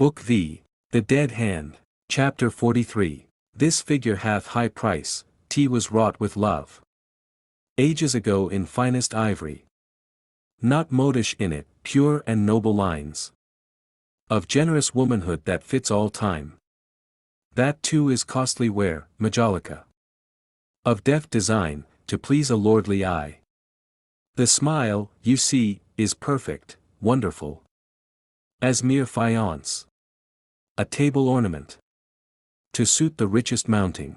Book V. The Dead Hand. Chapter 43. This figure hath high price, tea was wrought with love. Ages ago in finest ivory. Not modish in it, pure and noble lines. Of generous womanhood that fits all time. That too is costly ware, majolica. Of deft design, to please a lordly eye. The smile, you see, is perfect, wonderful. As mere faience. A table ornament. To suit the richest mounting.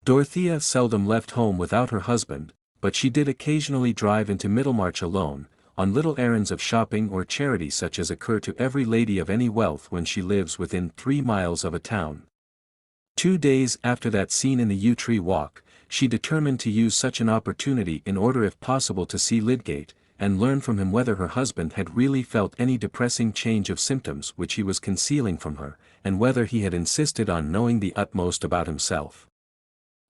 Dorothea seldom left home without her husband, but she did occasionally drive into Middlemarch alone, on little errands of shopping or charity such as occur to every lady of any wealth when she lives within 3 miles of a town. 2 days after that scene in the yew tree walk, she determined to use such an opportunity in order if possible to see Lydgate, and learn from him whether her husband had really felt any depressing change of symptoms which he was concealing from her, and whether he had insisted on knowing the utmost about himself.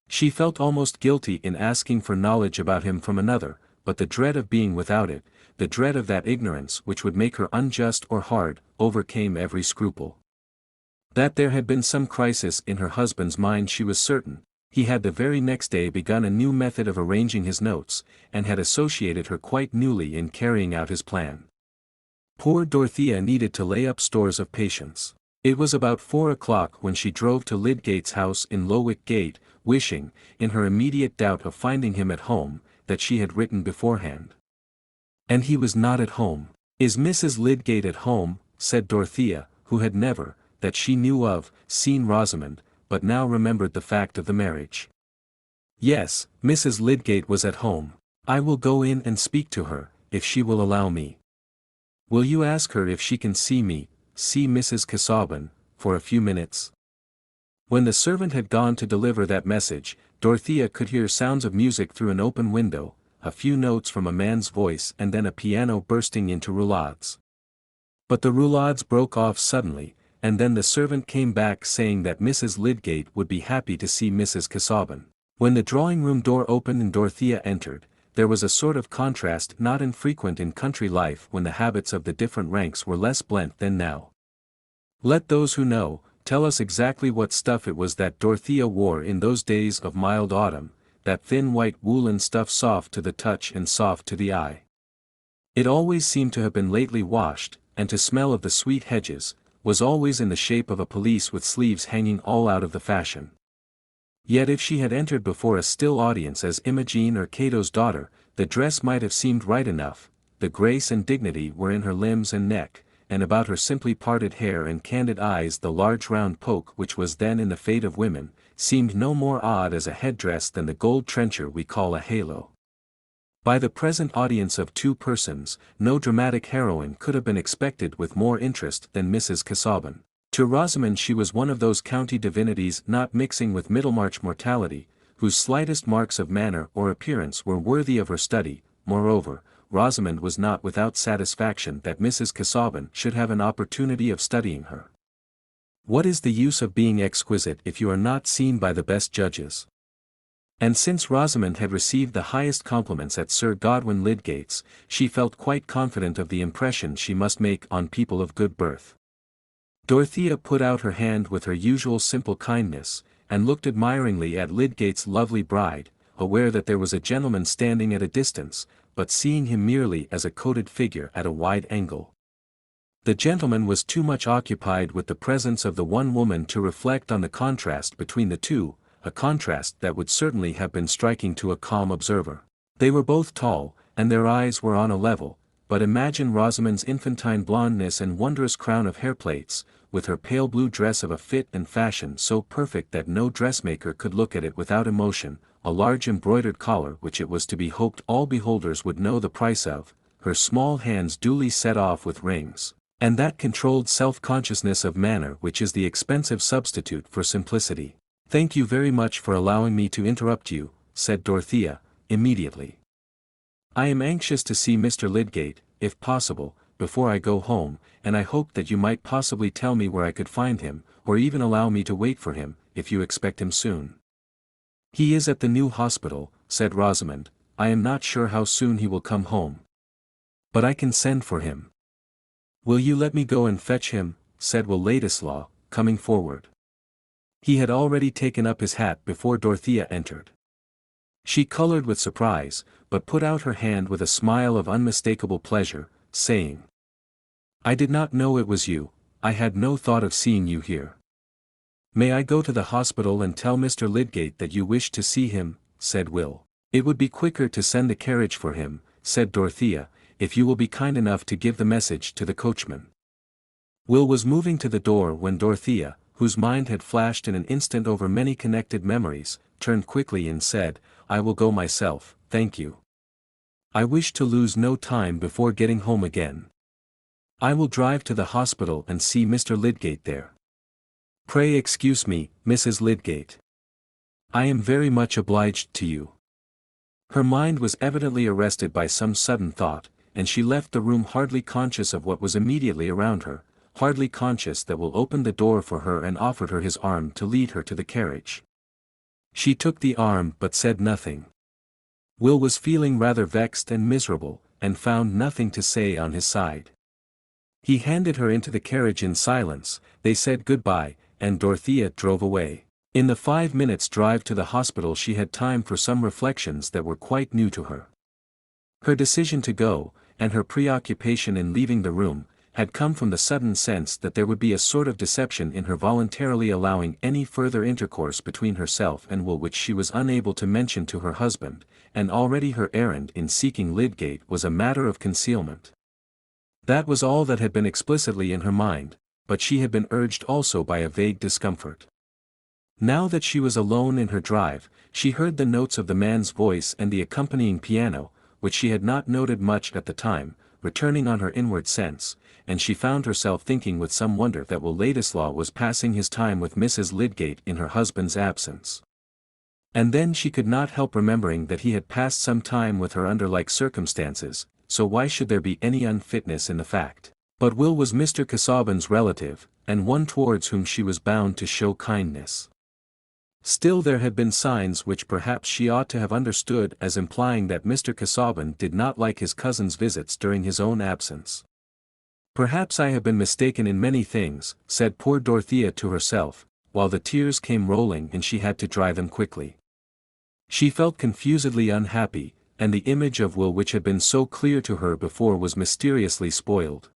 She felt almost guilty in asking for knowledge about him from another, but the dread of being without it, the dread of that ignorance which would make her unjust or hard, overcame every scruple. That there had been some crisis in her husband's mind she was certain. He had the very next day begun a new method of arranging his notes, and had associated her quite newly in carrying out his plan. Poor Dorothea needed to lay up stores of patience. It was about 4 o'clock when she drove to Lydgate's house in Lowick Gate, wishing, in her immediate doubt of finding him at home, that she had written beforehand. And he was not at home. "Is Mrs. Lydgate at home?" said Dorothea, who had never, that she knew of, seen Rosamond, but now remembered the fact of the marriage. Yes, Mrs. Lydgate was at home. "I will go in and speak to her, if she will allow me." "Will you ask her if she can see me, see Mrs. Casaubon, for a few minutes?" When the servant had gone to deliver that message, Dorothea could hear sounds of music through an open window, a few notes from a man's voice and then a piano bursting into roulades. But the roulades broke off suddenly, and then the servant came back saying that Mrs. Lydgate would be happy to see Mrs. Casaubon. When the drawing-room door opened and Dorothea entered, there was a sort of contrast not infrequent in country life when the habits of the different ranks were less blent than now. Let those who know, tell us exactly what stuff it was that Dorothea wore in those days of mild autumn, that thin white woolen stuff soft to the touch and soft to the eye. It always seemed to have been lately washed, and to smell of the sweet hedges, was always in the shape of a pelisse with sleeves hanging all out of the fashion. Yet if she had entered before a still audience as Imogen or Cato's daughter, the dress might have seemed right enough. The grace and dignity were in her limbs and neck, and about her simply parted hair and candid eyes the large round poke which was then in the fate of women, seemed no more odd as a headdress than the gold trencher we call a halo. By the present audience of 2 persons, no dramatic heroine could have been expected with more interest than Mrs. Casaubon. To Rosamond she was one of those county divinities not mixing with Middlemarch mortality, whose slightest marks of manner or appearance were worthy of her study. Moreover, Rosamond was not without satisfaction that Mrs. Casaubon should have an opportunity of studying her. What is the use of being exquisite if you are not seen by the best judges? And since Rosamond had received the highest compliments at Sir Godwin Lydgate's, she felt quite confident of the impression she must make on people of good birth. Dorothea put out her hand with her usual simple kindness, and looked admiringly at Lydgate's lovely bride, aware that there was a gentleman standing at a distance, but seeing him merely as a coated figure at a wide angle. The gentleman was too much occupied with the presence of the one woman to reflect on the contrast between the two, a contrast that would certainly have been striking to a calm observer. They were both tall, and their eyes were on a level, but imagine Rosamond's infantine blondness and wondrous crown of hairplates, with her pale blue dress of a fit and fashion so perfect that no dressmaker could look at it without emotion, a large embroidered collar which it was to be hoped all beholders would know the price of, her small hands duly set off with rings, and that controlled self-consciousness of manner which is the expensive substitute for simplicity. "Thank you very much for allowing me to interrupt you," said Dorothea, immediately. "I am anxious to see Mr. Lydgate, if possible, before I go home, and I hoped that you might possibly tell me where I could find him, or even allow me to wait for him, if you expect him soon." "He is at the new hospital," said Rosamond. "I am not sure how soon he will come home. But I can send for him." "Will you let me go and fetch him?" said Will Ladislaw, coming forward. He had already taken up his hat before Dorothea entered. She colored with surprise, but put out her hand with a smile of unmistakable pleasure, saying, "I did not know it was you, I had no thought of seeing you here." "May I go to the hospital and tell Mr. Lydgate that you wish to see him?" said Will. "It would be quicker to send the carriage for him," said Dorothea, "if you will be kind enough to give the message to the coachman." Will was moving to the door when Dorothea, whose mind had flashed in an instant over many connected memories, turned quickly and said, "I will go myself, thank you. I wish to lose no time before getting home again. I will drive to the hospital and see Mr. Lydgate there. Pray excuse me, Mrs. Lydgate. I am very much obliged to you." Her mind was evidently arrested by some sudden thought, and she left the room hardly conscious of what was immediately around her, hardly conscious that Will opened the door for her and offered her his arm to lead her to the carriage. She took the arm but said nothing. Will was feeling rather vexed and miserable, and found nothing to say on his side. He handed her into the carriage in silence, they said good-bye, and Dorothea drove away. In the 5 minutes' drive to the hospital she had time for some reflections that were quite new to her. Her decision to go, and her preoccupation in leaving the room, had come from the sudden sense that there would be a sort of deception in her voluntarily allowing any further intercourse between herself and Will which she was unable to mention to her husband, and already her errand in seeking Lydgate was a matter of concealment. That was all that had been explicitly in her mind, but she had been urged also by a vague discomfort. Now that she was alone in her drive, she heard the notes of the man's voice and the accompanying piano, which she had not noted much at the time, returning on her inward sense, and she found herself thinking with some wonder that Will Ladislaw was passing his time with Mrs. Lydgate in her husband's absence. And then she could not help remembering that he had passed some time with her under like circumstances, so why should there be any unfitness in the fact? But Will was Mr. Casaubon's relative, and one towards whom she was bound to show kindness. Still there had been signs which perhaps she ought to have understood as implying that Mr. Casaubon did not like his cousin's visits during his own absence. "Perhaps I have been mistaken in many things," said poor Dorothea to herself, while the tears came rolling and she had to dry them quickly. She felt confusedly unhappy, and the image of Will which had been so clear to her before was mysteriously spoiled.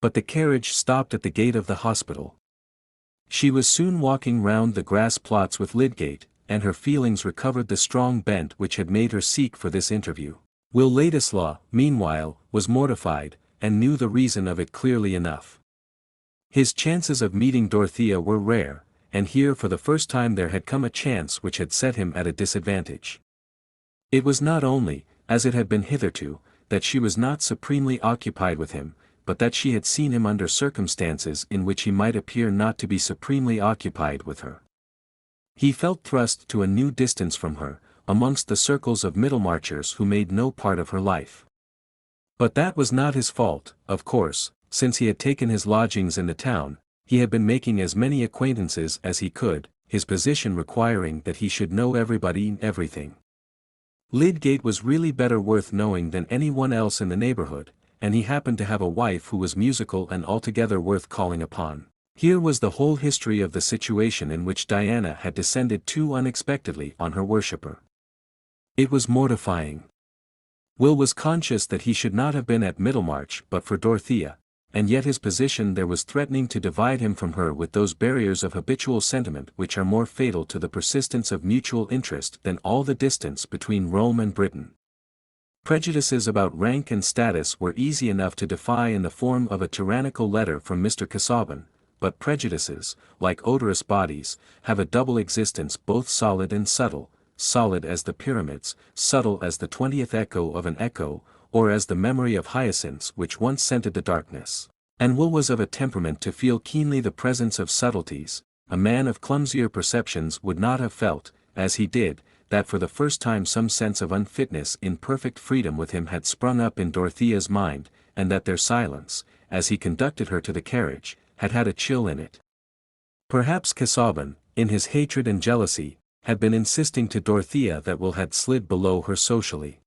But the carriage stopped at the gate of the hospital. She was soon walking round the grass plots with Lydgate, and her feelings recovered the strong bent which had made her seek for this interview. Will Ladislaw, meanwhile, was mortified, and knew the reason of it clearly enough. His chances of meeting Dorothea were rare, and here for the first time there had come a chance which had set him at a disadvantage. It was not only, as it had been hitherto, that she was not supremely occupied with him, but that she had seen him under circumstances in which he might appear not to be supremely occupied with her. He felt thrust to a new distance from her, amongst the circles of Middlemarchers who made no part of her life. But that was not his fault, of course. Since he had taken his lodgings in the town, he had been making as many acquaintances as he could, his position requiring that he should know everybody and everything. Lydgate was really better worth knowing than anyone else in the neighborhood, and he happened to have a wife who was musical and altogether worth calling upon. Here was the whole history of the situation in which Diana had descended too unexpectedly on her worshipper. It was mortifying. Will was conscious that he should not have been at Middlemarch but for Dorothea, and yet his position there was threatening to divide him from her with those barriers of habitual sentiment which are more fatal to the persistence of mutual interest than all the distance between Rome and Britain. Prejudices about rank and status were easy enough to defy in the form of a tyrannical letter from Mr. Casaubon, but prejudices, like odorous bodies, have a double existence, both solid and subtle, solid as the pyramids, subtle as the 20th echo of an echo, or as the memory of hyacinths which once scented the darkness. And Will was of a temperament to feel keenly the presence of subtleties. A man of clumsier perceptions would not have felt, as he did, that for the first time some sense of unfitness in perfect freedom with him had sprung up in Dorothea's mind, and that their silence, as he conducted her to the carriage, had had a chill in it. Perhaps Casaubon, in his hatred and jealousy, had been insisting to Dorothea that Will had slid below her socially.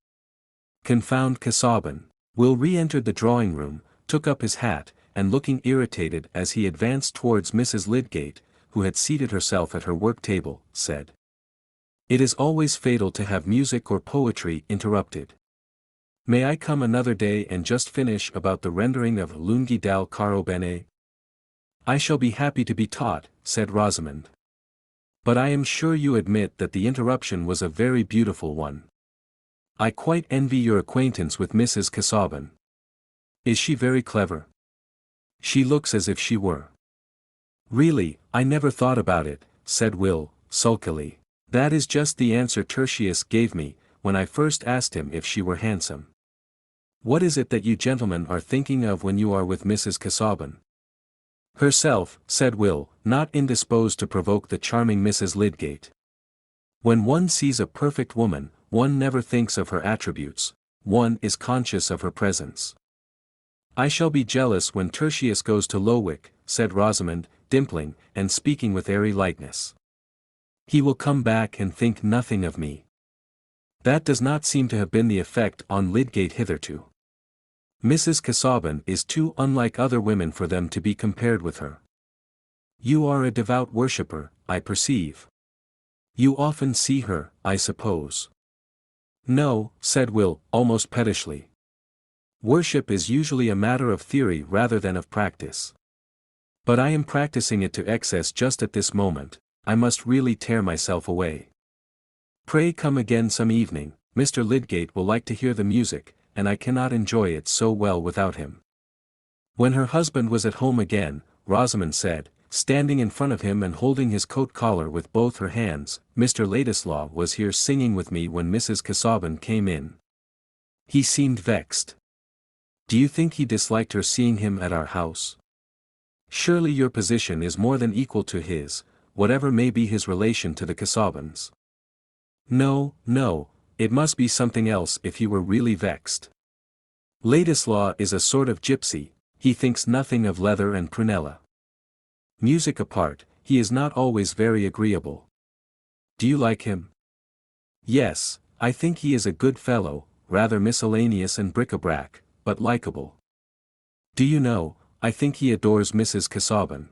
Confound Casaubon! Will re-entered the drawing-room, took up his hat, and looking irritated as he advanced towards Mrs. Lydgate, who had seated herself at her work table, said, "It is always fatal to have music or poetry interrupted. May I come another day and just finish about the rendering of Lunghi dal caro bene?" "I shall be happy to be taught," said Rosamond. "But I am sure you admit that the interruption was a very beautiful one. I quite envy your acquaintance with Mrs. Casaubon. Is she very clever?" "She looks as if she were." "Really, I never thought about it," said Will, sulkily. "That is just the answer Tertius gave me, when I first asked him if she were handsome." "What is it that you gentlemen are thinking of when you are with Mrs. Casaubon?" "Herself," said Will, not indisposed to provoke the charming Mrs. Lydgate. "When one sees a perfect woman, one never thinks of her attributes, one is conscious of her presence." "I shall be jealous when Tertius goes to Lowick," said Rosamond, dimpling, and speaking with airy lightness. "He will come back and think nothing of me." That does not seem to have been the effect on Lydgate hitherto. Mrs. Casaubon is too unlike other women for them to be compared with her. "You are a devout worshipper, I perceive. You often see her, I suppose?" "No," said Will, almost pettishly. "Worship is usually a matter of theory rather than of practice. But I am practicing it to excess just at this moment. I must really tear myself away. Pray come again some evening. Mr. Lydgate will like to hear the music, and I cannot enjoy it so well without him." When her husband was at home again, Rosamond said, standing in front of him and holding his coat collar with both her hands, "Mr. Ladislaw was here singing with me when Mrs. Casaubon came in. He seemed vexed. Do you think he disliked her seeing him at our house? Surely your position is more than equal to his, whatever may be his relation to the Casaubons." "No, no, it must be something else if he were really vexed. Ladislaw is a sort of gypsy, he thinks nothing of leather and prunella. Music apart, he is not always very agreeable. Do you like him?" "Yes, I think he is a good fellow, rather miscellaneous and bric-a-brac, but likable. Do you know, I think he adores Mrs. Casaubon."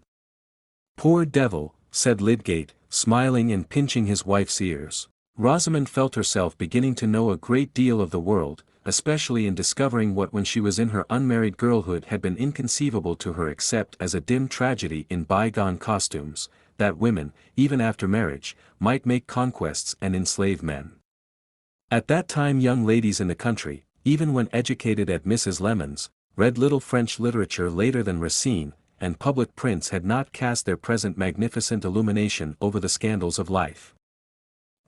"Poor devil," said Lydgate, smiling and pinching his wife's ears. Rosamond felt herself beginning to know a great deal of the world, especially in discovering what when she was in her unmarried girlhood had been inconceivable to her except as a dim tragedy in bygone costumes, that women, even after marriage, might make conquests and enslave men. At that time young ladies in the country, even when educated at Mrs. Lemon's, read little French literature later than Racine, and public prints had not cast their present magnificent illumination over the scandals of life.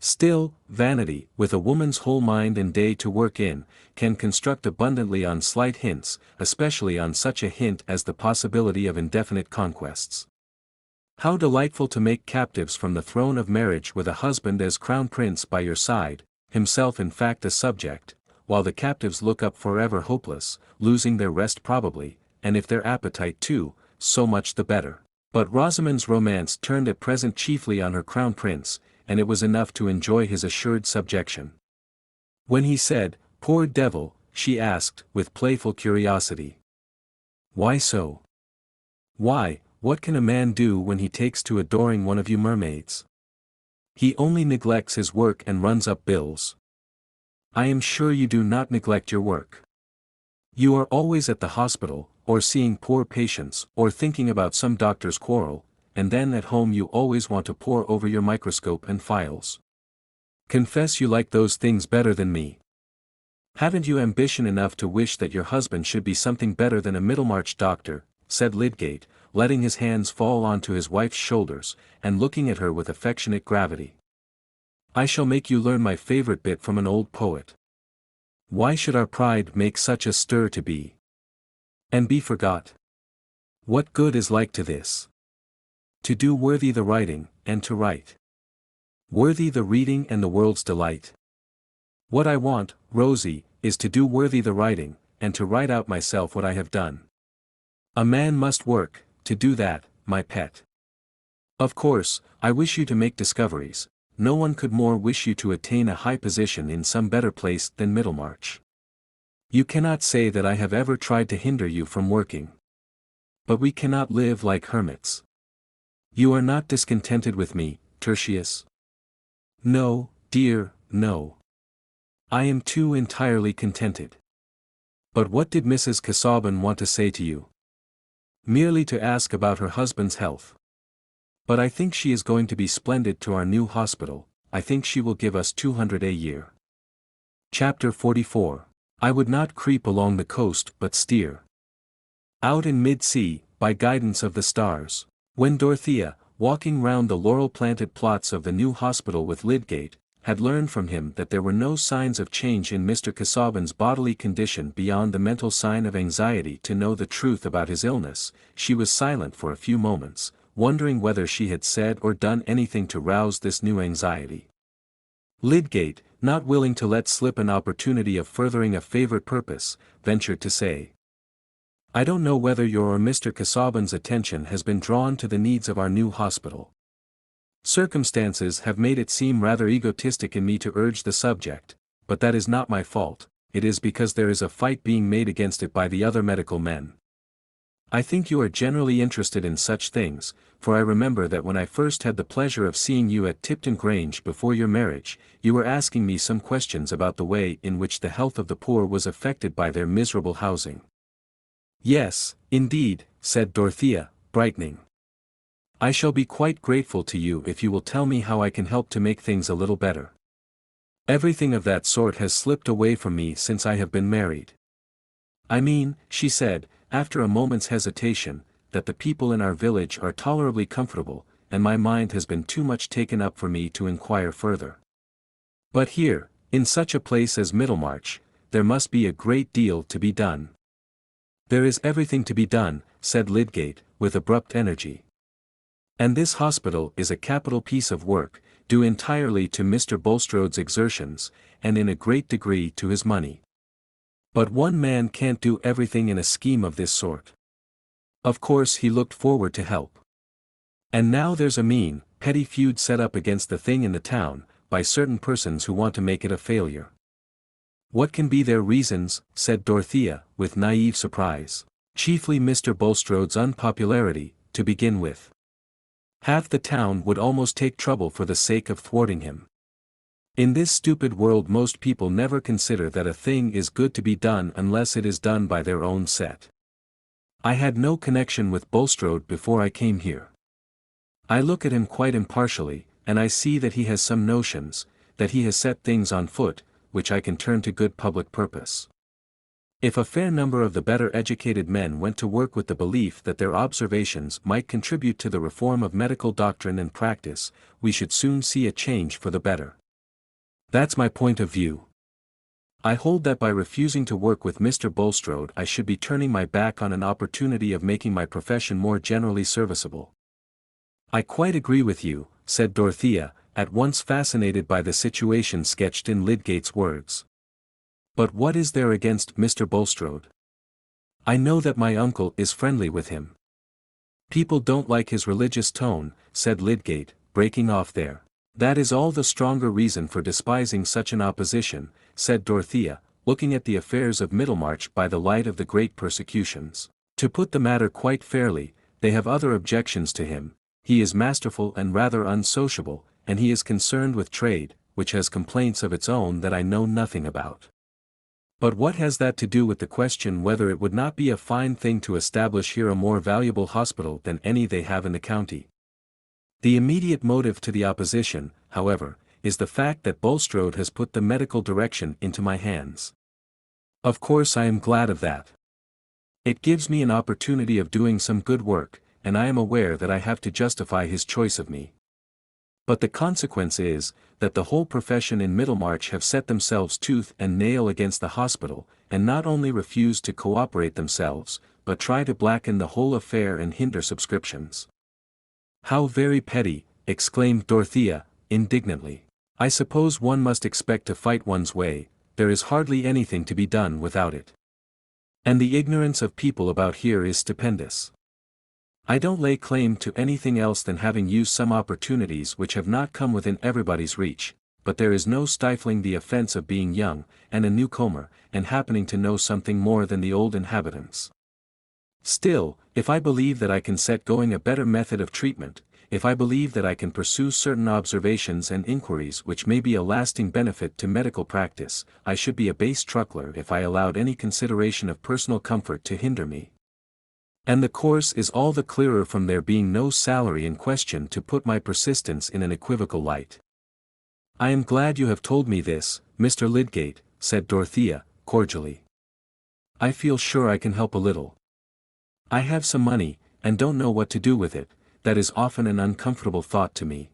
Still, vanity, with a woman's whole mind and day to work in, can construct abundantly on slight hints, especially on such a hint as the possibility of indefinite conquests. How delightful to make captives from the throne of marriage with a husband as crown prince by your side, himself in fact a subject, while the captives look up forever hopeless, losing their rest probably, and if their appetite too, so much the better. But Rosamond's romance turned at present chiefly on her crown prince, and it was enough to enjoy his assured subjection. When he said, "Poor devil," she asked, with playful curiosity, "Why so? Why, what can a man do when he takes to adoring one of you mermaids? He only neglects his work and runs up bills." "I am sure you do not neglect your work. You are always at the hospital, or seeing poor patients, or thinking about some doctor's quarrel, and then at home you always want to pore over your microscope and files. Confess you like those things better than me. Haven't you ambition enough to wish that your husband should be something better than a Middlemarch doctor?" said Lydgate, letting his hands fall onto his wife's shoulders, and looking at her with affectionate gravity. "I shall make you learn my favorite bit from an old poet. Why should our pride make such a stir to be and be forgot? What good is like to this? To do worthy the writing, and to write. Worthy the reading and the world's delight. What I want, Rosie, is to do worthy the writing, and to write out myself what I have done. A man must work, to do that, my pet. Of course, I wish you to make discoveries, no one could more wish you to attain a high position in some better place than Middlemarch. You cannot say that I have ever tried to hinder you from working. But we cannot live like hermits. You are not discontented with me, Tertius? No, dear, no. I am too entirely contented. But what did Mrs. Casaubon want to say to you? Merely to ask about her husband's health. But I think she is going to be splendid to our new hospital. I think she will give us 200 a year. Chapter 44. I would not creep along the coast but steer out in mid-sea, by guidance of the stars. When Dorothea, walking round the laurel-planted plots of the new hospital with Lydgate, had learned from him that there were no signs of change in Mr. Casaubon's bodily condition beyond the mental sign of anxiety to know the truth about his illness, she was silent for a few moments, wondering whether she had said or done anything to rouse this new anxiety. Lydgate, not willing to let slip an opportunity of furthering a favorite purpose, ventured to say, "I don't know whether your or Mr. Casaubon's attention has been drawn to the needs of our new hospital. Circumstances have made it seem rather egotistic in me to urge the subject, but that is not my fault, it is because there is a fight being made against it by the other medical men. I think you are generally interested in such things, for I remember that when I first had the pleasure of seeing you at Tipton Grange before your marriage, you were asking me some questions about the way in which the health of the poor was affected by their miserable housing." "Yes, indeed," said Dorothea, brightening. "I shall be quite grateful to you if you will tell me how I can help to make things a little better. Everything of that sort has slipped away from me since I have been married. I mean," she said, after a moment's hesitation, "that the people in our village are tolerably comfortable, and my mind has been too much taken up for me to inquire further. But here, in such a place as Middlemarch, there must be a great deal to be done." "There is everything to be done," said Lydgate, with abrupt energy. "And this hospital is a capital piece of work, due entirely to Mr. Bulstrode's exertions, and in a great degree to his money. But one man can't do everything in a scheme of this sort. Of course he looked forward to help. And now there's a mean, petty feud set up against the thing in the town, by certain persons who want to make it a failure." "What can be their reasons?" said Dorothea, with naive surprise. "Chiefly Mr. Bulstrode's unpopularity, to begin with. Half the town would almost take trouble for the sake of thwarting him. In this stupid world most people never consider that a thing is good to be done unless it is done by their own set. I had no connection with Bulstrode before I came here. I look at him quite impartially, and I see that he has some notions, that he has set things on foot, which I can turn to good public purpose. If a fair number of the better educated men went to work with the belief that their observations might contribute to the reform of medical doctrine and practice, we should soon see a change for the better. That's my point of view. I hold that by refusing to work with Mr. Bulstrode I should be turning my back on an opportunity of making my profession more generally serviceable." "I quite agree with you," said Dorothea, at once fascinated by the situation sketched in Lydgate's words. "But what is there against Mr. Bulstrode? I know that my uncle is friendly with him." "People don't like his religious tone," said Lydgate, breaking off there. "That is all the stronger reason for despising such an opposition," said Dorothea, looking at the affairs of Middlemarch by the light of the great persecutions. "To put the matter quite fairly, they have other objections to him. He is masterful and rather unsociable, and he is concerned with trade, which has complaints of its own that I know nothing about. But what has that to do with the question whether it would not be a fine thing to establish here a more valuable hospital than any they have in the county? The immediate motive to the opposition, however, is the fact that Bulstrode has put the medical direction into my hands. Of course I am glad of that. It gives me an opportunity of doing some good work, and I am aware that I have to justify his choice of me. But the consequence is, that the whole profession in Middlemarch have set themselves tooth and nail against the hospital, and not only refuse to cooperate themselves, but try to blacken the whole affair and hinder subscriptions." "How very petty," exclaimed Dorothea, indignantly. "I suppose one must expect to fight one's way, there is hardly anything to be done without it. And the ignorance of people about here is stupendous. I don't lay claim to anything else than having used some opportunities which have not come within everybody's reach, but there is no stifling the offense of being young, and a newcomer, and happening to know something more than the old inhabitants. Still, if I believe that I can set going a better method of treatment, if I believe that I can pursue certain observations and inquiries which may be a lasting benefit to medical practice, I should be a base truckler if I allowed any consideration of personal comfort to hinder me. And the course is all the clearer from there being no salary in question to put my persistence in an equivocal light. I am glad you have told me this, Mr. Lydgate, said Dorothea, cordially. I feel sure I can help a little. I have some money, and don't know what to do with it. That is often an uncomfortable thought to me.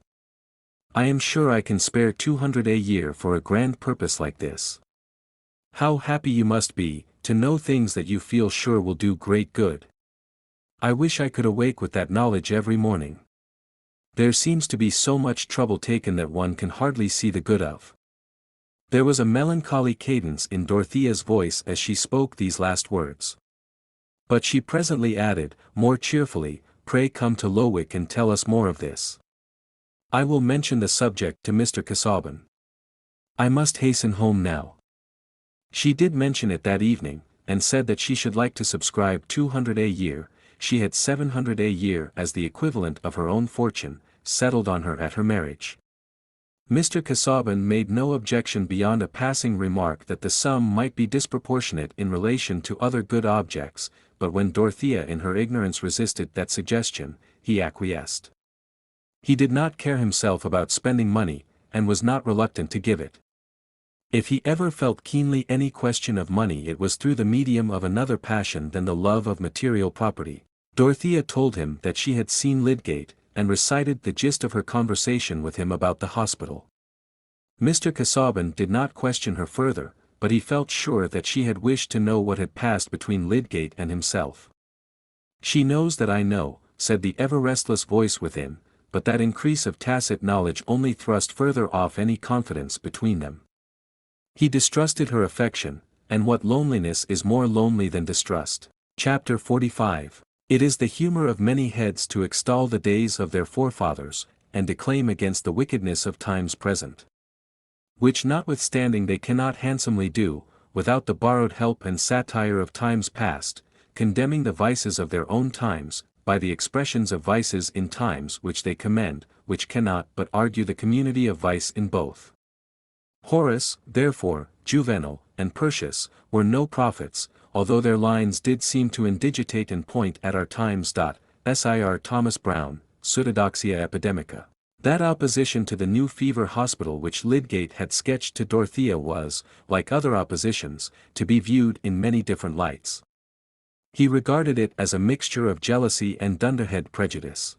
I am sure I can spare 200 a year for a grand purpose like this. How happy you must be, to know things that you feel sure will do great good. I wish I could awake with that knowledge every morning. There seems to be so much trouble taken that one can hardly see the good of. There was a melancholy cadence in Dorothea's voice as she spoke these last words. But she presently added, more cheerfully, pray come to Lowick and tell us more of this. I will mention the subject to Mr. Casaubon. I must hasten home now. She did mention it that evening, and said that she should like to subscribe 200 a year. She had 700 a year as the equivalent of her own fortune, settled on her at her marriage. Mr. Casaubon made no objection beyond a passing remark that the sum might be disproportionate in relation to other good objects, but when Dorothea in her ignorance resisted that suggestion, he acquiesced. He did not care himself about spending money, and was not reluctant to give it. If he ever felt keenly any question of money, it was through the medium of another passion than the love of material property. Dorothea told him that she had seen Lydgate, and recited the gist of her conversation with him about the hospital. Mr. Casaubon did not question her further, but he felt sure that she had wished to know what had passed between Lydgate and himself. She knows that I know, said the ever-restless voice within, but that increase of tacit knowledge only thrust further off any confidence between them. He distrusted her affection, and what loneliness is more lonely than distrust? Chapter 45. It is the humor of many heads to extol the days of their forefathers, and declaim against the wickedness of times present. Which notwithstanding they cannot handsomely do, without the borrowed help and satire of times past, condemning the vices of their own times, by the expressions of vices in times which they commend, which cannot but argue the community of vice in both. Horace, therefore, Juvenal, and Persius, were no prophets, although their lines did seem to indigitate and point at our times. Sir Thomas Brown, Pseudodoxia Epidemica. That opposition to the new fever hospital which Lydgate had sketched to Dorothea was, like other oppositions, to be viewed in many different lights. He regarded it as a mixture of jealousy and dunderhead prejudice.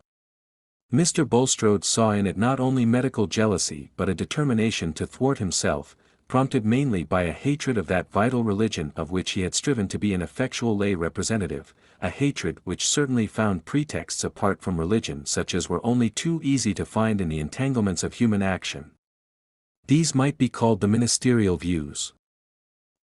Mr. Bulstrode saw in it not only medical jealousy but a determination to thwart himself, prompted mainly by a hatred of that vital religion of which he had striven to be an effectual lay representative, a hatred which certainly found pretexts apart from religion such as were only too easy to find in the entanglements of human action. These might be called the ministerial views.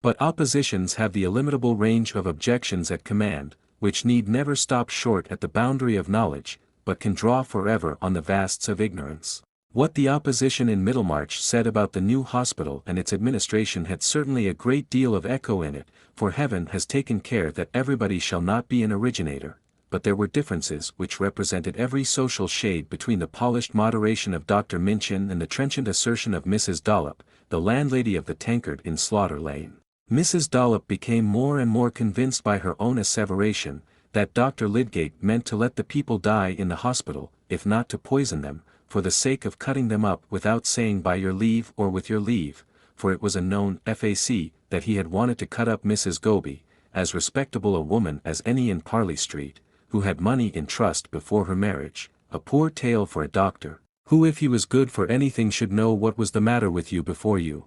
But oppositions have the illimitable range of objections at command, which need never stop short at the boundary of knowledge, but can draw forever on the vasts of ignorance. What the opposition in Middlemarch said about the new hospital and its administration had certainly a great deal of echo in it, for heaven has taken care that everybody shall not be an originator, but there were differences which represented every social shade between the polished moderation of Dr. Minchin and the trenchant assertion of Mrs. Dollop, the landlady of the Tankard in Slaughter Lane. Mrs. Dollop became more and more convinced by her own asseveration, that Dr. Lydgate meant to let the people die in the hospital, if not to poison them, for the sake of cutting them up without saying by your leave or with your leave, for it was a known fact that he had wanted to cut up Mrs. Goby, as respectable a woman as any in Parley Street, who had money in trust before her marriage, a poor tale for a doctor, who if he was good for anything should know what was the matter with you before you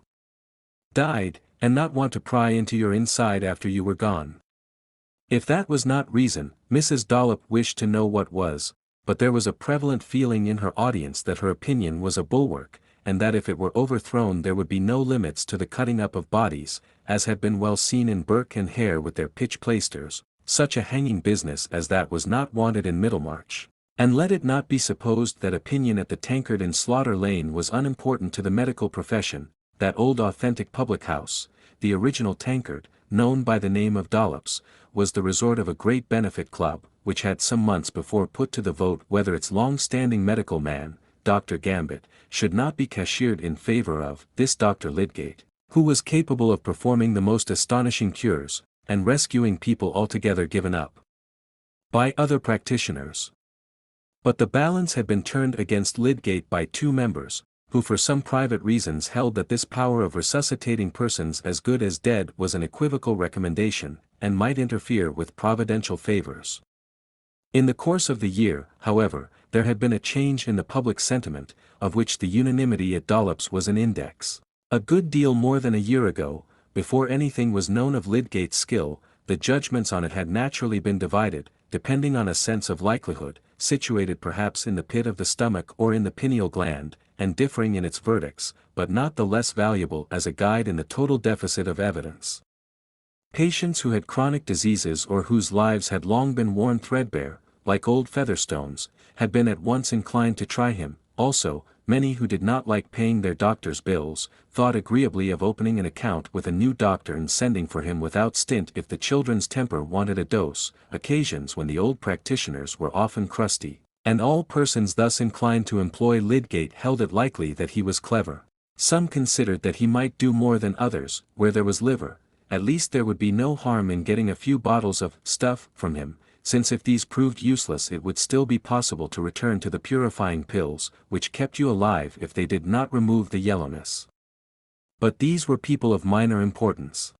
died, and not want to pry into your inside after you were gone. If that was not reason, Mrs. Dollop wished to know what was, but there was a prevalent feeling in her audience that her opinion was a bulwark, and that if it were overthrown there would be no limits to the cutting up of bodies, as had been well seen in Burke and Hare with their pitch plaisters. Such a hanging business as that was not wanted in Middlemarch. And let it not be supposed that opinion at the Tankard in Slaughter Lane was unimportant to the medical profession. That old authentic public house, the original Tankard, known by the name of Dollop's, was the resort of a great benefit club, which had some months before put to the vote whether its long-standing medical man, Dr. Gambit, should not be cashiered in favor of this Dr. Lydgate, who was capable of performing the most astonishing cures, and rescuing people altogether given up by other practitioners. But the balance had been turned against Lydgate by two members, who for some private reasons held that this power of resuscitating persons as good as dead was an equivocal recommendation, and might interfere with providential favors. In the course of the year, however, there had been a change in the public sentiment, of which the unanimity at Dollops was an index. A good deal more than a year ago, before anything was known of Lydgate's skill, the judgments on it had naturally been divided, depending on a sense of likelihood, situated perhaps in the pit of the stomach or in the pineal gland, and differing in its verdicts, but not the less valuable as a guide in the total deficit of evidence. Patients who had chronic diseases or whose lives had long been worn threadbare, like old Featherstone's, had been at once inclined to try him. Also, many who did not like paying their doctor's bills, thought agreeably of opening an account with a new doctor and sending for him without stint if the children's temper wanted a dose, occasions when the old practitioners were often crusty, and all persons thus inclined to employ Lydgate held it likely that he was clever. Some considered that he might do more than others, where there was liver, at least there would be no harm in getting a few bottles of stuff from him, since if these proved useless it would still be possible to return to the purifying pills, which kept you alive if they did not remove the yellowness. But these were people of minor importance.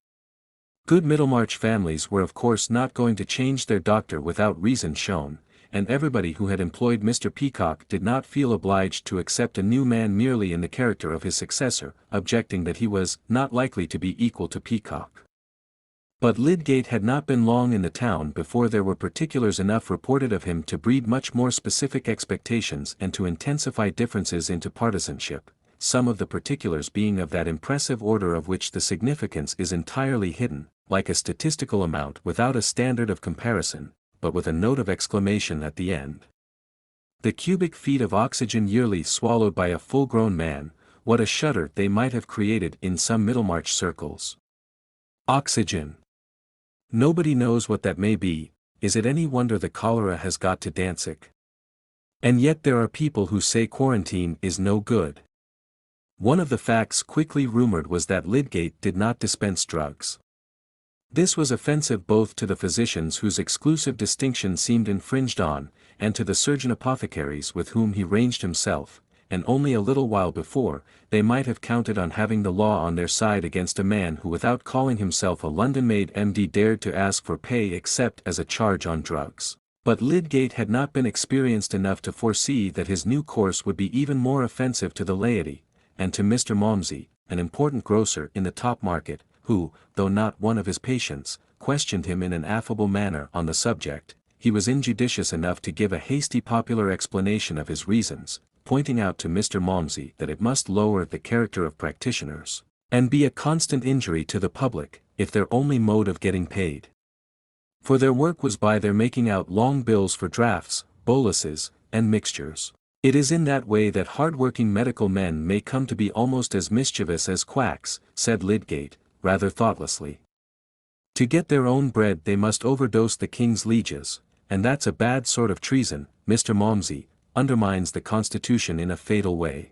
Good Middlemarch families were of course not going to change their doctor without reason shown, and everybody who had employed Mr. Peacock did not feel obliged to accept a new man merely in the character of his successor, objecting that he was not likely to be equal to Peacock. But Lydgate had not been long in the town before there were particulars enough reported of him to breed much more specific expectations and to intensify differences into partisanship, some of the particulars being of that impressive order of which the significance is entirely hidden, like a statistical amount without a standard of comparison, but with a note of exclamation at the end. The cubic feet of oxygen yearly swallowed by a full-grown man, what a shudder they might have created in some Middlemarch circles. Oxygen. Nobody knows what that may be. Is it any wonder the cholera has got to Danzig? And yet there are people who say quarantine is no good. One of the facts quickly rumored was that Lydgate did not dispense drugs. This was offensive both to the physicians whose exclusive distinction seemed infringed on, and to the surgeon apothecaries with whom he ranged himself, and only a little while before, they might have counted on having the law on their side against a man who without calling himself a London-made M.D. dared to ask for pay except as a charge on drugs. But Lydgate had not been experienced enough to foresee that his new course would be even more offensive to the laity, and to Mr. Malmsey, an important grocer in the top market, who, though not one of his patients, questioned him in an affable manner on the subject. He was injudicious enough to give a hasty popular explanation of his reasons, pointing out to Mr. Malmsey that it must lower the character of practitioners, and be a constant injury to the public, if their only mode of getting paid for their work was by their making out long bills for drafts, boluses, and mixtures. It is in that way that hard-working medical men may come to be almost as mischievous as quacks, said Lydgate, rather thoughtlessly. To get their own bread they must overdose the king's lieges, and that's a bad sort of treason. Mr. Malmsey undermines the Constitution in a fatal way.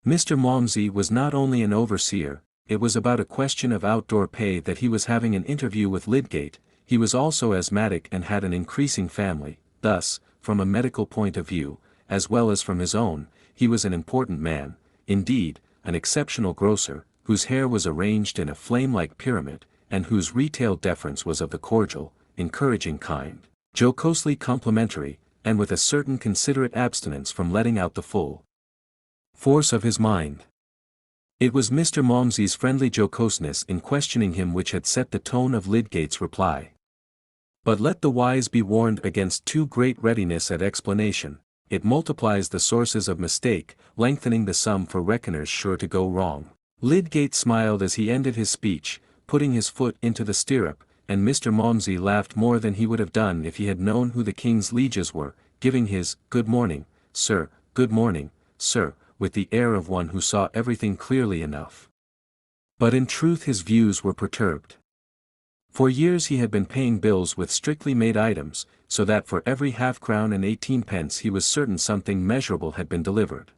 Mr. Malmsey was not only an overseer, it was about a question of outdoor pay that he was having an interview with Lydgate. He was also asthmatic and had an increasing family. Thus, from a medical point of view, as well as from his own, he was an important man, indeed, an exceptional grocer, whose hair was arranged in a flame-like pyramid, and whose retail deference was of the cordial, encouraging kind, jocosely complimentary, and with a certain considerate abstinence from letting out the full force of his mind. It was Mr. Malmsey's friendly jocoseness in questioning him which had set the tone of Lydgate's reply. But let the wise be warned against too great readiness at explanation. It multiplies the sources of mistake, lengthening the sum for reckoners sure to go wrong. Lydgate smiled as he ended his speech, putting his foot into the stirrup, and Mr. Malmsey laughed more than he would have done if he had known who the king's lieges were, giving his "Good morning, sir, with the air of one who saw everything clearly enough. But in truth his views were perturbed. For years he had been paying bills with strictly made items, so that for every half-crown and 18 pence he was certain something measurable had been delivered.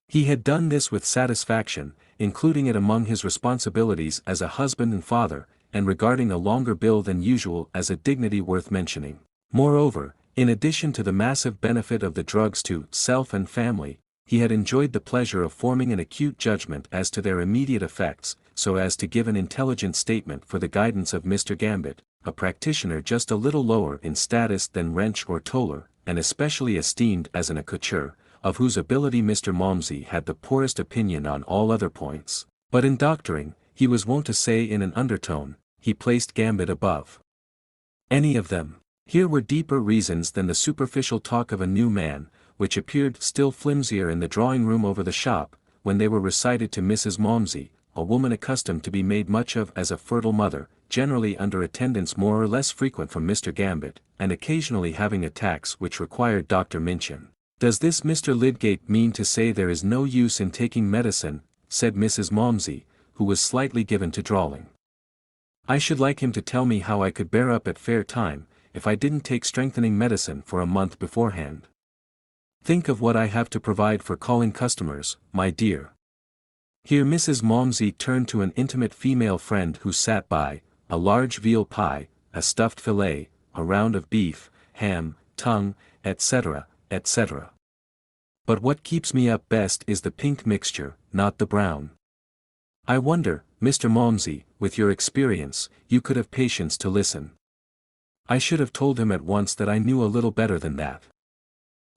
He had done this with satisfaction, including it among his responsibilities as a husband and father, and regarding a longer bill than usual as a dignity worth mentioning. Moreover, in addition to the massive benefit of the drugs to self and family, he had enjoyed the pleasure of forming an acute judgment as to their immediate effects, so as to give an intelligent statement for the guidance of Mr. Gambit, a practitioner just a little lower in status than Wrench or Toller, and especially esteemed as an accoucheur, of whose ability Mr. Malmsey had the poorest opinion on all other points. But in doctoring, he was wont to say in an undertone, he placed Gambit above any of them. Here were deeper reasons than the superficial talk of a new man, which appeared still flimsier in the drawing-room over the shop, when they were recited to Mrs. Malmsey, a woman accustomed to be made much of as a fertile mother, generally under attendance more or less frequent from Mr. Gambit, and occasionally having attacks which required Dr. Minchin. "Does this Mr. Lydgate mean to say there is no use in taking medicine?" said Mrs. Malmsey, who was slightly given to drawling. "I should like him to tell me how I could bear up at fair time, if I didn't take strengthening medicine for a month beforehand. Think of what I have to provide for calling customers, my dear." Here Mrs. Malmsey turned to an intimate female friend who sat by, a large veal pie, a stuffed fillet, a round of beef, ham, tongue, etc., etc. "But what keeps me up best is the pink mixture, not the brown. I wonder, Mr. Malmsey, with your experience, you could have patience to listen." I should have told him at once that I knew a little better than that.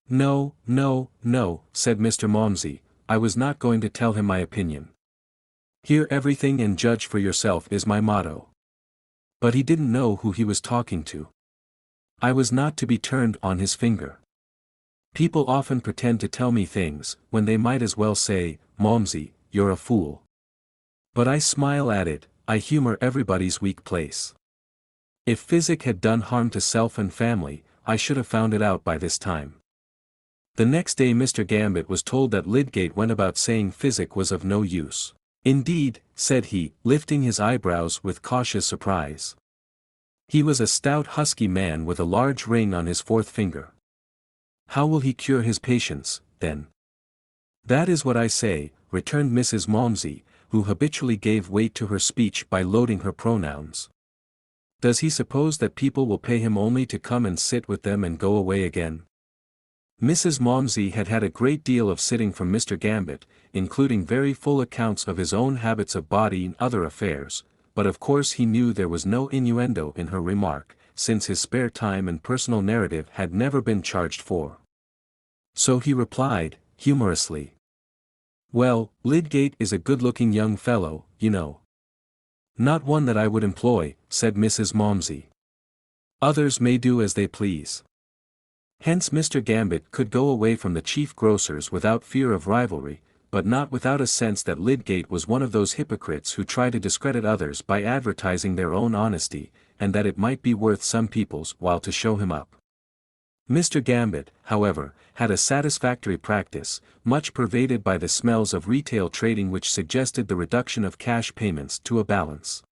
"No, no, no," said Mr. Malmsey, "I was not going to tell him my opinion. Hear everything and judge for yourself is my motto." But he didn't know who he was talking to. I was not to be turned on his finger. People often pretend to tell me things, when they might as well say, "Malmsey, you're a fool." But I smile at it, I humor everybody's weak place. If physic had done harm to self and family, I should have found it out by this time. The next day Mr. Gambit was told that Lydgate went about saying physic was of no use. "Indeed," said he, lifting his eyebrows with cautious surprise. He was a stout husky man with a large ring on his fourth finger. "How will he cure his patients, then?" "That is what I say," returned Mrs. Malmsey, who habitually gave weight to her speech by loading her pronouns. "Does he suppose that people will pay him only to come and sit with them and go away again?" Mrs. Malmsey had had a great deal of sitting from Mr. Gambit, including very full accounts of his own habits of body and other affairs, but of course he knew there was no innuendo in her remark, since his spare time and personal narrative had never been charged for. So he replied, humorously, "Well, Lydgate is a good-looking young fellow, you know." "Not one that I would employ," said Mrs. Malmsey. "Others may do as they please." Hence Mr. Gambit could go away from the chief grocer's without fear of rivalry, but not without a sense that Lydgate was one of those hypocrites who try to discredit others by advertising their own honesty, and that it might be worth some people's while to show him up. Mr. Gambit, however, had a satisfactory practice, much pervaded by the smells of retail trading which suggested the reduction of cash payments to a balance.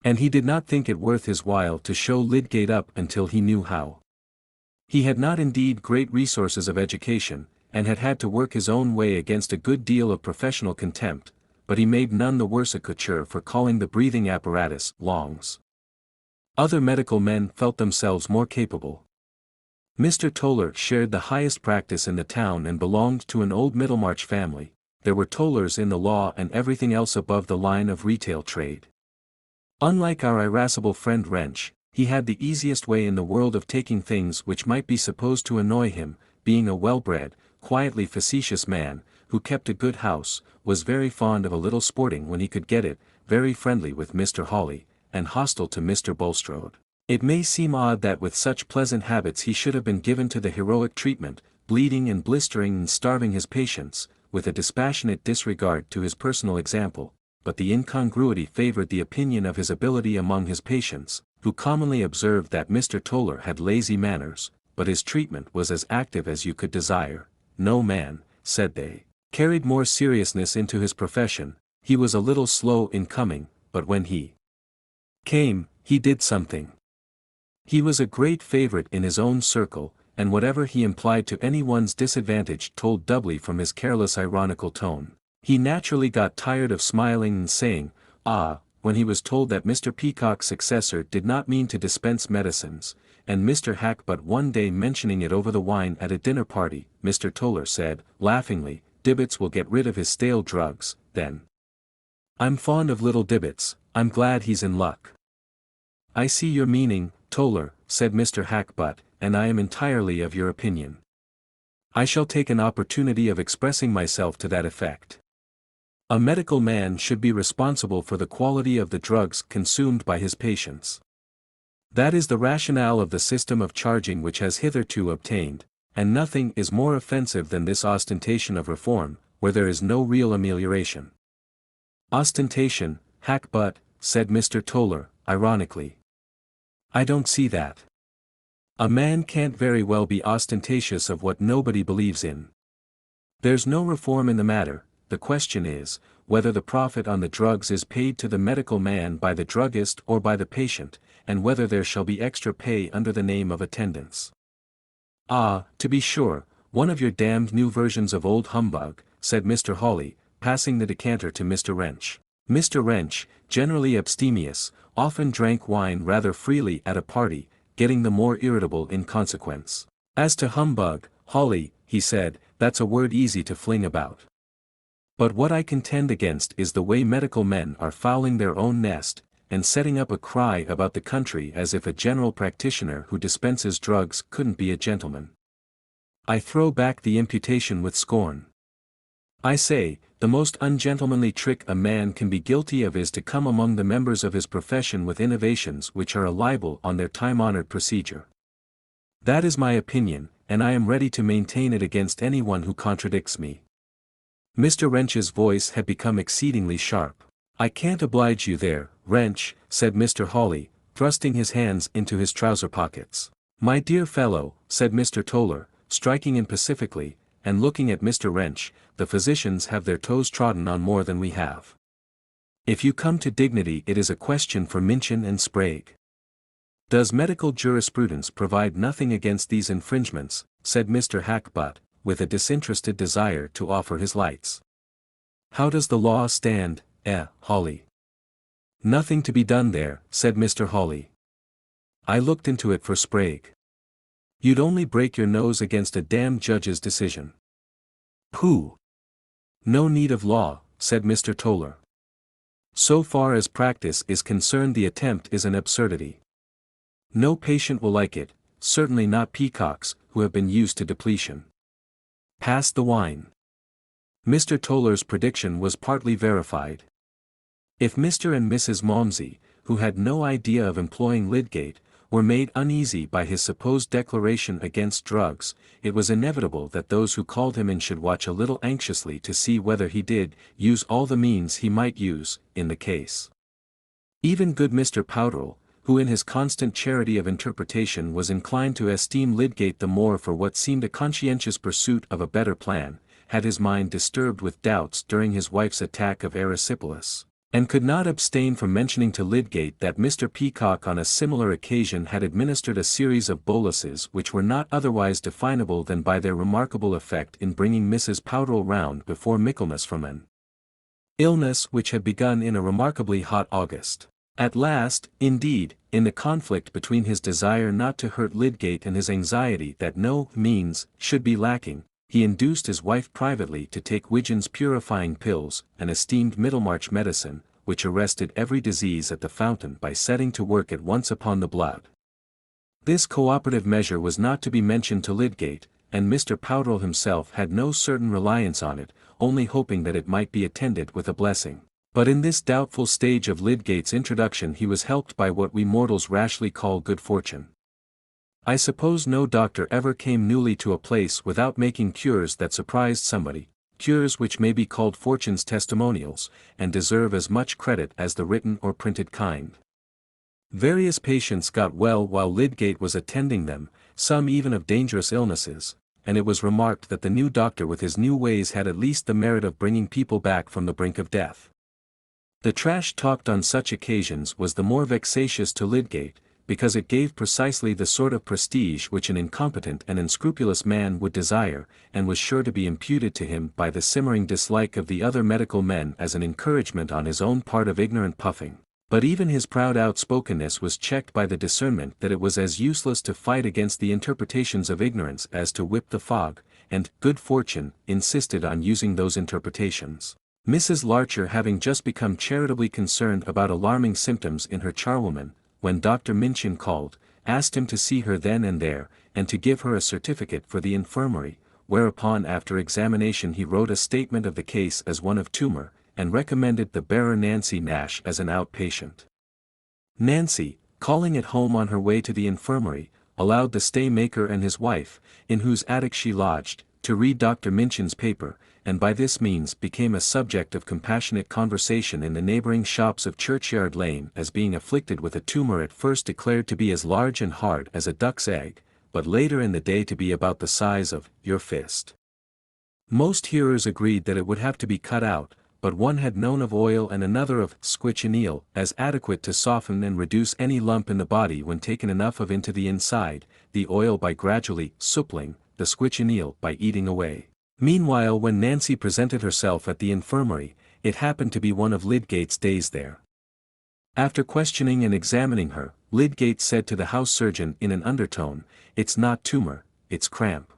And he did not think it worth his while to show Lydgate up until he knew how. He had not indeed great resources of education, and had had to work his own way against a good deal of professional contempt, but he made none the worse a couture for calling the breathing apparatus "longs." Other medical men felt themselves more capable. Mr. Toller shared the highest practice in the town and belonged to an old Middlemarch family. There were Tollers in the law and everything else above the line of retail trade. Unlike our irascible friend Wrench, he had the easiest way in the world of taking things which might be supposed to annoy him, being a well-bred, quietly facetious man, who kept a good house, was very fond of a little sporting when he could get it, very friendly with Mr. Hawley, and hostile to Mr. Bulstrode. It may seem odd that with such pleasant habits he should have been given to the heroic treatment, bleeding and blistering and starving his patients, with a dispassionate disregard to his personal example, but the incongruity favored the opinion of his ability among his patients, who commonly observed that Mr. Toller had lazy manners, but his treatment was as active as you could desire. No man, said they, carried more seriousness into his profession. He was a little slow in coming, but when he came, He did something. He was a great favorite in his own circle, and whatever he implied to anyone's disadvantage told doubly from his careless ironical tone. He naturally got tired of smiling and saying, "Ah," when he was told that Mr. Peacock's successor did not mean to dispense medicines, and Mr. Hackbutt one day mentioning it over the wine at a dinner party, Mr. Toller said, laughingly, "Dibbets will get rid of his stale drugs, then." "I'm fond of little Dibbets, I'm glad he's in luck." "I see your meaning, Toller," said Mr. Hackbutt, "and I am entirely of your opinion. I shall take an opportunity of expressing myself to that effect. A medical man should be responsible for the quality of the drugs consumed by his patients. That is the rationale of the system of charging which has hitherto obtained, and nothing is more offensive than this ostentation of reform, where there is no real amelioration." "Ostentation, Hackbutt," said Mr. Toller, ironically. "I don't see that. A man can't very well be ostentatious of what nobody believes in. There's no reform in the matter. The question is, whether the profit on the drugs is paid to the medical man by the druggist or by the patient, and whether there shall be extra pay under the name of attendance." "Ah, to be sure, one of your damned new versions of old humbug," said Mr. Hawley, passing the decanter to Mr. Wrench. Mr. Wrench, generally abstemious, often drank wine rather freely at a party, getting the more irritable in consequence. "As to humbug, Hawley," he said, "that's a word easy to fling about. But what I contend against is the way medical men are fouling their own nest, and setting up a cry about the country as if a general practitioner who dispenses drugs couldn't be a gentleman. I throw back the imputation with scorn. I say, the most ungentlemanly trick a man can be guilty of is to come among the members of his profession with innovations which are a libel on their time-honored procedure. That is my opinion, and I am ready to maintain it against anyone who contradicts me." Mr. Wrench's voice had become exceedingly sharp. "I can't oblige you there, Wrench," said Mr. Hawley, thrusting his hands into his trouser pockets. "My dear fellow," said Mr. Toller, striking in pacifically, and looking at Mr. Wrench, "the physicians have their toes trodden on more than we have. If you come to dignity it is a question for Minchin and Sprague." "Does medical jurisprudence provide nothing against these infringements?" said Mr. Hackbutt, with a disinterested desire to offer his lights. "How does the law stand, Hawley?" "Nothing to be done there," said Mr. Hawley. "I looked into it for Sprague. You'd only break your nose against a damned judge's decision." "Pooh! No need of law," said Mr. Toller. "So far as practice is concerned the attempt is an absurdity. No patient will like it, certainly not Peacocks, who have been used to depletion. Pass the wine." Mr. Toller's prediction was partly verified. If Mr. and Mrs. Malmsey, who had no idea of employing Lydgate, were made uneasy by his supposed declaration against drugs, it was inevitable that those who called him in should watch a little anxiously to see whether he did use all the means he might use, in the case. Even good Mr. Powderell, who in his constant charity of interpretation was inclined to esteem Lydgate the more for what seemed a conscientious pursuit of a better plan, had his mind disturbed with doubts during his wife's attack of erysipelas, and could not abstain from mentioning to Lydgate that Mr. Peacock on a similar occasion had administered a series of boluses which were not otherwise definable than by their remarkable effect in bringing Mrs. Powderell round before Michaelmas from an illness which had begun in a remarkably hot August. At last, indeed, in the conflict between his desire not to hurt Lydgate and his anxiety that no means should be lacking, he induced his wife privately to take Widgeon's purifying pills, an esteemed Middlemarch medicine, which arrested every disease at the fountain by setting to work at once upon the blood. This cooperative measure was not to be mentioned to Lydgate, and Mr. Powderell himself had no certain reliance on it, only hoping that it might be attended with a blessing. But in this doubtful stage of Lydgate's introduction he was helped by what we mortals rashly call good fortune. I suppose no doctor ever came newly to a place without making cures that surprised somebody, cures which may be called fortune's testimonials, and deserve as much credit as the written or printed kind. Various patients got well while Lydgate was attending them, some even of dangerous illnesses, and it was remarked that the new doctor with his new ways had at least the merit of bringing people back from the brink of death. The trash talked on such occasions was the more vexatious to Lydgate, because it gave precisely the sort of prestige which an incompetent and unscrupulous man would desire, and was sure to be imputed to him by the simmering dislike of the other medical men as an encouragement on his own part of ignorant puffing. But even his proud outspokenness was checked by the discernment that it was as useless to fight against the interpretations of ignorance as to whip the fog, and good fortune insisted on using those interpretations. Mrs. Larcher having just become charitably concerned about alarming symptoms in her charwoman, when Dr. Minchin called, asked him to see her then and there, and to give her a certificate for the infirmary, whereupon after examination he wrote a statement of the case as one of tumor, and recommended the bearer Nancy Nash as an outpatient. Nancy, calling at home on her way to the infirmary, allowed the staymaker and his wife, in whose attic she lodged, to read Dr. Minchin's paper, and by this means became a subject of compassionate conversation in the neighboring shops of Churchyard Lane as being afflicted with a tumor at first declared to be as large and hard as a duck's egg, but later in the day to be about the size of your fist. Most hearers agreed that it would have to be cut out, but one had known of oil and another of squitchineal as adequate to soften and reduce any lump in the body when taken enough of into the inside, the oil by gradually suppling, the squitchineal by eating away. Meanwhile, when Nancy presented herself at the infirmary, it happened to be one of Lydgate's days there. After questioning and examining her, Lydgate said to the house surgeon in an undertone, "It's not tumor, it's cramp."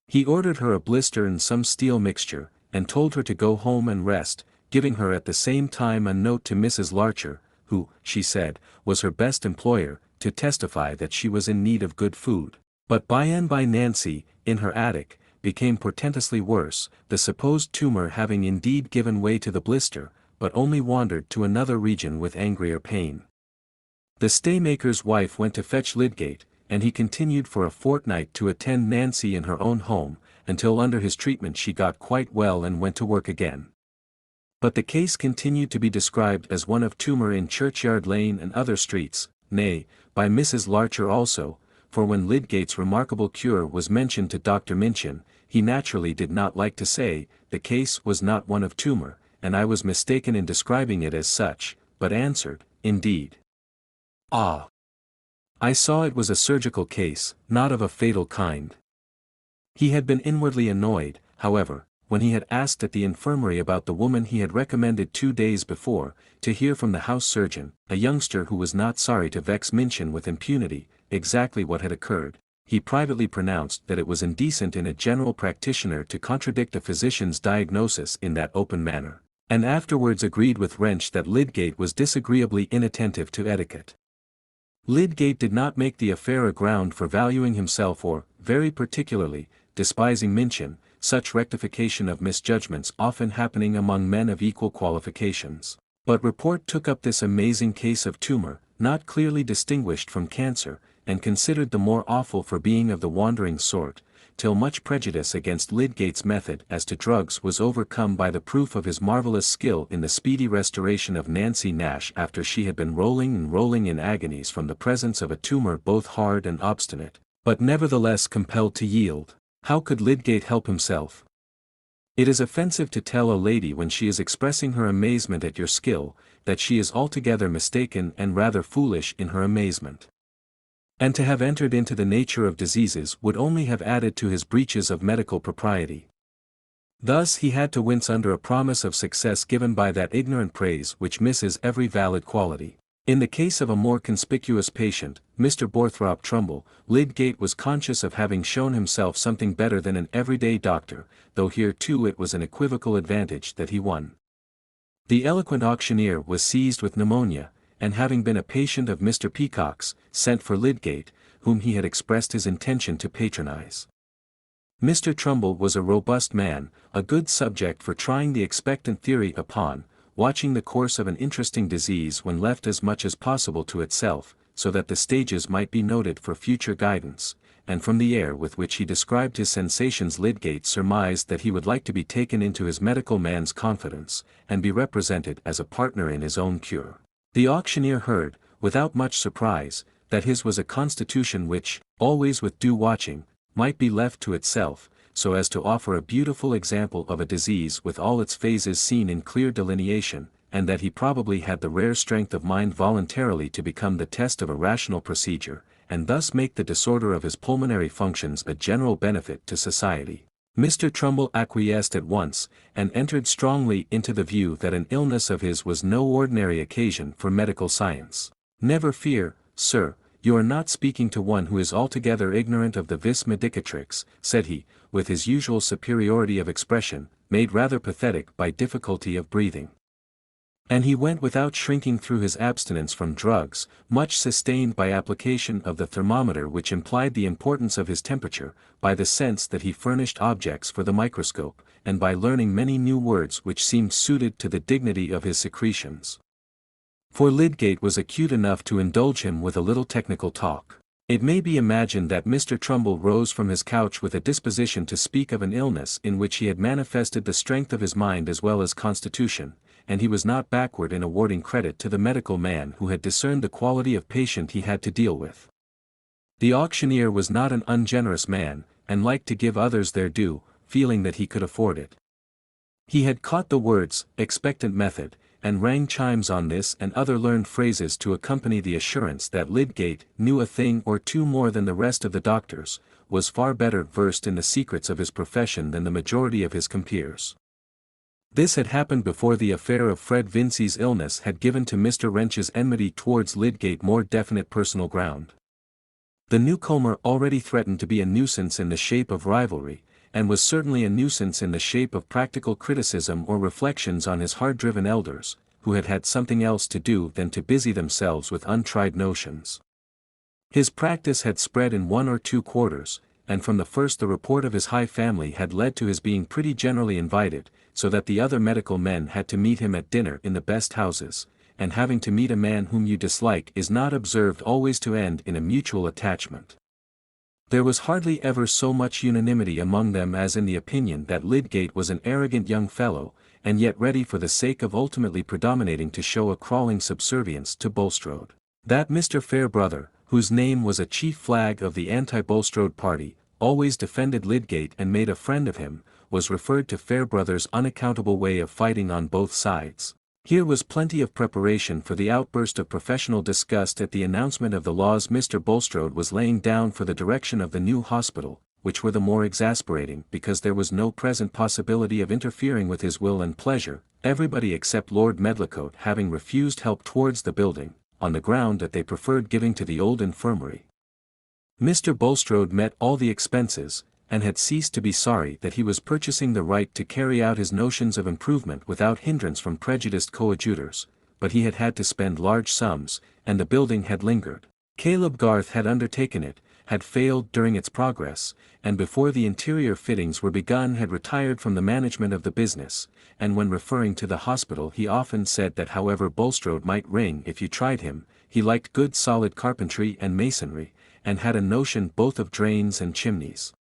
He ordered her a blister and some steel mixture, and told her to go home and rest, giving her at the same time a note to Mrs. Larcher, who, she said, was her best employer, to testify that she was in need of good food. But by and by Nancy, in her attic, became portentously worse, the supposed tumor having indeed given way to the blister, but only wandered to another region with angrier pain. The staymaker's wife went to fetch Lydgate, and he continued for a fortnight to attend Nancy in her own home, until under his treatment she got quite well and went to work again. But the case continued to be described as one of tumor in Churchyard Lane and other streets, nay, by Mrs. Larcher also, for when Lydgate's remarkable cure was mentioned to Dr. Minchin, he naturally did not like to say, the case was not one of tumor, and I was mistaken in describing it as such, but answered, indeed. Ah! I saw it was a surgical case, not of a fatal kind. He had been inwardly annoyed, however, when he had asked at the infirmary about the woman he had recommended 2 days before, to hear from the house surgeon, a youngster who was not sorry to vex Minchin with impunity, exactly what had occurred. He privately pronounced that it was indecent in a general practitioner to contradict a physician's diagnosis in that open manner, and afterwards agreed with Wrench that Lydgate was disagreeably inattentive to etiquette. Lydgate did not make the affair a ground for valuing himself or, very particularly, despising Minchin, such rectification of misjudgments often happening among men of equal qualifications. But report took up this amazing case of tumor, not clearly distinguished from cancer, and considered the more awful for being of the wandering sort, till much prejudice against Lydgate's method as to drugs was overcome by the proof of his marvelous skill in the speedy restoration of Nancy Nash after she had been rolling and rolling in agonies from the presence of a tumor both hard and obstinate, but nevertheless compelled to yield. How could Lydgate help himself? It is offensive to tell a lady when she is expressing her amazement at your skill, that she is altogether mistaken and rather foolish in her amazement. And to have entered into the nature of diseases would only have added to his breaches of medical propriety. Thus he had to wince under a promise of success given by that ignorant praise which misses every valid quality. In the case of a more conspicuous patient, Mr. Borthrop Trumbull, Lydgate was conscious of having shown himself something better than an everyday doctor, though here too it was an equivocal advantage that he won. The eloquent auctioneer was seized with pneumonia, and having been a patient of Mr. Peacock's, sent for Lydgate, whom he had expressed his intention to patronize. Mr. Trumbull was a robust man, a good subject for trying the expectant theory upon, watching the course of an interesting disease when left as much as possible to itself, so that the stages might be noted for future guidance, and from the air with which he described his sensations Lydgate surmised that he would like to be taken into his medical man's confidence, and be represented as a partner in his own cure. The auctioneer heard, without much surprise, that his was a constitution which, always with due watching, might be left to itself, so as to offer a beautiful example of a disease with all its phases seen in clear delineation, and that he probably had the rare strength of mind voluntarily to become the test of a rational procedure, and thus make the disorder of his pulmonary functions a general benefit to society. Mr. Trumbull acquiesced at once, and entered strongly into the view that an illness of his was no ordinary occasion for medical science. "Never fear, sir, you are not speaking to one who is altogether ignorant of the vis medicatrix," said he, with his usual superiority of expression, made rather pathetic by difficulty of breathing. And he went without shrinking through his abstinence from drugs, much sustained by application of the thermometer which implied the importance of his temperature, by the sense that he furnished objects for the microscope, and by learning many new words which seemed suited to the dignity of his secretions. For Lydgate was acute enough to indulge him with a little technical talk. It may be imagined that Mr. Trumbull rose from his couch with a disposition to speak of an illness in which he had manifested the strength of his mind as well as constitution, and he was not backward in awarding credit to the medical man who had discerned the quality of patient he had to deal with. The auctioneer was not an ungenerous man, and liked to give others their due, feeling that he could afford it. He had caught the words, expectant method, and rang chimes on this and other learned phrases to accompany the assurance that Lydgate knew a thing or two more than the rest of the doctors, was far better versed in the secrets of his profession than the majority of his compeers. This had happened before the affair of Fred Vincey's illness had given to Mr. Wrench's enmity towards Lydgate more definite personal ground. The newcomer already threatened to be a nuisance in the shape of rivalry, and was certainly a nuisance in the shape of practical criticism or reflections on his hard-driven elders, who had had something else to do than to busy themselves with untried notions. His practice had spread in 1 or 2 quarters, and from the first the report of his high family had led to his being pretty generally invited, so that the other medical men had to meet him at dinner in the best houses, and having to meet a man whom you dislike is not observed always to end in a mutual attachment. There was hardly ever so much unanimity among them as in the opinion that Lydgate was an arrogant young fellow, and yet ready for the sake of ultimately predominating to show a crawling subservience to Bulstrode. That Mr. Fairbrother, whose name was a chief flag of the anti-Bulstrode party, always defended Lydgate and made a friend of him, was referred to Fairbrother's unaccountable way of fighting on both sides. Here was plenty of preparation for the outburst of professional disgust at the announcement of the laws Mr. Bulstrode was laying down for the direction of the new hospital, which were the more exasperating because there was no present possibility of interfering with his will and pleasure, everybody except Lord Medlicote having refused help towards the building, on the ground that they preferred giving to the old infirmary. Mr. Bulstrode met all the expenses, and had ceased to be sorry that he was purchasing the right to carry out his notions of improvement without hindrance from prejudiced coadjutors, but he had had to spend large sums, and the building had lingered. Caleb Garth had undertaken it, had failed during its progress, and before the interior fittings were begun had retired from the management of the business, and when referring to the hospital he often said that however Bulstrode might ring if you tried him, he liked good solid carpentry and masonry, and had a notion both of drains and chimneys.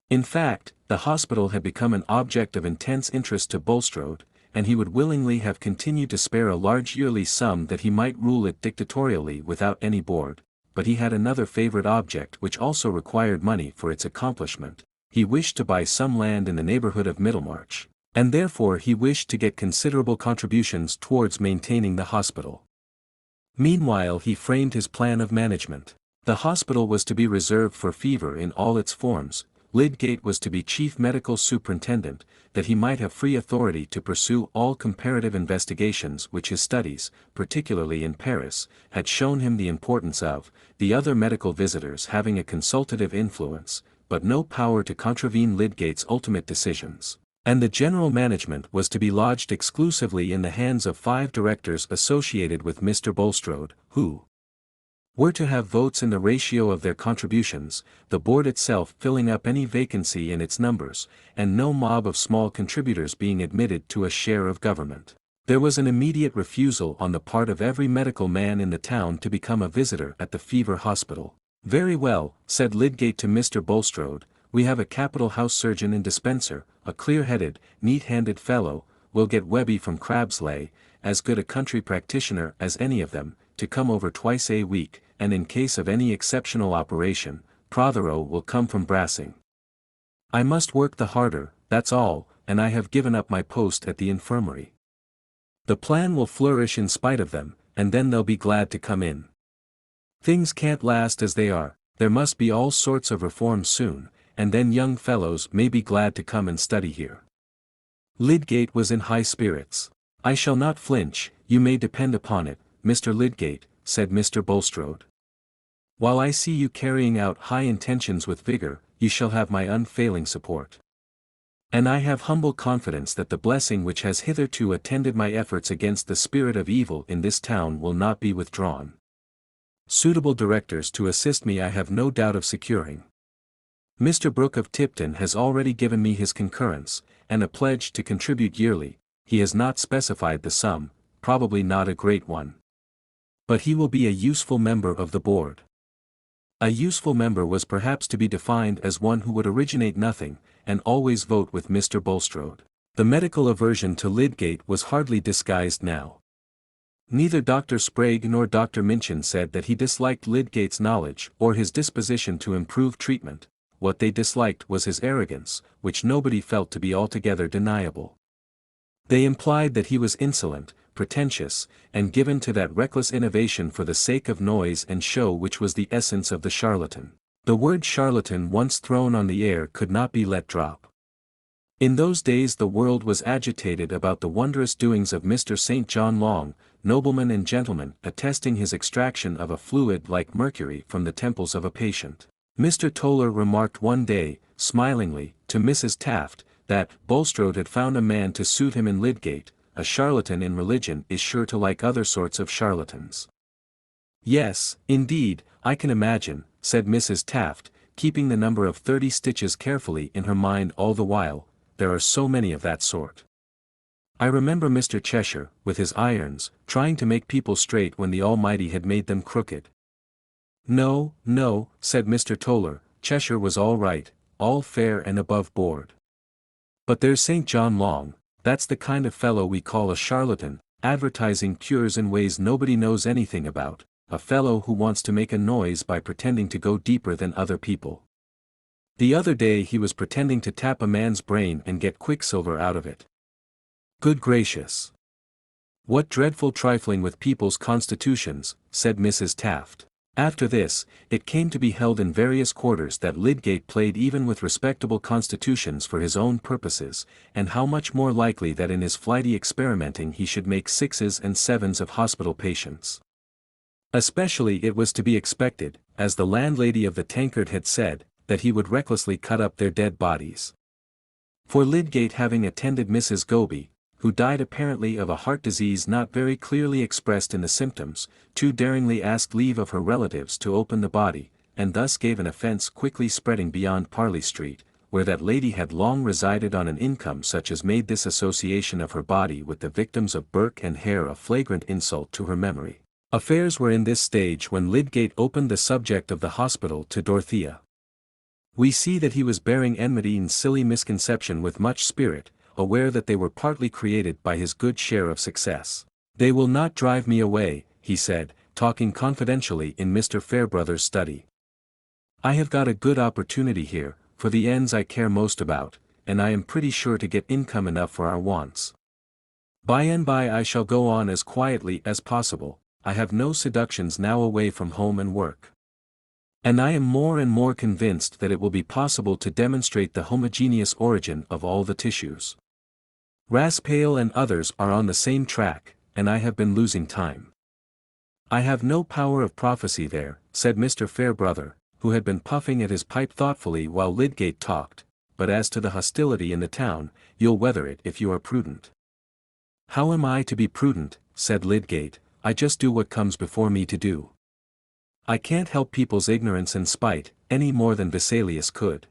In fact, the hospital had become an object of intense interest to Bulstrode, and he would willingly have continued to spare a large yearly sum that he might rule it dictatorially without any board, but he had another favorite object which also required money for its accomplishment. He wished to buy some land in the neighborhood of Middlemarch, and therefore he wished to get considerable contributions towards maintaining the hospital. Meanwhile he framed his plan of management. The hospital was to be reserved for fever in all its forms. Lydgate was to be chief medical superintendent, that he might have free authority to pursue all comparative investigations which his studies, particularly in Paris, had shown him the importance of, the other medical visitors having a consultative influence, but no power to contravene Lydgate's ultimate decisions. And the general management was to be lodged exclusively in the hands of 5 directors associated with Mr. Bulstrode, who were to have votes in the ratio of their contributions, the board itself filling up any vacancy in its numbers, and no mob of small contributors being admitted to a share of government. There was an immediate refusal on the part of every medical man in the town to become a visitor at the fever hospital. "Very well," said Lydgate to Mr. Bulstrode, "we have a capital house surgeon in Dispenser, a clear-headed, neat-handed fellow, we'll get Webby from Crabsley, as good a country practitioner as any of them, to come over twice a week, and in case of any exceptional operation, Prothero will come from Brassing. I must work the harder, that's all, and I have given up my post at the infirmary." The plan will flourish in spite of them, and then they'll be glad to come in. Things can't last as they are, there must be all sorts of reforms soon, and then young fellows may be glad to come and study here. Lydgate was in high spirits. "I shall not flinch, you may depend upon it, Mr. Lydgate," said Mr. Bulstrode. "While I see you carrying out high intentions with vigor, you shall have my unfailing support. And I have humble confidence that the blessing which has hitherto attended my efforts against the spirit of evil in this town will not be withdrawn. Suitable directors to assist me I have no doubt of securing. Mr. Brooke of Tipton has already given me his concurrence, and a pledge to contribute yearly. He has not specified the sum, probably not a great one. But he will be a useful member of the board." A useful member was perhaps to be defined as one who would originate nothing, and always vote with Mr. Bulstrode. The medical aversion to Lydgate was hardly disguised now. Neither Dr. Sprague nor Dr. Minchin said that he disliked Lydgate's knowledge or his disposition to improve treatment. What they disliked was his arrogance, which nobody felt to be altogether deniable. They implied that he was insolent, pretentious, and given to that reckless innovation for the sake of noise and show which was the essence of the charlatan. The word charlatan once thrown on the air could not be let drop. In those days the world was agitated about the wondrous doings of Mr. St. John Long, nobleman and gentleman, attesting his extraction of a fluid like mercury from the temples of a patient. Mr. Toller remarked one day, smilingly, to Mrs. Taft, that Bulstrode had found a man to suit him in Lydgate. A charlatan in religion is sure to like other sorts of charlatans. "Yes, indeed, I can imagine," said Mrs. Taft, keeping the number of 30 stitches carefully in her mind all the while, "there are so many of that sort. I remember Mr. Cheshire, with his irons, trying to make people straight when the Almighty had made them crooked." "No, no," said Mr. Toller, "Cheshire was all right, all fair and above board. But there's St. John Long. That's the kind of fellow we call a charlatan, advertising cures in ways nobody knows anything about, a fellow who wants to make a noise by pretending to go deeper than other people. The other day he was pretending to tap a man's brain and get quicksilver out of it. Good gracious! What dreadful trifling with people's constitutions," said Mrs. Taft. After this, it came to be held in various quarters that Lydgate played even with respectable constitutions for his own purposes, and how much more likely that in his flighty experimenting he should make 6s and 7s of hospital patients. Especially it was to be expected, as the landlady of the Tankard had said, that he would recklessly cut up their dead bodies. For Lydgate, having attended Mrs. Goby, who died apparently of a heart disease not very clearly expressed in the symptoms, too daringly asked leave of her relatives to open the body, and thus gave an offence quickly spreading beyond Parley Street, where that lady had long resided on an income such as made this association of her body with the victims of Burke and Hare a flagrant insult to her memory. Affairs were in this stage when Lydgate opened the subject of the hospital to Dorothea. We see that he was bearing enmity and silly misconception with much spirit, aware that they were partly created by his good share of success. "They will not drive me away," he said, talking confidentially in Mr. Fairbrother's study. "I have got a good opportunity here, for the ends I care most about, and I am pretty sure to get income enough for our wants. By and by I shall go on as quietly as possible. I have no seductions now away from home and work. And I am more and more convinced that it will be possible to demonstrate the homogeneous origin of all the tissues. Raspail and others are on the same track, and I have been losing time." "I have no power of prophecy there," said Mr. Fairbrother, who had been puffing at his pipe thoughtfully while Lydgate talked, "but as to the hostility in the town, you'll weather it if you are prudent." "How am I to be prudent?" said Lydgate. "I just do what comes before me to do. I can't help people's ignorance and spite, any more than Vesalius could.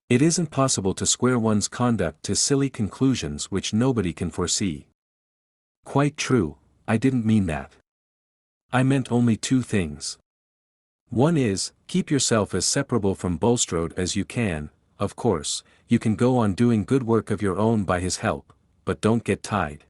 It isn't possible to square one's conduct to silly conclusions which nobody can foresee." "Quite true, I didn't mean that. I meant only two things. One is, keep yourself as separable from Bulstrode as you can. Of course, you can go on doing good work of your own by his help, but don't get tied.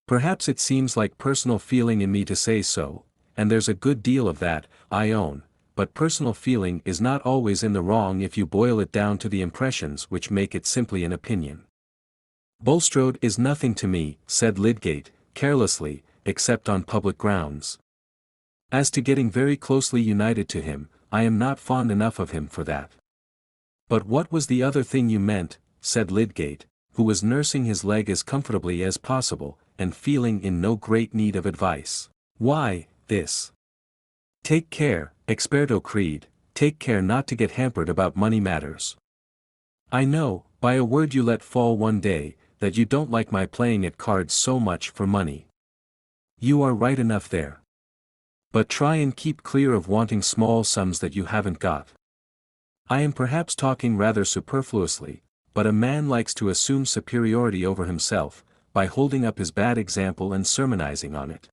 Perhaps it seems like personal feeling in me to say so, and there's a good deal of that, I own, but personal feeling is not always in the wrong if you boil it down to the impressions which make it simply an opinion. Bulstrode is nothing to me, said Lydgate, carelessly, except on public grounds. As to getting very closely united to him, I am not fond enough of him for that. But what was the other thing you meant, said Lydgate, who was nursing his leg as comfortably as possible, and feeling in no great need of advice. Why, this. Take care, experto creed, take care not to get hampered about money matters. I know, by a word you let fall one day, that you don't like my playing at cards so much for money. You are right enough there. But try and keep clear of wanting small sums that you haven't got. I am perhaps talking rather superfluously, but a man likes to assume superiority over himself, by holding up his bad example and sermonizing on it.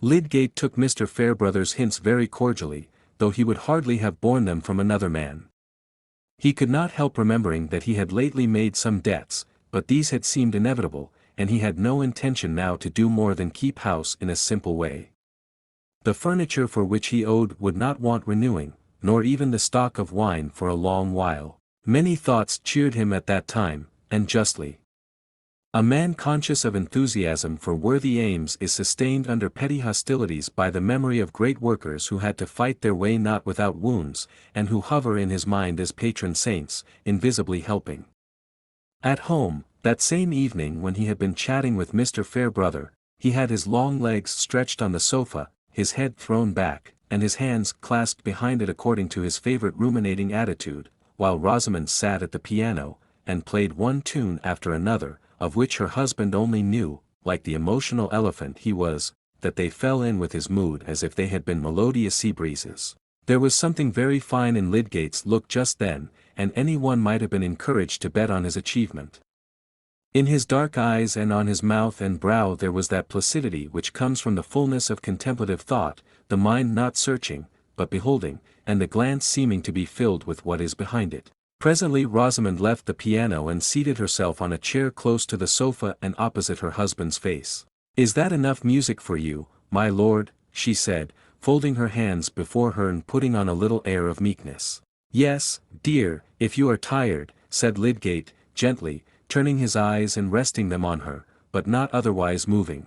Lydgate took Mr. Fairbrother's hints very cordially, though he would hardly have borne them from another man. He could not help remembering that he had lately made some debts, but these had seemed inevitable, and he had no intention now to do more than keep house in a simple way. The furniture for which he owed would not want renewing, nor even the stock of wine for a long while. Many thoughts cheered him at that time, and justly. A man conscious of enthusiasm for worthy aims is sustained under petty hostilities by the memory of great workers who had to fight their way not without wounds, and who hover in his mind as patron saints, invisibly helping. At home, that same evening when he had been chatting with Mr. Fairbrother, he had his long legs stretched on the sofa, his head thrown back, and his hands clasped behind it according to his favorite ruminating attitude, while Rosamond sat at the piano, and played one tune after another, of which her husband only knew, like the emotional elephant he was, that they fell in with his mood as if they had been melodious sea breezes. There was something very fine in Lydgate's look just then, and any one might have been encouraged to bet on his achievement. In his dark eyes and on his mouth and brow there was that placidity which comes from the fullness of contemplative thought, the mind not searching, but beholding, and the glance seeming to be filled with what is behind it. Presently Rosamond left the piano and seated herself on a chair close to the sofa and opposite her husband's face. "Is that enough music for you, my lord?" she said, folding her hands before her and putting on a little air of meekness. "Yes, dear, if you are tired," said Lydgate, gently, turning his eyes and resting them on her, but not otherwise moving.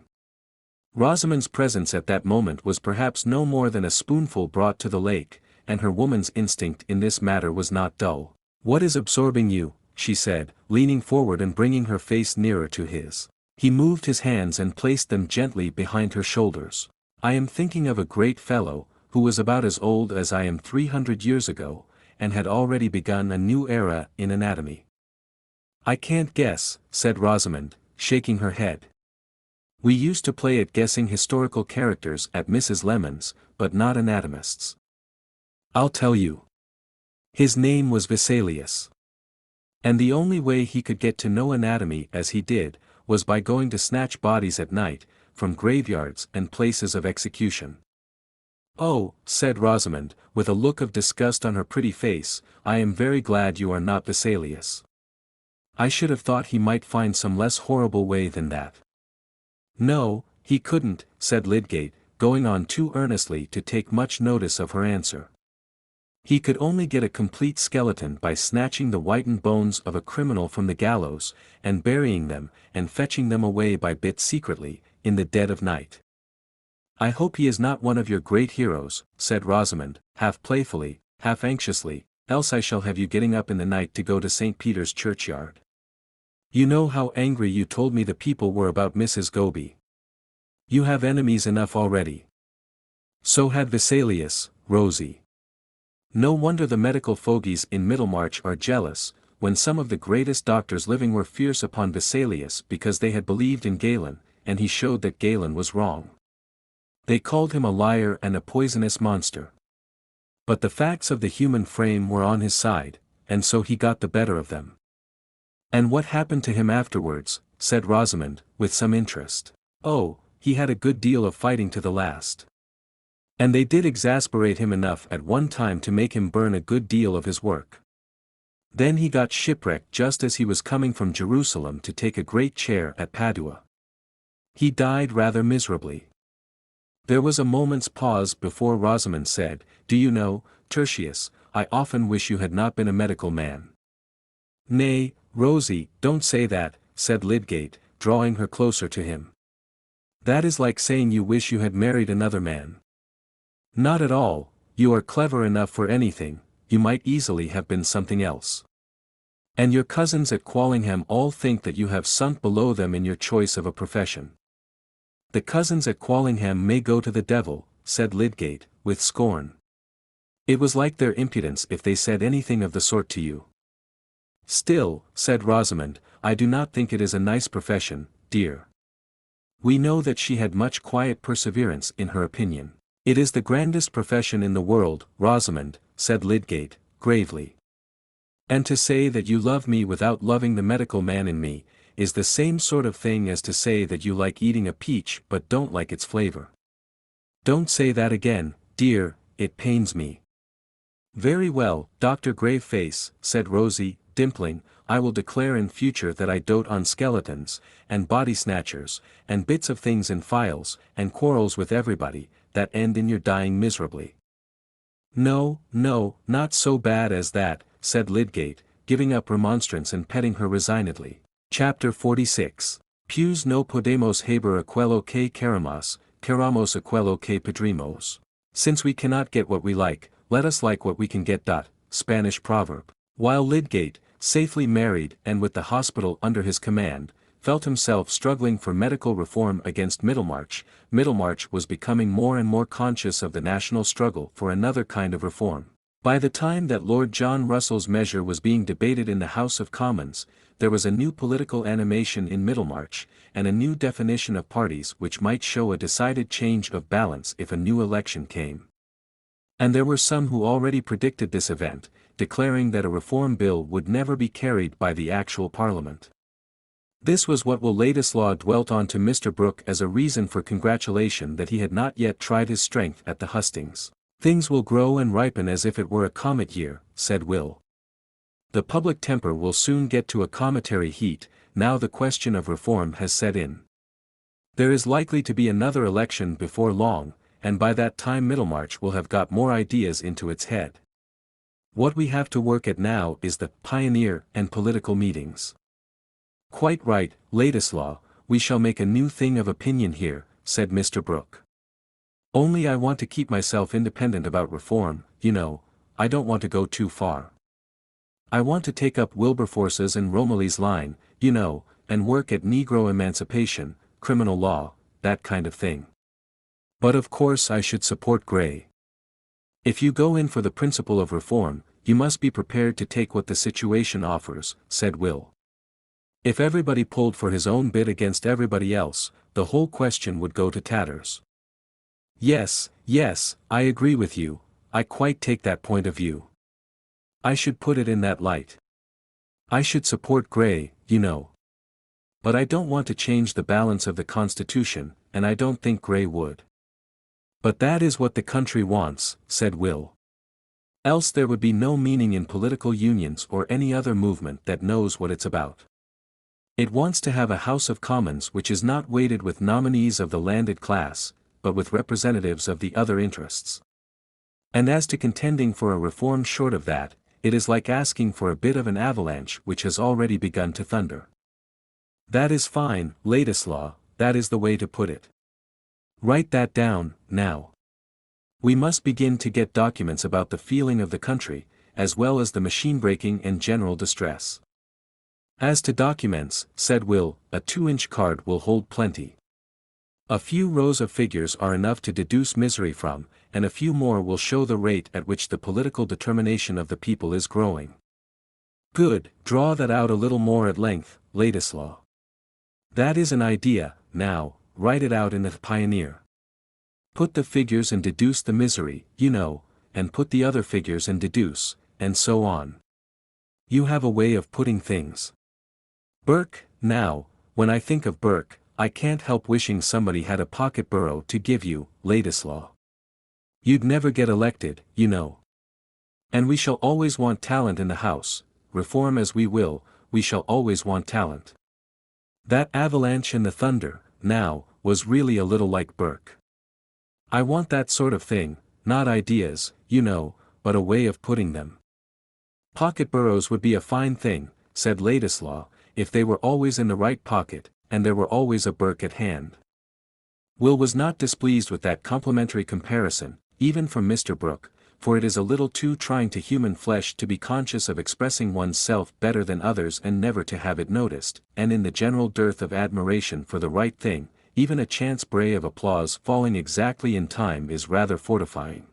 Rosamond's presence at that moment was perhaps no more than a spoonful brought to the lake, and her woman's instinct in this matter was not dull. "What is absorbing you?" she said, leaning forward and bringing her face nearer to his. He moved his hands and placed them gently behind her shoulders. "I am thinking of a great fellow, who was about as old as I am 300 years ago, and had already begun a new era in anatomy." "I can't guess," said Rosamond, shaking her head. "We used to play at guessing historical characters at Mrs. Lemon's, but not anatomists. I'll tell you. His name was Vesalius. And the only way he could get to know anatomy as he did, was by going to snatch bodies at night, from graveyards and places of execution." "Oh," said Rosamond, with a look of disgust on her pretty face, "I am very glad you are not Vesalius. I should have thought he might find some less horrible way than that." "No, he couldn't," said Lydgate, going on too earnestly to take much notice of her answer. "He could only get a complete skeleton by snatching the whitened bones of a criminal from the gallows, and burying them, and fetching them away by bits secretly, in the dead of night." "I hope he is not one of your great heroes," said Rosamond, half playfully, half anxiously, "else I shall have you getting up in the night to go to St. Peter's churchyard. You know how angry you told me the people were about Mrs. Goby. You have enemies enough already. So had Vesalius, Rosie. No wonder the medical fogies in Middlemarch are jealous, when some of the greatest doctors living were fierce upon Vesalius because they had believed in Galen, and he showed that Galen was wrong. They called him a liar and a poisonous monster. But the facts of the human frame were on his side, and so he got the better of them." "And what happened to him afterwards?" said Rosamond, with some interest. "Oh, he had a good deal of fighting to the last. And they did exasperate him enough at one time to make him burn a good deal of his work. Then he got shipwrecked just as he was coming from Jerusalem to take a great chair at Padua. He died rather miserably." There was a moment's pause before Rosamond said, "Do you know, Tertius, I often wish you had not been a medical man." "Nay, Rosie, don't say that," said Lydgate, drawing her closer to him. That is like saying you wish you had married another man. Not at all, you are clever enough for anything, you might easily have been something else. And your cousins at Quallingham all think that you have sunk below them in your choice of a profession. The cousins at Quallingham may go to the devil, said Lydgate, with scorn. It was like their impudence if they said anything of the sort to you. Still, said Rosamond, I do not think it is a nice profession, dear. We know that she had much quiet perseverance in her opinion. It is the grandest profession in the world, Rosamond, said Lydgate, gravely. And to say that you love me without loving the medical man in me, is the same sort of thing as to say that you like eating a peach but don't like its flavor. Don't say that again, dear, it pains me. Very well, Dr. Graveface, said Rosie, dimpling, I will declare in future that I dote on skeletons, and body snatchers, and bits of things in files, and quarrels with everybody, that end in your dying miserably. No, no, not so bad as that, said Lydgate, giving up remonstrance and petting her resignedly. Chapter 46. Pues no podemos haber aquello que queramos aquello que pedimos. Since we cannot get what we like, let us like what we can get. Spanish proverb. While Lydgate, safely married and with the hospital under his command, felt himself struggling for medical reform against Middlemarch, Middlemarch was becoming more and more conscious of the national struggle for another kind of reform. By the time that Lord John Russell's measure was being debated in the House of Commons, there was a new political animation in Middlemarch, and a new definition of parties which might show a decided change of balance if a new election came. And there were some who already predicted this event, declaring that a reform bill would never be carried by the actual Parliament. This was what Will Ladislaw dwelt on to Mr. Brooke as a reason for congratulation that he had not yet tried his strength at the hustings. Things will grow and ripen as if it were a comet year, said Will. The public temper will soon get to a cometary heat, now the question of reform has set in. There is likely to be another election before long, and by that time Middlemarch will have got more ideas into its head. What we have to work at now is the pioneer and political meetings. Quite right, Ladislaw, we shall make a new thing of opinion here, said Mr. Brooke. Only I want to keep myself independent about reform, you know, I don't want to go too far. I want to take up Wilberforce's and Romilly's line, you know, and work at Negro emancipation, criminal law, that kind of thing. But of course I should support Grey. If you go in for the principle of reform, you must be prepared to take what the situation offers, said Will. If everybody pulled for his own bit against everybody else, the whole question would go to tatters. Yes, yes, I agree with you, I quite take that point of view. I should put it in that light. I should support Grey, you know. But I don't want to change the balance of the Constitution, and I don't think Grey would. But that is what the country wants, said Will. Else there would be no meaning in political unions or any other movement that knows what it's about. It wants to have a House of Commons which is not weighted with nominees of the landed class, but with representatives of the other interests. And as to contending for a reform short of that, it is like asking for a bit of an avalanche which has already begun to thunder. That is fine, Ladislaw, that is the way to put it. Write that down, now. We must begin to get documents about the feeling of the country, as well as the machine breaking and general distress. As to documents, said Will, a 2-inch card will hold plenty. A few rows of figures are enough to deduce misery from, and a few more will show the rate at which the political determination of the people is growing. Good, draw that out a little more at length, Ladislaw. That is an idea, now, write it out in the Pioneer. Put the figures and deduce the misery, you know, and put the other figures and deduce, and so on. You have a way of putting things. Burke, now, when I think of Burke, I can't help wishing somebody had a pocket borough to give you, Ladislaw. You'd never get elected, you know. And we shall always want talent in the House, reform as we will, we shall always want talent. That avalanche and the thunder, now, was really a little like Burke. I want that sort of thing, not ideas, you know, but a way of putting them. Pocket boroughs would be a fine thing, said Ladislaw, if they were always in the right pocket, and there were always a Burke at hand. Will was not displeased with that complimentary comparison, even from Mr. Brooke, for it is a little too trying to human flesh to be conscious of expressing one's self better than others and never to have it noticed, and in the general dearth of admiration for the right thing, even a chance bray of applause falling exactly in time is rather fortifying.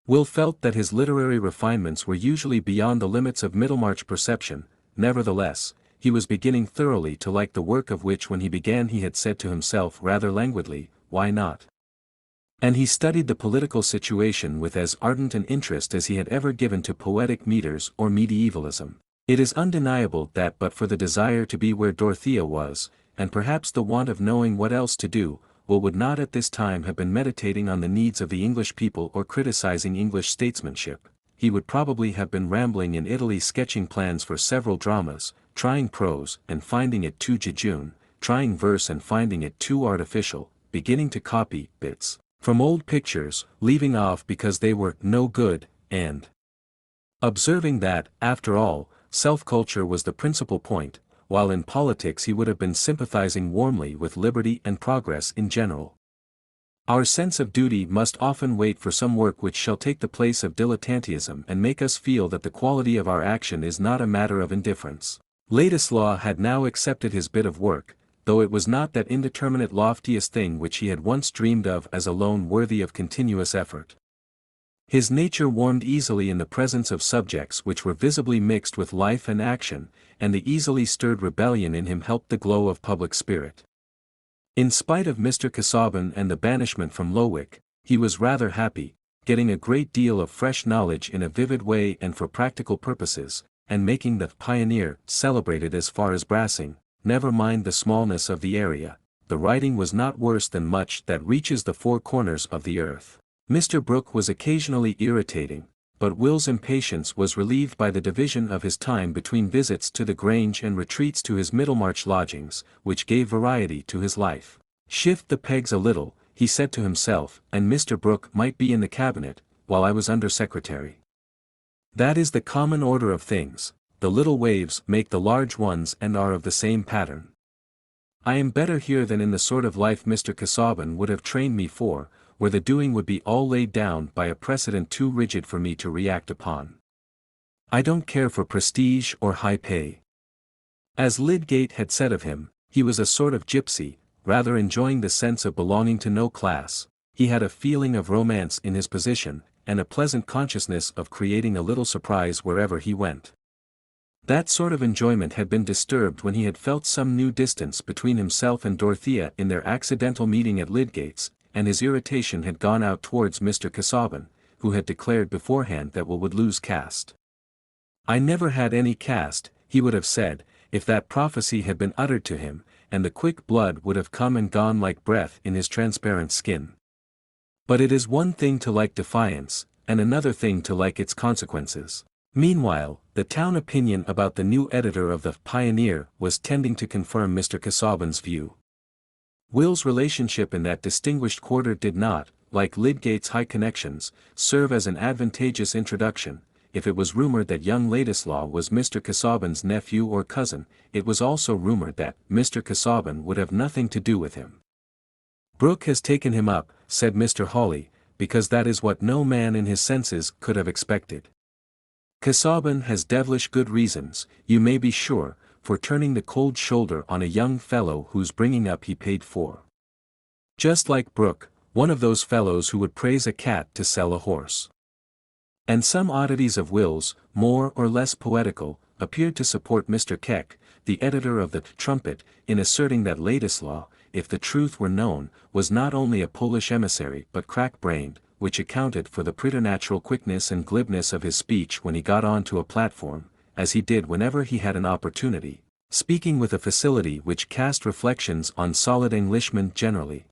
Will felt that his literary refinements were usually beyond the limits of Middlemarch perception. Nevertheless, he was beginning thoroughly to like the work of which when he began he had said to himself rather languidly, why not? And he studied the political situation with as ardent an interest as he had ever given to poetic metres or medievalism. It is undeniable that but for the desire to be where Dorothea was, and perhaps the want of knowing what else to do, Will would not at this time have been meditating on the needs of the English people or criticizing English statesmanship. He would probably have been rambling in Italy sketching plans for several dramas, trying prose and finding it too jejune, trying verse and finding it too artificial, beginning to copy bits from old pictures, leaving off because they were no good, and observing that, after all, self-culture was the principal point, while in politics he would have been sympathizing warmly with liberty and progress in general. Our sense of duty must often wait for some work which shall take the place of dilettantism and make us feel that the quality of our action is not a matter of indifference. Ladislaw had now accepted his bit of work, though it was not that indeterminate loftiest thing which he had once dreamed of as alone worthy of continuous effort. His nature warmed easily in the presence of subjects which were visibly mixed with life and action, and the easily stirred rebellion in him helped the glow of public spirit. In spite of Mr. Casaubon and the banishment from Lowick, he was rather happy, getting a great deal of fresh knowledge in a vivid way and for practical purposes, and making the Pioneer celebrated as far as Brassing. Never mind the smallness of the area, the writing was not worse than much that reaches the four corners of the earth. Mr. Brooke was occasionally irritating, but Will's impatience was relieved by the division of his time between visits to the Grange and retreats to his Middlemarch lodgings, which gave variety to his life. Shift the pegs a little, he said to himself, and Mr. Brooke might be in the cabinet, while I was under-secretary. That is the common order of things. The little waves make the large ones and are of the same pattern. I am better here than in the sort of life Mr. Casaubon would have trained me for, where the doing would be all laid down by a precedent too rigid for me to react upon. I don't care for prestige or high pay. As Lydgate had said of him, he was a sort of gypsy, rather enjoying the sense of belonging to no class. He had a feeling of romance in his position, and a pleasant consciousness of creating a little surprise wherever he went. That sort of enjoyment had been disturbed when he had felt some new distance between himself and Dorothea in their accidental meeting at Lydgate's, and his irritation had gone out towards Mr. Casaubon, who had declared beforehand that Will would lose caste. I never had any caste, he would have said, if that prophecy had been uttered to him, and the quick blood would have come and gone like breath in his transparent skin. But it is one thing to like defiance, and another thing to like its consequences. Meanwhile, the town opinion about the new editor of the Pioneer was tending to confirm Mr. Casaubon's view. Will's relationship in that distinguished quarter did not, like Lydgate's high connections, serve as an advantageous introduction. If it was rumored that young Ladislaw was Mr. Casaubon's nephew or cousin, it was also rumored that Mr. Casaubon would have nothing to do with him. Brooke has taken him up, said Mr. Hawley, because that is what no man in his senses could have expected. Casaubon has devilish good reasons, you may be sure, for turning the cold shoulder on a young fellow whose bringing up he paid for. Just like Brooke, one of those fellows who would praise a cat to sell a horse. And some oddities of Will's, more or less poetical, appeared to support Mr. Keck, the editor of the Trumpet, in asserting that Ladislaw, if the truth were known, was not only a Polish emissary but crack-brained, which accounted for the preternatural quickness and glibness of his speech when he got on to a platform, as he did whenever he had an opportunity, speaking with a facility which cast reflections on solid Englishmen generally.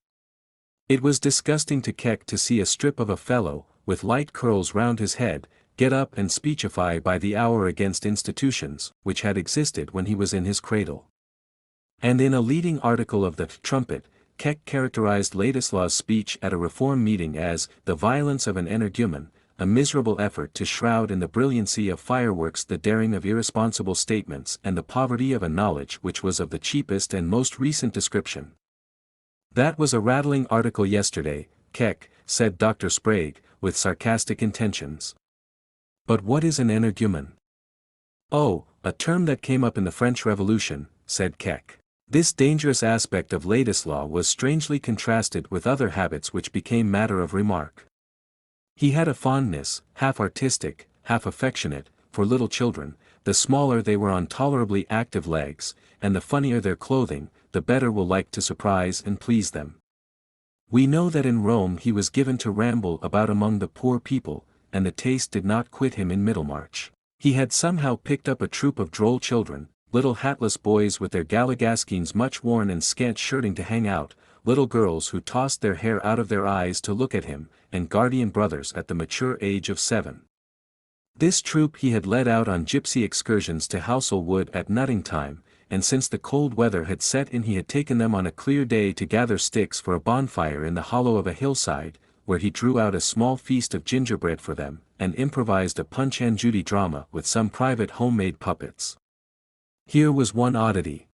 It was disgusting to Keck to see a strip of a fellow, with light curls round his head, get up and speechify by the hour against institutions, which had existed when he was in his cradle. And in a leading article of the Trumpet, Keck characterized Ladislaw's speech at a reform meeting as the violence of an energumen, a miserable effort to shroud in the brilliancy of fireworks the daring of irresponsible statements and the poverty of a knowledge which was of the cheapest and most recent description. "That was a rattling article yesterday, Keck," said Dr. Sprague, with sarcastic intentions. "But what is an energumen?" "Oh, a term that came up in the French Revolution," said Keck. This dangerous aspect of Ladislaw was strangely contrasted with other habits which became matter of remark. He had a fondness, half artistic, half affectionate, for little children. The smaller they were on tolerably active legs, and the funnier their clothing, the better will like to surprise and please them. We know that in Rome he was given to ramble about among the poor people, and the taste did not quit him in Middlemarch. He had somehow picked up a troop of droll children, little hatless boys with their galligaskins much worn and scant shirting to hang out, little girls who tossed their hair out of their eyes to look at him, and guardian brothers at the mature age of 7. This troop he had led out on gypsy excursions to Housel Wood at nutting time, and since the cold weather had set in he had taken them on a clear day to gather sticks for a bonfire in the hollow of a hillside, where he drew out a small feast of gingerbread for them, and improvised a Punch and Judy drama with some private homemade puppets. Here was one oddity.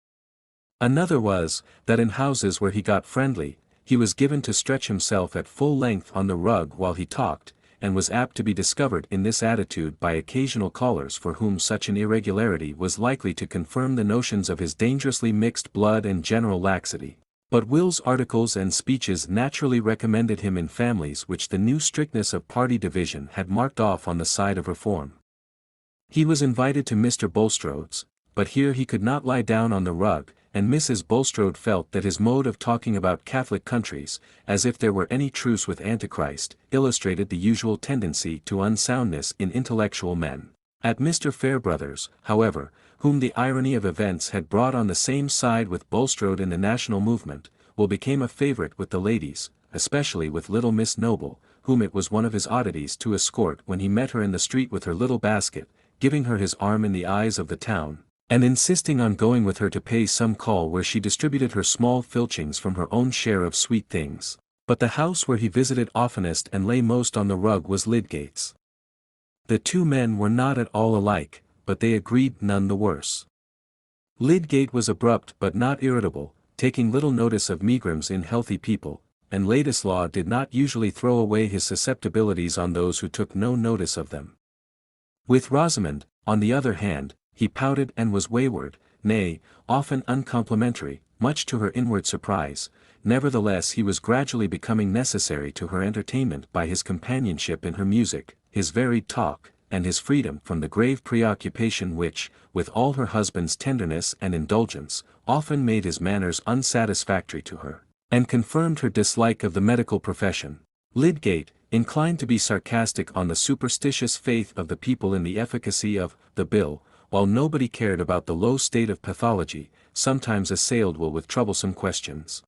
Another was, that in houses where he got friendly, he was given to stretch himself at full length on the rug while he talked, and was apt to be discovered in this attitude by occasional callers for whom such an irregularity was likely to confirm the notions of his dangerously mixed blood and general laxity. But Will's articles and speeches naturally recommended him in families which the new strictness of party division had marked off on the side of reform. He was invited to Mr. Bulstrode's, but here he could not lie down on the rug, and Mrs. Bulstrode felt that his mode of talking about Catholic countries, as if there were any truce with Antichrist, illustrated the usual tendency to unsoundness in intellectual men. At Mr. Fairbrother's, however, whom the irony of events had brought on the same side with Bulstrode in the national movement, Will became a favorite with the ladies, especially with little Miss Noble, whom it was one of his oddities to escort when he met her in the street with her little basket, giving her his arm in the eyes of the town, and insisting on going with her to pay some call where she distributed her small filchings from her own share of sweet things. But the house where he visited oftenest and lay most on the rug was Lydgate's. The two men were not at all alike, but they agreed none the worse. Lydgate was abrupt but not irritable, taking little notice of megrims in healthy people, and Ladislaw did not usually throw away his susceptibilities on those who took no notice of them. With Rosamond, on the other hand, he pouted and was wayward, nay, often uncomplimentary, much to her inward surprise. Nevertheless he was gradually becoming necessary to her entertainment by his companionship in her music, his varied talk, and his freedom from the grave preoccupation which, with all her husband's tenderness and indulgence, often made his manners unsatisfactory to her, and confirmed her dislike of the medical profession. Lydgate, inclined to be sarcastic on the superstitious faith of the people in the efficacy of the bill, while nobody cared about the low state of pathology, sometimes assailed Will with troublesome questions.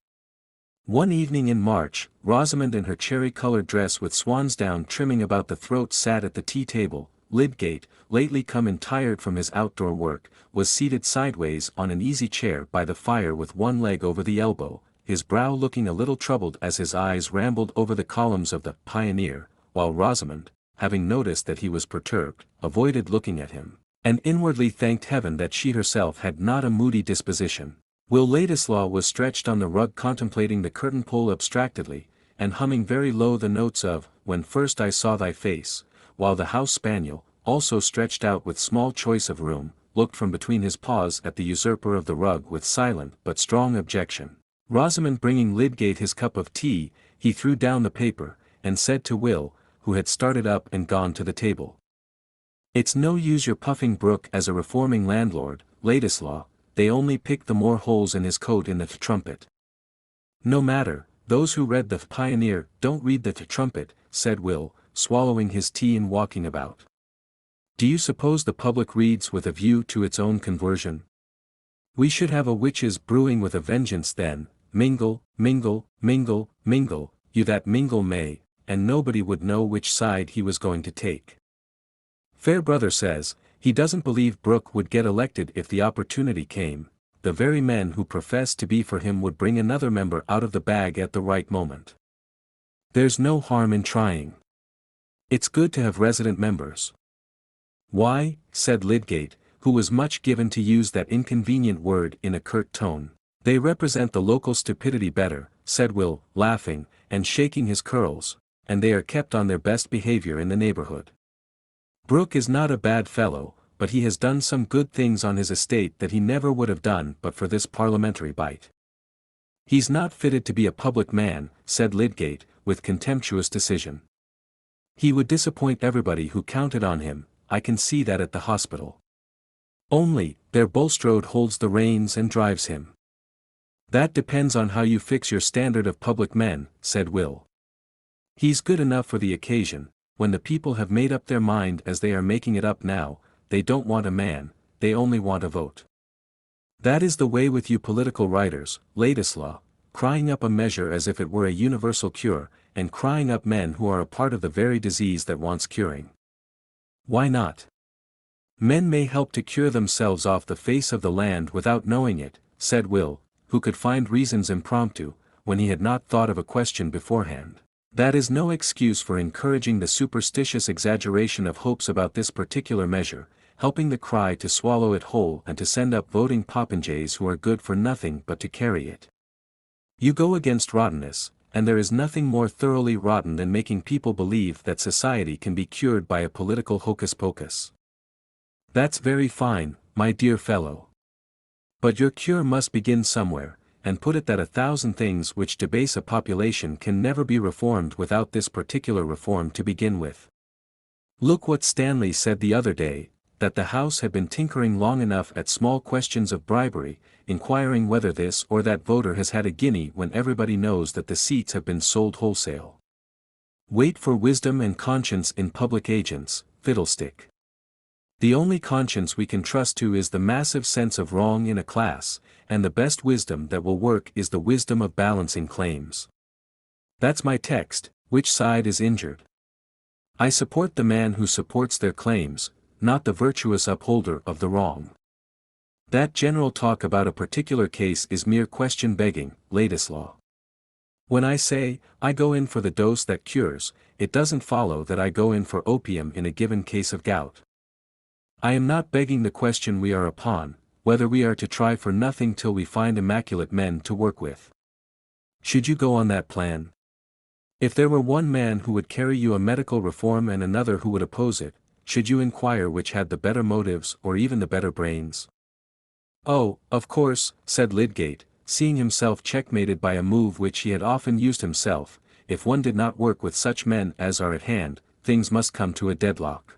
One evening in March, Rosamond in her cherry-colored dress with swansdown trimming about the throat sat at the tea-table. Lydgate, lately come in tired from his outdoor work, was seated sideways on an easy chair by the fire with one leg over the elbow, his brow looking a little troubled as his eyes rambled over the columns of the Pioneer, while Rosamond, having noticed that he was perturbed, avoided looking at him, and inwardly thanked heaven that she herself had not a moody disposition. Will Ladislaw was stretched on the rug contemplating the curtain pole abstractedly, and humming very low the notes of "When First I Saw Thy Face," while the house spaniel, also stretched out with small choice of room, looked from between his paws at the usurper of the rug with silent but strong objection. Rosamond bringing Lydgate his cup of tea, he threw down the paper, and said to Will, who had started up and gone to the table, "It's no use your puffing Brooke as a reforming landlord, Ladislaw, they only pick the more holes in his coat in the Trumpet." "No matter, those who read the Pioneer don't read the Trumpet," said Will, swallowing his tea and walking about. "Do you suppose the public reads with a view to its own conversion? We should have a witches brewing with a vengeance then, mingle, mingle, mingle, mingle, you that mingle may, and nobody would know which side he was going to take. Fairbrother says, he doesn't believe Brooke would get elected if the opportunity came. The very men who profess to be for him would bring another member out of the bag at the right moment. There's no harm in trying." It's good to have resident members. Why, said Lydgate, who was much given to use that inconvenient word in a curt tone. They represent the local stupidity better, said Will, laughing, and shaking his curls, and they are kept on their best behavior in the neighborhood. Brooke is not a bad fellow, but he has done some good things on his estate that he never would have done but for this parliamentary bite. He's not fitted to be a public man, said Lydgate, with contemptuous decision. He would disappoint everybody who counted on him, I can see that at the hospital. Only, there Bulstrode holds the reins and drives him. That depends on how you fix your standard of public men, said Will. He's good enough for the occasion, when the people have made up their mind as they are making it up now, they don't want a man, they only want a vote. That is the way with you political writers, Ladislaw, crying up a measure as if it were a universal cure, and crying up men who are a part of the very disease that wants curing. Why not? Men may help to cure themselves off the face of the land without knowing it, said Will, who could find reasons impromptu, when he had not thought of a question beforehand. That is no excuse for encouraging the superstitious exaggeration of hopes about this particular measure, helping the cry to swallow it whole and to send up voting popinjays who are good for nothing but to carry it. You go against rottenness, and there is nothing more thoroughly rotten than making people believe that society can be cured by a political hocus-pocus. That's very fine, my dear fellow. But your cure must begin somewhere, and put it that 1,000 things which debase a population can never be reformed without this particular reform to begin with. Look what Stanley said the other day, that the House had been tinkering long enough at small questions of bribery, inquiring whether this or that voter has had a guinea when everybody knows that the seats have been sold wholesale. Wait for wisdom and conscience in public agents, fiddlestick. The only conscience we can trust to is the massive sense of wrong in a class, and the best wisdom that will work is the wisdom of balancing claims. That's my text, which side is injured? I support the man who supports their claims, not the virtuous upholder of the wrong. That general talk about a particular case is mere question begging, Ladislaw. When I say, I go in for the dose that cures, it doesn't follow that I go in for opium in a given case of gout. I am not begging the question we are upon, whether we are to try for nothing till we find immaculate men to work with. Should you go on that plan? If there were one man who would carry you a medical reform and another who would oppose it, should you inquire which had the better motives or even the better brains? Oh, of course, said Lydgate, seeing himself checkmated by a move which he had often used himself, if one did not work with such men as are at hand, things must come to a deadlock.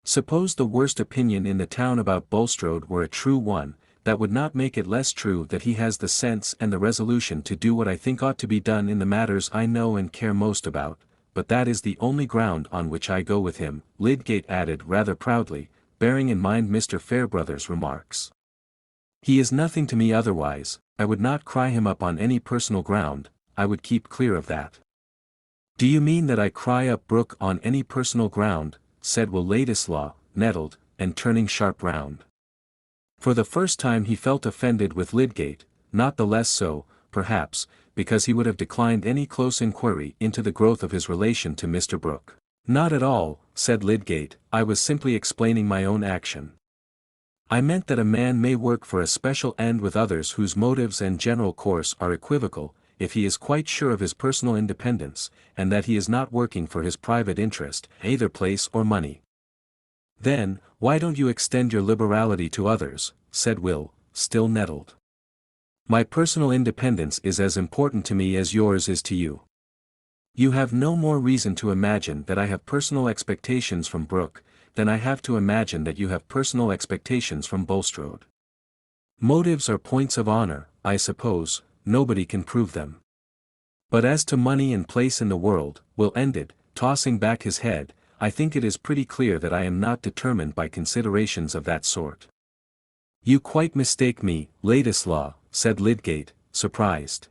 Suppose the worst opinion in the town about Bulstrode were a true one, that would not make it less true that he has the sense and the resolution to do what I think ought to be done in the matters I know and care most about, but that is the only ground on which I go with him, Lydgate added rather proudly, bearing in mind Mr. Fairbrother's remarks. He is nothing to me otherwise, I would not cry him up on any personal ground, I would keep clear of that. Do you mean that I cry up Brooke on any personal ground? Said Will Ladislaw, nettled, and turning sharp round. For the first time he felt offended with Lydgate, not the less so, perhaps, because he would have declined any close inquiry into the growth of his relation to Mr. Brooke. Not at all, said Lydgate, I was simply explaining my own action. I meant that a man may work for a special end with others whose motives and general course are equivocal, if he is quite sure of his personal independence, and that he is not working for his private interest, either place or money. Then, why don't you extend your liberality to others, said Will, still nettled. My personal independence is as important to me as yours is to you. You have no more reason to imagine that I have personal expectations from Brooke, than I have to imagine that you have personal expectations from Bulstrode. Motives are points of honor, I suppose, nobody can prove them. But as to money and place in the world, Will ended, tossing back his head, I think it is pretty clear that I am not determined by considerations of that sort. You quite mistake me, Ladislaw, said Lydgate, surprised.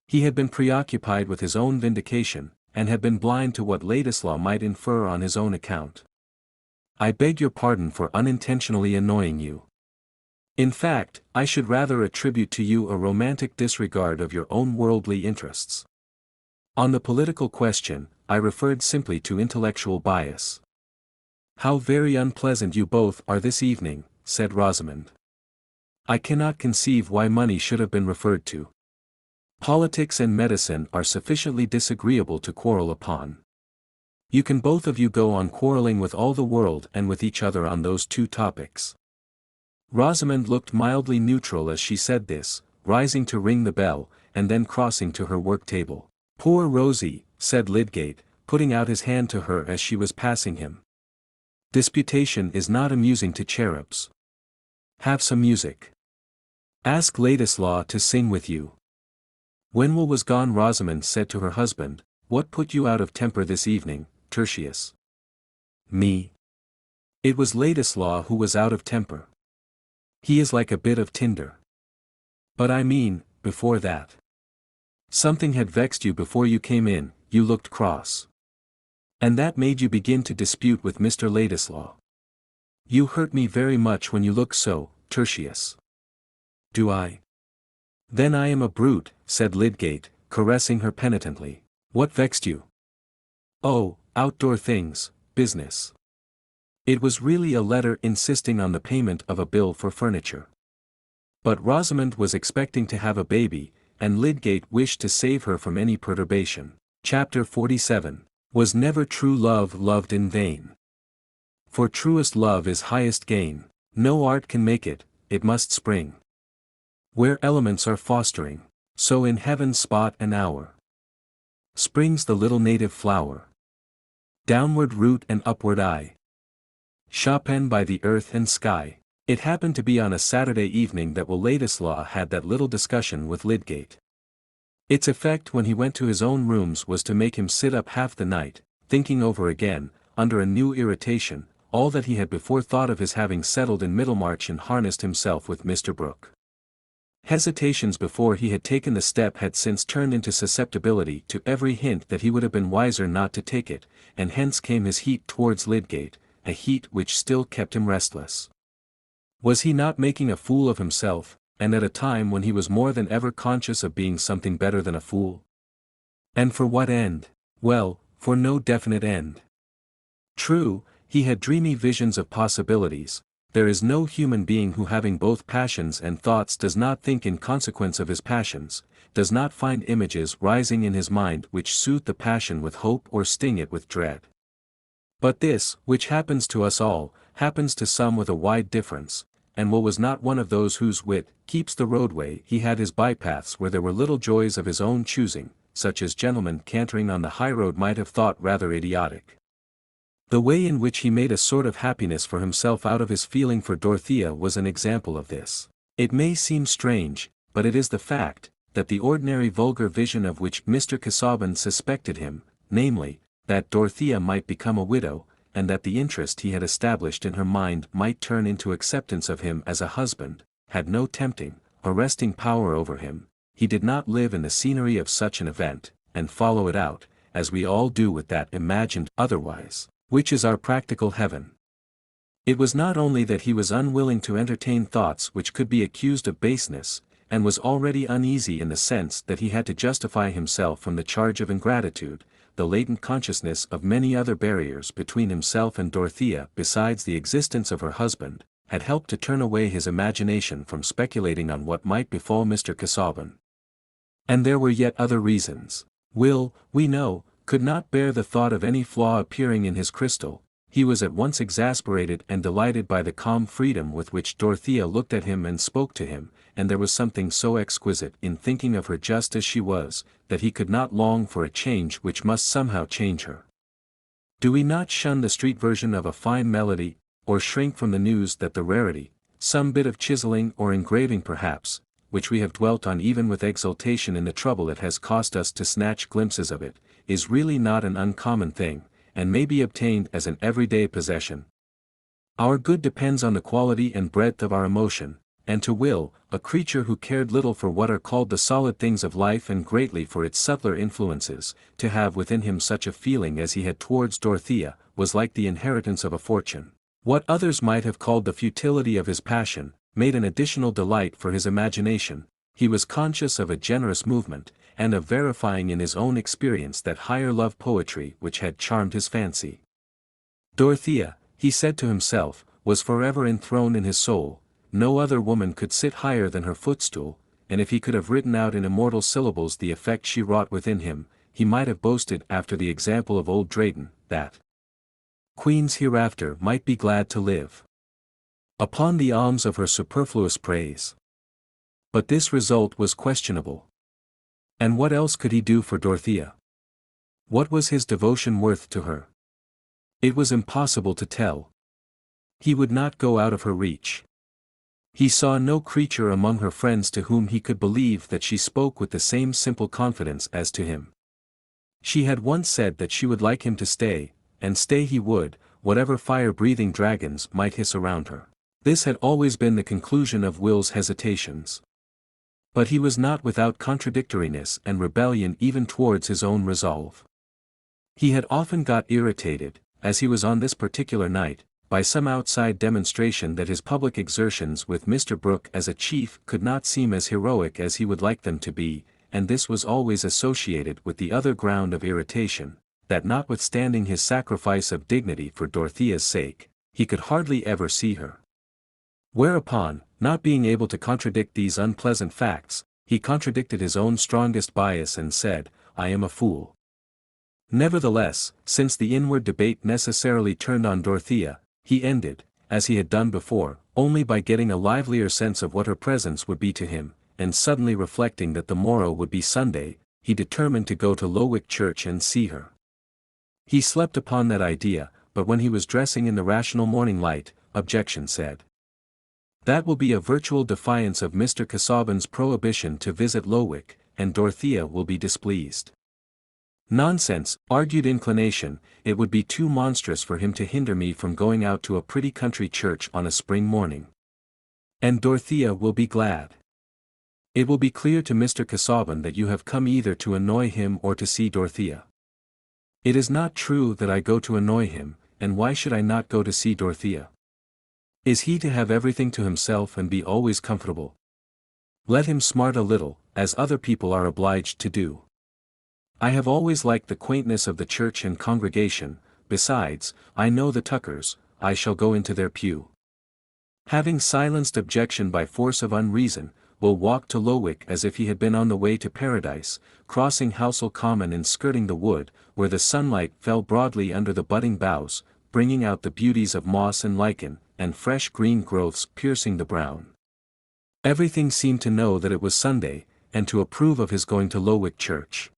He had been preoccupied with his own vindication, and had been blind to what Ladislaw might infer on his own account. I beg your pardon for unintentionally annoying you. In fact, I should rather attribute to you a romantic disregard of your own worldly interests. On the political question, I referred simply to intellectual bias. "How very unpleasant you both are this evening," said Rosamond. "I cannot conceive why money should have been referred to. Politics and medicine are sufficiently disagreeable to quarrel upon. You can both of you go on quarreling with all the world and with each other on those two topics." Rosamond looked mildly neutral as she said this, rising to ring the bell, and then crossing to her work table. "Poor Rosie," said Lydgate, putting out his hand to her as she was passing him. "Disputation is not amusing to cherubs. Have some music. Ask Ladislaw to sing with you." When Will was gone, Rosamond said to her husband, "What put you out of temper this evening, Tertius?" "Me? It was Ladislaw who was out of temper. He is like a bit of tinder." "But I mean, before that. Something had vexed you before you came in, you looked cross. And that made you begin to dispute with Mr. Ladislaw. You hurt me very much when you look so, Tertius." "Do I? Then I am a brute," said Lydgate, caressing her penitently. "What vexed you?" "Oh, outdoor things, business. It was really a letter insisting on the payment of a bill for furniture." But Rosamond was expecting to have a baby, and Lydgate wished to save her from any perturbation. Chapter 47. Was never true love loved in vain? For truest love is highest gain. No art can make it, it must spring where elements are fostering. So in heaven's spot and hour springs the little native flower. Downward root and upward eye, Chopin by the earth and sky. It happened to be on a Saturday evening that Will Ladislaw had that little discussion with Lydgate. Its effect when he went to his own rooms was to make him sit up half the night, thinking over again, under a new irritation, all that he had before thought of his having settled in Middlemarch and harnessed himself with Mr. Brooke. Hesitations before he had taken the step had since turned into susceptibility to every hint that he would have been wiser not to take it, and hence came his heat towards Lydgate, a heat which still kept him restless. Was he not making a fool of himself, and at a time when he was more than ever conscious of being something better than a fool? And for what end? Well, for no definite end. True, he had dreamy visions of possibilities. There is no human being who, having both passions and thoughts, does not think in consequence of his passions, does not find images rising in his mind which soothe the passion with hope or sting it with dread. But this, which happens to us all, happens to some with a wide difference, and Will was not one of those whose wit keeps the roadway. He had his bypaths where there were little joys of his own choosing, such as gentlemen cantering on the highroad might have thought rather idiotic. The way in which he made a sort of happiness for himself out of his feeling for Dorothea was an example of this. It may seem strange, but it is the fact, that the ordinary vulgar vision of which Mr. Casaubon suspected him, namely, that Dorothea might become a widow, and that the interest he had established in her mind might turn into acceptance of him as a husband, had no tempting, arresting power over him. He did not live in the scenery of such an event, and follow it out, as we all do with that imagined otherwise, which is our practical heaven. It was not only that he was unwilling to entertain thoughts which could be accused of baseness, and was already uneasy in the sense that he had to justify himself from the charge of ingratitude. The latent consciousness of many other barriers between himself and Dorothea besides the existence of her husband, had helped to turn away his imagination from speculating on what might befall Mr. Casaubon. And there were yet other reasons. Will, we know, could not bear the thought of any flaw appearing in his crystal. He was at once exasperated and delighted by the calm freedom with which Dorothea looked at him and spoke to him, and there was something so exquisite in thinking of her just as she was, that he could not long for a change which must somehow change her. Do we not shun the street version of a fine melody, or shrink from the news that the rarity, some bit of chiseling or engraving perhaps, which we have dwelt on even with exultation in the trouble it has cost us to snatch glimpses of it, is really not an uncommon thing, and may be obtained as an everyday possession? Our good depends on the quality and breadth of our emotion, and to Will, a creature who cared little for what are called the solid things of life and greatly for its subtler influences, to have within him such a feeling as he had towards Dorothea, was like the inheritance of a fortune. What others might have called the futility of his passion, made an additional delight for his imagination. he was conscious of a generous movement, and of verifying in his own experience that higher love poetry which had charmed his fancy. Dorothea, he said to himself, was forever enthroned in his soul. No other woman could sit higher than her footstool, and if he could have written out in immortal syllables the effect she wrought within him, he might have boasted after the example of old Drayton, that queens hereafter might be glad to live upon the alms of her superfluous praise. But this result was questionable. And what else could he do for Dorothea? What was his devotion worth to her? It was impossible to tell. He would not go out of her reach. He saw no creature among her friends to whom he could believe that she spoke with the same simple confidence as to him. She had once said that she would like him to stay, and stay he would, whatever fire-breathing dragons might hiss around her. This had always been the conclusion of Will's hesitations. But he was not without contradictoriness and rebellion even towards his own resolve. He had often got irritated, as he was on this particular night, by some outside demonstration that his public exertions with Mr. Brooke as a chief could not seem as heroic as he would like them to be, and this was always associated with the other ground of irritation, that notwithstanding his sacrifice of dignity for Dorothea's sake, he could hardly ever see her. Whereupon, not being able to contradict these unpleasant facts, he contradicted his own strongest bias and said, "I am a fool." Nevertheless, since the inward debate necessarily turned on Dorothea, he ended, as he had done before, only by getting a livelier sense of what her presence would be to him, and suddenly reflecting that the morrow would be Sunday, he determined to go to Lowick Church and see her. He slept upon that idea, but when he was dressing in the rational morning light, objection said, "That will be a virtual defiance of Mr. Casaubon's prohibition to visit Lowick, and Dorothea will be displeased." "Nonsense," argued Inclination, "it would be too monstrous for him to hinder me from going out to a pretty country church on a spring morning. And Dorothea will be glad. It will be clear to Mr. Casaubon that you have come either to annoy him or to see Dorothea." "It is not true that I go to annoy him, and why should I not go to see Dorothea? Is he to have everything to himself and be always comfortable? Let him smart a little, as other people are obliged to do. I have always liked the quaintness of the church and congregation. Besides, I know the Tuckers, I shall go into their pew." Having silenced objection by force of unreason, Will walked to Lowick as if he had been on the way to paradise, crossing Housel Common and skirting the wood, where the sunlight fell broadly under the budding boughs, bringing out the beauties of moss and lichen, and fresh green growths piercing the brown. Everything seemed to know that it was Sunday, and to approve of his going to Lowick Church.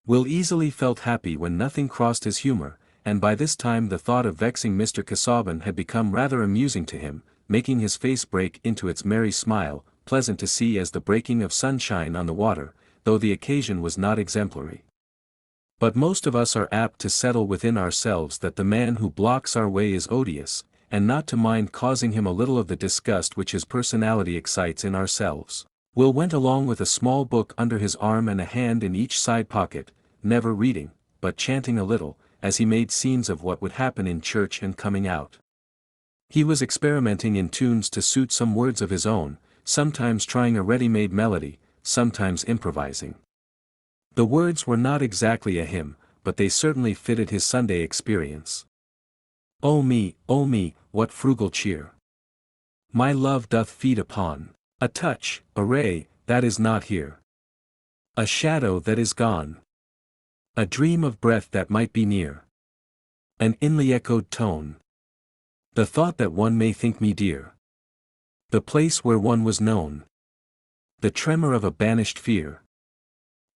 Will easily felt happy when nothing crossed his humor, and by this time the thought of vexing Mr. Casaubon had become rather amusing to him, making his face break into its merry smile, pleasant to see as the breaking of sunshine on the water, though the occasion was not exemplary. But most of us are apt to settle within ourselves that the man who blocks our way is odious, and not to mind causing him a little of the disgust which his personality excites in ourselves. Will went along with a small book under his arm and a hand in each side pocket, never reading, but chanting a little, as he made scenes of what would happen in church and coming out. He was experimenting in tunes to suit some words of his own, sometimes trying a ready-made melody, sometimes improvising. The words were not exactly a hymn, but they certainly fitted his Sunday experience. O me, what frugal cheer! My love doth feed upon a touch, a ray, that is not here. A shadow that is gone. A dream of breath that might be near. An inly echoed tone. The thought that one may think me dear. The place where one was known. The tremor of a banished fear.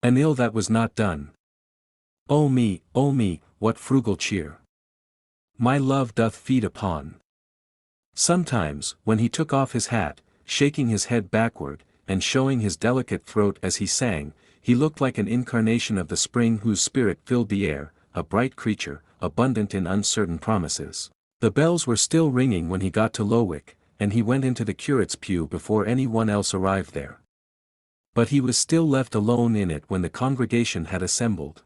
An ill that was not done. O me, what frugal cheer! My love doth feed upon. Sometimes, when he took off his hat, shaking his head backward, and showing his delicate throat as he sang, he looked like an incarnation of the spring whose spirit filled the air, a bright creature, abundant in uncertain promises. The bells were still ringing when he got to Lowick, and he went into the curate's pew before any one else arrived there. But he was still left alone in it when the congregation had assembled.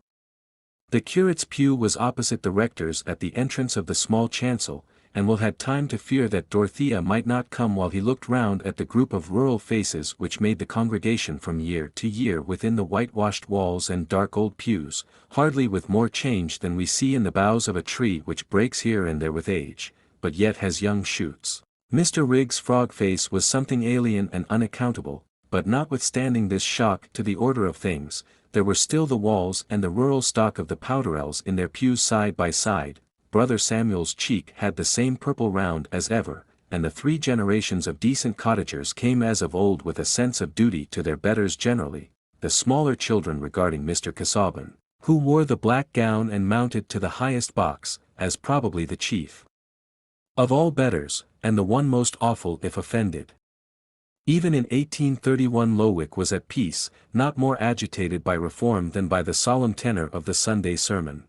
The curate's pew was opposite the rector's at the entrance of the small chancel, and Will had time to fear that Dorothea might not come while he looked round at the group of rural faces which made the congregation from year to year within the whitewashed walls and dark old pews, hardly with more change than we see in the boughs of a tree which breaks here and there with age, but yet has young shoots. Mr. Riggs's frog face was something alien and unaccountable, but notwithstanding this shock to the order of things, there were still the walls and the rural stock of the Powderells in their pews side by side. Brother Samuel's cheek had the same purple round as ever, and the 3 generations of decent cottagers came as of old with a sense of duty to their betters generally, the smaller children regarding Mr. Casaubon, who wore the black gown and mounted to the highest box, as probably the chief of all betters, and the one most awful if offended. Even in 1831 Lowick was at peace, not more agitated by reform than by the solemn tenor of the Sunday sermon.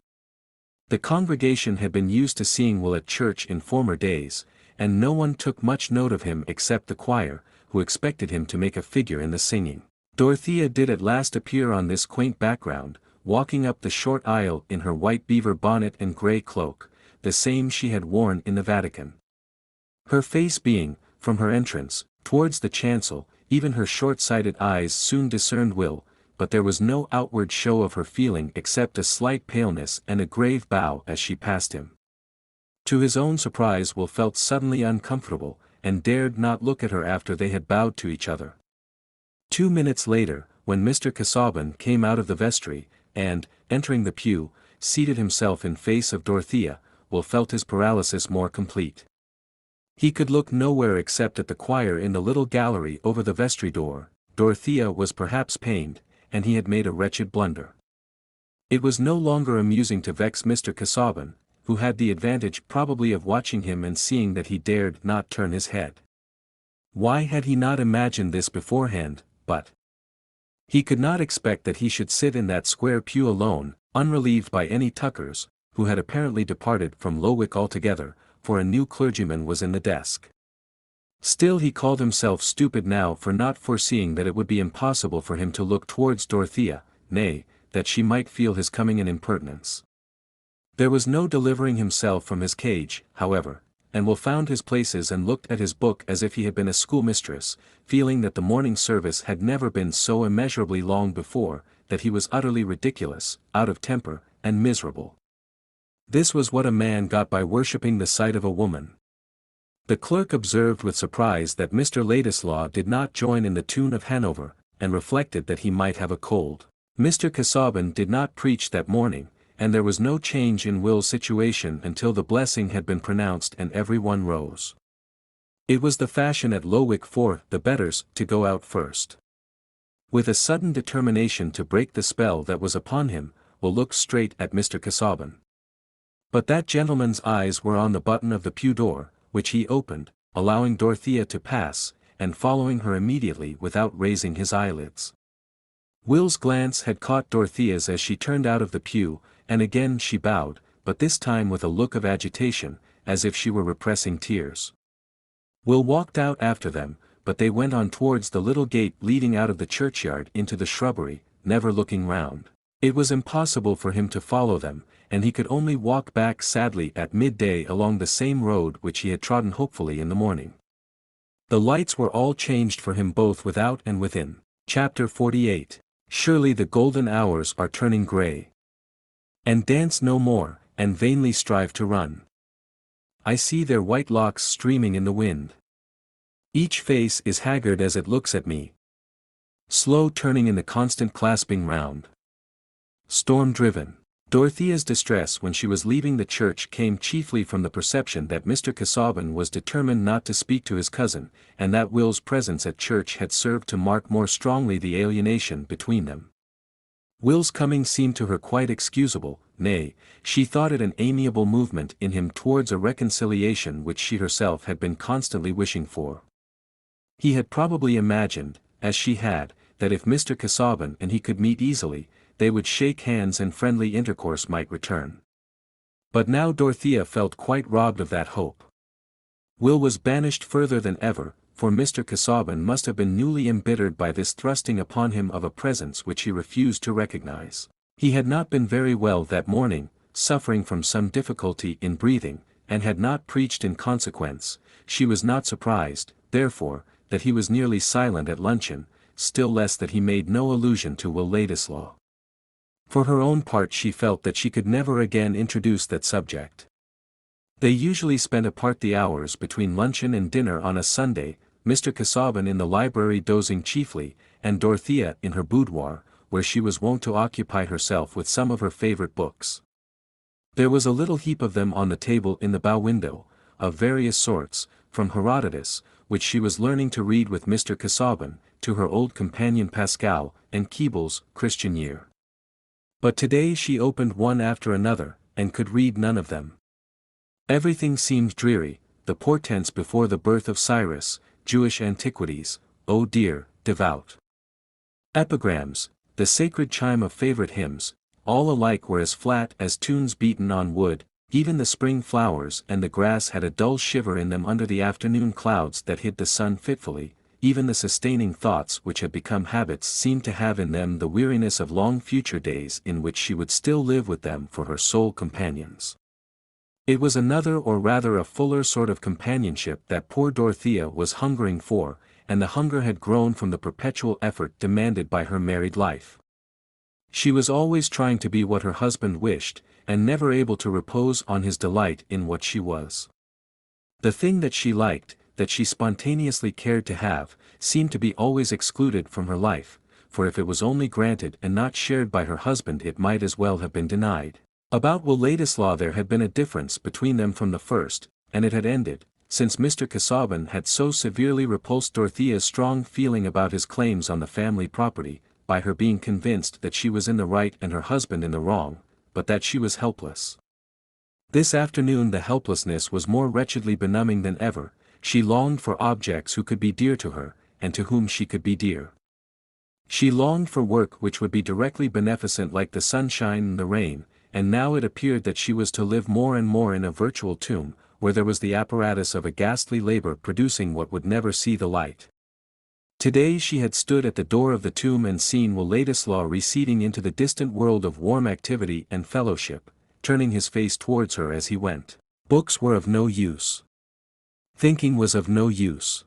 The congregation had been used to seeing Will at church in former days, and no one took much note of him except the choir, who expected him to make a figure in the singing. Dorothea did at last appear on this quaint background, walking up the short aisle in her white beaver bonnet and grey cloak, the same she had worn in the Vatican. Her face being, from her entrance, towards the chancel, even her short-sighted eyes soon discerned Will, but there was no outward show of her feeling except a slight paleness and a grave bow as she passed him. To his own surprise Will felt suddenly uncomfortable, and dared not look at her after they had bowed to each other. 2 minutes later, when Mr. Casaubon came out of the vestry, and, entering the pew, seated himself in face of Dorothea, Will felt his paralysis more complete. He could look nowhere except at the choir in the little gallery over the vestry door. Dorothea was perhaps pained, and he had made a wretched blunder. It was no longer amusing to vex Mr. Casaubon, who had the advantage probably of watching him and seeing that he dared not turn his head. Why had he not imagined this beforehand? But he could not expect that he should sit in that square pew alone, unrelieved by any Tuckers, who had apparently departed from Lowick altogether, for a new clergyman was in the desk. Still he called himself stupid now for not foreseeing that it would be impossible for him to look towards Dorothea, nay, that she might feel his coming an impertinence. There was no delivering himself from his cage, however, and Will found his places and looked at his book as if he had been a schoolmistress, feeling that the morning service had never been so immeasurably long before, that he was utterly ridiculous, out of temper, and miserable. This was what a man got by worshipping the sight of a woman. The clerk observed with surprise that Mr. Ladislaw did not join in the tune of Hanover, and reflected that he might have a cold. Mr. Casaubon did not preach that morning, and there was no change in Will's situation until the blessing had been pronounced and every one rose. It was the fashion at Lowick for the betters to go out first. With a sudden determination to break the spell that was upon him, Will looked straight at Mr. Casaubon. But that gentleman's eyes were on the button of the pew door, which he opened, allowing Dorothea to pass, and following her immediately without raising his eyelids. Will's glance had caught Dorothea's as she turned out of the pew, and again she bowed, but this time with a look of agitation, as if she were repressing tears. Will walked out after them, but they went on towards the little gate leading out of the churchyard into the shrubbery, never looking round. It was impossible for him to follow them, and he could only walk back sadly at midday along the same road which he had trodden hopefully in the morning. The lights were all changed for him both without and within. Chapter 48. Surely the golden hours are turning grey, and dance no more, and vainly strive to run. I see their white locks streaming in the wind. Each face is haggard as it looks at me, slow turning in the constant clasping round. Storm-driven. Dorothea's distress when she was leaving the church came chiefly from the perception that Mr. Casaubon was determined not to speak to his cousin, and that Will's presence at church had served to mark more strongly the alienation between them. Will's coming seemed to her quite excusable, nay, she thought it an amiable movement in him towards a reconciliation which she herself had been constantly wishing for. He had probably imagined, as she had, that if Mr. Casaubon and he could meet easily, they would shake hands and friendly intercourse might return. But now Dorothea felt quite robbed of that hope. Will was banished further than ever, for Mr. Casaubon must have been newly embittered by this thrusting upon him of a presence which he refused to recognize. He had not been very well that morning, suffering from some difficulty in breathing, and had not preached in consequence. She was not surprised, therefore, that he was nearly silent at luncheon, still less that he made no allusion to Will Ladislaw. For her own part she felt that she could never again introduce that subject. They usually spent apart the hours between luncheon and dinner on a Sunday, Mr. Casaubon in the library dozing chiefly, and Dorothea in her boudoir, where she was wont to occupy herself with some of her favorite books. There was a little heap of them on the table in the bow window, of various sorts, from Herodotus, which she was learning to read with Mr. Casaubon, to her old companion Pascal, and Keeble's Christian Year. But today she opened one after another, and could read none of them. Everything seemed dreary, the portents before the birth of Cyrus, Jewish antiquities, oh dear, devout epigrams, the sacred chime of favorite hymns, all alike were as flat as tunes beaten on wood. Even the spring flowers and the grass had a dull shiver in them under the afternoon clouds that hid the sun fitfully. Even the sustaining thoughts which had become habits seemed to have in them the weariness of long future days in which she would still live with them for her sole companions. It was another or rather a fuller sort of companionship that poor Dorothea was hungering for, and the hunger had grown from the perpetual effort demanded by her married life. She was always trying to be what her husband wished, and never able to repose on his delight in what she was. The thing that she liked, that she spontaneously cared to have, seemed to be always excluded from her life, for if it was only granted and not shared by her husband it might as well have been denied. About Will Ladislaw there had been a difference between them from the first, and it had ended, since Mr. Casaubon had so severely repulsed Dorothea's strong feeling about his claims on the family property, by her being convinced that she was in the right and her husband in the wrong, but that she was helpless. This afternoon the helplessness was more wretchedly benumbing than ever. She longed for objects who could be dear to her, and to whom she could be dear. She longed for work which would be directly beneficent like the sunshine and the rain, and now it appeared that she was to live more and more in a virtual tomb, where there was the apparatus of a ghastly labor producing what would never see the light. Today she had stood at the door of the tomb and seen Will Ladislaw receding into the distant world of warm activity and fellowship, turning his face towards her as he went. Books were of no use. Thinking was of no use.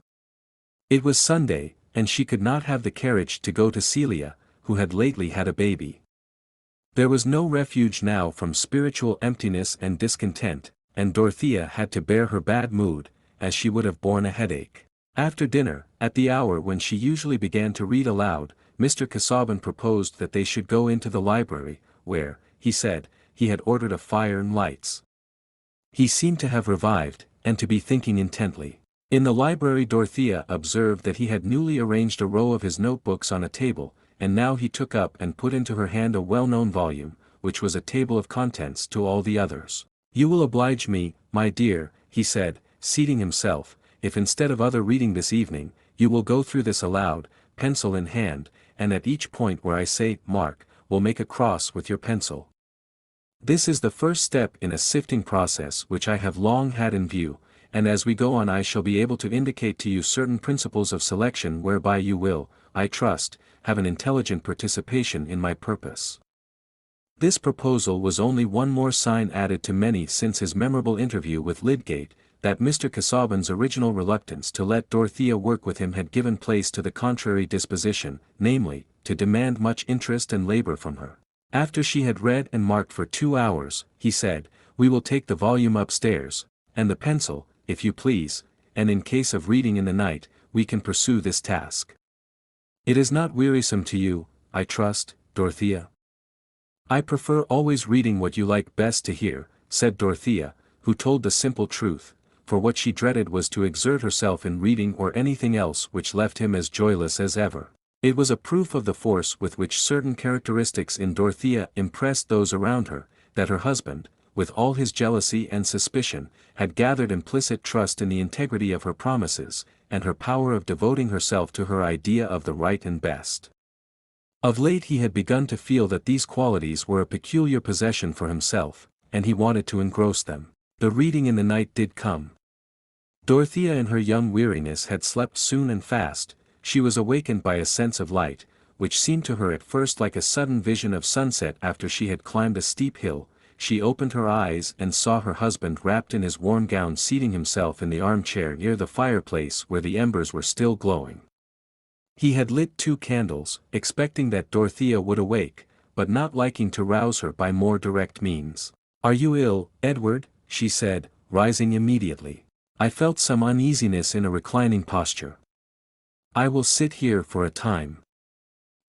It was Sunday, and she could not have the carriage to go to Celia, who had lately had a baby. There was no refuge now from spiritual emptiness and discontent, and Dorothea had to bear her bad mood, as she would have borne a headache. After dinner, at the hour when she usually began to read aloud, Mr. Casaubon proposed that they should go into the library, where, he said, he had ordered a fire and lights. He seemed to have revived, and to be thinking intently. In the library Dorothea observed that he had newly arranged a row of his notebooks on a table, and now he took up and put into her hand a well-known volume, which was a table of contents to all the others. "You will oblige me, my dear," he said, seating himself, "if instead of other reading this evening, you will go through this aloud, pencil in hand, and at each point where I say, mark, will make a cross with your pencil. This is the first step in a sifting process which I have long had in view, and as we go on I shall be able to indicate to you certain principles of selection whereby you will, I trust, have an intelligent participation in my purpose." This proposal was only one more sign added to many since his memorable interview with Lydgate, that Mr. Casaubon's original reluctance to let Dorothea work with him had given place to the contrary disposition, namely, to demand much interest and labor from her. After she had read and marked for 2 hours, he said, "We will take the volume upstairs, and the pencil, if you please, and in case of reading in the night, we can pursue this task. It is not wearisome to you, I trust, Dorothea?" "I prefer always reading what you like best to hear," said Dorothea, who told the simple truth, for what she dreaded was to exert herself in reading or anything else which left him as joyless as ever. It was a proof of the force with which certain characteristics in Dorothea impressed those around her, that her husband, with all his jealousy and suspicion, had gathered implicit trust in the integrity of her promises, and her power of devoting herself to her idea of the right and best. Of late he had begun to feel that these qualities were a peculiar possession for himself, and he wanted to engross them. The reading in the night did come. Dorothea in her young weariness had slept soon and fast. She was awakened by a sense of light, which seemed to her at first like a sudden vision of sunset after she had climbed a steep hill. she opened her eyes and saw her husband wrapped in his warm gown seating himself in the armchair near the fireplace where the embers were still glowing. He had lit 2 candles, expecting that Dorothea would awake, but not liking to rouse her by more direct means. "Are you ill, Edward?" she said, rising immediately. I felt some uneasiness in a reclining posture. "I will sit here for a time."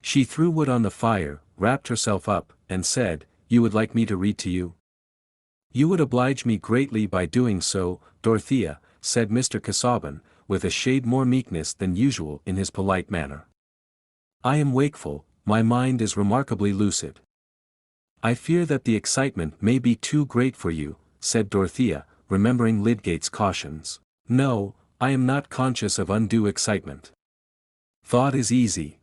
She threw wood on the fire, wrapped herself up, and said, "You would like me to read to you?" "You would oblige me greatly by doing so, Dorothea," said Mr. Casaubon, with a shade more meekness than usual in his polite manner. "I am wakeful, my mind is remarkably lucid." "I fear that the excitement may be too great for you," said Dorothea, remembering Lydgate's cautions. "No, I am not conscious of undue excitement. Thought is easy."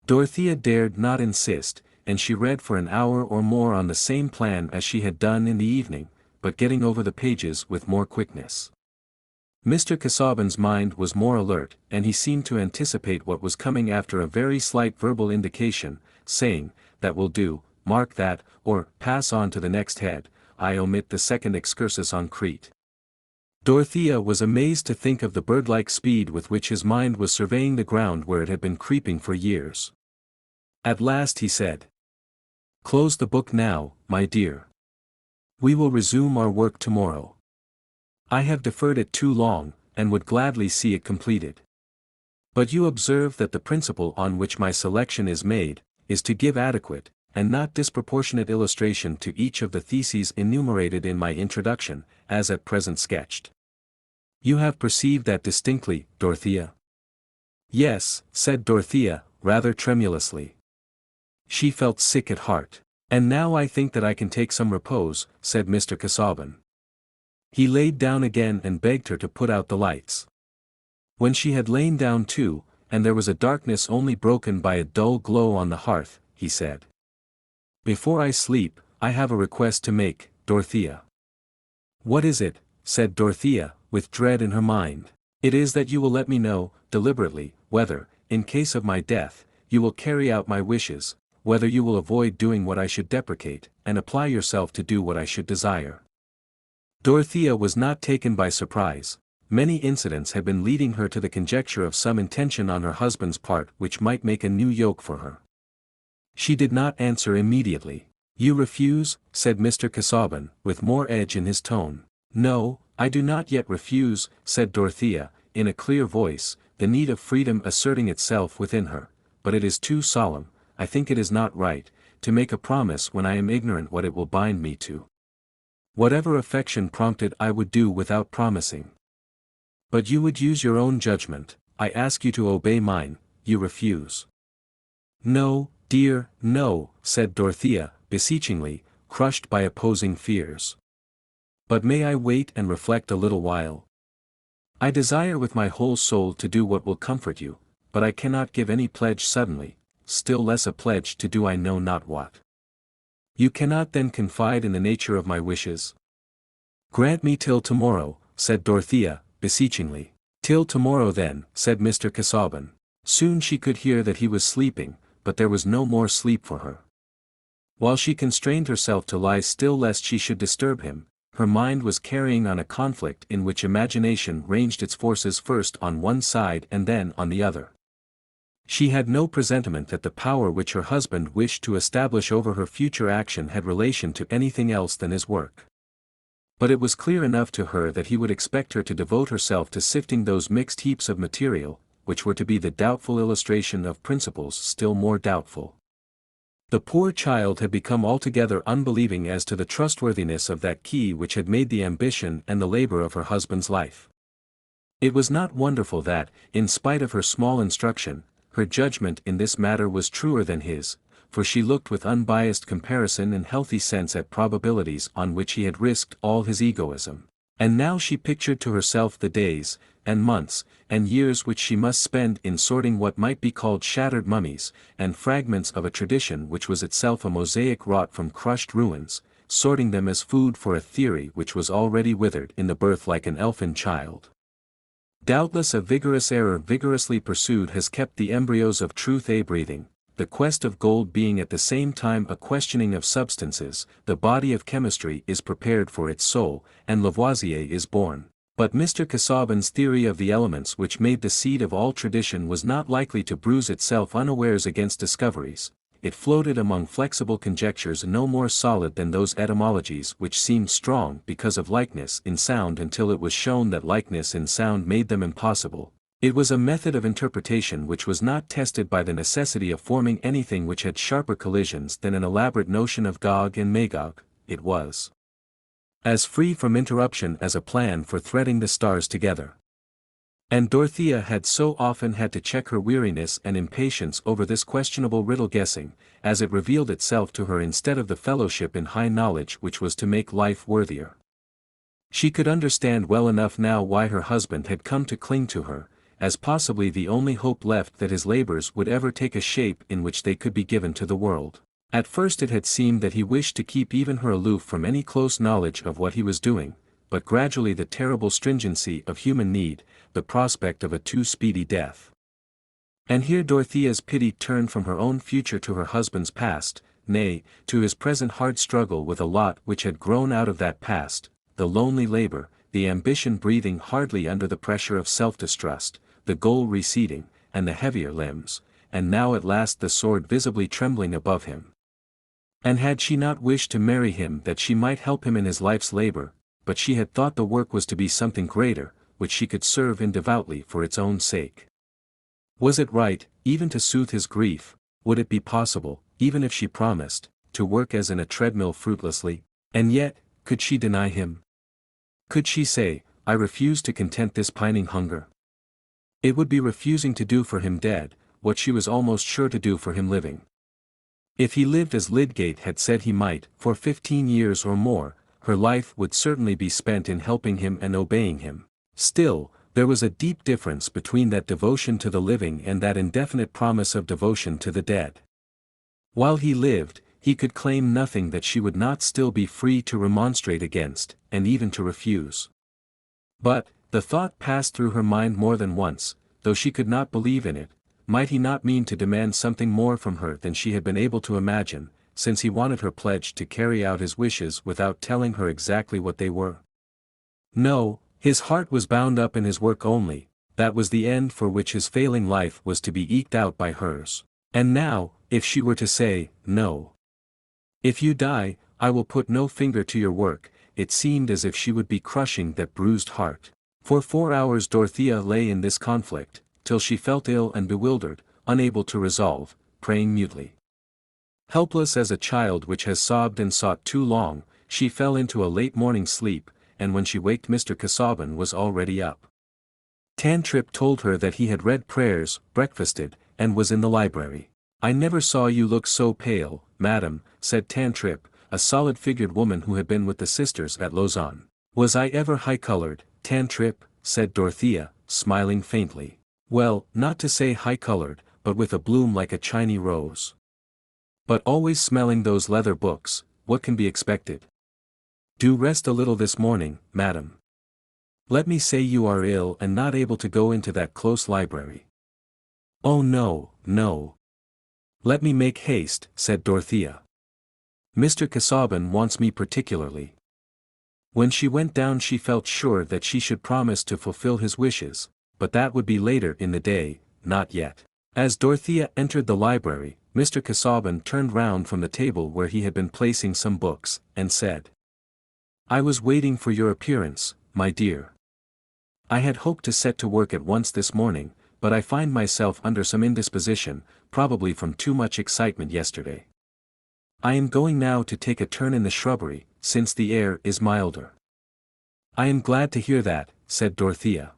Dorothea dared not insist, and she read for an hour or more on the same plan as she had done in the evening, but getting over the pages with more quickness. Mr. Casaubon's mind was more alert, and he seemed to anticipate what was coming after a very slight verbal indication, saying, "That will do, mark that, or, pass on to the next head, I omit the second excursus on Crete." Dorothea was amazed to think of the bird-like speed with which his mind was surveying the ground where it had been creeping for years. At last he said, "Close the book now, my dear. We will resume our work tomorrow. I have deferred it too long, and would gladly see it completed. But you observe that the principle on which my selection is made, is to give adequate, and not disproportionate illustration to each of the theses enumerated in my introduction, as at present sketched. You have perceived that distinctly, Dorothea?" "Yes," said Dorothea, rather tremulously. She felt sick at heart. "And now I think that I can take some repose," said Mr. Casaubon. He laid down again and begged her to put out the lights. When she had lain down too, and there was a darkness only broken by a dull glow on the hearth, he said, "Before I sleep, I have a request to make, Dorothea." "What is it?" said Dorothea, with dread in her mind. "It is that you will let me know, deliberately, whether, in case of my death, you will carry out my wishes, whether you will avoid doing what I should deprecate, and apply yourself to do what I should desire." Dorothea was not taken by surprise. Many incidents had been leading her to the conjecture of some intention on her husband's part which might make a new yoke for her. She did not answer immediately. "You refuse?" said Mr. Casaubon, with more edge in his tone. "No, I do not yet refuse," said Dorothea, in a clear voice, the need of freedom asserting itself within her, "but it is too solemn, I think it is not right, to make a promise when I am ignorant what it will bind me to. Whatever affection prompted I would do without promising. But you would use your own judgment, I ask you to obey mine, you refuse." "No, dear, no," said Dorothea, beseechingly, crushed by opposing fears. "But may I wait and reflect a little while? I desire with my whole soul to do what will comfort you, but I cannot give any pledge suddenly, still less a pledge to do I know not what." "You cannot then confide in the nature of my wishes?" "Grant me till tomorrow," said Dorothea, beseechingly. "Till tomorrow then," said Mr. Casaubon. Soon she could hear that he was sleeping, but there was no more sleep for her. While she constrained herself to lie still lest she should disturb him, her mind was carrying on a conflict in which imagination ranged its forces first on one side and then on the other. She had no presentiment that the power which her husband wished to establish over her future action had relation to anything else than his work. But it was clear enough to her that he would expect her to devote herself to sifting those mixed heaps of material, which were to be the doubtful illustration of principles still more doubtful. The poor child had become altogether unbelieving as to the trustworthiness of that key which had made the ambition and the labor of her husband's life. It was not wonderful that, in spite of her small instruction, her judgment in this matter was truer than his, for she looked with unbiased comparison and healthy sense at probabilities on which he had risked all his egoism, and now she pictured to herself the days, and months, and years which she must spend in sorting what might be called shattered mummies, and fragments of a tradition which was itself a mosaic wrought from crushed ruins, sorting them as food for a theory which was already withered in the birth like an elfin child. Doubtless a vigorous error vigorously pursued has kept the embryos of truth a-breathing, the quest of gold being at the same time a questioning of substances, the body of chemistry is prepared for its soul, and Lavoisier is born. But Mr. Casaubon's theory of the elements which made the seed of all tradition was not likely to bruise itself unawares against discoveries. It floated among flexible conjectures no more solid than those etymologies which seemed strong because of likeness in sound until it was shown that likeness in sound made them impossible. It was a method of interpretation which was not tested by the necessity of forming anything which had sharper collisions than an elaborate notion of Gog and Magog. It was as free from interruption as a plan for threading the stars together. And Dorothea had so often had to check her weariness and impatience over this questionable riddle-guessing, as it revealed itself to her instead of the fellowship in high knowledge which was to make life worthier. She could understand well enough now why her husband had come to cling to her, as possibly the only hope left that his labors would ever take a shape in which they could be given to the world. At first it had seemed that he wished to keep even her aloof from any close knowledge of what he was doing, but gradually the terrible stringency of human need, the prospect of a too speedy death. And here Dorothea's pity turned from her own future to her husband's past, nay, to his present hard struggle with a lot which had grown out of that past, the lonely labor, the ambition breathing hardly under the pressure of self-distrust, the goal receding, and the heavier limbs, and now at last the sword visibly trembling above him. And had she not wished to marry him that she might help him in his life's labor, but she had thought the work was to be something greater, which she could serve in devoutly for its own sake. Was it right, even to soothe his grief, would it be possible, even if she promised, to work as in a treadmill fruitlessly, and yet, could she deny him? Could she say, I refuse to content this pining hunger? It would be refusing to do for him dead, what she was almost sure to do for him living. If he lived as Lydgate had said he might, for 15 years or more, her life would certainly be spent in helping him and obeying him. Still, there was a deep difference between that devotion to the living and that indefinite promise of devotion to the dead. While he lived, he could claim nothing that she would not still be free to remonstrate against, and even to refuse. But, the thought passed through her mind more than once, though she could not believe in it, might he not mean to demand something more from her than she had been able to imagine, since he wanted her pledged to carry out his wishes without telling her exactly what they were? No, his heart was bound up in his work only, that was the end for which his failing life was to be eked out by hers. And now, if she were to say, no. If you die, I will put no finger to your work, it seemed as if she would be crushing that bruised heart. For 4 hours Dorothea lay in this conflict, till she felt ill and bewildered, unable to resolve, praying mutely. Helpless as a child which has sobbed and sought too long, she fell into a late morning sleep, and when she waked Mr. Casaubon was already up. Tantripp told her that he had read prayers, breakfasted, and was in the library. I never saw you look so pale, madam, said Tantripp, a solid-figured woman who had been with the sisters at Lausanne. Was I ever high-colored, Tantripp, said Dorothea, smiling faintly. Well, not to say high-colored, but with a bloom like a Chinese rose. But always smelling those leather books, what can be expected? Do rest a little this morning, madam. Let me say you are ill and not able to go into that close library. Oh no, no. Let me make haste, said Dorothea. Mr. Casaubon wants me particularly. When she went down she felt sure that she should promise to fulfill his wishes, but that would be later in the day, not yet. As Dorothea entered the library, Mr. Casaubon turned round from the table where he had been placing some books, and said, I was waiting for your appearance, my dear. I had hoped to set to work at once this morning, but I find myself under some indisposition, probably from too much excitement yesterday. I am going now to take a turn in the shrubbery, since the air is milder. I am glad to hear that, said Dorothea.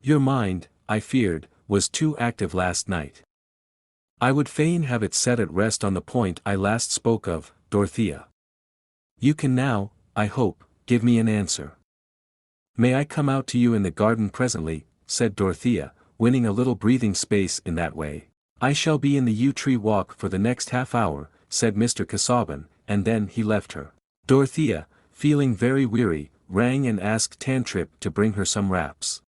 Your mind, I feared, was too active last night. I would fain have it set at rest on the point I last spoke of, Dorothea. You can now, I hope, give me an answer. May I come out to you in the garden presently, said Dorothea, winning a little breathing space in that way. I shall be in the yew tree walk for the next half-hour, said Mr. Casaubon, and then he left her. Dorothea, feeling very weary, rang and asked Tantripp to bring her some wraps.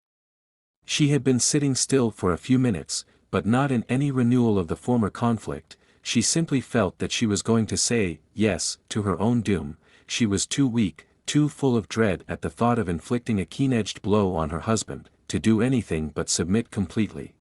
She had been sitting still for a few minutes, but not in any renewal of the former conflict. She simply felt that she was going to say yes to her own doom. She was too weak, too full of dread at the thought of inflicting a keen-edged blow on her husband, to do anything but submit completely.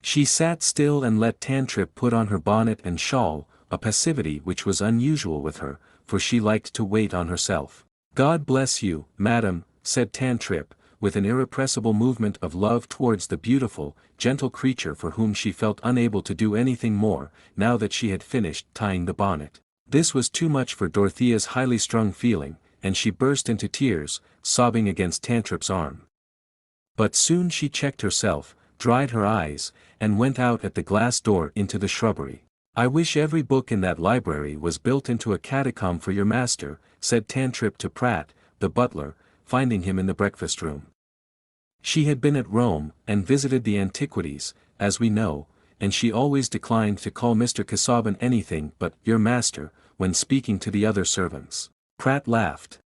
She sat still and let Tantripp put on her bonnet and shawl, a passivity which was unusual with her, for she liked to wait on herself. "God bless you, madam," said Tantripp, with an irrepressible movement of love towards the beautiful, gentle creature for whom she felt unable to do anything more, now that she had finished tying the bonnet. This was too much for Dorothea's highly strung feeling, and she burst into tears, sobbing against Tantripp's arm. But soon she checked herself, dried her eyes, and went out at the glass door into the shrubbery. "I wish every book in that library was built into a catacomb for your master," said Tantripp to Pratt, the butler, finding him in the breakfast room. She had been at Rome, and visited the antiquities, as we know, and she always declined to call Mr. Casaubon anything but "your master," when speaking to the other servants. Pratt laughed.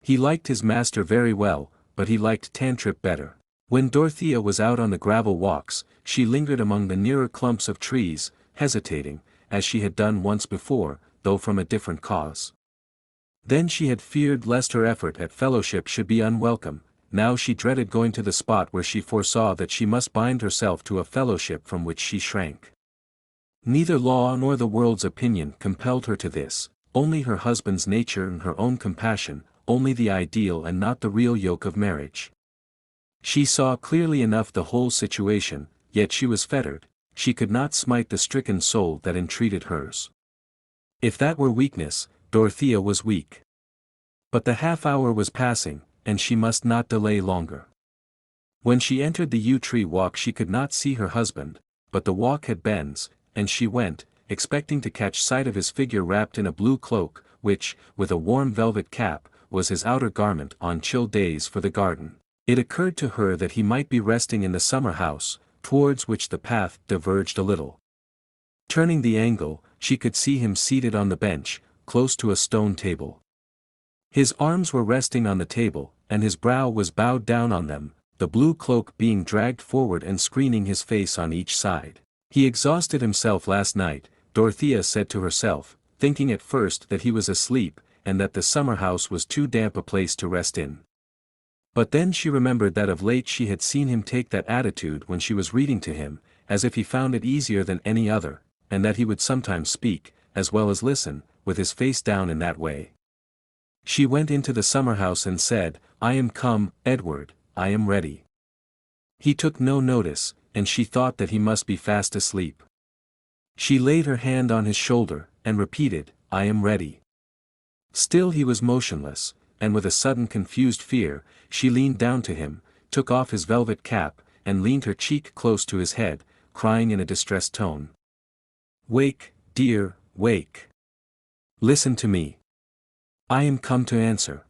He liked his master very well, but he liked Tantripp better. When Dorothea was out on the gravel walks, she lingered among the nearer clumps of trees, hesitating, as she had done once before, though from a different cause. Then she had feared lest her effort at fellowship should be unwelcome. Now she dreaded going to the spot where she foresaw that she must bind herself to a fellowship from which she shrank. Neither law nor the world's opinion compelled her to this, only her husband's nature and her own compassion, only the ideal and not the real yoke of marriage. She saw clearly enough the whole situation, yet she was fettered. She could not smite the stricken soul that entreated hers. If that were weakness, Dorothea was weak. But the half-hour was passing, and she must not delay longer. When she entered the yew tree walk she could not see her husband, but the walk had bends, and she went, expecting to catch sight of his figure wrapped in a blue cloak, which, with a warm velvet cap, was his outer garment on chill days for the garden. It occurred to her that he might be resting in the summer house, towards which the path diverged a little. Turning the angle, she could see him seated on the bench, close to a stone table. His arms were resting on the table, and his brow was bowed down on them, the blue cloak being dragged forward and screening his face on each side. "He exhausted himself last night," Dorothea said to herself, thinking at first that he was asleep, and that the summer house was too damp a place to rest in. But then she remembered that of late she had seen him take that attitude when she was reading to him, as if he found it easier than any other, and that he would sometimes speak, as well as listen, with his face down in that way. She went into the summer house and said, "I am come, Edward, I am ready." He took no notice, and she thought that he must be fast asleep. She laid her hand on his shoulder, and repeated, "I am ready." Still he was motionless, and with a sudden confused fear, she leaned down to him, took off his velvet cap, and leaned her cheek close to his head, crying in a distressed tone. "Wake, dear, wake. Listen to me. I am come to answer."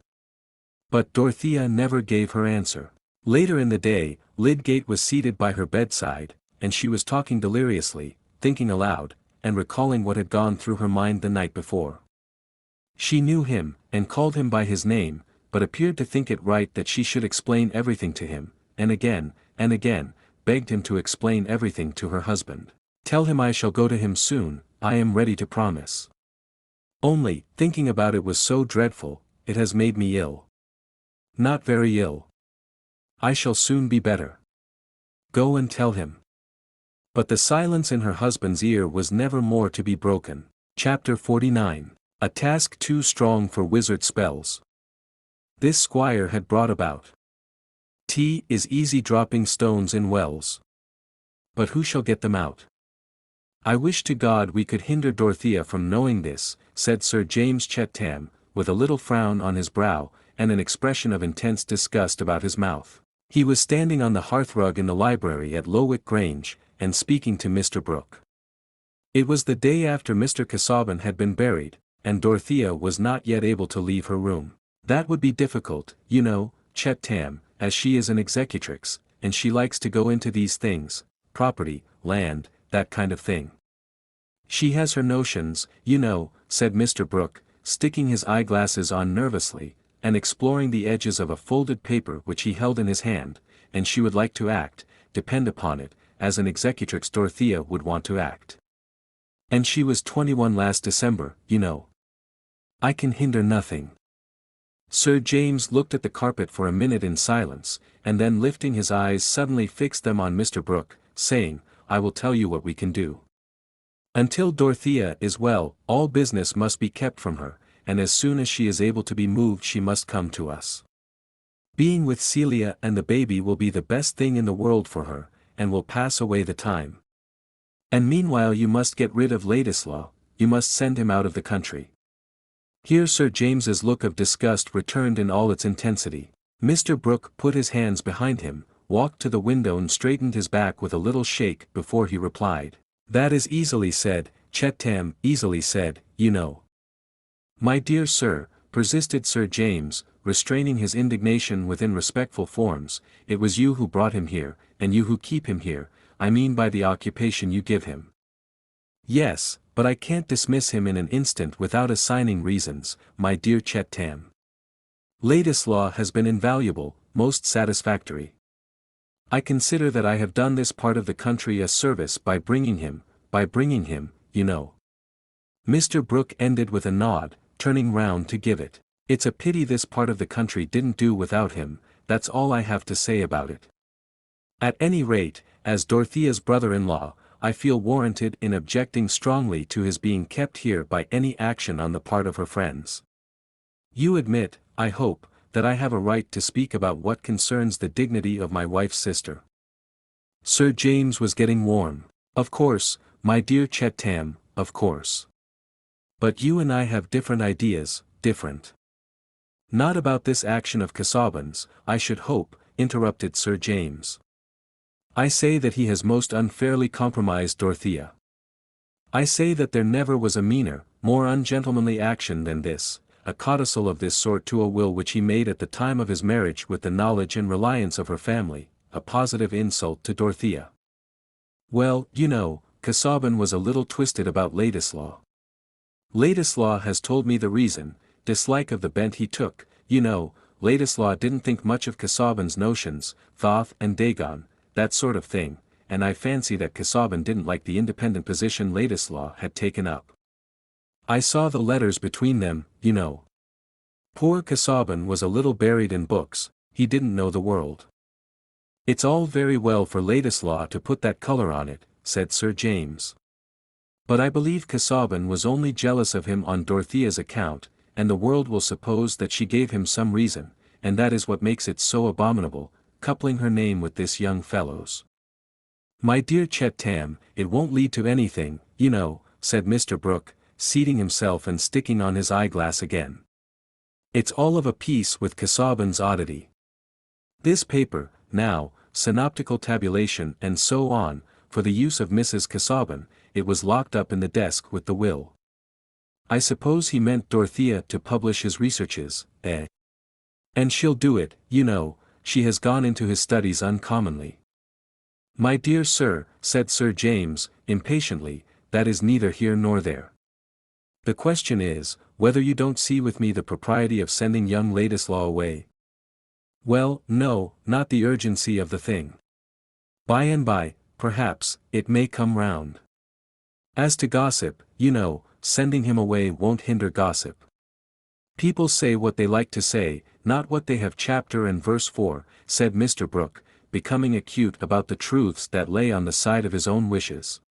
But Dorothea never gave her answer. Later in the day, Lydgate was seated by her bedside, and she was talking deliriously, thinking aloud, and recalling what had gone through her mind the night before. She knew him, and called him by his name, but appeared to think it right that she should explain everything to him, and again, begged him to explain everything to her husband. "Tell him I shall go to him soon, I am ready to promise. Only, thinking about it was so dreadful, it has made me ill. Not very ill. I shall soon be better. Go and tell him." But the silence in her husband's ear was never more to be broken. Chapter 49. A task too strong for wizard spells. This squire had brought about. Tea is easy dropping stones in wells. But who shall get them out? "I wish to God we could hinder Dorothea from knowing this," said Sir James Chettam, with a little frown on his brow, and an expression of intense disgust about his mouth. He was standing on the hearthrug in the library at Lowick Grange, and speaking to Mr. Brooke. It was the day after Mr. Casaubon had been buried, and Dorothea was not yet able to leave her room. "That would be difficult, you know, Chettam, as she is an executrix, and she likes to go into these things, property, land, that kind of thing. She has her notions, you know," said Mr. Brooke, sticking his eyeglasses on nervously, and exploring the edges of a folded paper which he held in his hand, "and she would like to act, depend upon it, as an executrix Dorothea would want to act. And she was 21 last December, you know. I can hinder nothing. Sir James looked at the carpet for a minute in silence, and then lifting his eyes suddenly fixed them on Mr. Brooke, saying, I will tell you what we can do. Until Dorothea is well, all business must be kept from her, and as soon as she is able to be moved she must come to us. Being with Celia and the baby will be the best thing in the world for her, and will pass away the time. And meanwhile you must get rid of Ladislaw, you must send him out of the country. Here Sir James's look of disgust returned in all its intensity. Mr. Brooke put his hands behind him, walked to the window and straightened his back with a little shake before he replied. That is easily said, Chettam, easily said, you know. My dear sir, persisted Sir James, restraining his indignation within respectful forms, it was you who brought him here, and you who keep him here, I mean by the occupation you give him. Yes, but I can't dismiss him in an instant without assigning reasons, my dear Chettam. Ladislaw has been invaluable, most satisfactory. I consider that I have done this part of the country a service by bringing him, you know. Mr. Brooke ended with a nod, turning round to give it. It's a pity this part of the country didn't do without him, that's all I have to say about it. At any rate, as Dorothea's brother-in-law, I feel warranted in objecting strongly to his being kept here by any action on the part of her friends. You admit, I hope, that I have a right to speak about what concerns the dignity of my wife's sister. Sir James was getting warm. Of course, my dear Chettam, of course. But you and I have different ideas, different. Not about this action of Casaubon's, I should hope, interrupted Sir James. I say that he has most unfairly compromised Dorothea. I say that there never was a meaner, more ungentlemanly action than this, a codicil of this sort to a will which he made at the time of his marriage with the knowledge and reliance of her family, a positive insult to Dorothea. Well, you know, Casaubon was a little twisted about Ladislaw. Ladislaw has told me the reason, dislike of the bent he took, you know, Ladislaw didn't think much of Casaubon's notions, Thoth and Dagon, that sort of thing, and I fancy that Casaubon didn't like the independent position Ladislaw had taken up. I saw the letters between them, you know. Poor Casaubon was a little buried in books, he didn't know the world. It's all very well for Ladislaw to put that color on it, said Sir James. But I believe Casaubon was only jealous of him on Dorothea's account, and the world will suppose that she gave him some reason, and that is what makes it so abominable, coupling her name with this young fellow's. My dear Chettam, it won't lead to anything, you know, said Mr. Brooke, seating himself and sticking on his eyeglass again. It's all of a piece with Casaubon's oddity. This paper, now, synoptical tabulation and so on, for the use of Mrs. Casaubon, it was locked up in the desk with the will. I suppose he meant Dorothea to publish his researches, eh? And she'll do it, you know, she has gone into his studies uncommonly. My dear sir, said Sir James, impatiently, that is neither here nor there. The question is, whether you don't see with me the propriety of sending young Ladislaw away. Well, no, not the urgency of the thing. By and by, perhaps, it may come round. As to gossip, you know, sending him away won't hinder gossip. People say what they like to say, not what they have chapter and verse for, said Mr. Brooke, becoming acute about the truths that lay on the side of his own wishes.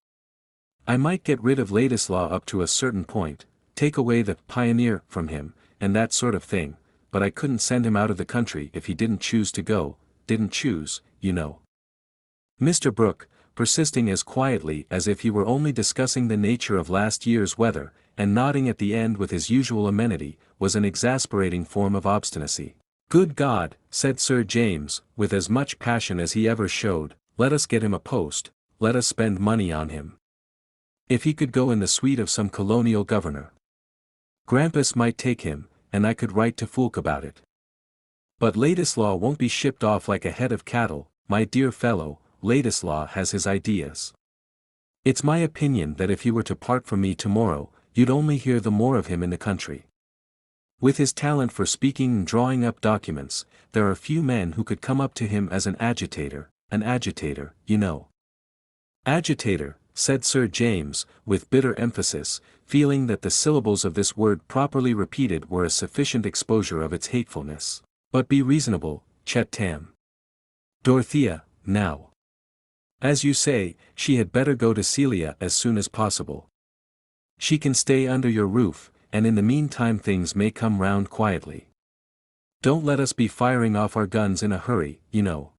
I might get rid of Ladislaw up to a certain point, take away the pioneer from him, and that sort of thing, but I couldn't send him out of the country if he didn't choose to go, didn't choose, you know. Mr. Brooke, persisting as quietly as if he were only discussing the nature of last year's weather, and nodding at the end with his usual amenity, was an exasperating form of obstinacy. Good God, said Sir James, with as much passion as he ever showed, let us get him a post, let us spend money on him. If he could go in the suite of some colonial governor. Grampus might take him, and I could write to Foulke about it. But Ladislaw won't be shipped off like a head of cattle, my dear fellow, Ladislaw has his ideas. It's my opinion that if he were to part from me tomorrow, you'd only hear the more of him in the country. With his talent for speaking and drawing up documents, there are few men who could come up to him as an agitator, you know. Agitator, said Sir James, with bitter emphasis, feeling that the syllables of this word properly repeated were a sufficient exposure of its hatefulness. But be reasonable, Chet Tam. Dorothea, now. As you say, she had better go to Celia as soon as possible. She can stay under your roof, and in the meantime things may come round quietly. Don't let us be firing off our guns in a hurry, you know.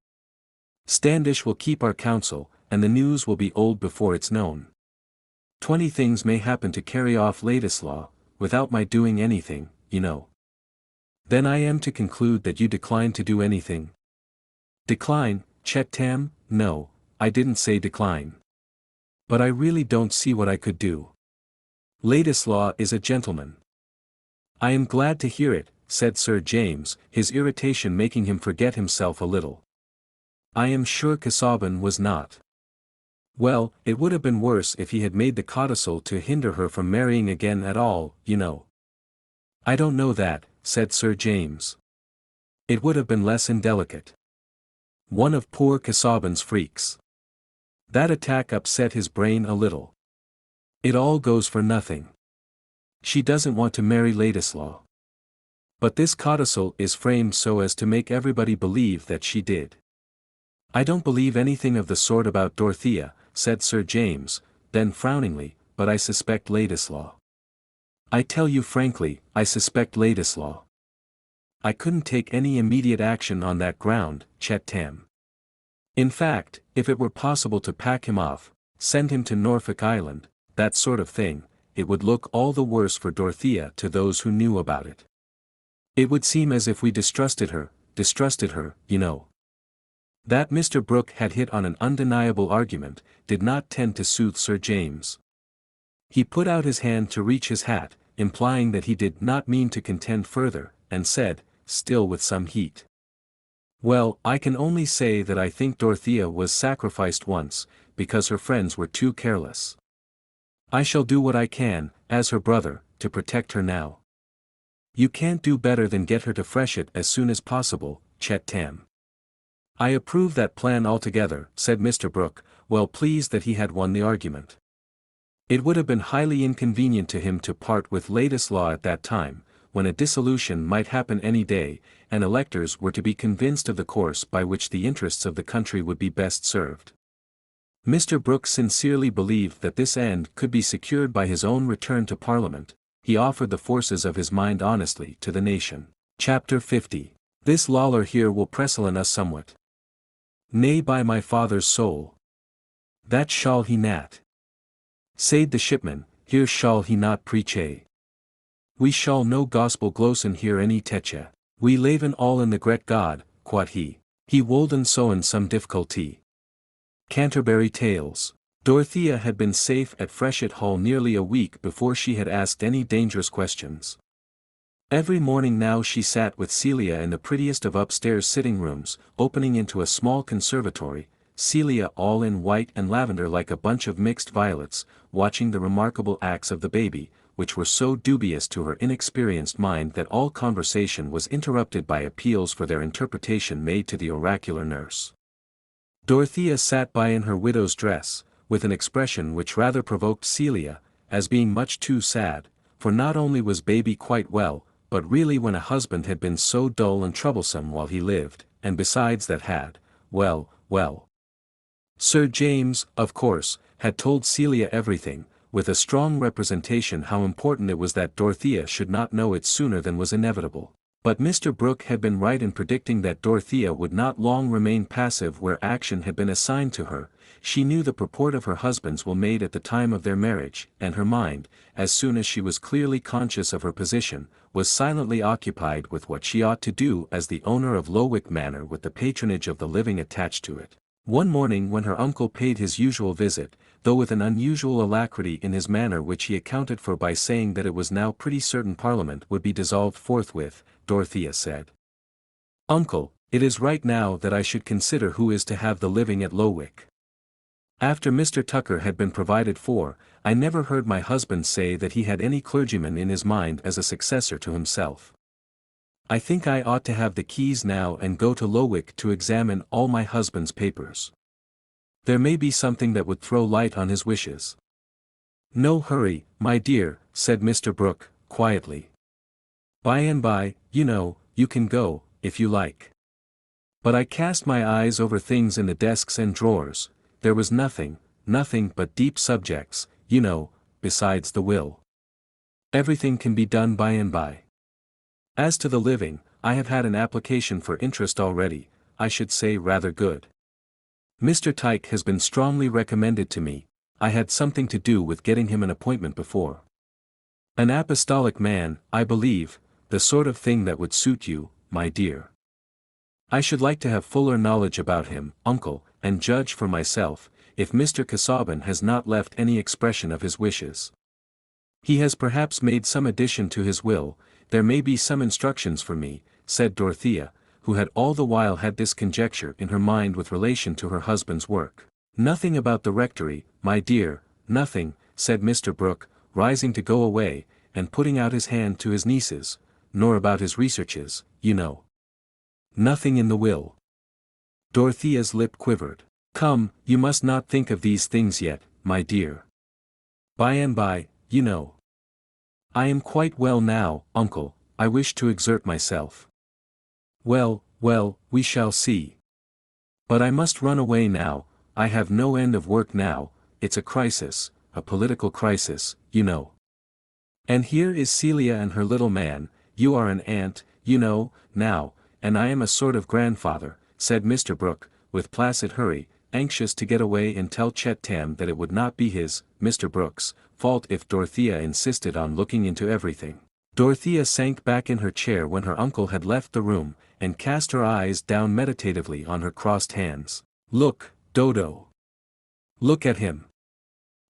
Standish will keep our counsel, and the news will be old before it's known. 20 things may happen to carry off Ladislaw, without my doing anything, you know. Then I am to conclude that you decline to do anything. Decline, Chet Tam? No, I didn't say decline. But I really don't see what I could do. Ladislaw is a gentleman. I am glad to hear it, said Sir James, his irritation making him forget himself a little. I am sure Casaubon was not. Well, it would have been worse if he had made the codicil to hinder her from marrying again at all, you know. I don't know that, said Sir James. It would have been less indelicate. One of poor Casaubon's freaks. That attack upset his brain a little. It all goes for nothing. She doesn't want to marry Ladislaw. But this codicil is framed so as to make everybody believe that she did. I don't believe anything of the sort about Dorothea, said Sir James, then frowningly, but I suspect Ladislaw. I tell you frankly, I suspect Ladislaw. I couldn't take any immediate action on that ground, Chet Tam. In fact, if it were possible to pack him off, send him to Norfolk Island, that sort of thing, it would look all the worse for Dorothea to those who knew about it. It would seem as if we distrusted her, you know. That Mr. Brooke had hit on an undeniable argument, did not tend to soothe Sir James. He put out his hand to reach his hat, implying that he did not mean to contend further, and said, still with some heat. Well, I can only say that I think Dorothea was sacrificed once, because her friends were too careless. I shall do what I can, as her brother, to protect her now. You can't do better than get her to Freshitt as soon as possible, Chet Tam. I approve that plan altogether, said Mr. Brooke, well pleased that he had won the argument. It would have been highly inconvenient to him to part with Ladislaw at that time, when a dissolution might happen any day, and electors were to be convinced of the course by which the interests of the country would be best served. Mr. Brooke sincerely believed that this end could be secured by his own return to Parliament. He offered the forces of his mind honestly to the nation. Chapter 50. This Lawler here will presselen us somewhat. Nay, by my father's soul. That shall he not. Said the shipman, here shall he not preach a. We shall no gospel glossen here any techa. We laven all in the gret God, quod he. He wolden so in some difficulty. Canterbury Tales. Dorothea had been safe at Freshitt Hall nearly a week before she had asked any dangerous questions. Every morning now she sat with Celia in the prettiest of upstairs sitting rooms, opening into a small conservatory, Celia all in white and lavender like a bunch of mixed violets, watching the remarkable acts of the baby, which were so dubious to her inexperienced mind that all conversation was interrupted by appeals for their interpretation made to the oracular nurse. Dorothea sat by in her widow's dress, with an expression which rather provoked Celia, as being much too sad, for not only was baby quite well, but really when a husband had been so dull and troublesome while he lived, and besides that had, well. Sir James, of course, had told Celia everything, with a strong representation how important it was that Dorothea should not know it sooner than was inevitable. But Mr. Brooke had been right in predicting that Dorothea would not long remain passive where action had been assigned to her. She knew the purport of her husband's will made at the time of their marriage, and her mind, as soon as she was clearly conscious of her position, was silently occupied with what she ought to do as the owner of Lowick Manor with the patronage of the living attached to it. One morning when her uncle paid his usual visit, though with an unusual alacrity in his manner which he accounted for by saying that it was now pretty certain Parliament would be dissolved forthwith, Dorothea said, "Uncle, it is right now that I should consider who is to have the living at Lowick. After Mr. Tucker had been provided for, I never heard my husband say that he had any clergyman in his mind as a successor to himself. I think I ought to have the keys now and go to Lowick to examine all my husband's papers. There may be something that would throw light on his wishes. No hurry, my dear, said Mr. Brooke, quietly. By and by, you can go, if you like. But I cast my eyes over things in the desks and drawers. There was nothing but deep subjects, besides the will. Everything can be done by and by. As to the living, I have had an application for interest already, I should say rather good. Mr. Tyke has been strongly recommended to me. I had something to do with getting him an appointment before. An apostolic man, I believe, the sort of thing that would suit you, my dear. I should like to have fuller knowledge about him, uncle, and judge for myself, if Mr. Casaubon has not left any expression of his wishes. He has perhaps made some addition to his will. There may be some instructions for me, said Dorothea, who had all the while had this conjecture in her mind with relation to her husband's work. Nothing about the rectory, my dear, nothing, said Mr. Brooke, rising to go away, and putting out his hand to his nieces, nor about his researches, Nothing in the will. Dorothea's lip quivered. Come, you must not think of these things yet, my dear. By and by, I am quite well now, uncle, I wish to exert myself. Well, we shall see. But I must run away now, I have no end of work now, it's a crisis, a political crisis, And here is Celia and her little man, you are an aunt, now, and I am a sort of grandfather, said Mr. Brooke, with placid hurry, anxious to get away and tell Chet Tam that it would not be his, Mr. Brooke's, fault if Dorothea insisted on looking into everything. Dorothea sank back in her chair when her uncle had left the room, and cast her eyes down meditatively on her crossed hands. Look, Dodo. Look at him.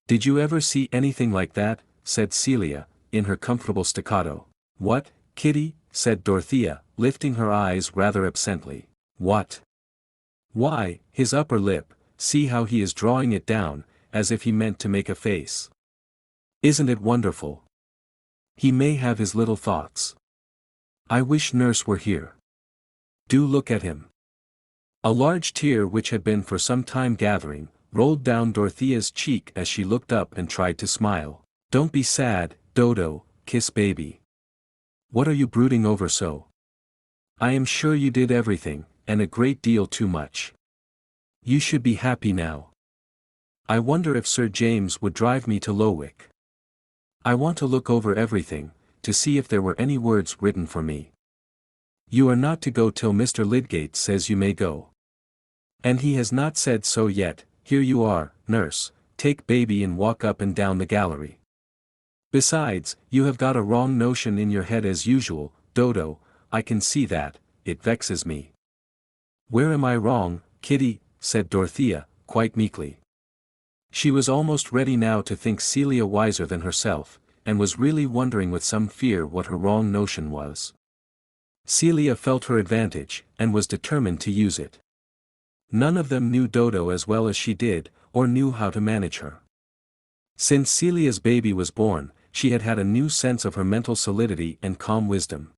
Did you ever see anything like that? Said Celia, in her comfortable staccato. What, Kitty? Said Dorothea, lifting her eyes rather absently. What? Why, his upper lip, see how he is drawing it down, as if he meant to make a face. Isn't it wonderful? He may have his little thoughts. I wish nurse were here. Do look at him. A large tear which had been for some time gathering, rolled down Dorothea's cheek as she looked up and tried to smile. Don't be sad, Dodo, kiss baby. What are you brooding over so? I am sure you did everything, and a great deal too much. You should be happy now. I wonder if Sir James would drive me to Lowick. I want to look over everything, to see if there were any words written for me. You are not to go till Mr. Lydgate says you may go. And he has not said so yet. Here you are, nurse, take baby and walk up and down the gallery. Besides, you have got a wrong notion in your head as usual, Dodo, I can see that, it vexes me. Where am I wrong, Kitty? Said Dorothea, quite meekly. She was almost ready now to think Celia wiser than herself, and was really wondering with some fear what her wrong notion was. Celia felt her advantage, and was determined to use it. None of them knew Dodo as well as she did, or knew how to manage her. Since Celia's baby was born, she had had a new sense of her mental solidity and calm wisdom.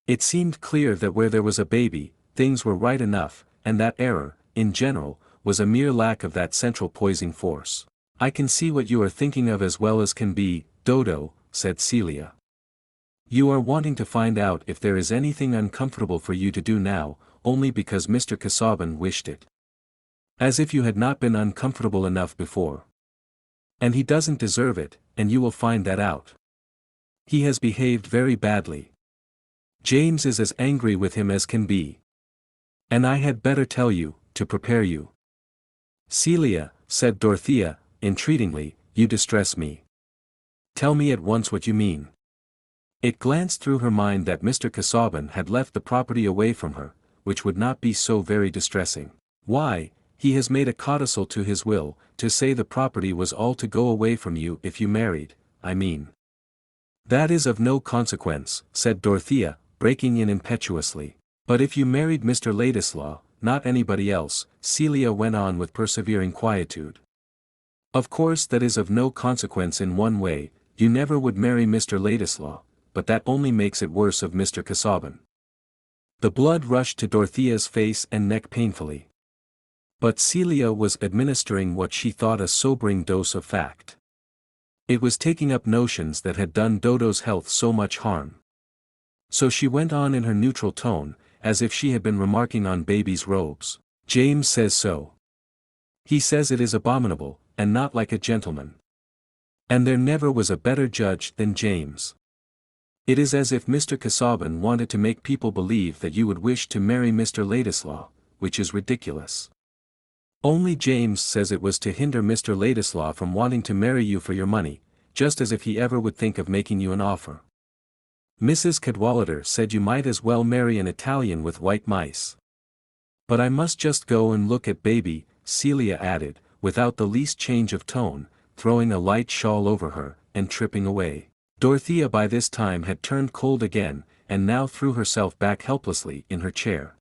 It seemed clear that where there was a baby, things were right enough, and that error, in general, was a mere lack of that central poising force. I can see what you are thinking of as well as can be, Dodo, said Celia. You are wanting to find out if there is anything uncomfortable for you to do now, only because Mr. Casaubon wished it. As if you had not been uncomfortable enough before. And he doesn't deserve it, and you will find that out. He has behaved very badly. James is as angry with him as can be. And I had better tell you, to prepare you. Celia, said Dorothea, entreatingly, you distress me. Tell me at once what you mean. It glanced through her mind that Mr. Casaubon had left the property away from her, which would not be so very distressing. Why, he has made a codicil to his will, to say the property was all to go away from you if you married, I mean. That is of no consequence, said Dorothea, breaking in impetuously. But if you married Mr. Ladislaw, not anybody else, Celia went on with persevering quietude. Of course that is of no consequence in one way, you never would marry Mr. Ladislaw, but that only makes it worse of Mr. Casaubon. The blood rushed to Dorothea's face and neck painfully. But Celia was administering what she thought a sobering dose of fact. It was taking up notions that had done Dodo's health so much harm. So she went on in her neutral tone, as if she had been remarking on baby's robes. James says so. He says it is abominable, and not like a gentleman. And there never was a better judge than James. It is as if Mr. Casaubon wanted to make people believe that you would wish to marry Mr. Ladislaw, which is ridiculous. Only James says it was to hinder Mr. Ladislaw from wanting to marry you for your money, just as if he ever would think of making you an offer. Mrs. Cadwallader said you might as well marry an Italian with white mice. But I must just go and look at baby, Celia added, without the least change of tone, throwing a light shawl over her, and tripping away. Dorothea by this time had turned cold again, and now threw herself back helplessly in her chair.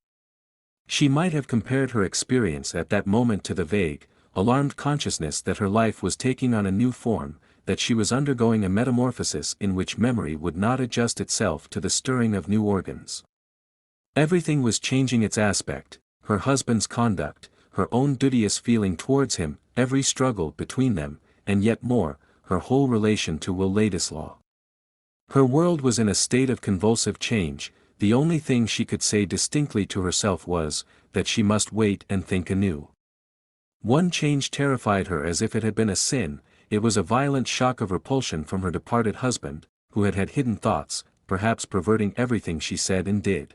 She might have compared her experience at that moment to the vague, alarmed consciousness that her life was taking on a new form, that she was undergoing a metamorphosis in which memory would not adjust itself to the stirring of new organs. Everything was changing its aspect, her husband's conduct, her own duteous feeling towards him, every struggle between them, and yet more, her whole relation to Will Ladislaw. Her world was in a state of convulsive change. The only thing she could say distinctly to herself was, that she must wait and think anew. One change terrified her as if it had been a sin. It was a violent shock of repulsion from her departed husband, who had hidden thoughts, perhaps perverting everything she said and did.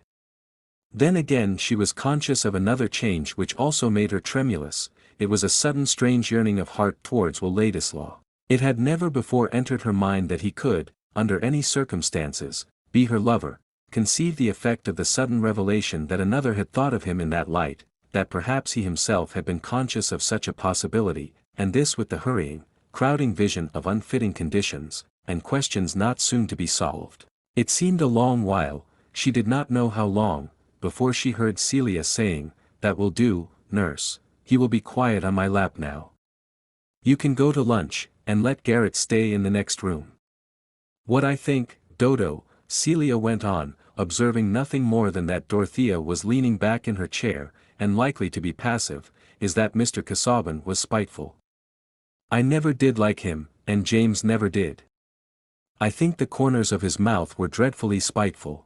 Then again she was conscious of another change which also made her tremulous. It was a sudden strange yearning of heart towards Will Ladislaw. It had never before entered her mind that he could, under any circumstances, be her lover. Conceive the effect of the sudden revelation that another had thought of him in that light, that perhaps he himself had been conscious of such a possibility, and this with the hurrying, crowding vision of unfitting conditions, and questions not soon to be solved. It seemed a long while, she did not know how long, before she heard Celia saying, "That will do, nurse, he will be quiet on my lap now. You can go to lunch, and let Garrett stay in the next room." "What I think, Dodo," Celia went on, observing nothing more than that Dorothea was leaning back in her chair, and likely to be passive, "is that Mr. Casaubon was spiteful. I never did like him, and James never did. I think the corners of his mouth were dreadfully spiteful.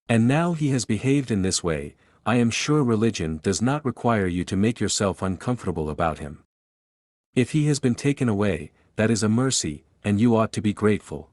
And now he has behaved in this way. I am sure religion does not require you to make yourself uncomfortable about him. If he has been taken away, that is a mercy, and you ought to be grateful.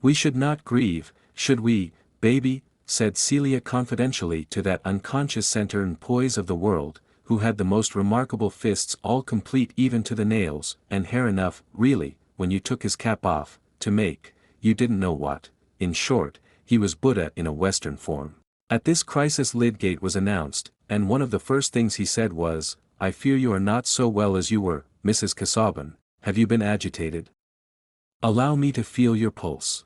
We should not grieve, should we, baby?" said Celia confidentially to that unconscious center and poise of the world, who had the most remarkable fists all complete even to the nails, and hair enough, really, when you took his cap off, to make, you didn't know what. In short, he was Buddha in a Western form. At this crisis Lydgate was announced, and one of the first things he said was, "I fear you are not so well as you were, Mrs. Casaubon. Have you been agitated? Allow me to feel your pulse."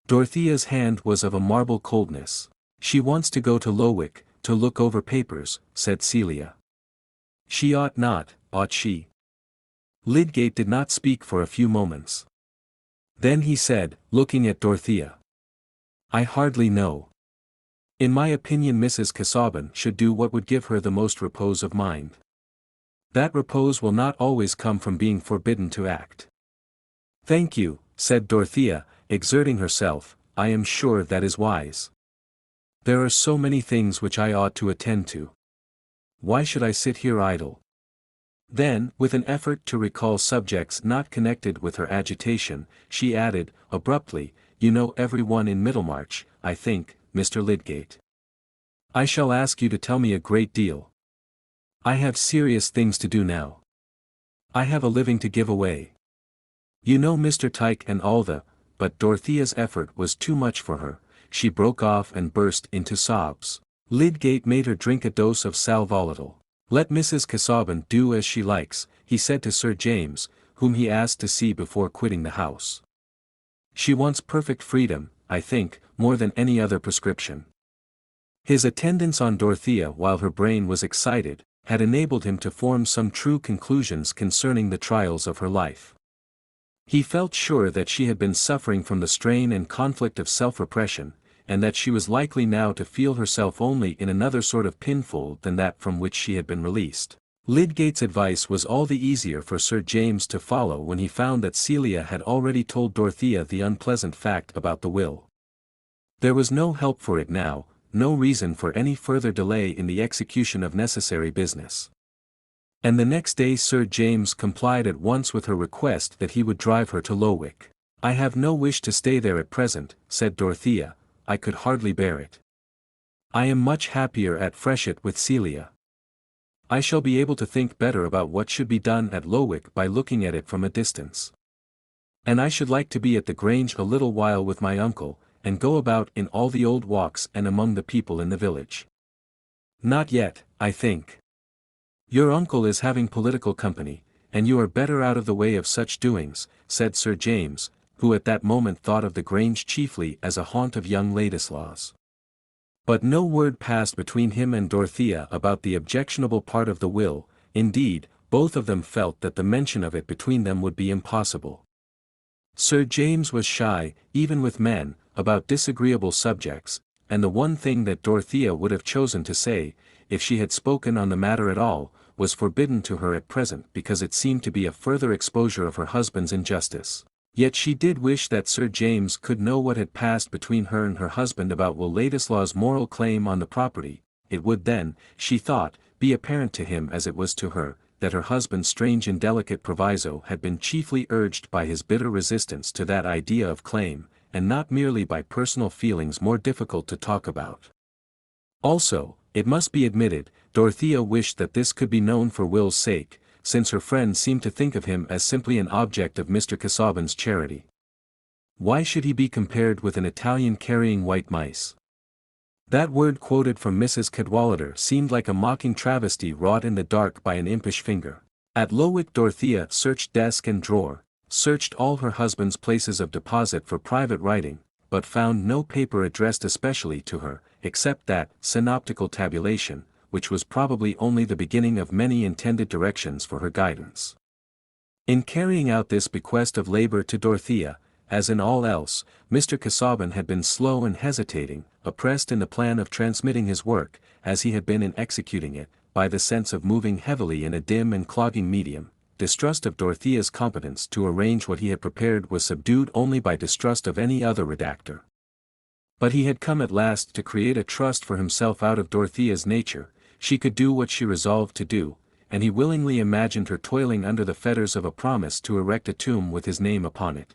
Dorothea's hand was of a marble coldness. "She wants to go to Lowick, to look over papers," said Celia. "She ought not, ought she?" Lydgate did not speak for a few moments. Then he said, looking at Dorothea, "I hardly know. In my opinion Mrs. Casaubon should do what would give her the most repose of mind. That repose will not always come from being forbidden to act." "Thank you," said Dorothea, exerting herself, "I am sure that is wise. There are so many things which I ought to attend to. Why should I sit here idle?" Then, with an effort to recall subjects not connected with her agitation, she added, abruptly, "You know every one in Middlemarch, I think, Mr. Lydgate. I shall ask you to tell me a great deal. I have serious things to do now. I have a living to give away. You know Mr. Tyke and all the—" But Dorothea's effort was too much for her. She broke off and burst into sobs. Lydgate made her drink a dose of sal volatile. "Let Mrs. Casaubon do as she likes," he said to Sir James, whom he asked to see before quitting the house. "She wants perfect freedom, I think, more than any other prescription." His attendance on Dorothea while her brain was excited, had enabled him to form some true conclusions concerning the trials of her life. He felt sure that she had been suffering from the strain and conflict of self-repression. and that she was likely now to feel herself only in another sort of pinfold than that from which she had been released. Lydgate's advice was all the easier for Sir James to follow when he found that Celia had already told Dorothea the unpleasant fact about the will. There was no help for it now, no reason for any further delay in the execution of necessary business. And the next day Sir James complied at once with her request that he would drive her to Lowick. "I have no wish to stay there at present," said Dorothea, "I could hardly bear it. I am much happier at Freshitt with Celia. I shall be able to think better about what should be done at Lowick by looking at it from a distance. And I should like to be at the Grange a little while with my uncle, and go about in all the old walks and among the people in the village." "Not yet, I think. Your uncle is having political company, and you are better out of the way of such doings," said Sir James, who at that moment thought of the Grange chiefly as a haunt of young Ladislaws. But no word passed between him and Dorothea about the objectionable part of the will. Indeed, both of them felt that the mention of it between them would be impossible. Sir James was shy, even with men, about disagreeable subjects, and the one thing that Dorothea would have chosen to say, if she had spoken on the matter at all, was forbidden to her at present because it seemed to be a further exposure of her husband's injustice. Yet she did wish that Sir James could know what had passed between her and her husband about Will Ladislaw's moral claim on the property. It would then, she thought, be apparent to him as it was to her, that her husband's strange indelicate proviso had been chiefly urged by his bitter resistance to that idea of claim, and not merely by personal feelings more difficult to talk about. Also, it must be admitted, Dorothea wished that this could be known for Will's sake, since her friend seemed to think of him as simply an object of Mr. Casaubon's charity. Why should he be compared with an Italian carrying white mice? That word quoted from Mrs. Cadwallader seemed like a mocking travesty wrought in the dark by an impish finger. At Lowick Dorothea searched desk and drawer, searched all her husband's places of deposit for private writing, but found no paper addressed especially to her, except that synoptical tabulation, which was probably only the beginning of many intended directions for her guidance. In carrying out this bequest of labor to Dorothea, as in all else, Mr. Casaubon had been slow and hesitating, oppressed in the plan of transmitting his work, as he had been in executing it, by the sense of moving heavily in a dim and clogging medium. Distrust of Dorothea's competence to arrange what he had prepared was subdued only by distrust of any other redactor. But he had come at last to create a trust for himself out of Dorothea's nature. She could do what she resolved to do, and he willingly imagined her toiling under the fetters of a promise to erect a tomb with his name upon it.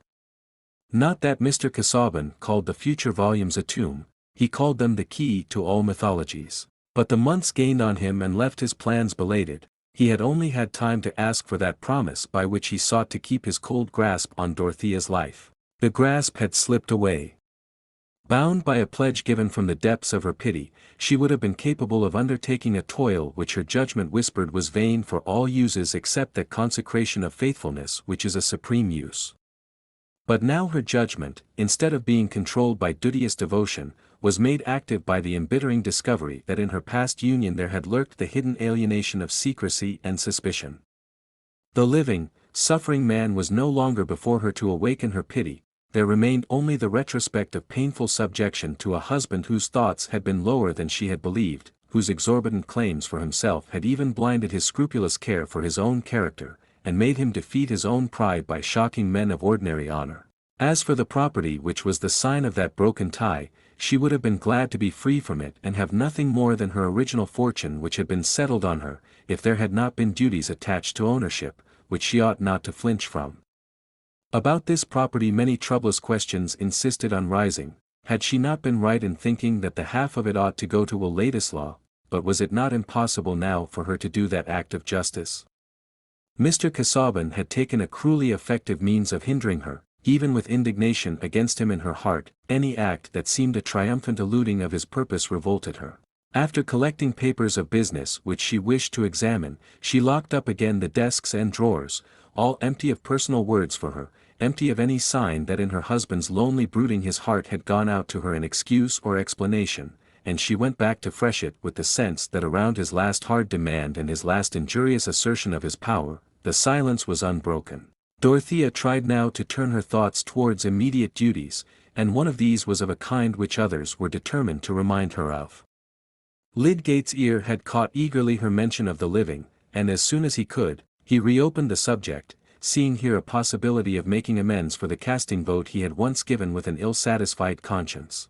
Not that Mr. Casaubon called the future volumes a tomb, he called them the key to all mythologies. But the months gained on him and left his plans belated. He had only had time to ask for that promise by which he sought to keep his cold grasp on Dorothea's life. The grasp had slipped away. Bound by a pledge given from the depths of her pity, she would have been capable of undertaking a toil which her judgment whispered was vain for all uses except that consecration of faithfulness which is a supreme use. But now her judgment, instead of being controlled by duteous devotion, was made active by the embittering discovery that in her past union there had lurked the hidden alienation of secrecy and suspicion. The living, suffering man was no longer before her to awaken her pity. There remained only the retrospect of painful subjection to a husband whose thoughts had been lower than she had believed, whose exorbitant claims for himself had even blinded his scrupulous care for his own character, and made him defeat his own pride by shocking men of ordinary honor. As for the property which was the sign of that broken tie, she would have been glad to be free from it and have nothing more than her original fortune which had been settled on her, if there had not been duties attached to ownership, which she ought not to flinch from. About this property many troublous questions insisted on rising. Had she not been right in thinking that the half of it ought to go to Will Ladislaw, but was it not impossible now for her to do that act of justice? Mr. Casaubon had taken a cruelly effective means of hindering her, even with indignation against him in her heart. Any act that seemed a triumphant eluding of his purpose revolted her. After collecting papers of business which she wished to examine, she locked up again the desks and drawers, all empty of personal words for her, empty of any sign that in her husband's lonely brooding his heart had gone out to her in excuse or explanation, and she went back to Freshitt with the sense that around his last hard demand and his last injurious assertion of his power, the silence was unbroken. Dorothea tried now to turn her thoughts towards immediate duties, and one of these was of a kind which others were determined to remind her of. Lydgate's ear had caught eagerly her mention of the living, and as soon as he could, he reopened the subject, seeing here a possibility of making amends for the casting vote he had once given with an ill-satisfied conscience.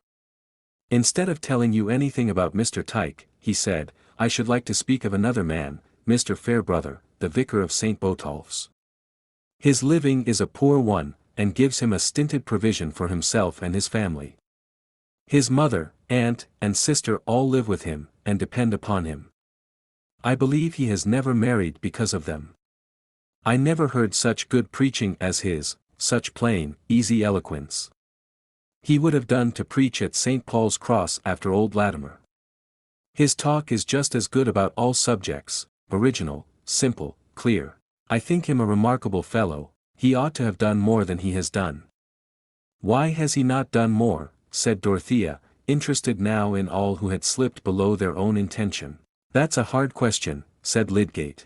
"Instead of telling you anything about Mr. Tyke," he said, "I should like to speak of another man, Mr. Fairbrother, the vicar of St. Botolph's. His living is a poor one, and gives him a stinted provision for himself and his family. His mother, aunt, and sister all live with him, and depend upon him. I believe he has never married because of them. I never heard such good preaching as his, such plain, easy eloquence. He would have done to preach at St. Paul's Cross after old Latimer. His talk is just as good about all subjects, original, simple, clear. I think him a remarkable fellow. He ought to have done more than he has done." "Why has he not done more?" said Dorothea, interested now in all who had slipped below their own intention. "That's a hard question," said Lydgate.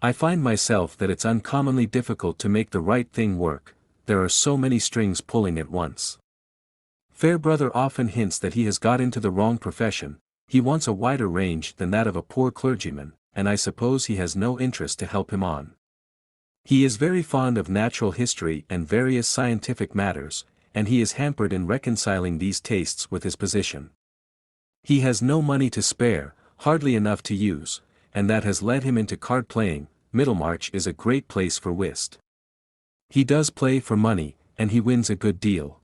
"I find myself that it's uncommonly difficult to make the right thing work, there are so many strings pulling at once. Fairbrother often hints that he has got into the wrong profession, he wants a wider range than that of a poor clergyman, and I suppose he has no interest to help him on. He is very fond of natural history and various scientific matters, and he is hampered in reconciling these tastes with his position. He has no money to spare, hardly enough to use, and that has led him into card playing. Middlemarch is a great place for whist. He does play for money, and he wins a good deal.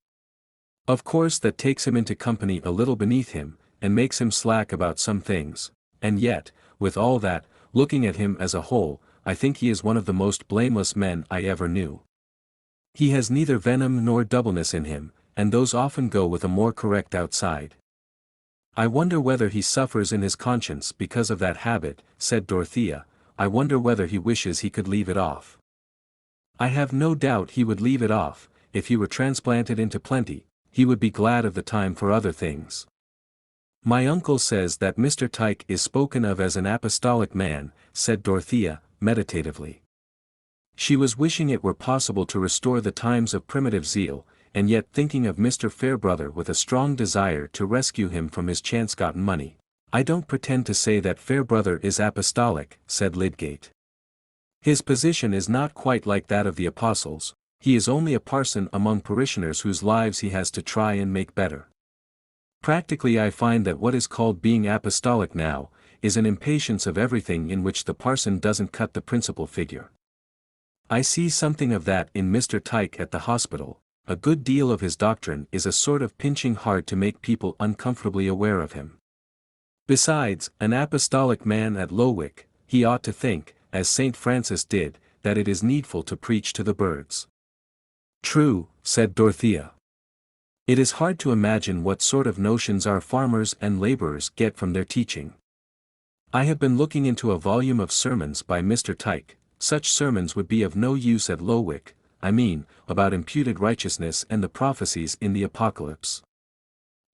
Of course that takes him into company a little beneath him, and makes him slack about some things, and yet, with all that, looking at him as a whole, I think he is one of the most blameless men I ever knew. He has neither venom nor doubleness in him, and those often go with a more correct outside. I wonder whether he suffers in his conscience because of that habit," said Dorothea. "I wonder whether he wishes he could leave it off." "I have no doubt he would leave it off, if he were transplanted into plenty, he would be glad of the time for other things. My uncle says that Mr. Tyke is spoken of as an apostolic man," said Dorothea, meditatively. She was wishing it were possible to restore the times of primitive zeal, and yet thinking of Mr. Fairbrother with a strong desire to rescue him from his chance-gotten money. "I don't pretend to say that Fairbrother is apostolic," said Lydgate. "His position is not quite like that of the apostles, he is only a parson among parishioners whose lives he has to try and make better. Practically I find that what is called being apostolic now, is an impatience of everything in which the parson doesn't cut the principal figure. I see something of that in Mr. Tyke at the hospital. A good deal of his doctrine is a sort of pinching hard to make people uncomfortably aware of him. Besides, an apostolic man at Lowick, he ought to think, as St. Francis did, that it is needful to preach to the birds." "True," said Dorothea. "It is hard to imagine what sort of notions our farmers and laborers get from their teaching. I have been looking into a volume of sermons by Mr. Tyke. Such sermons would be of no use at Lowick, I mean, about imputed righteousness and the prophecies in the Apocalypse.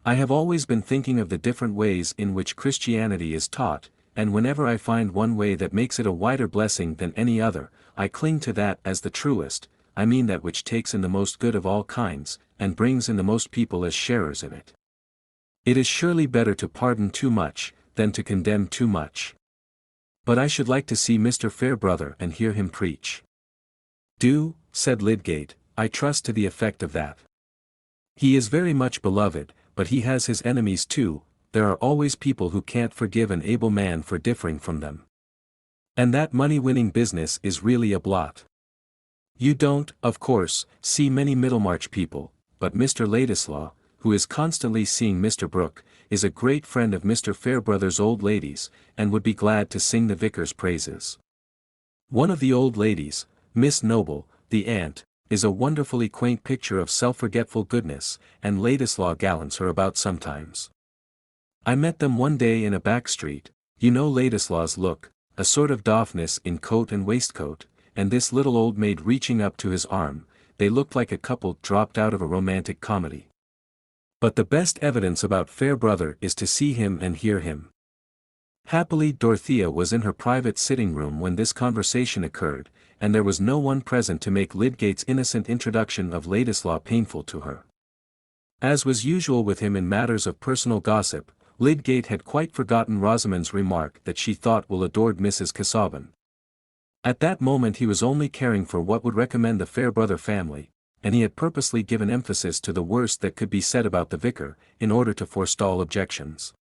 I have always been thinking of the different ways in which Christianity is taught, and whenever I find one way that makes it a wider blessing than any other, I cling to that as the truest, I mean that which takes in the most good of all kinds, and brings in the most people as sharers in it. It is surely better to pardon too much, than to condemn too much. But I should like to see Mr. Fairbrother and hear him preach." "Do," said Lydgate, "I trust to the effect of that. He is very much beloved, but he has his enemies too. There are always people who can't forgive an able man for differing from them. And that money-winning business is really a blot. You don't, of course, see many Middlemarch people, but Mr. Ladislaw, who is constantly seeing Mr. Brooke, is a great friend of Mr. Fairbrother's old ladies, and would be glad to sing the vicar's praises. One of the old ladies, Miss Noble, the aunt, is a wonderfully quaint picture of self-forgetful goodness, and Ladislaw gallants her about sometimes. I met them one day in a back street. You know Ladislaw's look, a sort of doffness in coat and waistcoat, and this little old maid reaching up to his arm. They looked like a couple dropped out of a romantic comedy. But the best evidence about Fairbrother is to see him and hear him. Happily Dorothea was in her private sitting room when this conversation occurred, and there was no one present to make Lydgate's innocent introduction of Ladislaw painful to her. As was usual with him in matters of personal gossip, Lydgate had quite forgotten Rosamond's remark that she thought Will adored Mrs. Casaubon. At that moment he was only caring for what would recommend the Fairbrother family, and he had purposely given emphasis to the worst that could be said about the vicar, in order to forestall objections.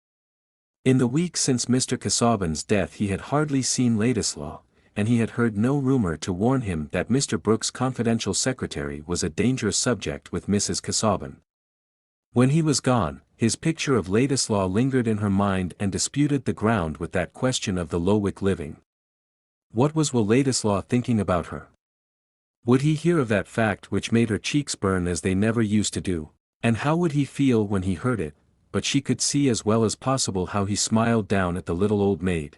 In the week since Mr. Casaubon's death he had hardly seen Ladislaw, and he had heard no rumor to warn him that Mr. Brooke's confidential secretary was a dangerous subject with Mrs. Casaubon. When he was gone, his picture of Ladislaw lingered in her mind and disputed the ground with that question of the Lowick living. What was Will Ladislaw thinking about her? Would he hear of that fact which made her cheeks burn as they never used to do, and how would he feel when he heard it? But she could see as well as possible how he smiled down at the little old maid.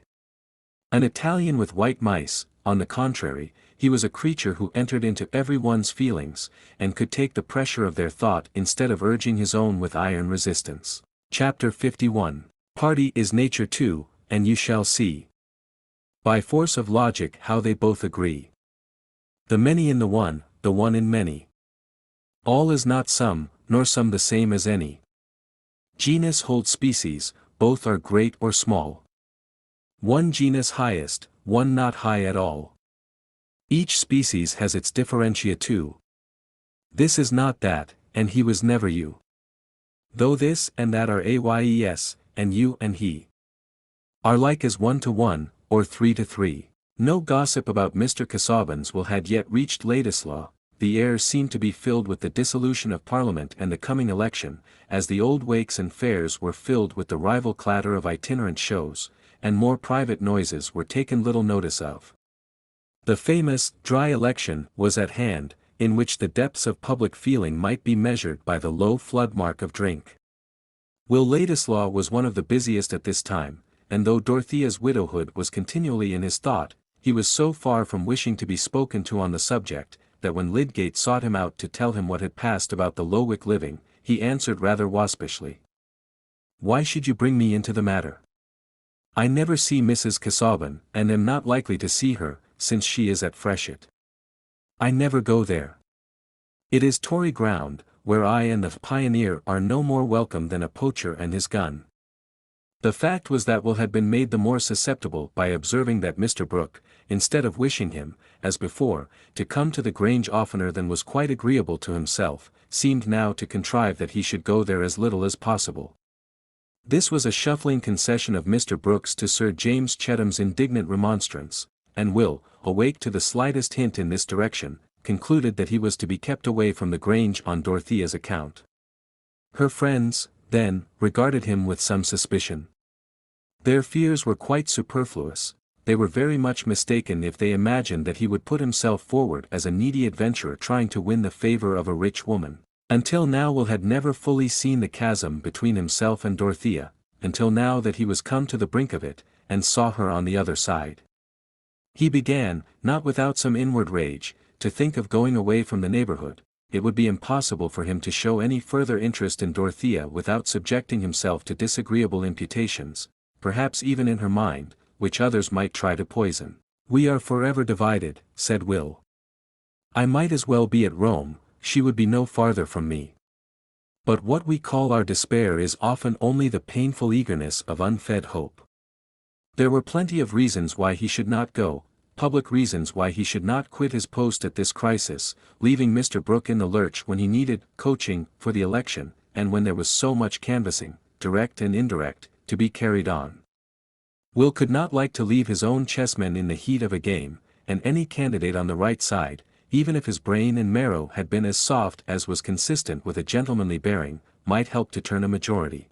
An Italian with white mice, on the contrary, he was a creature who entered into every one's feelings, and could take the pressure of their thought instead of urging his own with iron resistance. Chapter 51. Party is nature too, and you shall see, by force of logic, how they both agree. The many in the one in many. All is not some, nor some the same as any. Genus holds species, both are great or small. One genus highest, one not high at all. Each species has its differentia too. This is not that, and he was never you. Though this and that are ayes, and you and he are like as 1 to 1, or 3 to 3. No gossip about Mr. Casaubon's will had yet reached Ladislaw. The air seemed to be filled with the dissolution of Parliament and the coming election, as the old wakes and fairs were filled with the rival clatter of itinerant shows, and more private noises were taken little notice of. The famous dry election was at hand, in which the depths of public feeling might be measured by the low flood mark of drink. Will Ladislaw was one of the busiest at this time, and though Dorothea's widowhood was continually in his thought, he was so far from wishing to be spoken to on the subject, that when Lydgate sought him out to tell him what had passed about the Lowick living, he answered rather waspishly. "Why should you bring me into the matter? I never see Mrs. Casaubon, and am not likely to see her, since she is at Freshitt. I never go there. It is Tory ground, where I and the pioneer are no more welcome than a poacher and his gun." The fact was that Will had been made the more susceptible by observing that Mr. Brooke, instead of wishing him, as before, to come to the Grange oftener than was quite agreeable to himself, seemed now to contrive that he should go there as little as possible. This was a shuffling concession of Mr. Brooke's to Sir James Chetham's indignant remonstrance, and Will, awake to the slightest hint in this direction, concluded that he was to be kept away from the Grange on Dorothea's account. Her friends, then, regarded him with some suspicion. Their fears were quite superfluous. They were very much mistaken if they imagined that he would put himself forward as a needy adventurer trying to win the favor of a rich woman. Until now Will had never fully seen the chasm between himself and Dorothea, until now that he was come to the brink of it, and saw her on the other side. He began, not without some inward rage, to think of going away from the neighborhood. It would be impossible for him to show any further interest in Dorothea without subjecting himself to disagreeable imputations, perhaps even in her mind, which others might try to poison. "We are forever divided," said Will. "I might as well be at Rome, she would be no farther from me. But what we call our despair is often only the painful eagerness of unfed hope." There were plenty of reasons why he should not go, public reasons why he should not quit his post at this crisis, leaving Mr. Brooke in the lurch when he needed coaching for the election, and when there was so much canvassing, direct and indirect, to be carried on. Will could not like to leave his own chessmen in the heat of a game, and any candidate on the right side, even if his brain and marrow had been as soft as was consistent with a gentlemanly bearing, might help to turn a majority.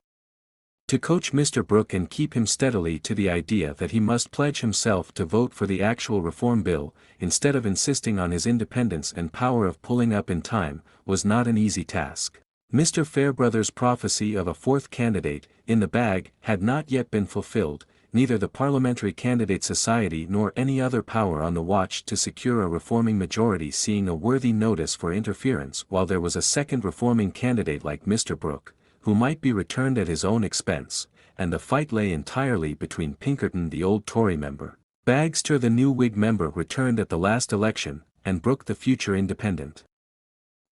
To coach Mr. Brooke and keep him steadily to the idea that he must pledge himself to vote for the actual Reform Bill, instead of insisting on his independence and power of pulling up in time, was not an easy task. Mr. Fairbrother's prophecy of a fourth candidate, in the bag, had not yet been fulfilled, neither the Parliamentary Candidate Society nor any other power on the watch to secure a reforming majority seeing a worthy notice for interference while there was a second reforming candidate like Mr. Brooke, who might be returned at his own expense, and the fight lay entirely between Pinkerton the old Tory member, Bagster the new Whig member returned at the last election, and Brooke the future independent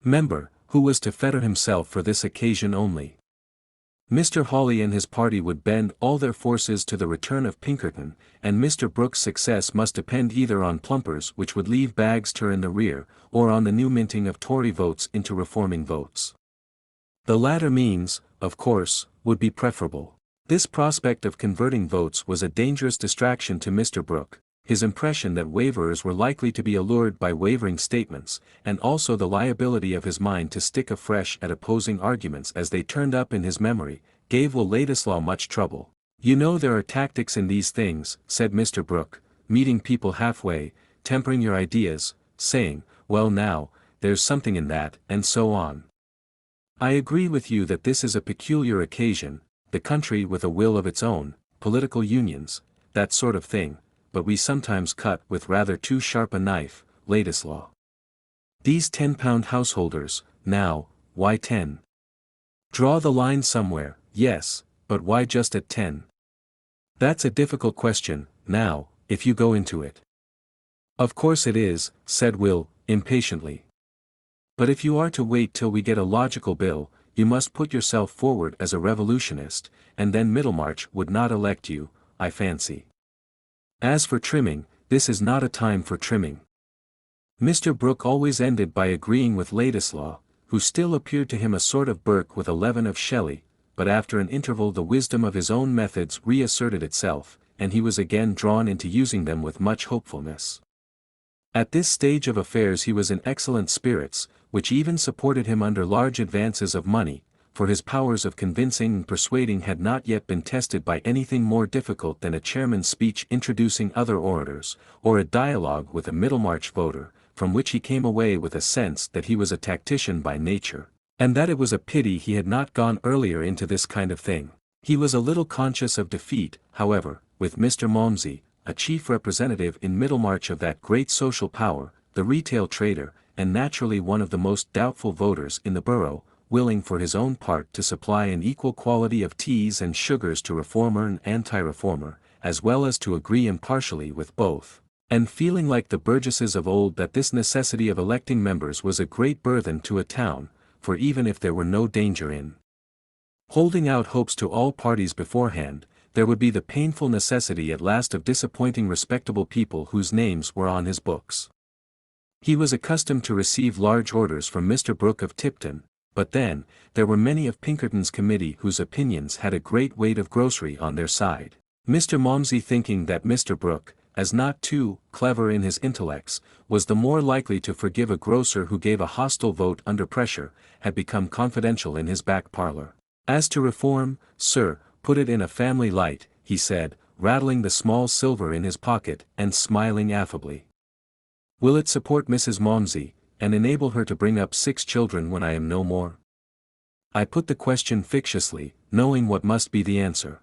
member, who was to fetter himself for this occasion only. Mr. Hawley and his party would bend all their forces to the return of Pinkerton, and Mr. Brooke's success must depend either on plumpers which would leave Bagster in the rear, or on the new minting of Tory votes into reforming votes. The latter means, of course, would be preferable. This prospect of converting votes was a dangerous distraction to Mr. Brooke, his impression that waverers were likely to be allured by wavering statements, and also the liability of his mind to stick afresh at opposing arguments as they turned up in his memory, gave Will Ladislaw much trouble. "You know there are tactics in these things," said Mr. Brooke, meeting people halfway, tempering your ideas, saying, "Well now, there's something in that," and so on. "I agree with you that this is a peculiar occasion, the country with a will of its own, political unions, that sort of thing, but we sometimes cut with rather too sharp a knife, Ladislaw. These £10 householders, now, why 10? Draw the line somewhere, yes, but why just at 10? That's a difficult question, now, if you go into it." "Of course it is," said Will, impatiently. "But if you are to wait till we get a logical bill, you must put yourself forward as a revolutionist, and then Middlemarch would not elect you, I fancy. As for trimming, this is not a time for trimming." Mr. Brooke always ended by agreeing with Ladislaw, who still appeared to him a sort of Burke with a leaven of Shelley, but after an interval the wisdom of his own methods reasserted itself, and he was again drawn into using them with much hopefulness. At this stage of affairs he was in excellent spirits, which even supported him under large advances of money, for his powers of convincing and persuading had not yet been tested by anything more difficult than a chairman's speech introducing other orators, or a dialogue with a Middlemarch voter, from which he came away with a sense that he was a tactician by nature, and that it was a pity he had not gone earlier into this kind of thing. He was a little conscious of defeat, however, with Mr. Malmsey, a chief representative in Middlemarch of that great social power, the retail trader, and naturally one of the most doubtful voters in the borough, willing for his own part to supply an equal quantity of teas and sugars to reformer and anti-reformer, as well as to agree impartially with both, and feeling like the burgesses of old that this necessity of electing members was a great burthen to a town, for even if there were no danger in holding out hopes to all parties beforehand, there would be the painful necessity at last of disappointing respectable people whose names were on his books. He was accustomed to receive large orders from Mr. Brooke of Tipton, but then, there were many of Pinkerton's committee whose opinions had a great weight of grocery on their side. Mr. Malmsey, thinking that Mr. Brooke, as not too clever in his intellects, was the more likely to forgive a grocer who gave a hostile vote under pressure, had become confidential in his back parlour. "As to reform, sir, put it in a family light," he said, rattling the small silver in his pocket and smiling affably. "Will it support Mrs. Malmsey, and enable her to bring up 6 children when I am no more?" I put the question fictiously, knowing what must be the answer.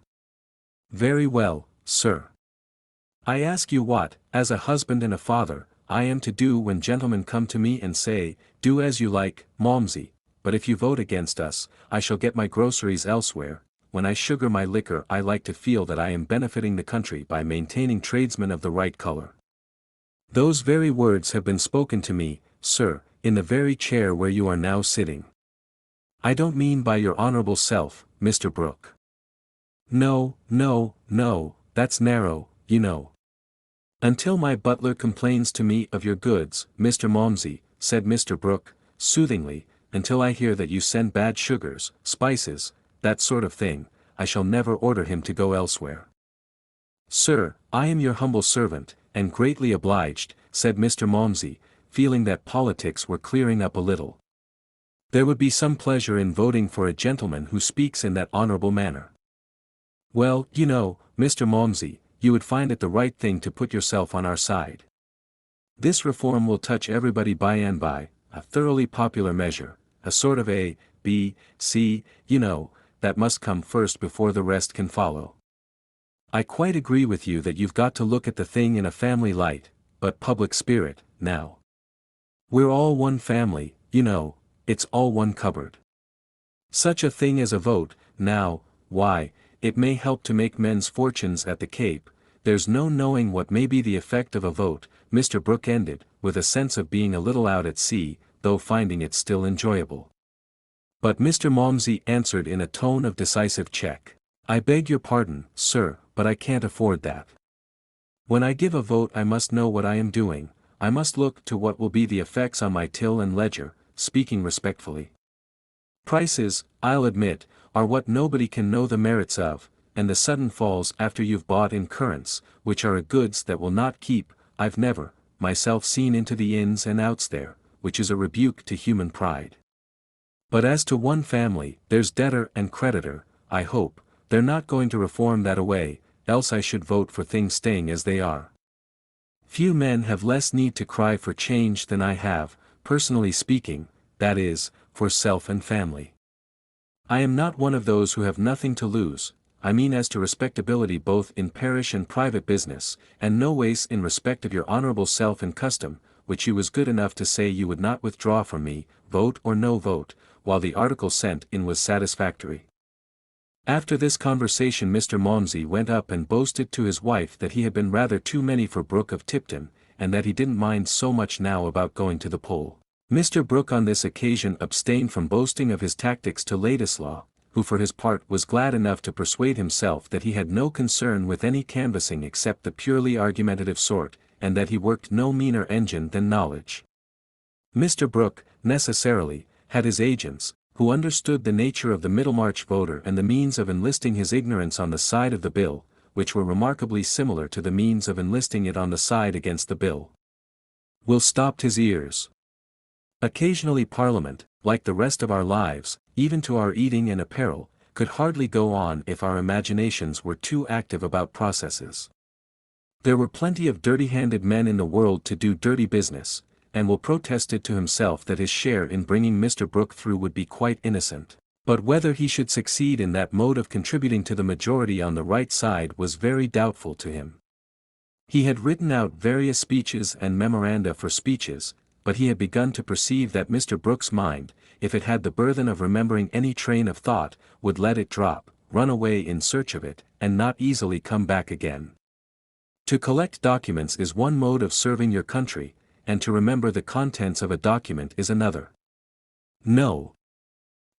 "Very well, sir. I ask you what, as a husband and a father, I am to do when gentlemen come to me and say, 'Do as you like, Malmsey, but if you vote against us, I shall get my groceries elsewhere.' When I sugar my liquor I like to feel that I am benefiting the country by maintaining tradesmen of the right colour. Those very words have been spoken to me, sir, in the very chair where you are now sitting. I don't mean by your honourable self, Mr. Brooke. No, no, no, that's narrow, you know. Until my butler complains to me of your goods, Mr. Malmsey," said Mr. Brooke, soothingly, "until I hear that you send bad sugars, spices, that sort of thing, I shall never order him to go elsewhere." "Sir, I am your humble servant, and greatly obliged," said Mr. Malmsey, feeling that politics were clearing up a little. "There would be some pleasure in voting for a gentleman who speaks in that honourable manner." "Well, you know, Mr. Malmsey, you would find it the right thing to put yourself on our side. This reform will touch everybody by and by, a thoroughly popular measure, a sort of A, B, C, you know, that must come first before the rest can follow. I quite agree with you that you've got to look at the thing in a family light, but public spirit, now. We're all one family, you know, it's all one cupboard. Such a thing as a vote, now, why, it may help to make men's fortunes at the Cape. There's no knowing what may be the effect of a vote," Mr. Brooke ended, with a sense of being a little out at sea, though finding it still enjoyable. But Mr. Malmsey answered in a tone of decisive check. "I beg your pardon, sir, but I can't afford that. When I give a vote I must know what I am doing, I must look to what will be the effects on my till and ledger, speaking respectfully. Prices, I'll admit, are what nobody can know the merits of, and the sudden falls after you've bought in currents, which are goods that will not keep. I've never, myself, seen into the ins and outs there, which is a rebuke to human pride. But as to one family, there's debtor and creditor, I hope, they're not going to reform that away, else I should vote for things staying as they are. Few men have less need to cry for change than I have, personally speaking, that is, for self and family. I am not one of those who have nothing to lose, I mean as to respectability both in parish and private business, and no waste in respect of your honourable self and custom, which you was good enough to say you would not withdraw from me, vote or no vote, while the article sent in was satisfactory." After this conversation Mr. Malmsey went up and boasted to his wife that he had been rather too many for Brooke of Tipton, and that he didn't mind so much now about going to the poll. Mr. Brooke on this occasion abstained from boasting of his tactics to Ladislaw, who for his part was glad enough to persuade himself that he had no concern with any canvassing except the purely argumentative sort, and that he worked no meaner engine than knowledge. Mr. Brooke, necessarily, had his agents, who understood the nature of the Middlemarch voter and the means of enlisting his ignorance on the side of the bill, which were remarkably similar to the means of enlisting it on the side against the bill. Will stopped his ears. Occasionally Parliament, like the rest of our lives, even to our eating and apparel, could hardly go on if our imaginations were too active about processes. There were plenty of dirty-handed men in the world to do dirty business, and Will protested to himself that his share in bringing Mr. Brooke through would be quite innocent. But whether he should succeed in that mode of contributing to the majority on the right side was very doubtful to him. He had written out various speeches and memoranda for speeches, but he had begun to perceive that Mr. Brooke's mind, if it had the burthen of remembering any train of thought, would let it drop, run away in search of it, and not easily come back again. To collect documents is one mode of serving your country, and to remember the contents of a document is another. No.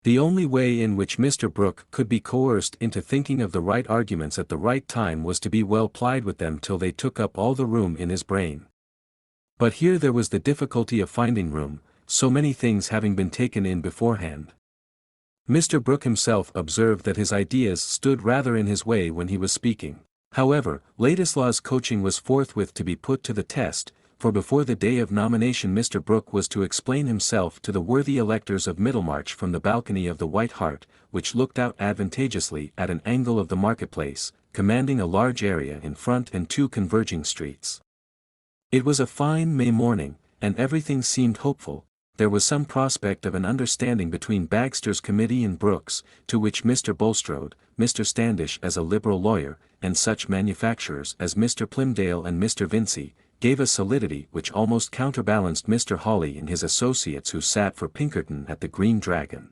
The only way in which Mr. Brooke could be coerced into thinking of the right arguments at the right time was to be well plied with them till they took up all the room in his brain. But here there was the difficulty of finding room, so many things having been taken in beforehand. Mr. Brooke himself observed that his ideas stood rather in his way when he was speaking. However, Ladislaw's coaching was forthwith to be put to the test, for before the day of nomination Mr. Brooke was to explain himself to the worthy electors of Middlemarch from the balcony of the White Hart, which looked out advantageously at an angle of the marketplace, commanding a large area in front and two converging streets. It was a fine May morning, and everything seemed hopeful. There was some prospect of an understanding between Bagster's committee and Brooke's, to which Mr. Bulstrode, Mr. Standish as a liberal lawyer, and such manufacturers as Mr. Plymdale and Mr. Vincey, gave a solidity which almost counterbalanced Mr. Hawley and his associates who sat for Pinkerton at the Green Dragon.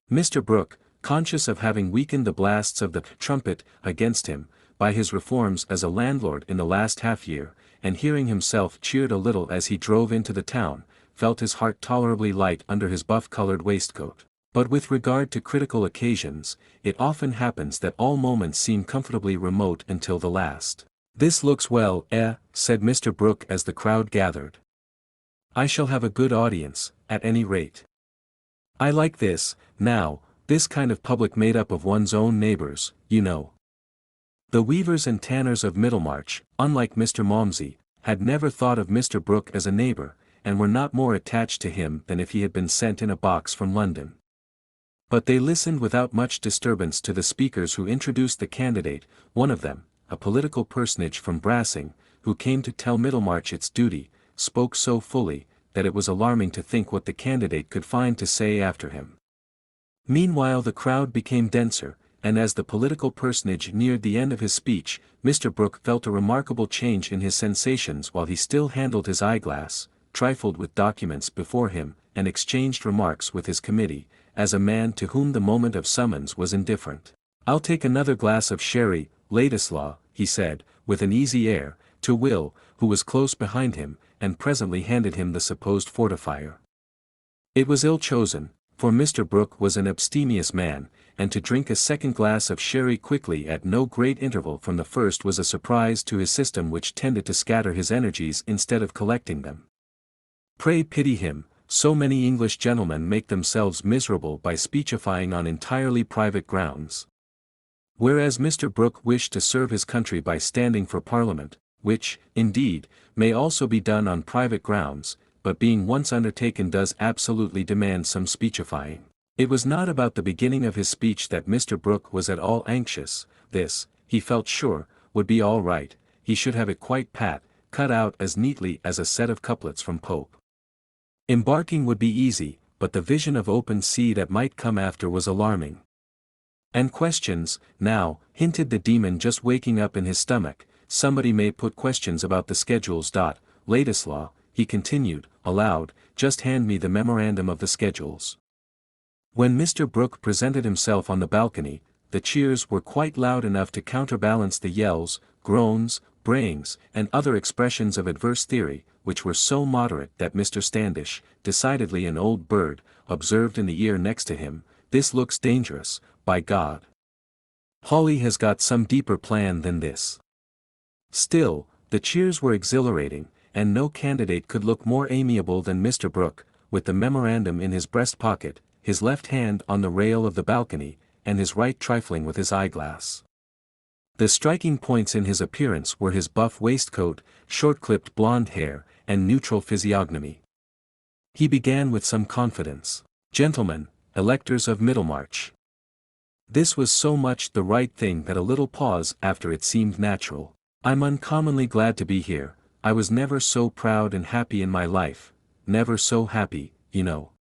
Mr. Brooke, conscious of having weakened the blasts of the trumpet against him, by his reforms as a landlord in the last half-year, and hearing himself cheered a little as he drove into the town, felt his heart tolerably light under his buff-coloured waistcoat. But with regard to critical occasions, it often happens that all moments seem comfortably remote until the last. "This looks well, said Mr. Brooke as the crowd gathered. "I shall have a good audience, at any rate. I like this, now, this kind of public made up of one's own neighbours, you know." The weavers and tanners of Middlemarch, unlike Mr. Malmsey, had never thought of Mr. Brooke as a neighbour, and were not more attached to him than if he had been sent in a box from London. But they listened without much disturbance to the speakers who introduced the candidate, one of them, a political personage from Brassing, who came to tell Middlemarch its duty, spoke so fully, that it was alarming to think what the candidate could find to say after him. Meanwhile the crowd became denser, and as the political personage neared the end of his speech, Mr. Brooke felt a remarkable change in his sensations while he still handled his eyeglass, trifled with documents before him, and exchanged remarks with his committee, as a man to whom the moment of summons was indifferent. "I'll take another glass of sherry, Ladislaw," he said, with an easy air, to Will, who was close behind him, and presently handed him the supposed fortifier. It was ill chosen, for Mr. Brooke was an abstemious man, and to drink a second glass of sherry quickly at no great interval from the first was a surprise to his system which tended to scatter his energies instead of collecting them. Pray pity him, so many English gentlemen make themselves miserable by speechifying on entirely private grounds. Whereas Mr. Brooke wished to serve his country by standing for Parliament, which, indeed, may also be done on private grounds, but being once undertaken does absolutely demand some speechifying. It was not about the beginning of his speech that Mr. Brooke was at all anxious. This, he felt sure, would be all right. He should have it quite pat, cut out as neatly as a set of couplets from Pope. Embarking would be easy, but the vision of open sea that might come after was alarming. "And questions, now," hinted the demon just waking up in his stomach, "somebody may put questions about the schedules. Ladislaw," he continued, aloud, "just hand me the memorandum of the schedules." When Mr. Brooke presented himself on the balcony, the cheers were quite loud enough to counterbalance the yells, groans, brayings, and other expressions of adverse theory, which were so moderate that Mr. Standish, decidedly an old bird, observed in the ear next to him, "This looks dangerous, by God. Hawley has got some deeper plan than this." Still, the cheers were exhilarating, and no candidate could look more amiable than Mr. Brooke, with the memorandum in his breast pocket, his left hand on the rail of the balcony, and his right trifling with his eyeglass. The striking points in his appearance were his buff waistcoat, short-clipped blonde hair, and neutral physiognomy. He began with some confidence. "Gentlemen, electors of Middlemarch." This was so much the right thing that a little pause after it seemed natural. "I'm uncommonly glad to be here. I was never so proud and happy in my life, never so happy, you know."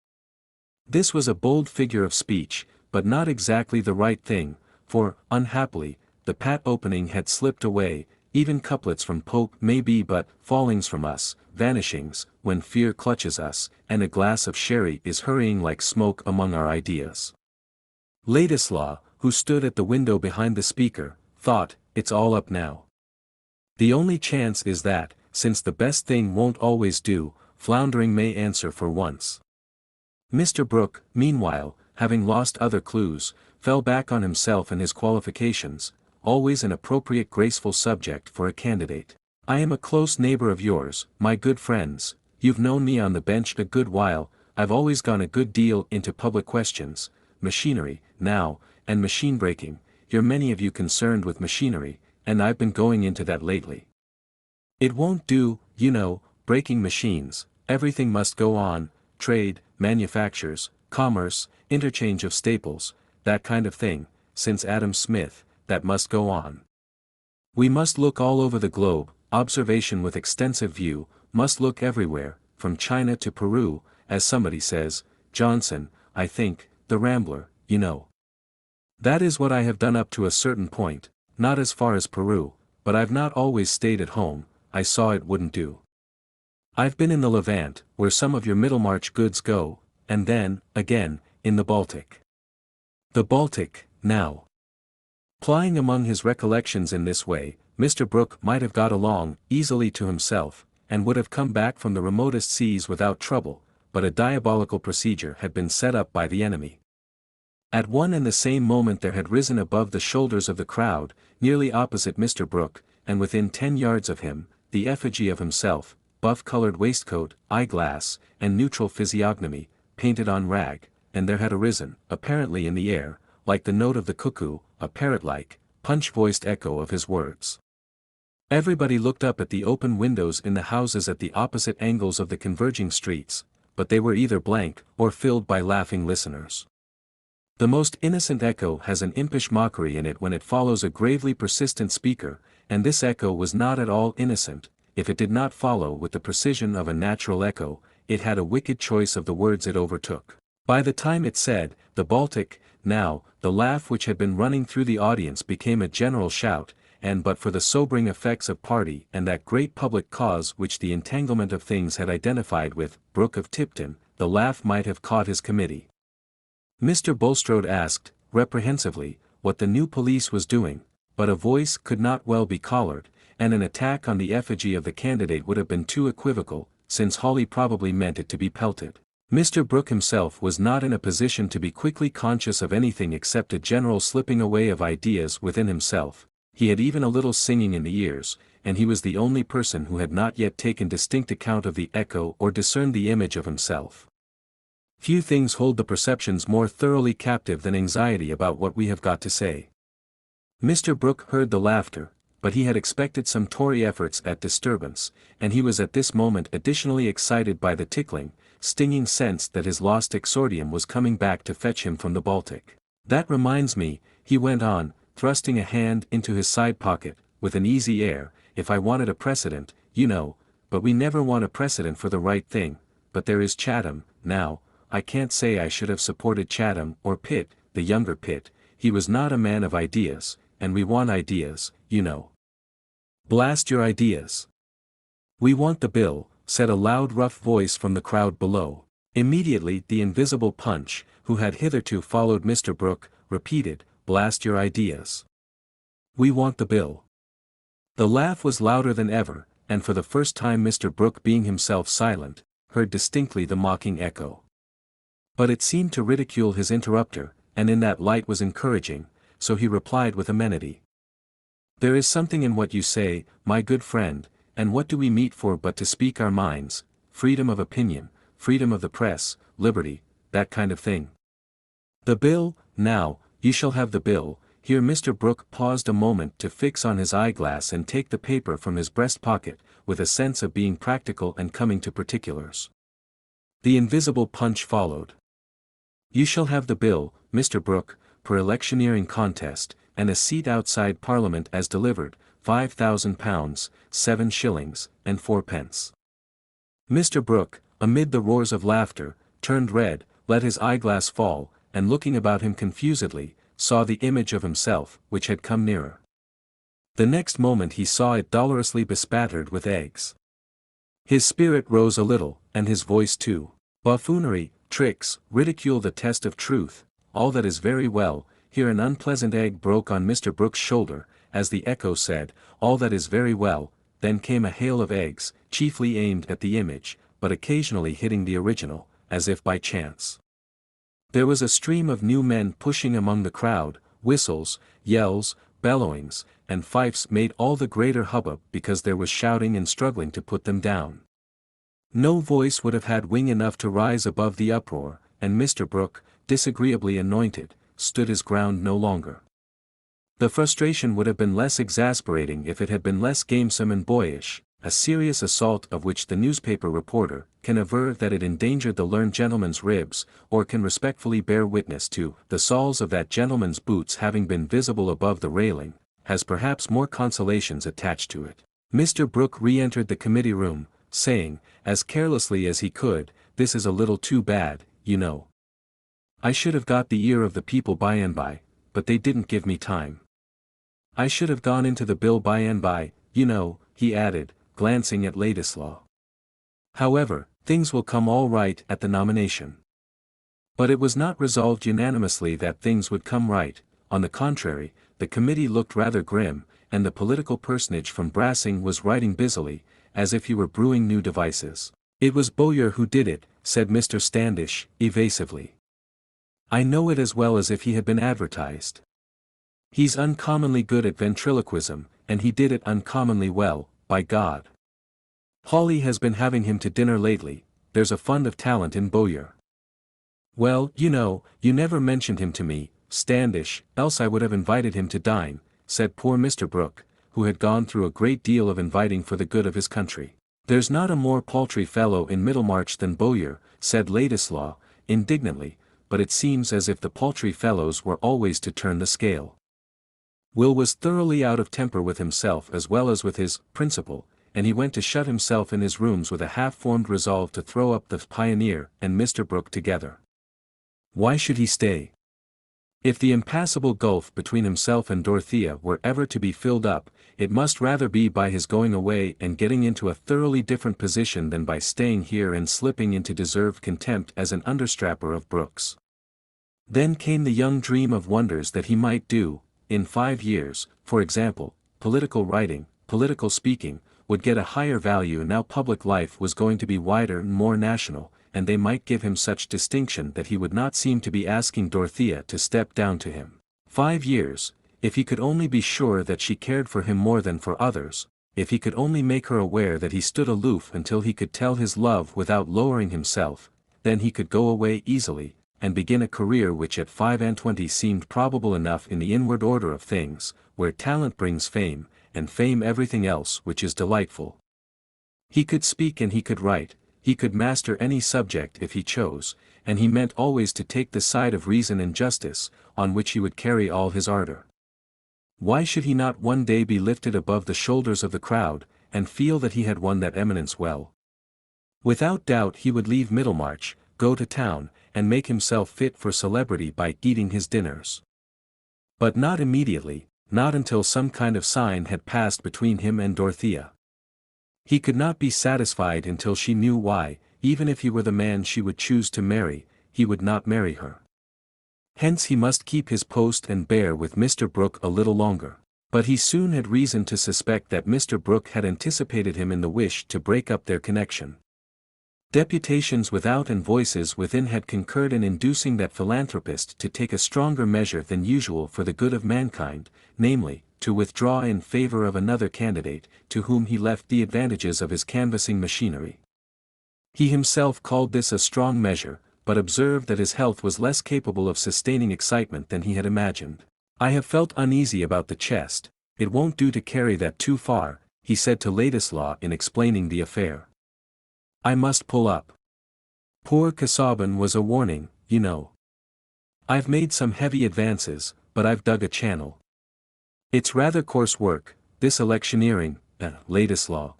This was a bold figure of speech, but not exactly the right thing, for, unhappily, the pat opening had slipped away. Even couplets from Pope may be but fallings from us, vanishings, when fear clutches us, and a glass of sherry is hurrying like smoke among our ideas. Ladislaw, who stood at the window behind the speaker, thought, "It's all up now. The only chance is that, since the best thing won't always do, floundering may answer for once." Mr. Brooke, meanwhile, having lost other clues, fell back on himself and his qualifications, always an appropriate graceful subject for a candidate. "I am a close neighbor of yours, my good friends. You've known me on the bench a good while. I've always gone a good deal into public questions, machinery, now, and machine breaking. You're many of you concerned with machinery, and I've been going into that lately. It won't do, you know, breaking machines. Everything must go on, trade, manufactures, commerce, interchange of staples, that kind of thing, since Adam Smith, that must go on. We must look all over the globe, observation with extensive view, must look everywhere, from China to Peru, as somebody says, Johnson, I think, the Rambler, you know. That is what I have done up to a certain point, not as far as Peru, but I've not always stayed at home. I saw it wouldn't do. I've been in the Levant, where some of your Middlemarch goods go, and then, again, in the Baltic. The Baltic, now. Plying among his recollections in this way, Mr. Brooke might have got along easily to himself, and would have come back from the remotest seas without trouble, but a diabolical procedure had been set up by the enemy. At one and the same moment there had risen above the shoulders of the crowd, nearly opposite Mr. Brooke, and within 10 yards of him, the effigy of himself, buff-colored waistcoat, eyeglass, and neutral physiognomy, painted on rag, and there had arisen, apparently in the air, like the note of the cuckoo, a parrot-like, punch-voiced echo of his words. Everybody looked up at the open windows in the houses at the opposite angles of the converging streets, but they were either blank or filled by laughing listeners. The most innocent echo has an impish mockery in it when it follows a gravely persistent speaker, and this echo was not at all innocent. If it did not follow with the precision of a natural echo, it had a wicked choice of the words it overtook. By the time it said, "The Baltic," now, the laugh which had been running through the audience became a general shout, and but for the sobering effects of party and that great public cause which the entanglement of things had identified with Brooke of Tipton, the laugh might have caught his committee. Mr. Bulstrode asked, reprehensively, what the new police was doing, but a voice could not well be collared, and an attack on the effigy of the candidate would have been too equivocal, since Hawley probably meant it to be pelted. Mr. Brooke himself was not in a position to be quickly conscious of anything except a general slipping away of ideas within himself. He had even a little singing in the ears, and he was the only person who had not yet taken distinct account of the echo or discerned the image of himself. Few things hold the perceptions more thoroughly captive than anxiety about what we have got to say. Mr. Brooke heard the laughter, but he had expected some Tory efforts at disturbance, and he was at this moment additionally excited by the tickling, stinging sense that his lost exordium was coming back to fetch him from the Baltic. "That reminds me," he went on, thrusting a hand into his side pocket, with an easy air, "if I wanted a precedent, you know, but we never want a precedent for the right thing, but there is Chatham, now, I can't say I should have supported Chatham or Pitt, the younger Pitt, he was not a man of ideas, and we want ideas, you know." "Blast your ideas. We want the bill," said a loud rough voice from the crowd below. Immediately the invisible Punch, who had hitherto followed Mr. Brooke, repeated, "Blast your ideas. We want the bill." The laugh was louder than ever, and for the first time Mr. Brooke, being himself silent, heard distinctly the mocking echo. But it seemed to ridicule his interrupter, and in that light was encouraging, so he replied with amenity. "There is something in what you say, my good friend, and what do we meet for but to speak our minds, freedom of opinion, freedom of the press, liberty, that kind of thing. The bill, now, you shall have the bill." Here Mr. Brooke paused a moment to fix on his eyeglass and take the paper from his breast pocket, with a sense of being practical and coming to particulars. The invisible Punch followed. "You shall have the bill, Mr. Brooke, per electioneering contest, and a seat outside Parliament as delivered, £5,000, 7 shillings, and 4 pence. Mr. Brooke, amid the roars of laughter, turned red, let his eyeglass fall, and looking about him confusedly, saw the image of himself, which had come nearer. The next moment he saw it dolorously bespattered with eggs. His spirit rose a little, and his voice too. "Buffoonery, tricks, ridicule, the test of truth, all that is very well." Here an unpleasant egg broke on Mr. Brooke's shoulder, as the echo said, "All that is very well." Then came a hail of eggs, chiefly aimed at the image, but occasionally hitting the original, as if by chance. There was a stream of new men pushing among the crowd, whistles, yells, bellowings, and fifes made all the greater hubbub because there was shouting and struggling to put them down. No voice would have had wing enough to rise above the uproar, and Mr. Brooke, disagreeably anointed, stood his ground no longer. The frustration would have been less exasperating if it had been less gamesome and boyish, a serious assault of which the newspaper reporter can aver that it endangered the learned gentleman's ribs, or can respectfully bear witness to the soles of that gentleman's boots having been visible above the railing, has perhaps more consolations attached to it. Mr. Brooke re-entered the committee room, saying, as carelessly as he could, "This is a little too bad, you know. I should have got the ear of the people by and by, but they didn't give me time. I should have gone into the bill by and by, you know," he added, glancing at Ladislaw. "However, things will come all right at the nomination." But it was not resolved unanimously that things would come right. On the contrary, the committee looked rather grim, and the political personage from Brassing was writing busily, as if he were brewing new devices. "It was Bowyer who did it," said Mr. Standish, evasively. "I know it as well as if he had been advertised. He's uncommonly good at ventriloquism, and he did it uncommonly well, by God. Hawley has been having him to dinner lately. There's a fund of talent in Bowyer." "Well, you know, you never mentioned him to me, Standish, else I would have invited him to dine," said poor Mr. Brooke, who had gone through a great deal of inviting for the good of his country. "There's not a more paltry fellow in Middlemarch than Bowyer," said Ladislaw, indignantly, "but it seems as if the paltry fellows were always to turn the scale." Will was thoroughly out of temper with himself as well as with his principal, and he went to shut himself in his rooms with a half-formed resolve to throw up the Pioneer and Mr. Brooke together. Why should he stay? If the impassable gulf between himself and Dorothea were ever to be filled up, it must rather be by his going away and getting into a thoroughly different position than by staying here and slipping into deserved contempt as an understrapper of Brooks. Then came the young dream of wonders that he might do, in 5 years, for example, political writing, political speaking, would get a higher value. Now public life was going to be wider and more national, and they might give him such distinction that he would not seem to be asking Dorothea to step down to him. 5 years, if he could only be sure that she cared for him more than for others, if he could only make her aware that he stood aloof until he could tell his love without lowering himself, then he could go away easily, and begin a career which at 25 seemed probable enough in the inward order of things, where talent brings fame, and fame everything else which is delightful. He could speak and he could write, he could master any subject if he chose, and he meant always to take the side of reason and justice, on which he would carry all his ardor. Why should he not one day be lifted above the shoulders of the crowd, and feel that he had won that eminence well? Without doubt he would leave Middlemarch, go to town, and make himself fit for celebrity by eating his dinners. But not immediately, not until some kind of sign had passed between him and Dorothea. He could not be satisfied until she knew why, even if he were the man she would choose to marry, he would not marry her. Hence he must keep his post and bear with Mr. Brooke a little longer. But he soon had reason to suspect that Mr. Brooke had anticipated him in the wish to break up their connection. Deputations without and voices within had concurred in inducing that philanthropist to take a stronger measure than usual for the good of mankind, namely, to withdraw in favor of another candidate, to whom he left the advantages of his canvassing machinery. He himself called this a strong measure, but observed that his health was less capable of sustaining excitement than he had imagined. "I have felt uneasy about the chest, it won't do to carry that too far," he said to Ladislaw in explaining the affair. "I must pull up. Poor Casaubon was a warning, you know. I've made some heavy advances, but I've dug a channel. It's rather coarse work, this electioneering, Ladislaw.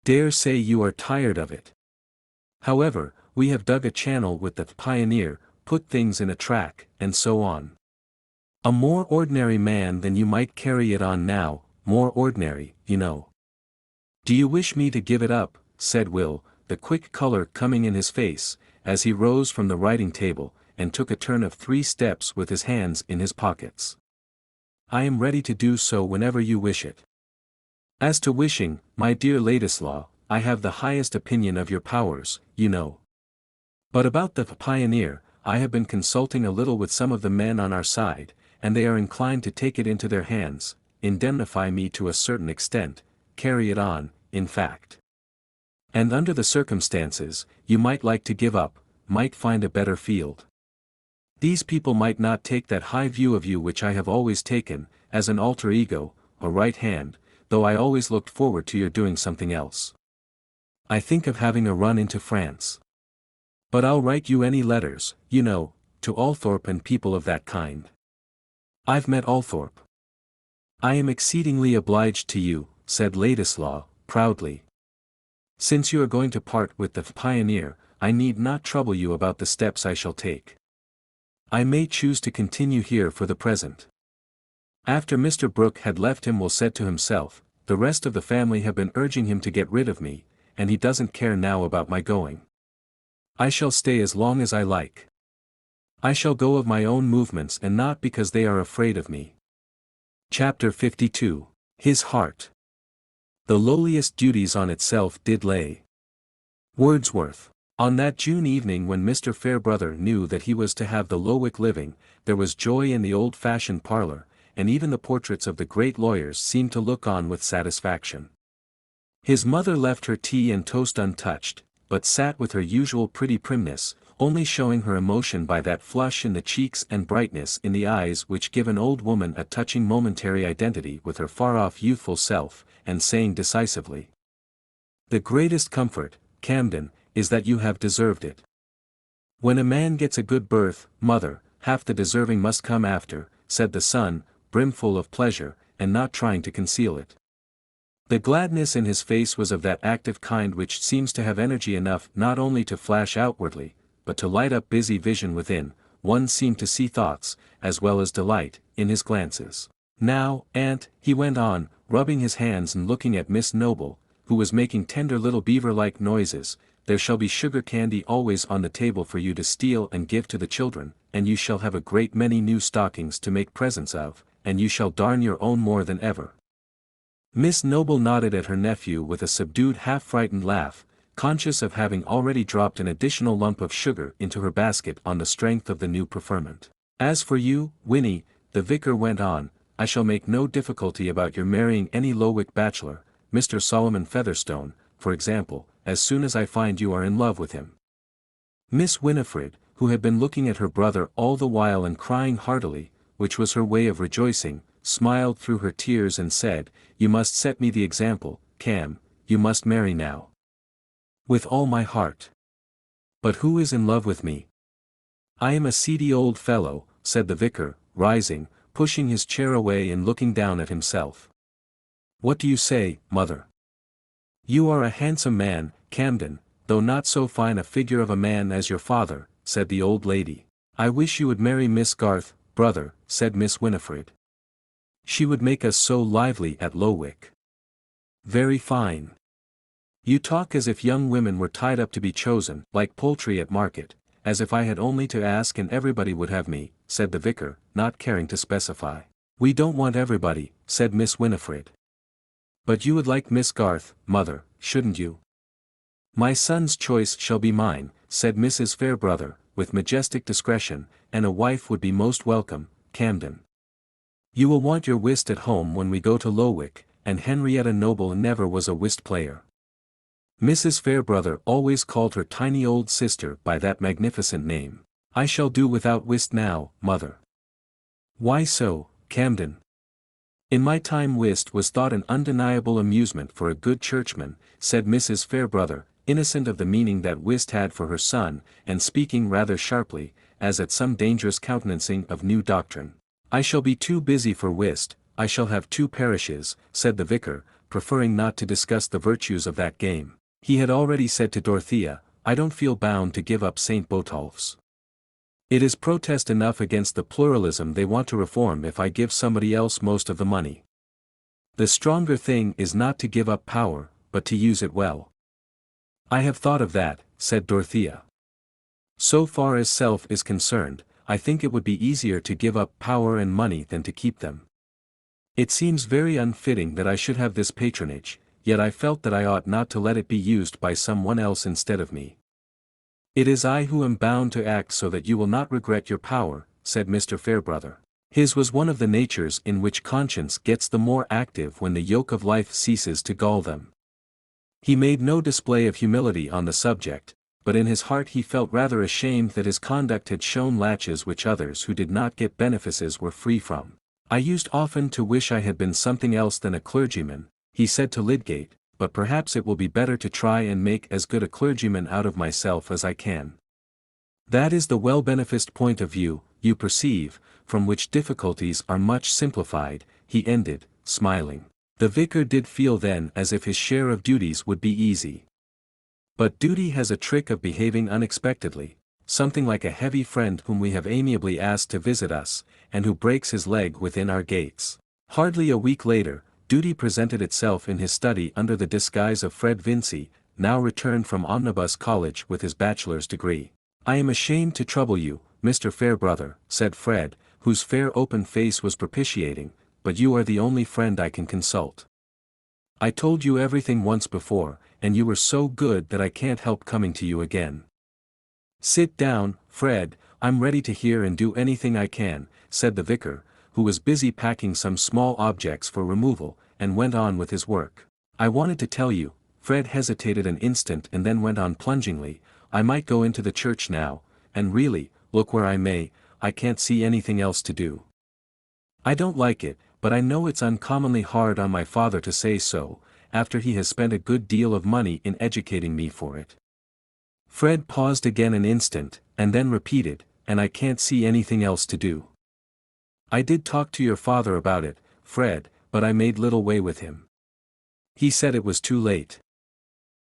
Dare say you are tired of it. However, we have dug a channel with the Pioneer, put things in a track, and so on. A more ordinary man than you might carry it on now, more ordinary, you know." "Do you wish me to give it up?" said Will, the quick color coming in his face, as he rose from the writing table, and took a turn of 3 steps with his hands in his pockets. "I am ready to do so whenever you wish it. As to wishing, my dear Ladislaw, I have the highest opinion of your powers, you know. But about the Pioneer, I have been consulting a little with some of the men on our side, and they are inclined to take it into their hands, indemnify me to a certain extent, carry it on, in fact. And under the circumstances, you might like to give up, might find a better field. These people might not take that high view of you which I have always taken, as an alter ego, a right hand, though I always looked forward to your doing something else. I think of having a run into France. But I'll write you any letters, you know, to Althorpe and people of that kind. I've met Althorpe." "I am exceedingly obliged to you," said Ladislaw, proudly. "Since you are going to part with the Pioneer, I need not trouble you about the steps I shall take. I may choose to continue here for the present." After Mr. Brooke had left him, Will said to himself, "The rest of the family have been urging him to get rid of me, and he doesn't care now about my going. I shall stay as long as I like. I shall go of my own movements and not because they are afraid of me." Chapter 52. His Heart. "The lowliest duties on itself did lay." Wordsworth. On that June evening when Mr. Fairbrother knew that he was to have the Lowick living, there was joy in the old-fashioned parlor, and even the portraits of the great lawyers seemed to look on with satisfaction. His mother left her tea and toast untouched, but sat with her usual pretty primness, only showing her emotion by that flush in the cheeks and brightness in the eyes which give an old woman a touching momentary identity with her far-off youthful self, and saying decisively, "The greatest comfort, Camden, is that you have deserved it. When a man gets a good berth, mother, half the deserving must come after," said the son, brimful of pleasure, and not trying to conceal it. The gladness in his face was of that active kind which seems to have energy enough not only to flash outwardly, but to light up busy vision within. One seemed to see thoughts, as well as delight, in his glances. "Now, aunt," he went on, rubbing his hands and looking at Miss Noble, who was making tender little beaver-like noises, "there shall be sugar candy always on the table for you to steal and give to the children, and you shall have a great many new stockings to make presents of, and you shall darn your own more than ever." Miss Noble nodded at her nephew with a subdued half-frightened laugh, conscious of having already dropped an additional lump of sugar into her basket on the strength of the new preferment. "As for you, Winnie," the vicar went on, "I shall make no difficulty about your marrying any Lowick bachelor, Mr. Solomon Featherstone, for example, as soon as I find you are in love with him." Miss Winifred, who had been looking at her brother all the while and crying heartily, which was her way of rejoicing, smiled through her tears and said, "You must set me the example, Cam, you must marry now." "With all my heart. But who is in love with me?" "I am a seedy old fellow," said the vicar, rising, pushing his chair away and looking down at himself. "What do you say, mother?" "You are a handsome man, Camden, though not so fine a figure of a man as your father," said the old lady. "I wish you would marry Miss Garth, brother," said Miss Winifred. "She would make us so lively at Lowick." "Very fine. You talk as if young women were tied up to be chosen, like poultry at market, as if I had only to ask and everybody would have me," said the vicar, not caring to specify. "We don't want everybody," said Miss Winifred. "But you would like Miss Garth, mother, shouldn't you?" "My son's choice shall be mine," said Mrs. Fairbrother, with majestic discretion, "and a wife would be most welcome, Camden. You will want your whist at home when we go to Lowick, and Henrietta Noble never was a whist player." Mrs. Fairbrother always called her tiny old sister by that magnificent name. "I shall do without whist now, mother." "Why so, Camden?" "In my time whist was thought an undeniable amusement for a good churchman," said Mrs. Fairbrother, innocent of the meaning that whist had for her son, and speaking rather sharply, as at some dangerous countenancing of new doctrine. "I shall be too busy for whist, I shall have 2 parishes," said the vicar, preferring not to discuss the virtues of that game. He had already said to Dorothea, "I don't feel bound to give up St. Botolph's. It is protest enough against the pluralism they want to reform if I give somebody else most of the money. The stronger thing is not to give up power, but to use it well." "I have thought of that," said Dorothea. "So far as self is concerned, I think it would be easier to give up power and money than to keep them. It seems very unfitting that I should have this patronage, yet I felt that I ought not to let it be used by someone else instead of me." "It is I who am bound to act so that you will not regret your power," said Mr. Fairbrother. His was one of the natures in which conscience gets the more active when the yoke of life ceases to gall them. He made no display of humility on the subject, but in his heart he felt rather ashamed that his conduct had shown laches which others who did not get benefices were free from. "I used often to wish I had been something else than a clergyman," he said to Lydgate, "but perhaps it will be better to try and make as good a clergyman out of myself as I can. That is the well-beneficed point of view, you perceive, from which difficulties are much simplified," he ended, smiling. The vicar did feel then as if his share of duties would be easy. But duty has a trick of behaving unexpectedly, something like a heavy friend whom we have amiably asked to visit us, and who breaks his leg within our gates. Hardly a week later, duty presented itself in his study under the disguise of Fred Vincy, now returned from Omnibus College with his bachelor's degree. "I am ashamed to trouble you, Mr. Fairbrother," said Fred, whose fair open face was propitiating, "but you are the only friend I can consult. I told you everything once before, and you were so good that I can't help coming to you again." "Sit down, Fred, I'm ready to hear and do anything I can," said the vicar, who was busy packing some small objects for removal, and went on with his work. "I wanted to tell you," Fred hesitated an instant and then went on plungingly, "I might go into the church now, and really, look where I may, I can't see anything else to do. I don't like it, but I know it's uncommonly hard on my father to say so, after he has spent a good deal of money in educating me for it." Fred paused again an instant, and then repeated, "And I can't see anything else to do." "I did talk to your father about it, Fred, but I made little way with him. He said it was too late.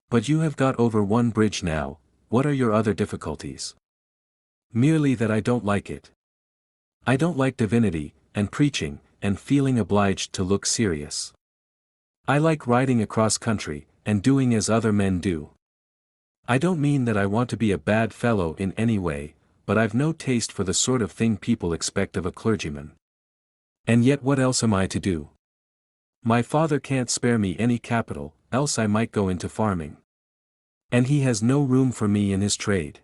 But you have got over one bridge now. What are your other difficulties?" "Merely that I don't like it. I don't like divinity, and preaching, and feeling obliged to look serious. I like riding across country, and doing as other men do. I don't mean that I want to be a bad fellow in any way, but I've no taste for the sort of thing people expect of a clergyman. And yet what else am I to do? My father can't spare me any capital, else I might go into farming. And he has no room for me in his trade.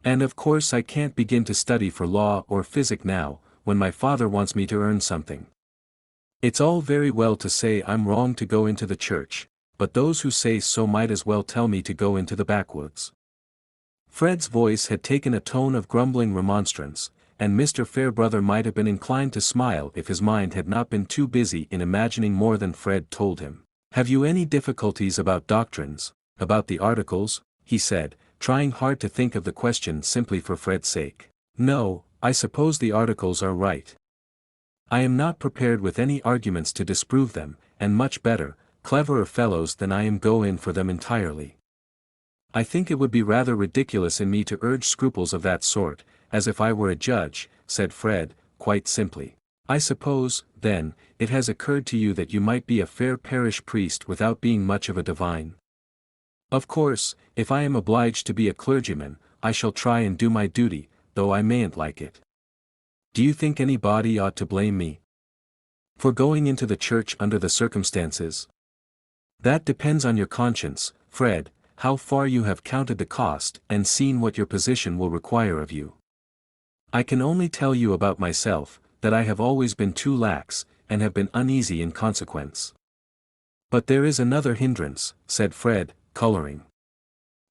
And of course I can't begin to study for law or physic now, when my father wants me to earn something. It's all very well to say I'm wrong to go into the church, but those who say so might as well tell me to go into the backwoods. Fred's voice had taken a tone of grumbling remonstrance, and Mr. Fairbrother might have been inclined to smile if his mind had not been too busy in imagining more than Fred told him. "Have you any difficulties about doctrines, about the articles?" he said, trying hard to think of the question simply for Fred's sake. "No, I suppose the articles are right. I am not prepared with any arguments to disprove them, and much better, cleverer fellows than I am go in for them entirely. I think it would be rather ridiculous in me to urge scruples of that sort, as if I were a judge," said Fred, quite simply. "I suppose, then, it has occurred to you that you might be a fair parish priest without being much of a divine? Of course, if I am obliged to be a clergyman, I shall try and do my duty, though I mayn't like it. Do you think anybody ought to blame me for going into the church under the circumstances? That depends on your conscience, Fred, how far you have counted the cost and seen what your position will require of you. I can only tell you about myself, that I have always been too lax, and have been uneasy in consequence." "But there is another hindrance," said Fred, coloring.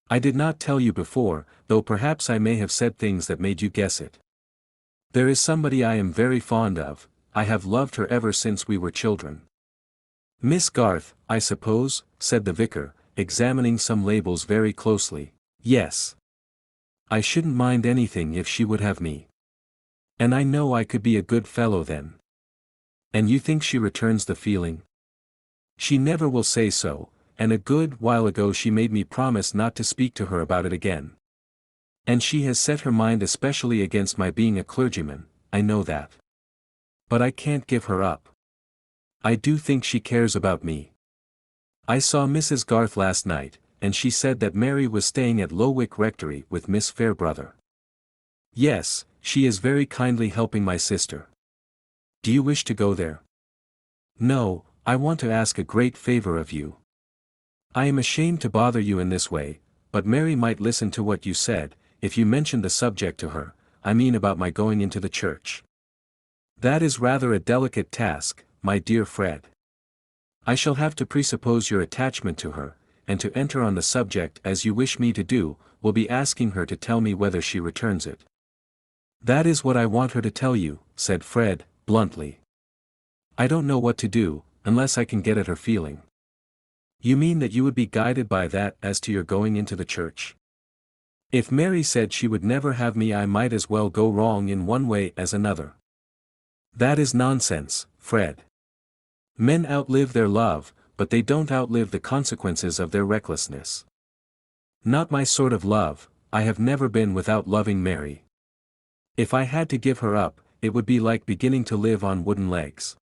"I did not tell you before, though perhaps I may have said things that made you guess it. There is somebody I am very fond of, I have loved her ever since we were children." "Miss Garth, I suppose," said the vicar, examining some labels very closely. "Yes. I shouldn't mind anything if she would have me. And I know I could be a good fellow then." "And you think she returns the feeling?" "She never will say so, and a good while ago she made me promise not to speak to her about it again. And she has set her mind especially against my being a clergyman, I know that. But I can't give her up. I do think she cares about me. I saw Mrs. Garth last night, and she said that Mary was staying at Lowick Rectory with Miss Fairbrother." "Yes, she is very kindly helping my sister. Do you wish to go there?" "No, I want to ask a great favor of you. I am ashamed to bother you in this way, but Mary might listen to what you said, if you mentioned the subject to her, I mean about my going into the church. That is rather a delicate task, my dear Fred. I shall have to presuppose your attachment to her, and to enter on the subject as you wish me to do, will be asking her to tell me whether she returns it." "That is what I want her to tell you," said Fred, bluntly. "I don't know what to do, unless I can get at her feeling." "You mean that you would be guided by that as to your going into the church? If Mary said she would never have me, I might as well go wrong in one way as another." "That is nonsense, Fred. Men outlive their love, but they don't outlive the consequences of their recklessness. Not my sort of love, I have never been without loving Mary. If I had to give her up, it would be like beginning to live on wooden legs.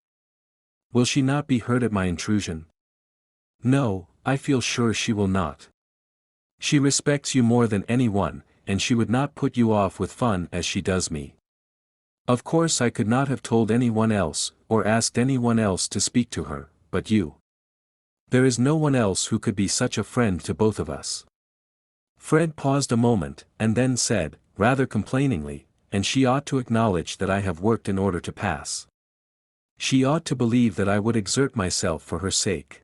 Will she not be hurt at my intrusion?" "No, I feel sure she will not. She respects you more than anyone, and she would not put you off with fun as she does me. Of course I could not have told anyone else, or asked anyone else to speak to her, but you. There is no one else who could be such a friend to both of us." Fred paused a moment, and then said, rather complainingly, "And she ought to acknowledge that I have worked in order to pass. She ought to believe that I would exert myself for her sake."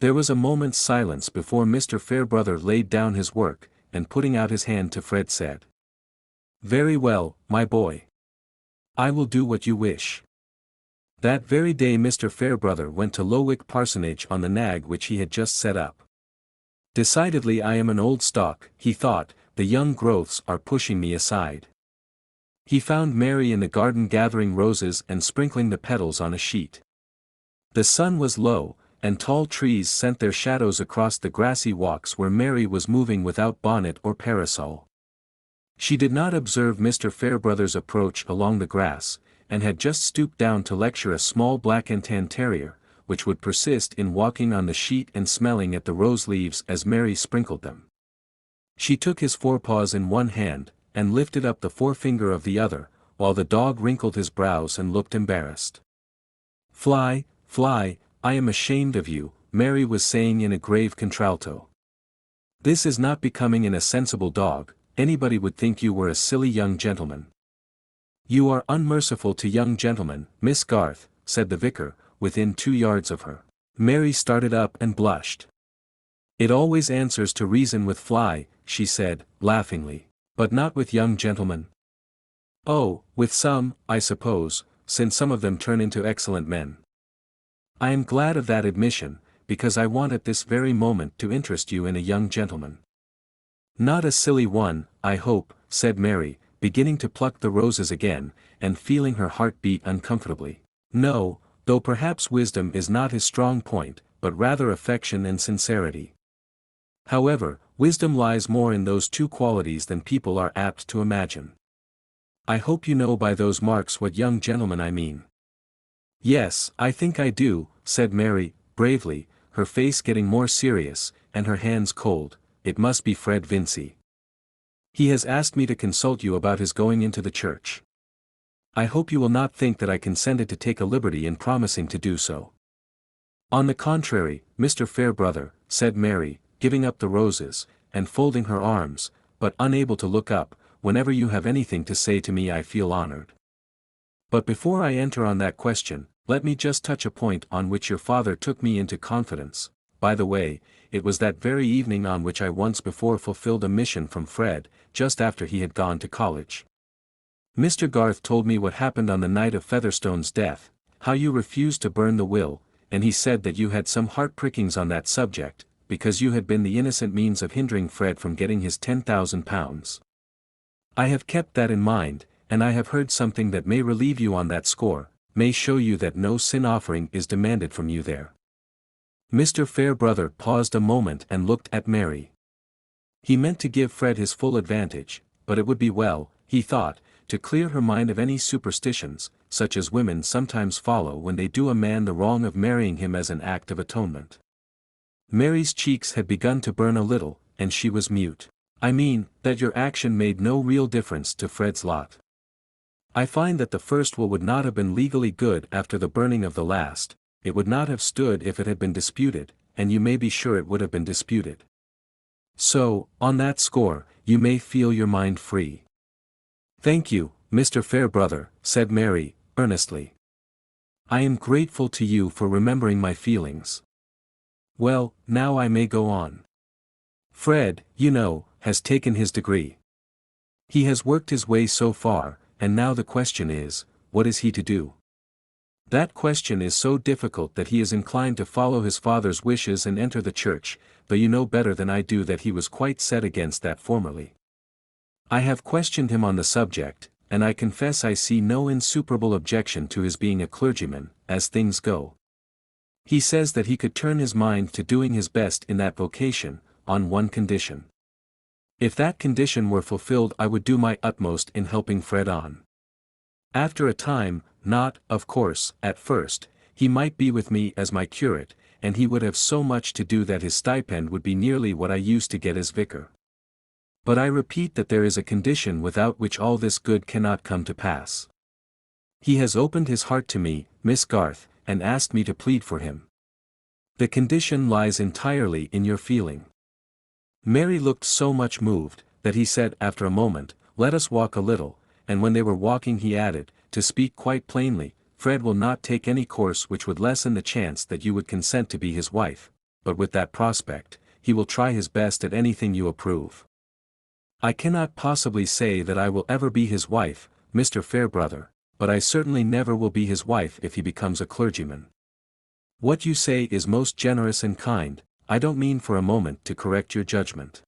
There was a moment's silence before Mr. Fairbrother laid down his work, and putting out his hand to Fred said, "Very well, my boy. I will do what you wish." That very day Mr. Fairbrother went to Lowick Parsonage on the nag which he had just set up. "Decidedly I am an old stock," he thought, "the young growths are pushing me aside." He found Mary in the garden gathering roses and sprinkling the petals on a sheet. The sun was low, and tall trees sent their shadows across the grassy walks where Mary was moving without bonnet or parasol. She did not observe Mr. Fairbrother's approach along the grass, and had just stooped down to lecture a small black and tan terrier, which would persist in walking on the sheet and smelling at the rose leaves as Mary sprinkled them. She took his forepaws in one hand, and lifted up the forefinger of the other, while the dog wrinkled his brows and looked embarrassed. "Fly, fly, I am ashamed of you," Mary was saying in a grave contralto. "This is not becoming in a sensible dog, anybody would think you were a silly young gentleman." "You are unmerciful to young gentlemen, Miss Garth," said the vicar, within 2 yards of her. Mary started up and blushed. "It always answers to reason with Fly," she said, laughingly. "But not with young gentlemen." "Oh, with some, I suppose, since some of them turn into excellent men." "I am glad of that admission, because I want at this very moment to interest you in a young gentleman." "Not a silly one, I hope," said Mary, beginning to pluck the roses again, and feeling her heart beat uncomfortably. "No, though perhaps wisdom is not his strong point, but rather affection and sincerity. However, wisdom lies more in those two qualities than people are apt to imagine. I hope you know by those marks what young gentleman I mean." "Yes, I think I do," said Mary, bravely, her face getting more serious, and her hands cold. "It must be Fred Vincy. He has asked me to consult you about his going into the church. I hope you will not think that I consented to take a liberty in promising to do so." "On the contrary, Mr. Fairbrother," said Mary, giving up the roses, and folding her arms, but unable to look up. "Whenever you have anything to say to me I feel honored. But before I enter on that question, let me just touch a point on which your father took me into confidence. By the way, it was that very evening on which I once before fulfilled a mission from Fred, just after he had gone to college. Mr. Garth told me what happened on the night of Featherstone's death, how you refused to burn the will, and he said that you had some heart-prickings on that subject, because you had been the innocent means of hindering Fred from getting his £10,000. I have kept that in mind, and I have heard something that may relieve you on that score, may show you that no sin offering is demanded from you there." Mr. Fairbrother paused a moment and looked at Mary. He meant to give Fred his full advantage, but it would be well, he thought, to clear her mind of any superstitions, such as women sometimes follow when they do a man the wrong of marrying him as an act of atonement. Mary's cheeks had begun to burn a little, and she was mute. "I mean, that your action made no real difference to Fred's lot. I find that the first will would not have been legally good after the burning of the last, it would not have stood if it had been disputed, and you may be sure it would have been disputed. So, on that score, you may feel your mind free." "Thank you, Mr. Fairbrother," said Mary, earnestly. "I am grateful to you for remembering my feelings. Well, now I may go on. Fred, you know, has taken his degree. He has worked his way so far, and now the question is, what is he to do? That question is so difficult that he is inclined to follow his father's wishes and enter the church, though you know better than I do that he was quite set against that formerly. I have questioned him on the subject, and I confess I see no insuperable objection to his being a clergyman, as things go. He says that he could turn his mind to doing his best in that vocation, on one condition. If that condition were fulfilled I would do my utmost in helping Fred on. After a time, not, of course, at first, he might be with me as my curate, and he would have so much to do that his stipend would be nearly what I used to get as vicar. But I repeat that there is a condition without which all this good cannot come to pass. He has opened his heart to me, Miss Garth, and asked me to plead for him. The condition lies entirely in your feeling." Mary looked so much moved, that he said after a moment, "Let us walk a little," and when they were walking he added, "To speak quite plainly, Fred will not take any course which would lessen the chance that you would consent to be his wife, but with that prospect, he will try his best at anything you approve. I cannot possibly say that I will ever be his wife, Mr. Fairbrother, but I certainly never will be his wife if he becomes a clergyman. What you say is most generous and kind. I don't mean for a moment to correct your judgment.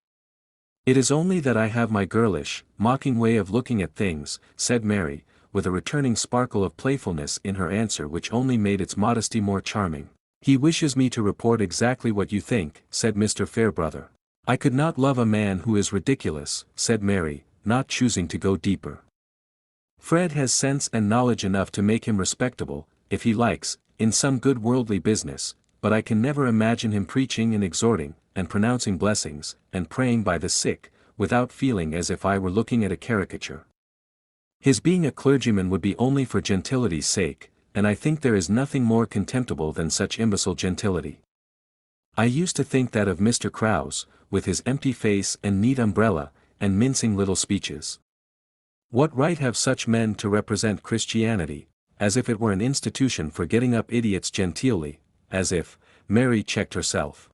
It is only that I have my girlish, mocking way of looking at things," said Mary, with a returning sparkle of playfulness in her answer which only made its modesty more charming. "He wishes me to report exactly what you think," said Mr. Fairbrother. "I could not love a man who is ridiculous," said Mary, not choosing to go deeper. "Fred has sense and knowledge enough to make him respectable, if he likes, in some good worldly business, but I can never imagine him preaching and exhorting, and pronouncing blessings, and praying by the sick, without feeling as if I were looking at a caricature. His being a clergyman would be only for gentility's sake, and I think there is nothing more contemptible than such imbecile gentility. I used to think that of Mr. Krause, with his empty face and neat umbrella, and mincing little speeches. What right have such men to represent Christianity, as if it were an institution for getting up idiots genteelly, as if, Mary checked herself.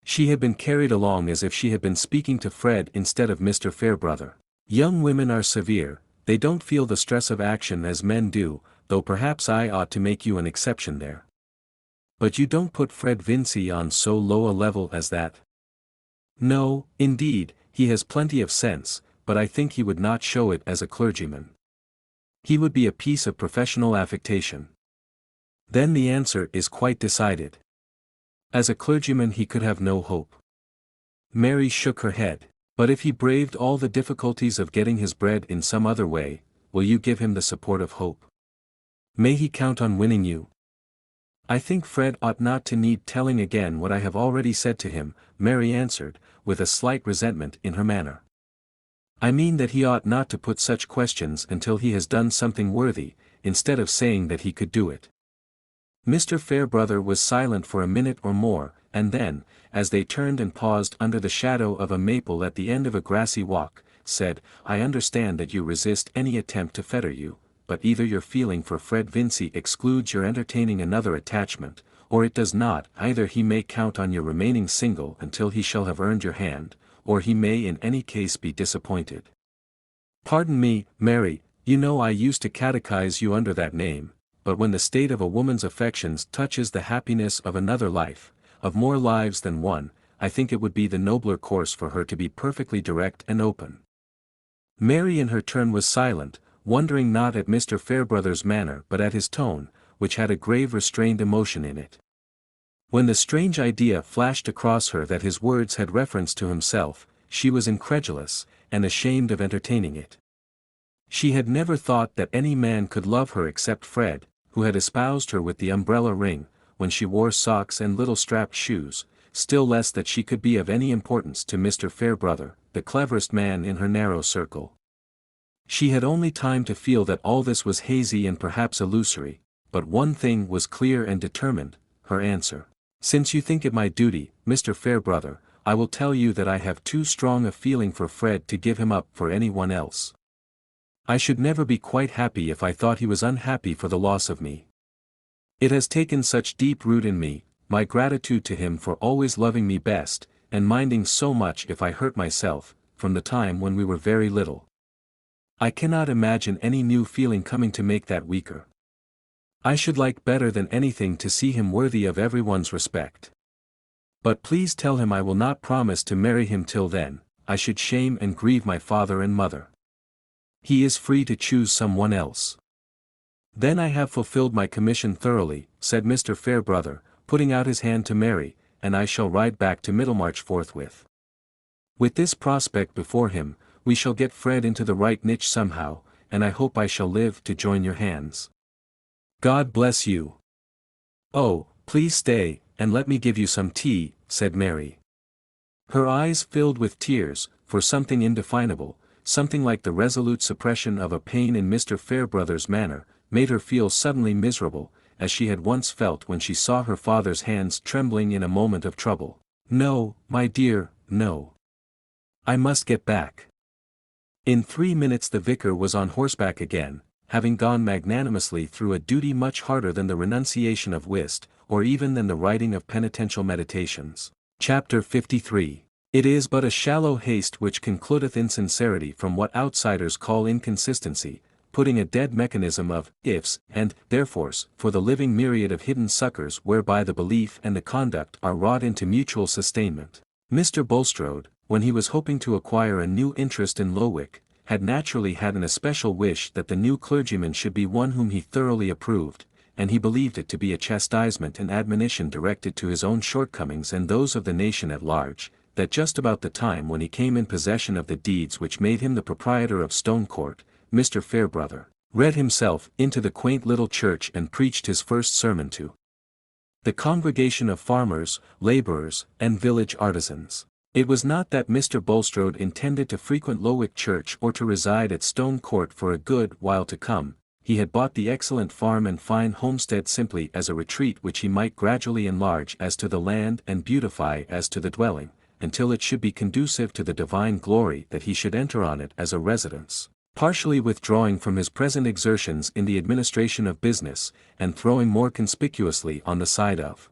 She had been carried along as if she had been speaking to Fred instead of Mr. Fairbrother. Young women are severe, they don't feel the stress of action as men do, though perhaps I ought to make you an exception there. But you don't put Fred Vincy on so low a level as that. No, indeed, he has plenty of sense, but I think he would not show it as a clergyman. He would be a piece of professional affectation. Then the answer is quite decided. As a clergyman he could have no hope. Mary shook her head. But if he braved all the difficulties of getting his bread in some other way, will you give him the support of hope? May he count on winning you? I think Fred ought not to need telling again what I have already said to him, Mary answered, with a slight resentment in her manner. I mean that he ought not to put such questions until he has done something worthy, instead of saying that he could do it. Mr. Fairbrother was silent for a minute or more, and then, as they turned and paused under the shadow of a maple at the end of a grassy walk, said, I understand that you resist any attempt to fetter you, but either your feeling for Fred Vincy excludes your entertaining another attachment, or it does not. Either he may count on your remaining single until he shall have earned your hand, or he may in any case be disappointed. Pardon me, Mary, you know I used to catechize you under that name, but when the state of a woman's affections touches the happiness of another life, of more lives than one, I think it would be the nobler course for her to be perfectly direct and open. Mary in her turn was silent, wondering not at Mr. Fairbrother's manner but at his tone, which had a grave restrained emotion in it. When the strange idea flashed across her that his words had reference to himself, she was incredulous, and ashamed of entertaining it. She had never thought that any man could love her except Fred, who had espoused her with the umbrella ring, when she wore socks and little strapped shoes, still less that she could be of any importance to Mr. Fairbrother, the cleverest man in her narrow circle. She had only time to feel that all this was hazy and perhaps illusory, but one thing was clear and determined, her answer. Since you think it my duty, Mr. Fairbrother, I will tell you that I have too strong a feeling for Fred to give him up for any one else. I should never be quite happy if I thought he was unhappy for the loss of me. It has taken such deep root in me, my gratitude to him for always loving me best, and minding so much if I hurt myself, from the time when we were very little. I cannot imagine any new feeling coming to make that weaker. I should like better than anything to see him worthy of everyone's respect. But please tell him I will not promise to marry him till then, I should shame and grieve my father and mother. He is free to choose someone else. Then I have fulfilled my commission thoroughly, said Mr. Fairbrother, putting out his hand to Mary, and I shall ride back to Middlemarch forthwith. With this prospect before him, we shall get Fred into the right niche somehow, and I hope I shall live to join your hands. God bless you. Oh, please stay, and let me give you some tea, said Mary. Her eyes filled with tears, for something indefinable, something like the resolute suppression of a pain in Mr. Fairbrother's manner, made her feel suddenly miserable, as she had once felt when she saw her father's hands trembling in a moment of trouble. No, my dear, no. I must get back. In 3 minutes the vicar was on horseback again, having gone magnanimously through a duty much harder than the renunciation of whist, or even than the writing of penitential meditations. Chapter 53. It is but a shallow haste which concludeth insincerity from what outsiders call inconsistency, putting a dead mechanism of ifs and therefores for the living myriad of hidden suckers whereby the belief and the conduct are wrought into mutual sustainment. Mr. Bulstrode, when he was hoping to acquire a new interest in Lowick, had naturally had an especial wish that the new clergyman should be one whom he thoroughly approved, and he believed it to be a chastisement and admonition directed to his own shortcomings and those of the nation at large, that just about the time when he came in possession of the deeds which made him the proprietor of Stone Court, Mr. Fairbrother read himself into the quaint little church and preached his first sermon to the congregation of farmers, laborers, and village artisans. It was not that Mr. Bulstrode intended to frequent Lowick Church or to reside at Stone Court for a good while to come. He had bought the excellent farm and fine homestead simply as a retreat which he might gradually enlarge as to the land and beautify as to the dwelling, until it should be conducive to the divine glory that he should enter on it as a residence, partially withdrawing from his present exertions in the administration of business, and throwing more conspicuously on the side of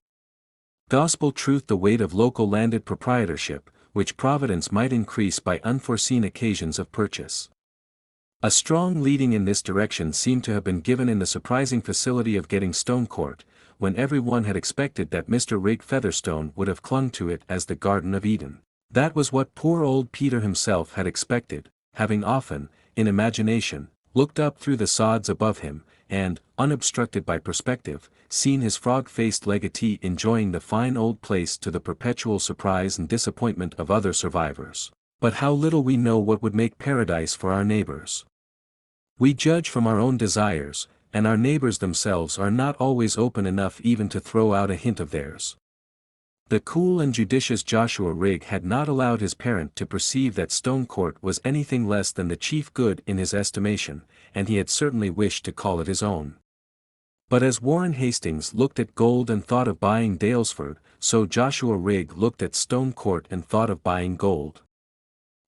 gospel truth the weight of local landed proprietorship, which Providence might increase by unforeseen occasions of purchase. A strong leading in this direction seemed to have been given in the surprising facility of getting Stone Court, when every one had expected that Mr. Rig Featherstone would have clung to it as the Garden of Eden. That was what poor old Peter himself had expected, having often, in imagination, looked up through the sods above him, and, unobstructed by perspective, seen his frog-faced legatee enjoying the fine old place to the perpetual surprise and disappointment of other survivors. But how little we know what would make paradise for our neighbors. We judge from our own desires, and our neighbors themselves are not always open enough even to throw out a hint of theirs. The cool and judicious Joshua Rigg had not allowed his parent to perceive that Stone Court was anything less than the chief good in his estimation, and he had certainly wished to call it his own. But as Warren Hastings looked at gold and thought of buying Daylesford, so Joshua Rigg looked at Stone Court and thought of buying gold.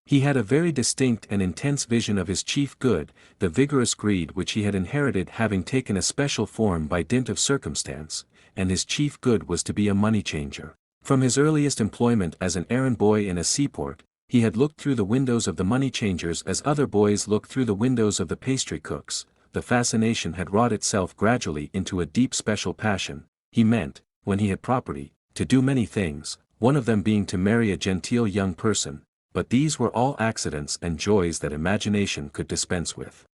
He had a very distinct and intense vision of his chief good, the vigorous greed which he had inherited having taken a special form by dint of circumstance, and his chief good was to be a money changer. From his earliest employment as an errand boy in a seaport, he had looked through the windows of the money changers as other boys look through the windows of the pastry cooks. The fascination had wrought itself gradually into a deep special passion. He meant, when he had property, to do many things, one of them being to marry a genteel young person, but these were all accidents and joys that imagination could dispense with.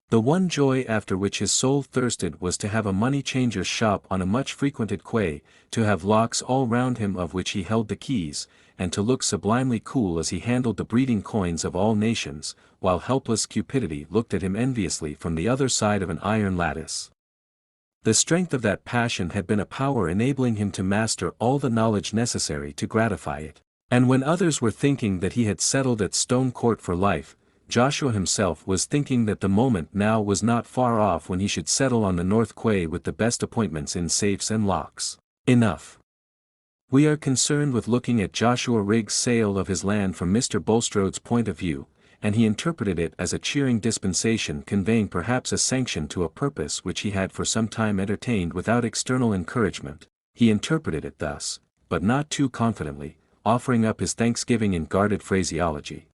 The one joy after which his soul thirsted was to have a money changer's shop on a much frequented quay, to have locks all round him of which he held the keys, and to look sublimely cool as he handled the breeding coins of all nations, while helpless cupidity looked at him enviously from the other side of an iron lattice. The strength of that passion had been a power enabling him to master all the knowledge necessary to gratify it. And when others were thinking that he had settled at Stone Court for life, Joshua himself was thinking that the moment now was not far off when he should settle on the North Quay with the best appointments in safes and locks. Enough. We are concerned with looking at Joshua Rigg's sale of his land from Mr. Bulstrode's point of view, and he interpreted it as a cheering dispensation conveying perhaps a sanction to a purpose which he had for some time entertained without external encouragement. He interpreted it thus, but not too confidently, offering up his thanksgiving in guarded phraseology.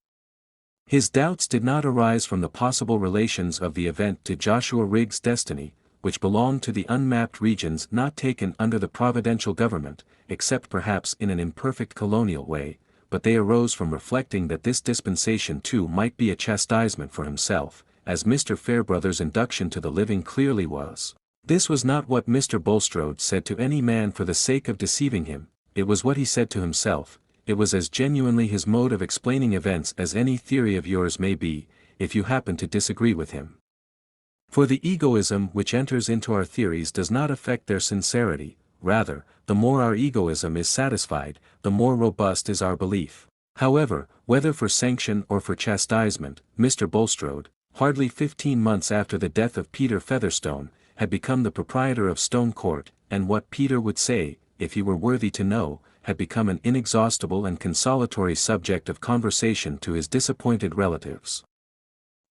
His doubts did not arise from the possible relations of the event to Joshua Rigg's destiny, which belonged to the unmapped regions not taken under the providential government, except perhaps in an imperfect colonial way, but they arose from reflecting that this dispensation too might be a chastisement for himself, as Mr. Fairbrother's induction to the living clearly was. This was not what Mr. Bulstrode said to any man for the sake of deceiving him. It was what he said to himself. It was as genuinely his mode of explaining events as any theory of yours may be, if you happen to disagree with him. For the egoism which enters into our theories does not affect their sincerity, rather, the more our egoism is satisfied, the more robust is our belief. However, whether for sanction or for chastisement, Mr. Bulstrode, hardly 15 months after the death of Peter Featherstone, had become the proprietor of Stone Court, and what Peter would say, if he were worthy to know, had become an inexhaustible and consolatory subject of conversation to his disappointed relatives.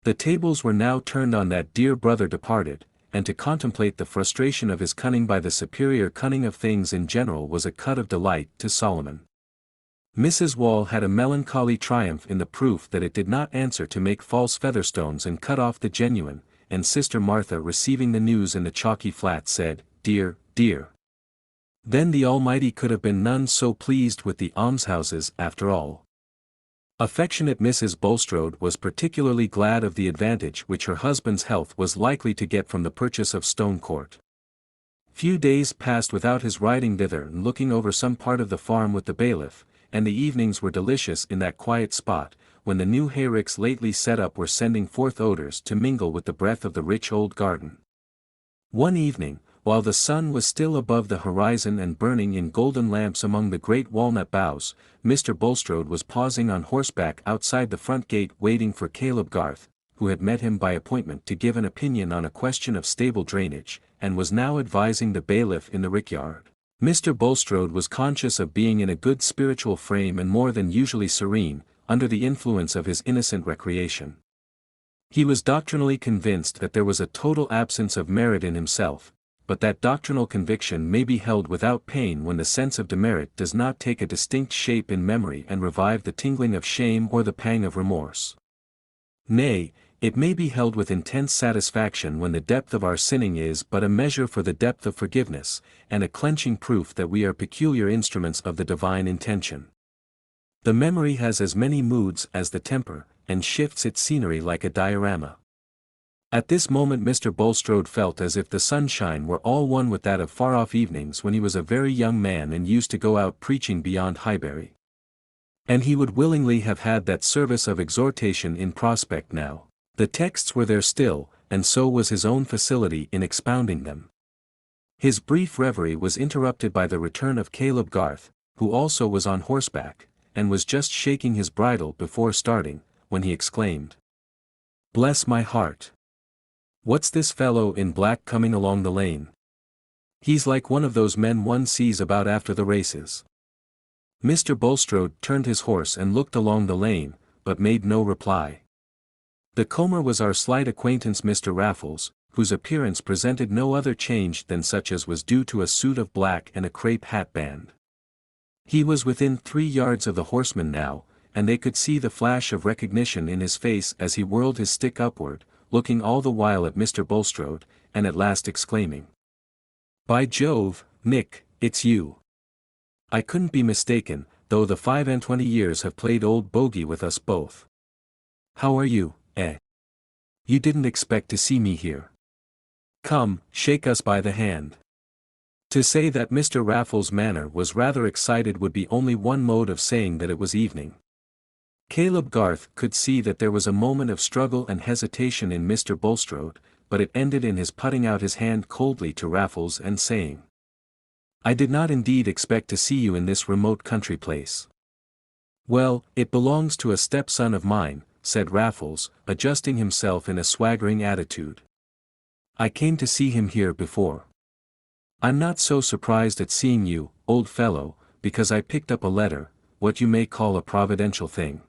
The tables were now turned on that dear brother departed, and to contemplate the frustration of his cunning by the superior cunning of things in general was a cut of delight to Solomon. Mrs. Wall had a melancholy triumph in the proof that it did not answer to make false Featherstones and cut off the genuine, and Sister Martha, receiving the news in the chalky flat, said, "Dear, dear. Then the Almighty could have been none so pleased with the almshouses after all." Affectionate Mrs. Bulstrode was particularly glad of the advantage which her husband's health was likely to get from the purchase of Stone Court. Few days passed without his riding thither and looking over some part of the farm with the bailiff, and the evenings were delicious in that quiet spot, when the new hayricks lately set up were sending forth odors to mingle with the breath of the rich old garden. One evening, While the sun was still above the horizon and burning in golden lamps among the great walnut boughs, Mr. Bulstrode was pausing on horseback outside the front gate waiting for Caleb Garth, who had met him by appointment to give an opinion on a question of stable drainage, and was now advising the bailiff in the rickyard. Mr. Bulstrode was conscious of being in a good spiritual frame and more than usually serene, under the influence of his innocent recreation. He was doctrinally convinced that there was a total absence of merit in himself, but that doctrinal conviction may be held without pain when the sense of demerit does not take a distinct shape in memory and revive the tingling of shame or the pang of remorse. Nay, it may be held with intense satisfaction when the depth of our sinning is but a measure for the depth of forgiveness, and a clenching proof that we are peculiar instruments of the divine intention. The memory has as many moods as the temper, and shifts its scenery like a diorama. At this moment Mr. Bulstrode felt as if the sunshine were all one with that of far-off evenings when he was a very young man and used to go out preaching beyond Highbury. And he would willingly have had that service of exhortation in prospect now. The texts were there still, and so was his own facility in expounding them. His brief reverie was interrupted by the return of Caleb Garth, who also was on horseback, and was just shaking his bridle before starting, when he exclaimed, "Bless my heart! What's this fellow in black coming along the lane? He's like one of those men one sees about after the races." Mr. Bulstrode turned his horse and looked along the lane, but made no reply. The comer was our slight acquaintance Mr. Raffles, whose appearance presented no other change than such as was due to a suit of black and a crape hatband. He was within 3 yards of the horseman now, and they could see the flash of recognition in his face as he whirled his stick upward, looking all the while at Mr. Bulstrode, and at last exclaiming, "By Jove, Nick, it's you! I couldn't be mistaken, though the 25 years have played old bogey with us both. How are you, eh? You didn't expect to see me here. Come, shake us by the hand." To say that Mr. Raffles' manner was rather excited would be only one mode of saying that it was evening. Caleb Garth could see that there was a moment of struggle and hesitation in Mr. Bulstrode, but it ended in his putting out his hand coldly to Raffles and saying, "I did not indeed expect to see you in this remote country place." "Well, it belongs to a stepson of mine," said Raffles, adjusting himself in a swaggering attitude. "I came to see him here before. I'm not so surprised at seeing you, old fellow, because I picked up a letter, what you may call a providential thing.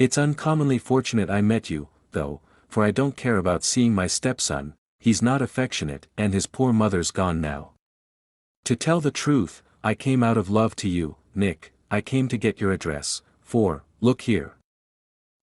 It's uncommonly fortunate I met you, though, for I don't care about seeing my stepson, he's not affectionate and his poor mother's gone now. To tell the truth, I came out of love to you, Nick. I came to get your address, for, look here."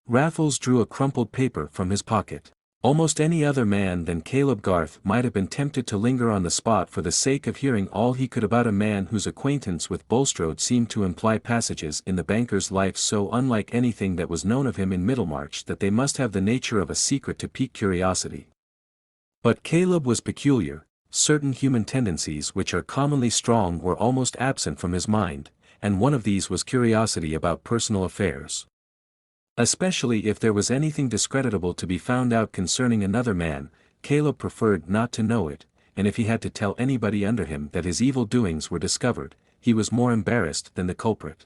Raffles drew a crumpled paper from his pocket. Almost any other man than Caleb Garth might have been tempted to linger on the spot for the sake of hearing all he could about a man whose acquaintance with Bulstrode seemed to imply passages in the banker's life so unlike anything that was known of him in Middlemarch that they must have the nature of a secret to pique curiosity. But Caleb was peculiar. Certain human tendencies which are commonly strong were almost absent from his mind, and one of these was curiosity about personal affairs. Especially if there was anything discreditable to be found out concerning another man, Caleb preferred not to know it, and if he had to tell anybody under him that his evil doings were discovered, he was more embarrassed than the culprit.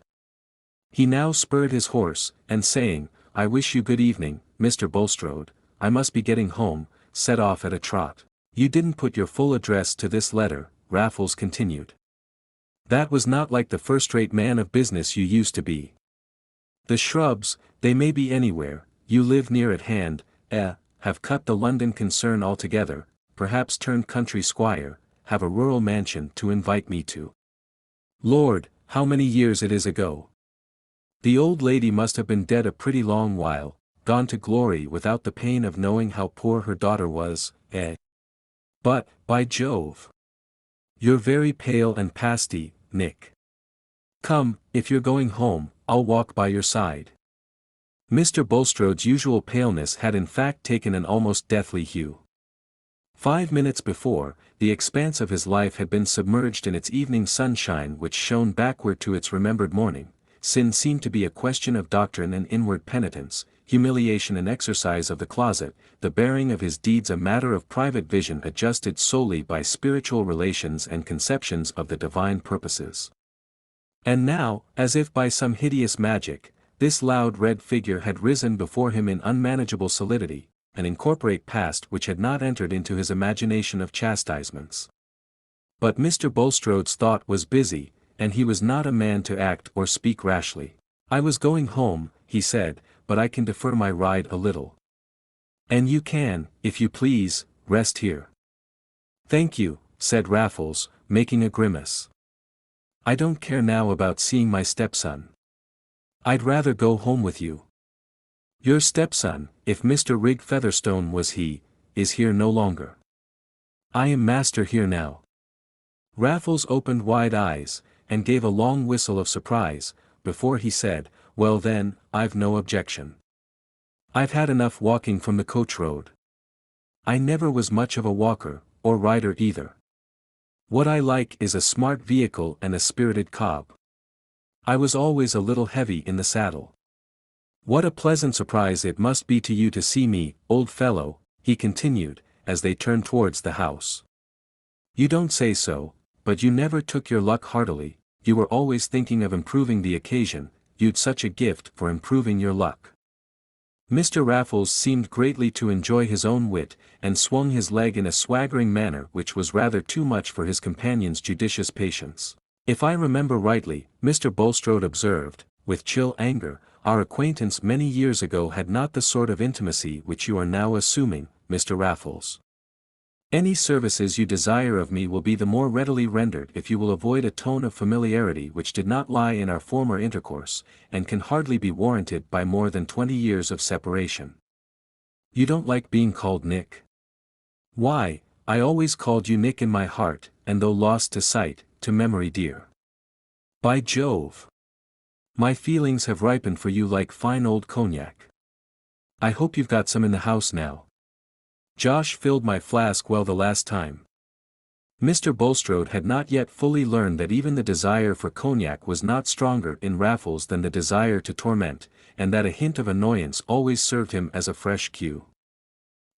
He now spurred his horse, and saying, "I wish you good evening, Mr. Bulstrode, I must be getting home," set off at a trot. "You didn't put your full address to this letter," Raffles continued. "That was not like the first-rate man of business you used to be. The Shrubs, they may be anywhere, you live near at hand, have cut the London concern altogether, perhaps turned country squire, have a rural mansion to invite me to. Lord, how many years it is ago! The old lady must have been dead a pretty long while, gone to glory without the pain of knowing how poor her daughter was, But, by Jove! You're very pale and pasty, Nick. Come, if you're going home, I'll walk by your side." Mr. Bulstrode's usual paleness had in fact taken an almost deathly hue. 5 minutes before, the expanse of his life had been submerged in its evening sunshine which shone backward to its remembered morning. Sin seemed to be a question of doctrine and inward penitence. humiliation an exercise of the closet, the bearing of his deeds a matter of private vision adjusted solely by spiritual relations and conceptions of the divine purposes. And now, as if by some hideous magic, this loud red figure had risen before him in unmanageable solidity, an incorporate past which had not entered into his imagination of chastisements. But Mr. Bulstrode's thought was busy, and he was not a man to act or speak rashly. "I was going home," he said, "but I can defer my ride a little." "And you can, if you please, rest here." "Thank you," said Raffles, making a grimace. "I don't care now about seeing my stepson. I'd rather go home with you. Your stepson, if Mr. Rig Featherstone was he, is here no longer. I am master here now." Raffles opened wide eyes, and gave a long whistle of surprise, before he said, "Well then, I've no objection. I've had enough walking from the coach road. I never was much of a walker, or rider either. What I like is a smart vehicle and a spirited cob. I was always a little heavy in the saddle. What a pleasant surprise it must be to you to see me, old fellow," he continued, as they turned towards the house. "You don't say so, but you never took your luck heartily, you were always thinking of improving the occasion, you'd such a gift for improving your luck." Mr. Raffles seemed greatly to enjoy his own wit, and swung his leg in a swaggering manner which was rather too much for his companion's judicious patience. "If I remember rightly," Mr. Bulstrode observed, with chill anger, "our acquaintance many years ago had not the sort of intimacy which you are now assuming, Mr. Raffles. Any services you desire of me will be the more readily rendered if you will avoid a tone of familiarity which did not lie in our former intercourse, and can hardly be warranted by more than 20 years of separation. You don't like being called Nick? Why, I always called you Nick in my heart, and though lost to sight, to memory dear. By Jove! My feelings have ripened for you like fine old cognac. I hope you've got some in the house now. Josh filled my flask well the last time." Mr. Bulstrode had not yet fully learned that even the desire for cognac was not stronger in Raffles than the desire to torment, and that a hint of annoyance always served him as a fresh cue.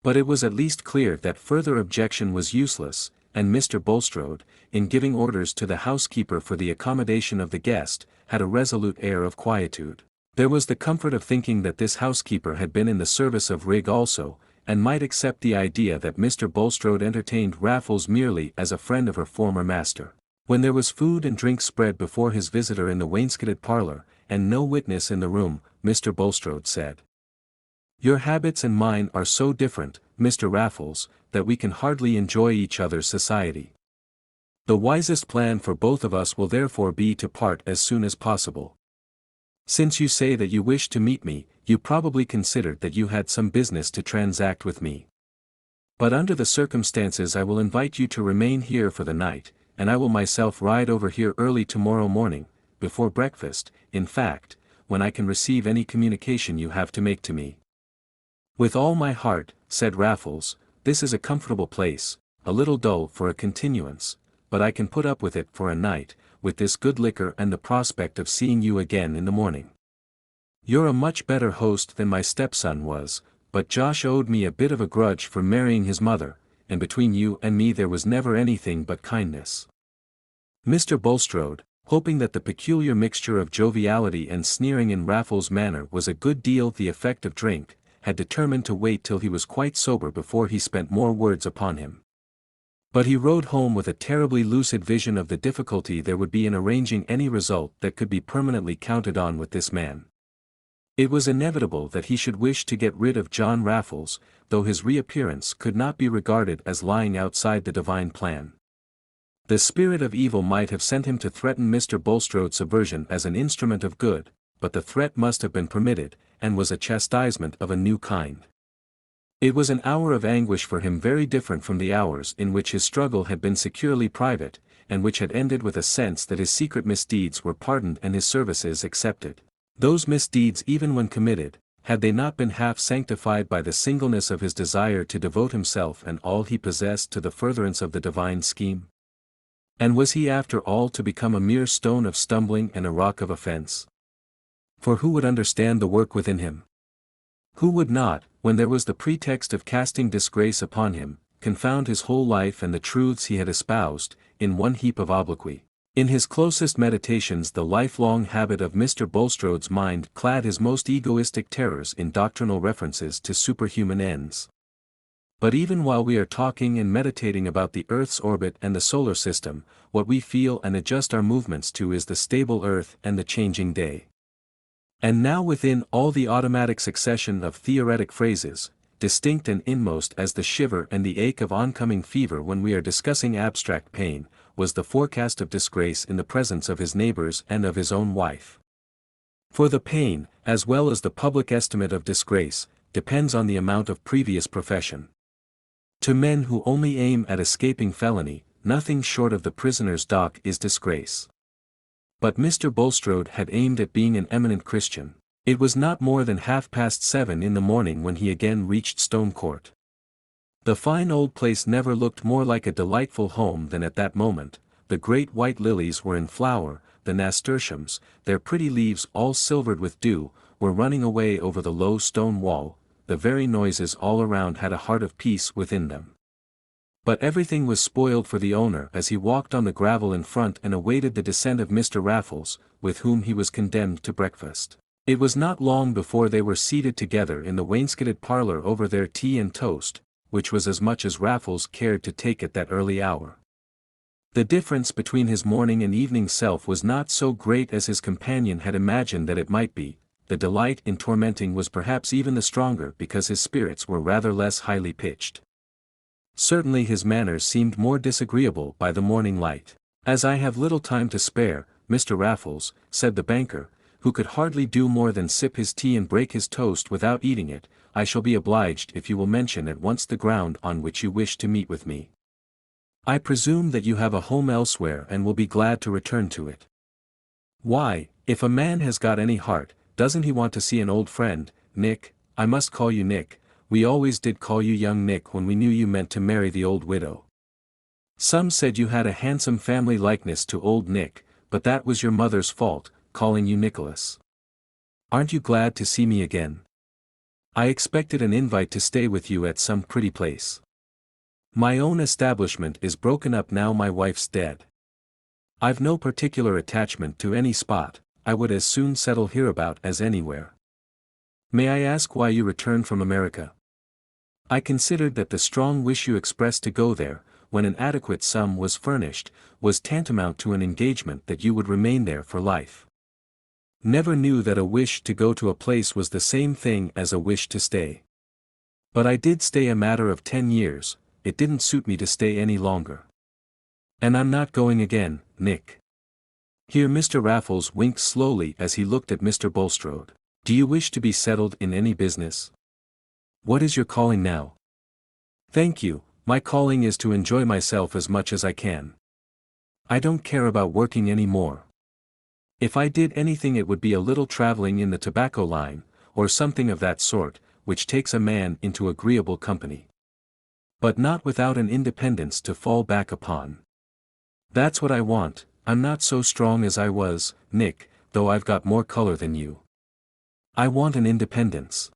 But it was at least clear that further objection was useless, and Mr. Bulstrode, in giving orders to the housekeeper for the accommodation of the guest, had a resolute air of quietude. There was the comfort of thinking that this housekeeper had been in the service of Rig also, and might accept the idea that Mr. Bulstrode entertained Raffles merely as a friend of her former master. When there was food and drink spread before his visitor in the wainscoted parlor, and no witness in the room, Mr. Bulstrode said, "Your habits and mine are so different, Mr. Raffles, that we can hardly enjoy each other's society. The wisest plan for both of us will therefore be to part as soon as possible. Since you say that you wish to meet me, you probably considered that you had some business to transact with me. But under the circumstances I will invite you to remain here for the night, and I will myself ride over here early tomorrow morning, before breakfast, in fact, when I can receive any communication you have to make to me." "With all my heart," said Raffles, "this is a comfortable place, a little dull for a continuance, but I can put up with it for a night, with this good liquor and the prospect of seeing you again in the morning. You're a much better host than my stepson was, but Josh owed me a bit of a grudge for marrying his mother, and between you and me there was never anything but kindness." Mr. Bulstrode, hoping that the peculiar mixture of joviality and sneering in Raffles' manner was a good deal the effect of drink, had determined to wait till he was quite sober before he spent more words upon him. But he rode home with a terribly lucid vision of the difficulty there would be in arranging any result that could be permanently counted on with this man. It was inevitable that he should wish to get rid of John Raffles, though his reappearance could not be regarded as lying outside the divine plan. The spirit of evil might have sent him to threaten Mr. Bulstrode's subversion as an instrument of good, but the threat must have been permitted, and was a chastisement of a new kind. It was an hour of anguish for him very different from the hours in which his struggle had been securely private, and which had ended with a sense that his secret misdeeds were pardoned and his services accepted. Those misdeeds, even when committed, had they not been half sanctified by the singleness of his desire to devote himself and all he possessed to the furtherance of the divine scheme? And was he after all to become a mere stone of stumbling and a rock of offense? For who would understand the work within him? Who would not, when there was the pretext of casting disgrace upon him, confound his whole life and the truths he had espoused, in one heap of obloquy? In his closest meditations the lifelong habit of Mr. Bulstrode's mind clad his most egoistic terrors in doctrinal references to superhuman ends. But even while we are talking and meditating about the Earth's orbit and the solar system, what we feel and adjust our movements to is the stable Earth and the changing day. And now within all the automatic succession of theoretic phrases, distinct and inmost as the shiver and the ache of oncoming fever when we are discussing abstract pain, was the forecast of disgrace in the presence of his neighbors and of his own wife. For the pain, as well as the public estimate of disgrace, depends on the amount of previous profession. To men who only aim at escaping felony, nothing short of the prisoner's dock is disgrace. But Mr. Bulstrode had aimed at being an eminent Christian. It was not more than 7:30 in the morning when he again reached Stone Court. The fine old place never looked more like a delightful home than at that moment. The great white lilies were in flower, the nasturtiums, their pretty leaves all silvered with dew, were running away over the low stone wall, the very noises all around had a heart of peace within them. But everything was spoiled for the owner as he walked on the gravel in front and awaited the descent of Mr. Raffles, with whom he was condemned to breakfast. It was not long before they were seated together in the wainscoted parlor over their tea and toast, which was as much as Raffles cared to take at that early hour. The difference between his morning and evening self was not so great as his companion had imagined that it might be. The delight in tormenting was perhaps even the stronger because his spirits were rather less highly pitched. Certainly his manners seemed more disagreeable by the morning light. "As I have little time to spare, Mr. Raffles," said the banker, who could hardly do more than sip his tea and break his toast without eating it, "I shall be obliged if you will mention at once the ground on which you wish to meet with me. I presume that you have a home elsewhere and will be glad to return to it." "Why, if a man has got any heart, doesn't he want to see an old friend, Nick? I must call you Nick. We always did call you young Nick when we knew you meant to marry the old widow. Some said you had a handsome family likeness to old Nick, but that was your mother's fault, calling you Nicholas. Aren't you glad to see me again? I expected an invite to stay with you at some pretty place. My own establishment is broken up now my wife's dead. I've no particular attachment to any spot, I would as soon settle hereabout as anywhere. May I ask why you returned from America? I considered that the strong wish you expressed to go there, when an adequate sum was furnished, was tantamount to an engagement that you would remain there for life. Never knew that a wish to go to a place was the same thing as a wish to stay. But I did stay a matter of 10 years, it didn't suit me to stay any longer. And I'm not going again, Nick." Here Mr. Raffles winked slowly as he looked at Mr. Bulstrode. "Do you wish to be settled in any business? What is your calling now?" "Thank you, my calling is to enjoy myself as much as I can. I don't care about working any more. If I did anything it would be a little traveling in the tobacco line, or something of that sort, which takes a man into agreeable company. But not without an independence to fall back upon. That's what I want. I'm not so strong as I was, Nick, though I've got more color than you. I want an independence.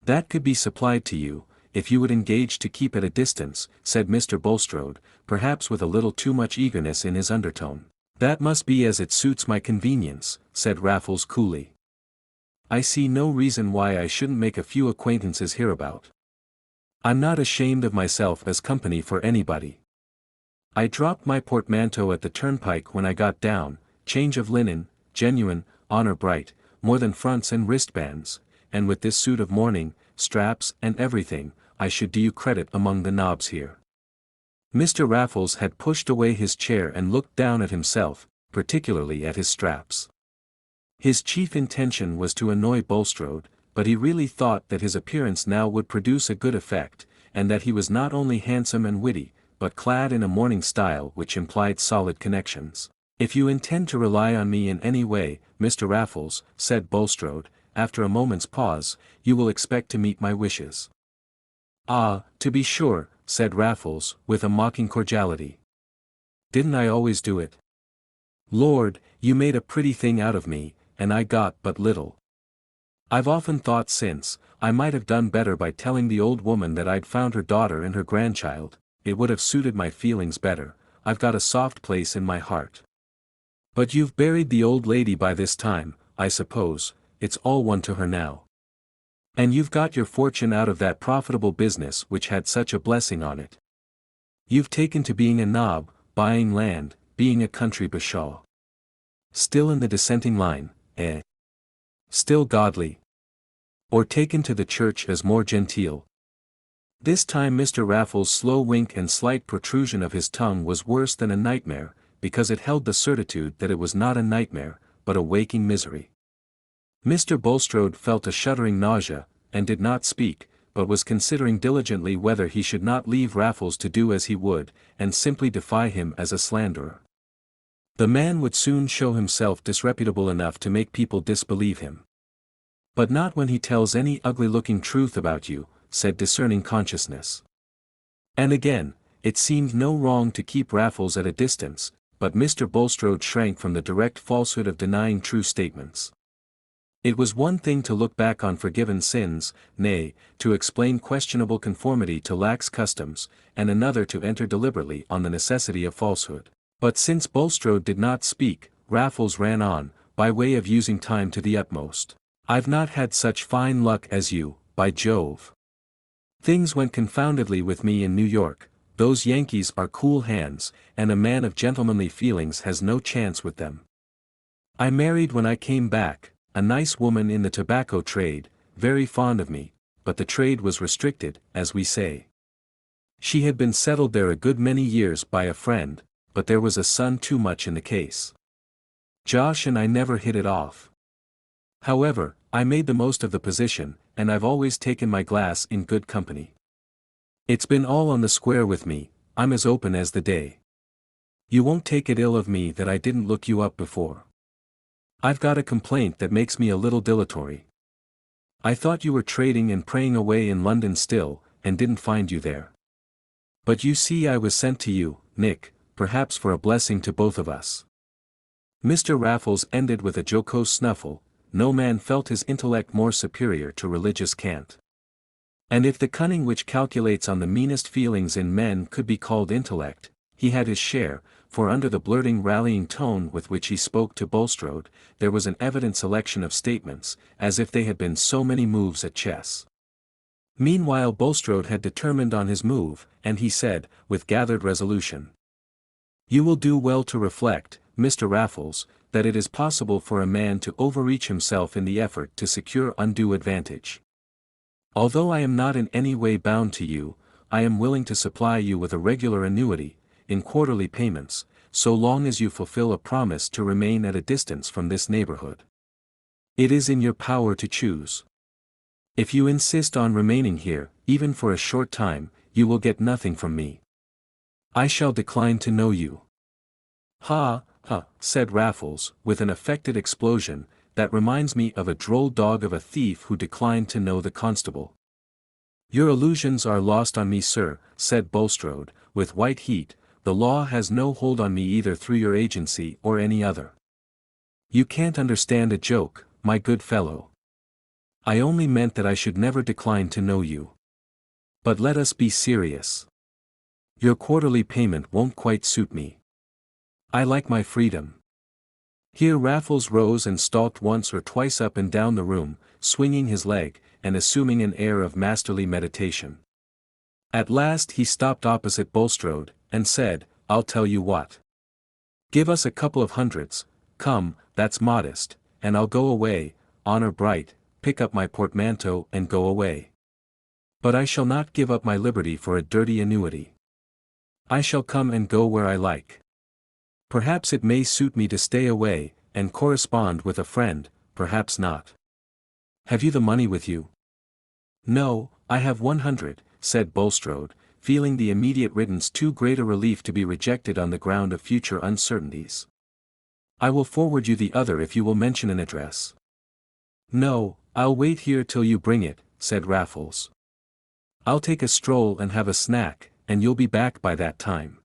That could be supplied to you, if you would engage to keep at a distance," said Mr. Bulstrode, perhaps with a little too much eagerness in his undertone. "That must be as it suits my convenience," said Raffles coolly. "I see no reason why I shouldn't make a few acquaintances hereabout. I'm not ashamed of myself as company for anybody. I dropped my portmanteau at the turnpike when I got down, change of linen, genuine, honor bright, more than fronts and wristbands, and with this suit of mourning, straps and everything, I should do you credit among the nobs here." Mr. Raffles had pushed away his chair and looked down at himself, particularly at his straps. His chief intention was to annoy Bulstrode, but he really thought that his appearance now would produce a good effect, and that he was not only handsome and witty, but clad in a morning style which implied solid connections. "If you intend to rely on me in any way, Mr. Raffles," said Bulstrode, after a moment's pause, "you will expect to meet my wishes." "Ah, to be sure," said Raffles, with a mocking cordiality. "Didn't I always do it? Lord, you made a pretty thing out of me, and I got but little. I've often thought since, I might have done better by telling the old woman that I'd found her daughter and her grandchild, it would have suited my feelings better, I've got a soft place in my heart. But you've buried the old lady by this time, I suppose, it's all one to her now. And you've got your fortune out of that profitable business which had such a blessing on it. You've taken to being a knob, buying land, being a country bashaw. Still in the dissenting line, eh? Still godly. Or taken to the church as more genteel. This time Mr. Raffles' slow wink and slight protrusion of his tongue was worse than a nightmare, because it held the certitude that it was not a nightmare, but a waking misery. Mr. Bulstrode felt a shuddering nausea, and did not speak, but was considering diligently whether he should not leave Raffles to do as he would, and simply defy him as a slanderer. The man would soon show himself disreputable enough to make people disbelieve him. But not when he tells any ugly-looking truth about you, said discerning consciousness. And again, it seemed no wrong to keep Raffles at a distance, but Mr. Bulstrode shrank from the direct falsehood of denying true statements. It was one thing to look back on forgiven sins, nay, to explain questionable conformity to lax customs, and another to enter deliberately on the necessity of falsehood. But since Bulstrode did not speak, Raffles ran on, by way of using time to the utmost. I've not had such fine luck as you, by Jove. Things went confoundedly with me in New York, those Yankees are cool hands, and a man of gentlemanly feelings has no chance with them. I married when I came back, a nice woman in the tobacco trade, very fond of me, but the trade was restricted, as we say. She had been settled there a good many years by a friend, but there was a son too much in the case. Josh and I never hit it off. However, I made the most of the position, and I've always taken my glass in good company. It's been all on the square with me, I'm as open as the day. You won't take it ill of me that I didn't look you up before. I've got a complaint that makes me a little dilatory. I thought you were trading and praying away in London still, and didn't find you there. But you see I was sent to you, Nick, perhaps for a blessing to both of us. Mr. Raffles ended with a jocose snuffle. No man felt his intellect more superior to religious cant. And if the cunning which calculates on the meanest feelings in men could be called intellect, he had his share, for under the blurting rallying tone with which he spoke to Bulstrode, there was an evident selection of statements, as if they had been so many moves at chess. Meanwhile Bulstrode had determined on his move, and he said, with gathered resolution, "You will do well to reflect, Mr. Raffles, that it is possible for a man to overreach himself in the effort to secure undue advantage. Although I am not in any way bound to you, I am willing to supply you with a regular annuity, in quarterly payments, so long as you fulfill a promise to remain at a distance from this neighborhood. It is in your power to choose. If you insist on remaining here, even for a short time, you will get nothing from me. I shall decline to know you." "Ha, ha," said Raffles, with an affected explosion, "that reminds me of a droll dog of a thief who declined to know the constable." "Your illusions are lost on me, sir," said Bulstrode, with white heat, "the law has no hold on me either through your agency or any other. You can't understand a joke, my good fellow. I only meant that I should never decline to know you. But let us be serious. Your quarterly payment won't quite suit me. I like my freedom." Here Raffles rose and stalked once or twice up and down the room, swinging his leg, and assuming an air of masterly meditation. At last he stopped opposite Bulstrode, and said, "I'll tell you what. Give us a couple of hundreds, come, that's modest, and I'll go away, honor bright, pick up my portmanteau and go away. But I shall not give up my liberty for a dirty annuity. I shall come and go where I like. Perhaps it may suit me to stay away, and correspond with a friend, perhaps not. Have you the money with you?" "No, I have 100, said Bulstrode, feeling the immediate riddance too great a relief to be rejected on the ground of future uncertainties. "I will forward you the other if you will mention an address." "No, I'll wait here till you bring it," said Raffles. "I'll take a stroll and have a snack, and you'll be back by that time."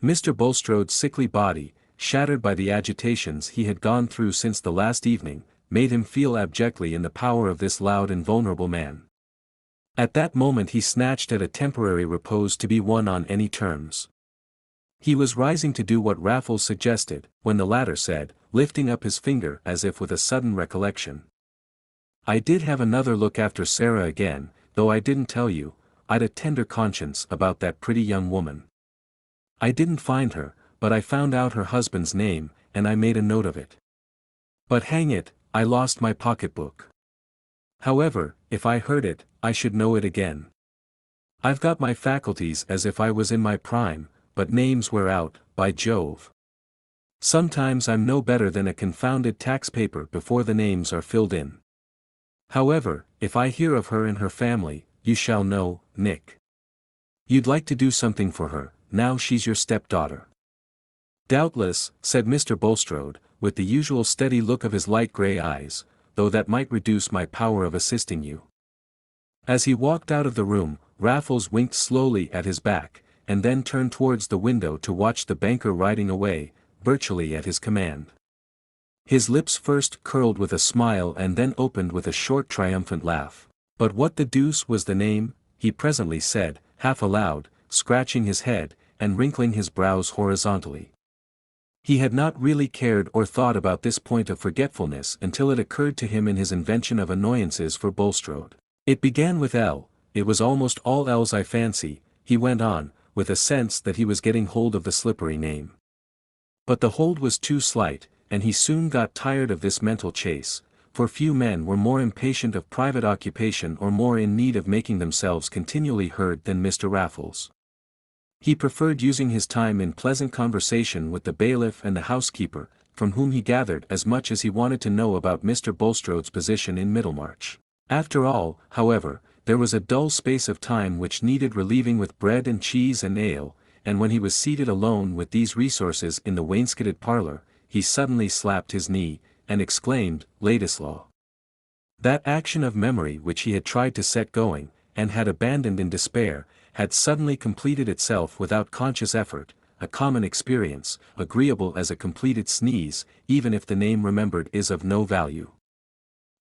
Mr. Bulstrode's sickly body, shattered by the agitations he had gone through since the last evening, made him feel abjectly in the power of this loud and vulnerable man. At that moment he snatched at a temporary repose to be won on any terms. He was rising to do what Raffles suggested, when the latter said, lifting up his finger as if with a sudden recollection. "I did have another look after Sarah again, though I didn't tell you. I'd a tender conscience about that pretty young woman. I didn't find her, but I found out her husband's name, and I made a note of it. But hang it, I lost my pocketbook. However, if I heard it, I should know it again. I've got my faculties as if I was in my prime, but names wear out, by Jove. Sometimes I'm no better than a confounded tax paper before the names are filled in. However, if I hear of her and her family, you shall know, Nick. You'd like to do something for her, now she's your stepdaughter." "Doubtless," said Mr. Bulstrode, with the usual steady look of his light grey eyes, "though that might reduce my power of assisting you." As he walked out of the room, Raffles winked slowly at his back, and then turned towards the window to watch the banker riding away, virtually at his command. His lips first curled with a smile and then opened with a short triumphant laugh. "But what the deuce was the name?" he presently said, half aloud, scratching his head, and wrinkling his brows horizontally. He had not really cared or thought about this point of forgetfulness until it occurred to him in his invention of annoyances for Bulstrode. "It began with L, it was almost all L's I fancy," he went on, with a sense that he was getting hold of the slippery name. But the hold was too slight, and he soon got tired of this mental chase, for few men were more impatient of private occupation or more in need of making themselves continually heard than Mr. Raffles. He preferred using his time in pleasant conversation with the bailiff and the housekeeper, from whom he gathered as much as he wanted to know about Mr. Bulstrode's position in Middlemarch. After all, however, there was a dull space of time which needed relieving with bread and cheese and ale, and when he was seated alone with these resources in the wainscoted parlour, he suddenly slapped his knee, and exclaimed, "Ladislaw!" That action of memory which he had tried to set going, and had abandoned in despair, had suddenly completed itself without conscious effort, a common experience, agreeable as a completed sneeze, even if the name remembered is of no value.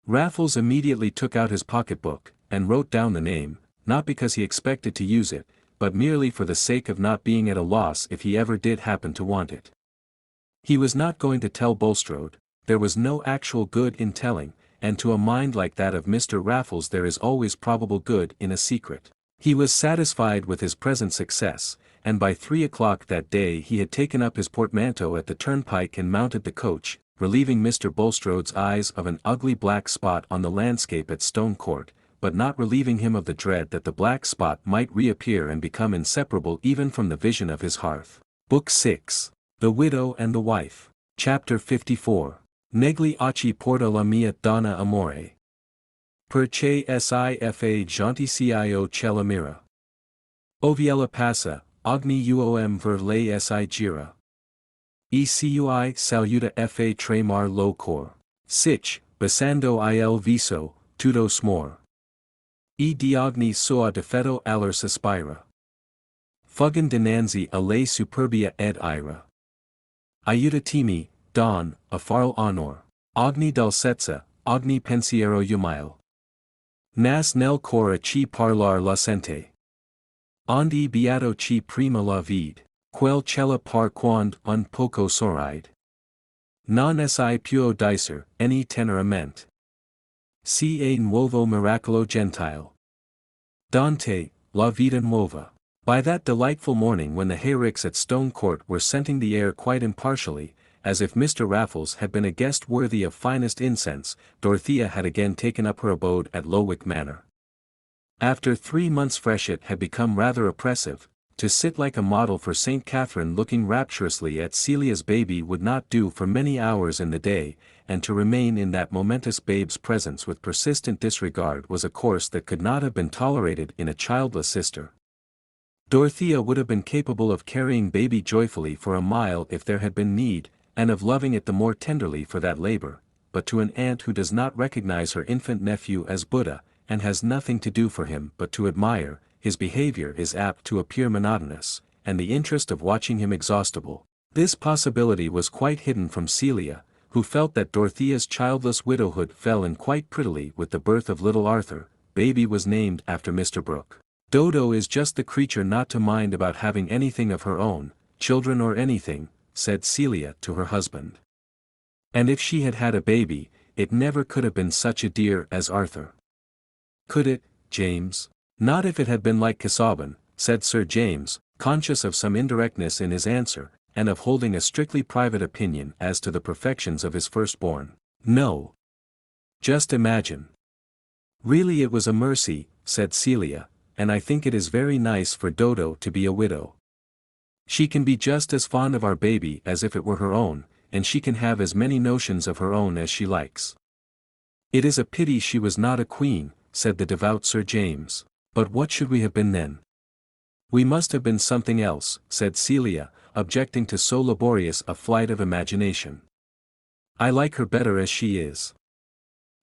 Raffles immediately took out his pocketbook, and wrote down the name, not because he expected to use it, but merely for the sake of not being at a loss if he ever did happen to want it. He was not going to tell Bulstrode, there was no actual good in telling, and to a mind like that of Mr. Raffles there is always probable good in a secret. He was satisfied with his present success, and by 3 o'clock that day he had taken up his portmanteau at the turnpike and mounted the coach, relieving Mr. Bulstrode's eyes of an ugly black spot on the landscape at Stone Court, but not relieving him of the dread that the black spot might reappear and become inseparable even from the vision of his hearth. Book 6. The Widow and the Wife. Chapter 54. Negli occhi porta la mia donna amore. Perché sifa gentissimo cella mira. Oviella passa, ogni uom ver lei si gira. E cui saluta fa tremar lo cor. Sich, basando il viso, tutto smor. E di ogni sua defetto aller sospira. Fuggen dinanzi a lei superbia ed ira. Aiutatemi, don, a farlo honor. Ogni dolcezza, ogni pensiero umile. Nas nel cora ci parlar la sente. Ondi beato ci prima la vide, quel cella par quando un poco sorride. Non si può dicer, any teneramente. Si nuovo miracolo gentile. Dante, la vita nuova. By that delightful morning when the hayricks at Stone Court were scenting the air quite impartially, as if Mr. Raffles had been a guest worthy of finest incense, Dorothea had again taken up her abode at Lowick Manor. After 3 months' freshet had become rather oppressive, to sit like a model for St. Catherine looking rapturously at Celia's baby would not do for many hours in the day, and to remain in that momentous babe's presence with persistent disregard was a course that could not have been tolerated in a childless sister. Dorothea would have been capable of carrying baby joyfully for a mile if there had been need, and of loving it the more tenderly for that labor, but to an aunt who does not recognize her infant nephew as Buddha, and has nothing to do for him but to admire, his behavior is apt to appear monotonous, and the interest of watching him exhaustible. This possibility was quite hidden from Celia, who felt that Dorothea's childless widowhood fell in quite prettily with the birth of little Arthur. Baby was named after Mr. Brooke. Dodo is just the creature not to mind about having anything of her own, children or anything, said Celia to her husband. And if she had had a baby, it never could have been such a dear as Arthur. Could it, James? Not if it had been like Casaubon, said Sir James, conscious of some indirectness in his answer, and of holding a strictly private opinion as to the perfections of his firstborn. No. Just imagine. Really it was a mercy, said Celia, and I think it is very nice for Dodo to be a widow. She can be just as fond of our baby as if it were her own, and she can have as many notions of her own as she likes. It is a pity she was not a queen, said the devout Sir James. But what should we have been then? We must have been something else, said Celia, objecting to so laborious a flight of imagination. I like her better as she is.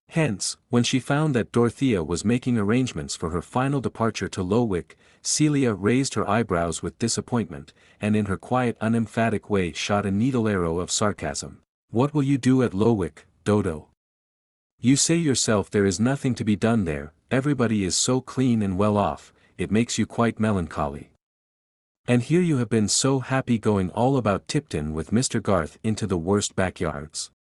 Hence, when she found that Dorothea was making arrangements for her final departure to Lowick, Celia raised her eyebrows with disappointment, and in her quiet unemphatic way shot a needle arrow of sarcasm. What will you do at Lowick, Dodo? You say yourself there is nothing to be done there, everybody is so clean and well off, it makes you quite melancholy. And here you have been so happy going all about Tipton with Mr. Garth into the worst backyards.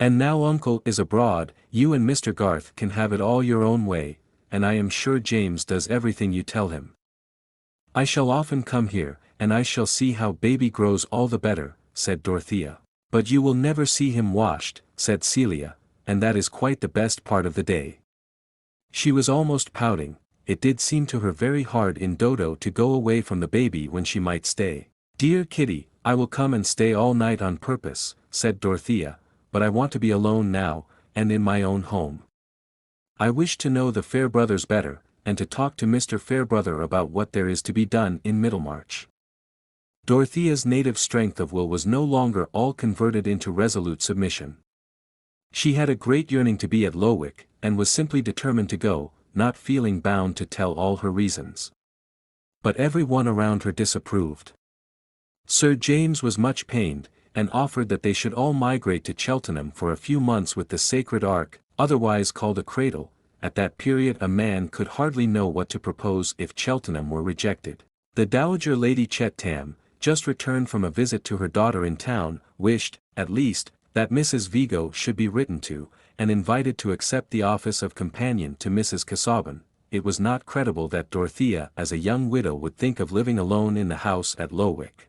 And now uncle is abroad, you and Mr. Garth can have it all your own way, and I am sure James does everything you tell him. I shall often come here, and I shall see how baby grows all the better, said Dorothea. But you will never see him washed, said Celia, and that is quite the best part of the day. She was almost pouting. It did seem to her very hard in Dodo to go away from the baby when she might stay. Dear Kitty, I will come and stay all night on purpose, said Dorothea, but I want to be alone now, and in my own home. I wish to know the Fairbrothers better, and to talk to Mr. Fairbrother about what there is to be done in Middlemarch. Dorothea's native strength of will was no longer all converted into resolute submission. She had a great yearning to be at Lowick, and was simply determined to go, not feeling bound to tell all her reasons. But every one around her disapproved. Sir James was much pained, and offered that they should all migrate to Cheltenham for a few months with the Sacred Ark, otherwise called a cradle. At that period a man could hardly know what to propose if Cheltenham were rejected. The Dowager Lady Chetam, just returned from a visit to her daughter in town, wished, at least, that Mrs. Vigo should be written to, and invited to accept the office of companion to Mrs. Casaubon. It was not credible that Dorothea as a young widow would think of living alone in the house at Lowick.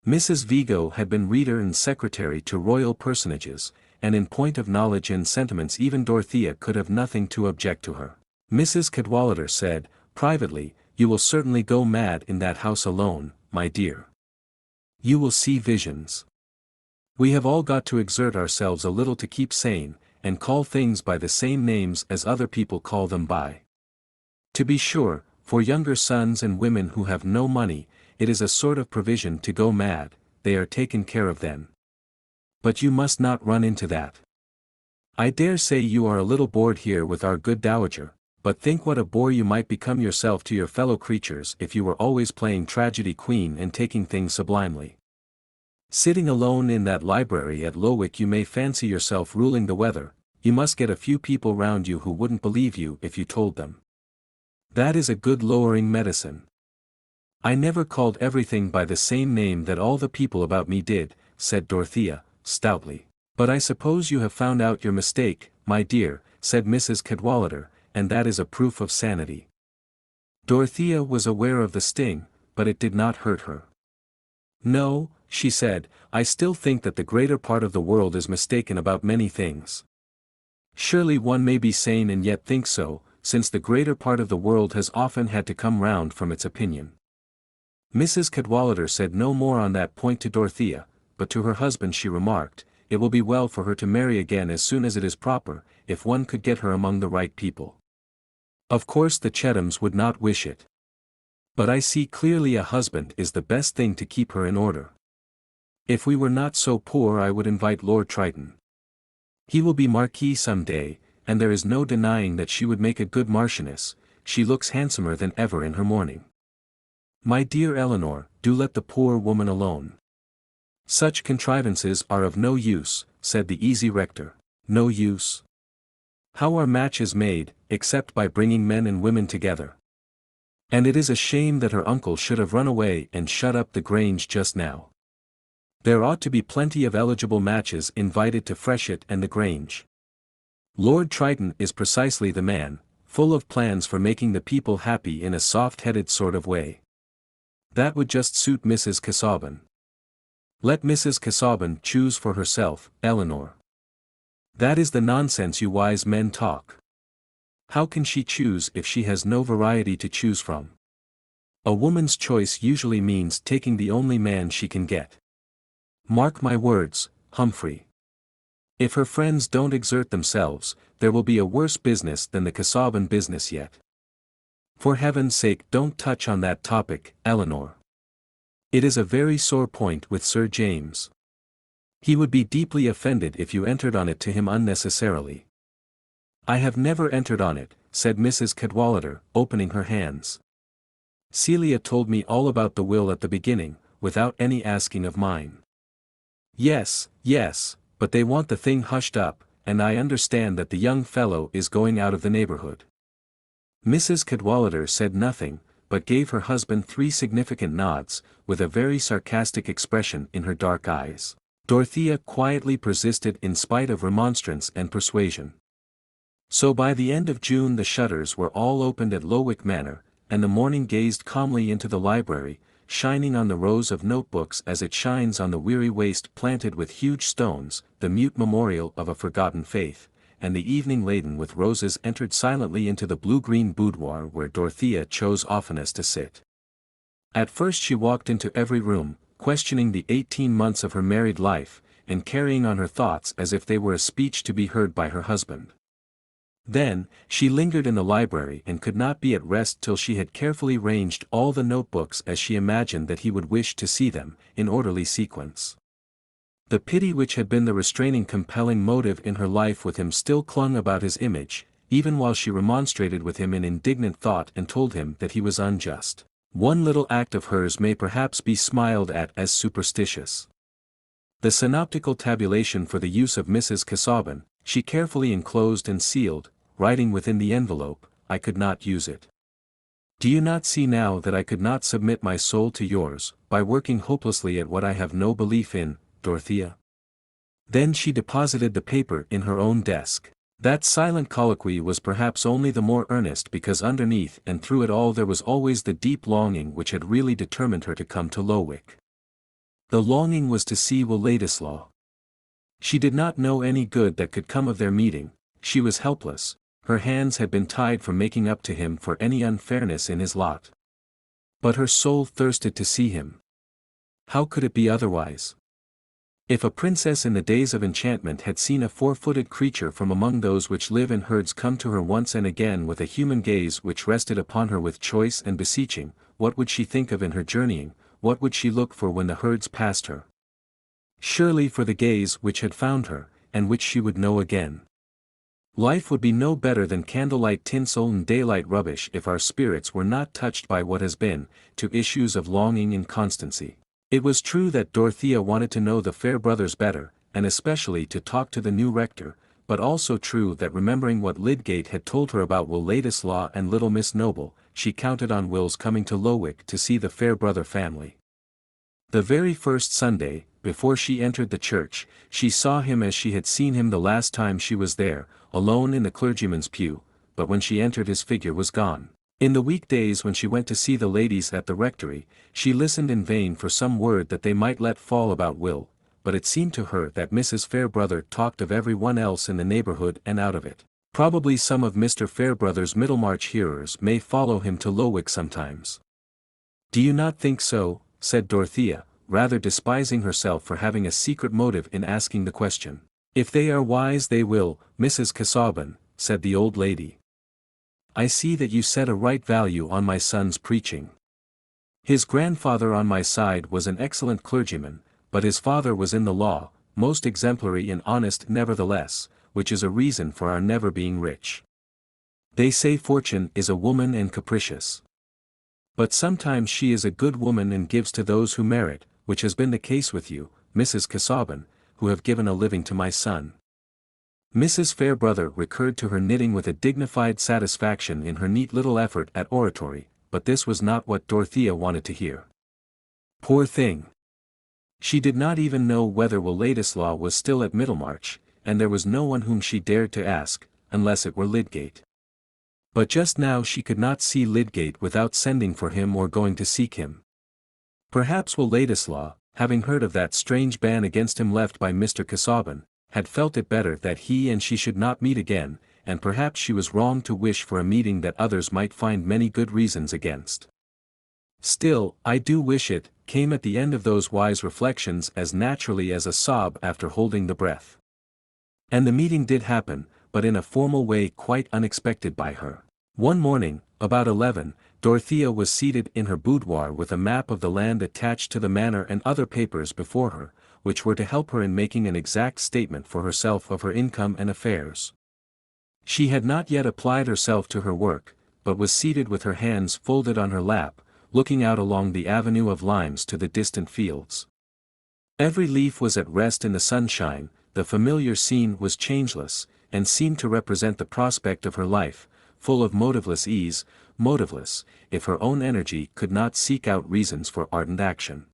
Mrs. Vigo had been reader and secretary to royal personages, and in point of knowledge and sentiments even Dorothea could have nothing to object to her. Mrs. Cadwallader said, privately, you will certainly go mad in that house alone, my dear. You will see visions. We have all got to exert ourselves a little to keep sane, and call things by the same names as other people call them by. To be sure, for younger sons and women who have no money, it is a sort of provision to go mad, they are taken care of then. But you must not run into that. I dare say you are a little bored here with our good dowager, but think what a bore you might become yourself to your fellow creatures if you were always playing tragedy queen and taking things sublimely. Sitting alone in that library at Lowick you may fancy yourself ruling the weather, you must get a few people round you who wouldn't believe you if you told them. That is a good lowering medicine. I never called everything by the same name that all the people about me did, said Dorothea, stoutly. But I suppose you have found out your mistake, my dear, said Mrs. Cadwallader, and that is a proof of sanity. Dorothea was aware of the sting, but it did not hurt her. No, she said, I still think that the greater part of the world is mistaken about many things. Surely one may be sane and yet think so, since the greater part of the world has often had to come round from its opinion. Mrs. Cadwallader said no more on that point to Dorothea, but to her husband she remarked, it will be well for her to marry again as soon as it is proper, if one could get her among the right people. Of course the Chetams would not wish it. But I see clearly a husband is the best thing to keep her in order. If we were not so poor I would invite Lord Triton. He will be Marquis some day, and there is no denying that she would make a good Marchioness. She looks handsomer than ever in her mourning. My dear Eleanor, do let the poor woman alone. Such contrivances are of no use, said the easy rector. No use? How are matches made, except by bringing men and women together? And it is a shame that her uncle should have run away and shut up the Grange just now. There ought to be plenty of eligible matches invited to Freshitt and the Grange. Lord Triton is precisely the man, full of plans for making the people happy in a soft-headed sort of way. That would just suit Mrs. Casaubon. Let Mrs. Casaubon choose for herself, Eleanor. That is the nonsense you wise men talk. How can she choose if she has no variety to choose from? A woman's choice usually means taking the only man she can get. Mark my words, Humphrey. If her friends don't exert themselves, there will be a worse business than the Casaubon business yet. For heaven's sake, don't touch on that topic, Eleanor. It is a very sore point with Sir James. He would be deeply offended if you entered on it to him unnecessarily. I have never entered on it, said Mrs. Cadwallader, opening her hands. Celia told me all about the will at the beginning, without any asking of mine. Yes, but they want the thing hushed up, and I understand that the young fellow is going out of the neighborhood. Mrs. Cadwallader said nothing, but gave her husband 3 significant nods, with a very sarcastic expression in her dark eyes. Dorothea quietly persisted in spite of remonstrance and persuasion. So by the end of June the shutters were all opened at Lowick Manor, and the morning gazed calmly into the library, shining on the rows of notebooks as it shines on the weary waste planted with huge stones, the mute memorial of a forgotten faith, and the evening laden with roses entered silently into the blue-green boudoir where Dorothea chose oftenest to sit. At first she walked into every room, questioning the 18 months of her married life, and carrying on her thoughts as if they were a speech to be heard by her husband. Then, she lingered in the library and could not be at rest till she had carefully ranged all the notebooks as she imagined that he would wish to see them, in orderly sequence. The pity which had been the restraining compelling motive in her life with him still clung about his image, even while she remonstrated with him in indignant thought and told him that he was unjust. One little act of hers may perhaps be smiled at as superstitious. The synoptical tabulation for the use of Mrs. Casaubon, she carefully enclosed and sealed, writing within the envelope, "I could not use it. Do you not see now that I could not submit my soul to yours, by working hopelessly at what I have no belief in, Dorothea?" Then she deposited the paper in her own desk. That silent colloquy was perhaps only the more earnest because underneath and through it all there was always the deep longing which had really determined her to come to Lowick. The longing was to see Will Ladislaw. She did not know any good that could come of their meeting, she was helpless, her hands had been tied from making up to him for any unfairness in his lot. But her soul thirsted to see him. How could it be otherwise? If a princess in the days of enchantment had seen a 4-footed creature from among those which live in herds come to her once and again with a human gaze which rested upon her with choice and beseeching, what would she think of in her journeying, what would she look for when the herds passed her? Surely for the gaze which had found her, and which she would know again. Life would be no better than candlelight tinsel and daylight rubbish if our spirits were not touched by what has been, to issues of longing and constancy. It was true that Dorothea wanted to know the Fairbrothers better, and especially to talk to the new rector, but also true that remembering what Lydgate had told her about Will Ladislaw and little Miss Noble, she counted on Will's coming to Lowick to see the Fairbrother family. The very first Sunday, before she entered the church, she saw him as she had seen him the last time she was there, alone in the clergyman's pew, but when she entered his figure was gone. In the weekdays when she went to see the ladies at the rectory, she listened in vain for some word that they might let fall about Will, but it seemed to her that Mrs. Fairbrother talked of every one else in the neighborhood and out of it. Probably some of Mr. Fairbrother's Middlemarch hearers may follow him to Lowick sometimes. "Do you not think so?" said Dorothea, rather despising herself for having a secret motive in asking the question. "If they are wise they will, Mrs. Casaubon," said the old lady. "I see that you set a right value on my son's preaching. His grandfather on my side was an excellent clergyman, but his father was in the law, most exemplary and honest nevertheless, which is a reason for our never being rich. They say fortune is a woman and capricious. But sometimes she is a good woman and gives to those who merit, which has been the case with you, Mrs. Casaubon, who have given a living to my son." Mrs. Fairbrother recurred to her knitting with a dignified satisfaction in her neat little effort at oratory, but this was not what Dorothea wanted to hear. Poor thing! She did not even know whether Will Ladislaw was still at Middlemarch, and there was no one whom she dared to ask, unless it were Lydgate. But just now she could not see Lydgate without sending for him or going to seek him. Perhaps Will Ladislaw, having heard of that strange ban against him left by Mr. Casaubon, had felt it better that he and she should not meet again, and perhaps she was wrong to wish for a meeting that others might find many good reasons against. "Still, I do wish it," came at the end of those wise reflections as naturally as a sob after holding the breath. And the meeting did happen, but in a formal way quite unexpected by her. One morning, about 11, Dorothea was seated in her boudoir with a map of the land attached to the manor and other papers before her, which were to help her in making an exact statement for herself of her income and affairs. She had not yet applied herself to her work, but was seated with her hands folded on her lap, looking out along the avenue of limes to the distant fields. Every leaf was at rest in the sunshine, the familiar scene was changeless, and seemed to represent the prospect of her life, full of motiveless ease, motiveless, if her own energy could not seek out reasons for ardent action.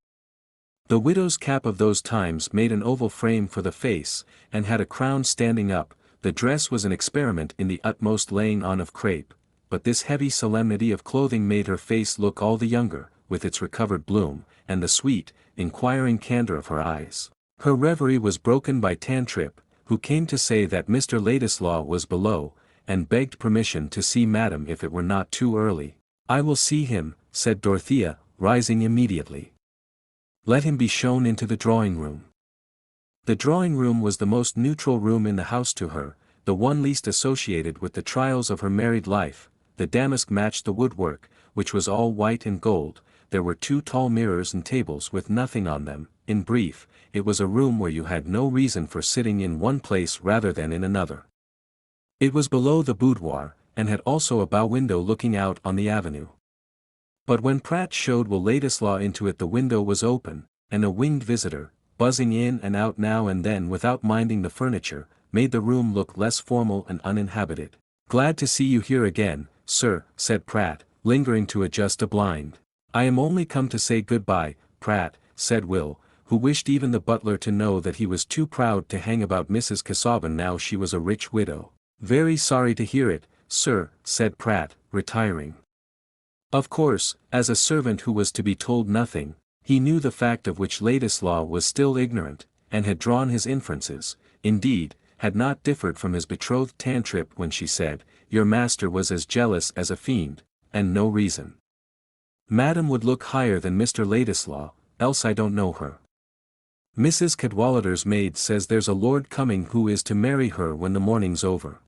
The widow's cap of those times made an oval frame for the face, and had a crown standing up. The dress was an experiment in the utmost laying on of crape, but this heavy solemnity of clothing made her face look all the younger, with its recovered bloom, and the sweet, inquiring candor of her eyes. Her reverie was broken by Tantripp, who came to say that Mr. Ladislaw was below, and begged permission to see Madam if it were not too early. "I will see him," said Dorothea, rising immediately. "Let him be shown into the drawing-room." The drawing-room was the most neutral room in the house to her, the one least associated with the trials of her married life. The damask matched the woodwork, which was all white and gold. There were 2 tall mirrors and tables with nothing on them. In brief, it was a room where you had no reason for sitting in one place rather than in another. It was below the boudoir, and had also a bow window looking out on the avenue. But when Pratt showed Will Ladislaw into it, the window was open, and a winged visitor, buzzing in and out now and then without minding the furniture, made the room look less formal and uninhabited. "Glad to see you here again, sir," said Pratt, lingering to adjust a blind. "I am only come to say good-bye, Pratt," said Will, who wished even the butler to know that he was too proud to hang about Mrs. Casaubon now she was a rich widow. "Very sorry to hear it, sir," said Pratt, retiring. Of course, as a servant who was to be told nothing, he knew the fact of which Ladislaw was still ignorant, and had drawn his inferences, indeed, had not differed from his betrothed Tantripp when she said, "Your master was as jealous as a fiend, and no reason. Madam would look higher than Mr. Ladislaw, else I don't know her. Mrs. Cadwallader's maid says there's a lord coming who is to marry her when the morning's over."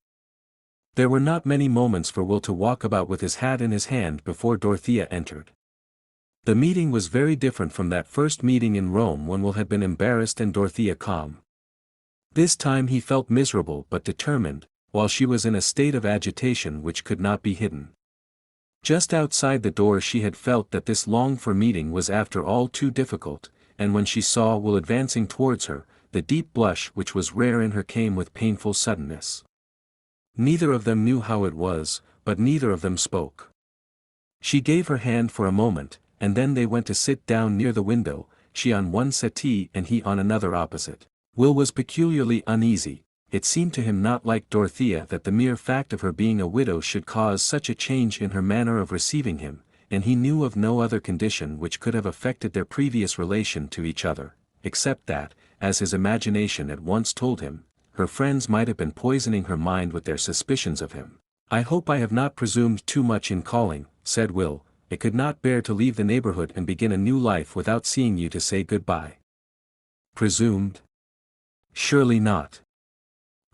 There were not many moments for Will to walk about with his hat in his hand before Dorothea entered. The meeting was very different from that first meeting in Rome when Will had been embarrassed and Dorothea calm. This time he felt miserable but determined, while she was in a state of agitation which could not be hidden. Just outside the door she had felt that this longed-for meeting was after all too difficult, and when she saw Will advancing towards her, the deep blush which was rare in her came with painful suddenness. Neither of them knew how it was, but neither of them spoke. She gave her hand for a moment, and then they went to sit down near the window, she on one settee and he on another opposite. Will was peculiarly uneasy. It seemed to him not like Dorothea that the mere fact of her being a widow should cause such a change in her manner of receiving him, and he knew of no other condition which could have affected their previous relation to each other, except that, as his imagination at once told him, her friends might have been poisoning her mind with their suspicions of him. "I hope I have not presumed too much in calling," said Will. "I could not bear to leave the neighborhood and begin a new life without seeing you to say good-bye." "Presumed? Surely not.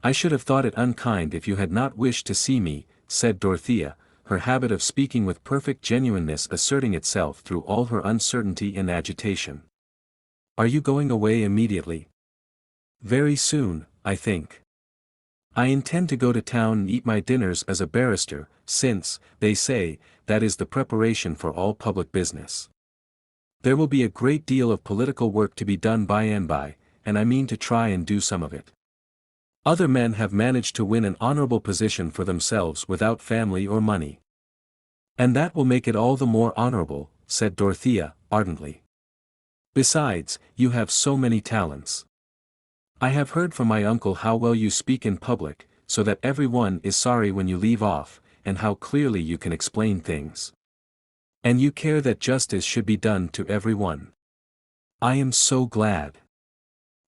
I should have thought it unkind if you had not wished to see me," said Dorothea, her habit of speaking with perfect genuineness asserting itself through all her uncertainty and agitation. "Are you going away immediately?" "Very soon, I think. I intend to go to town and eat my dinners as a barrister, since, they say, that is the preparation for all public business." There will be a great deal of political work to be done by and by, and I mean to try and do some of it. Other men have managed to win an honorable position for themselves without family or money. And that will make it all the more honorable, said Dorothea, ardently. Besides, you have so many talents. I have heard from my uncle how well you speak in public, so that everyone is sorry when you leave off, and how clearly you can explain things. And you care that justice should be done to everyone. I am so glad.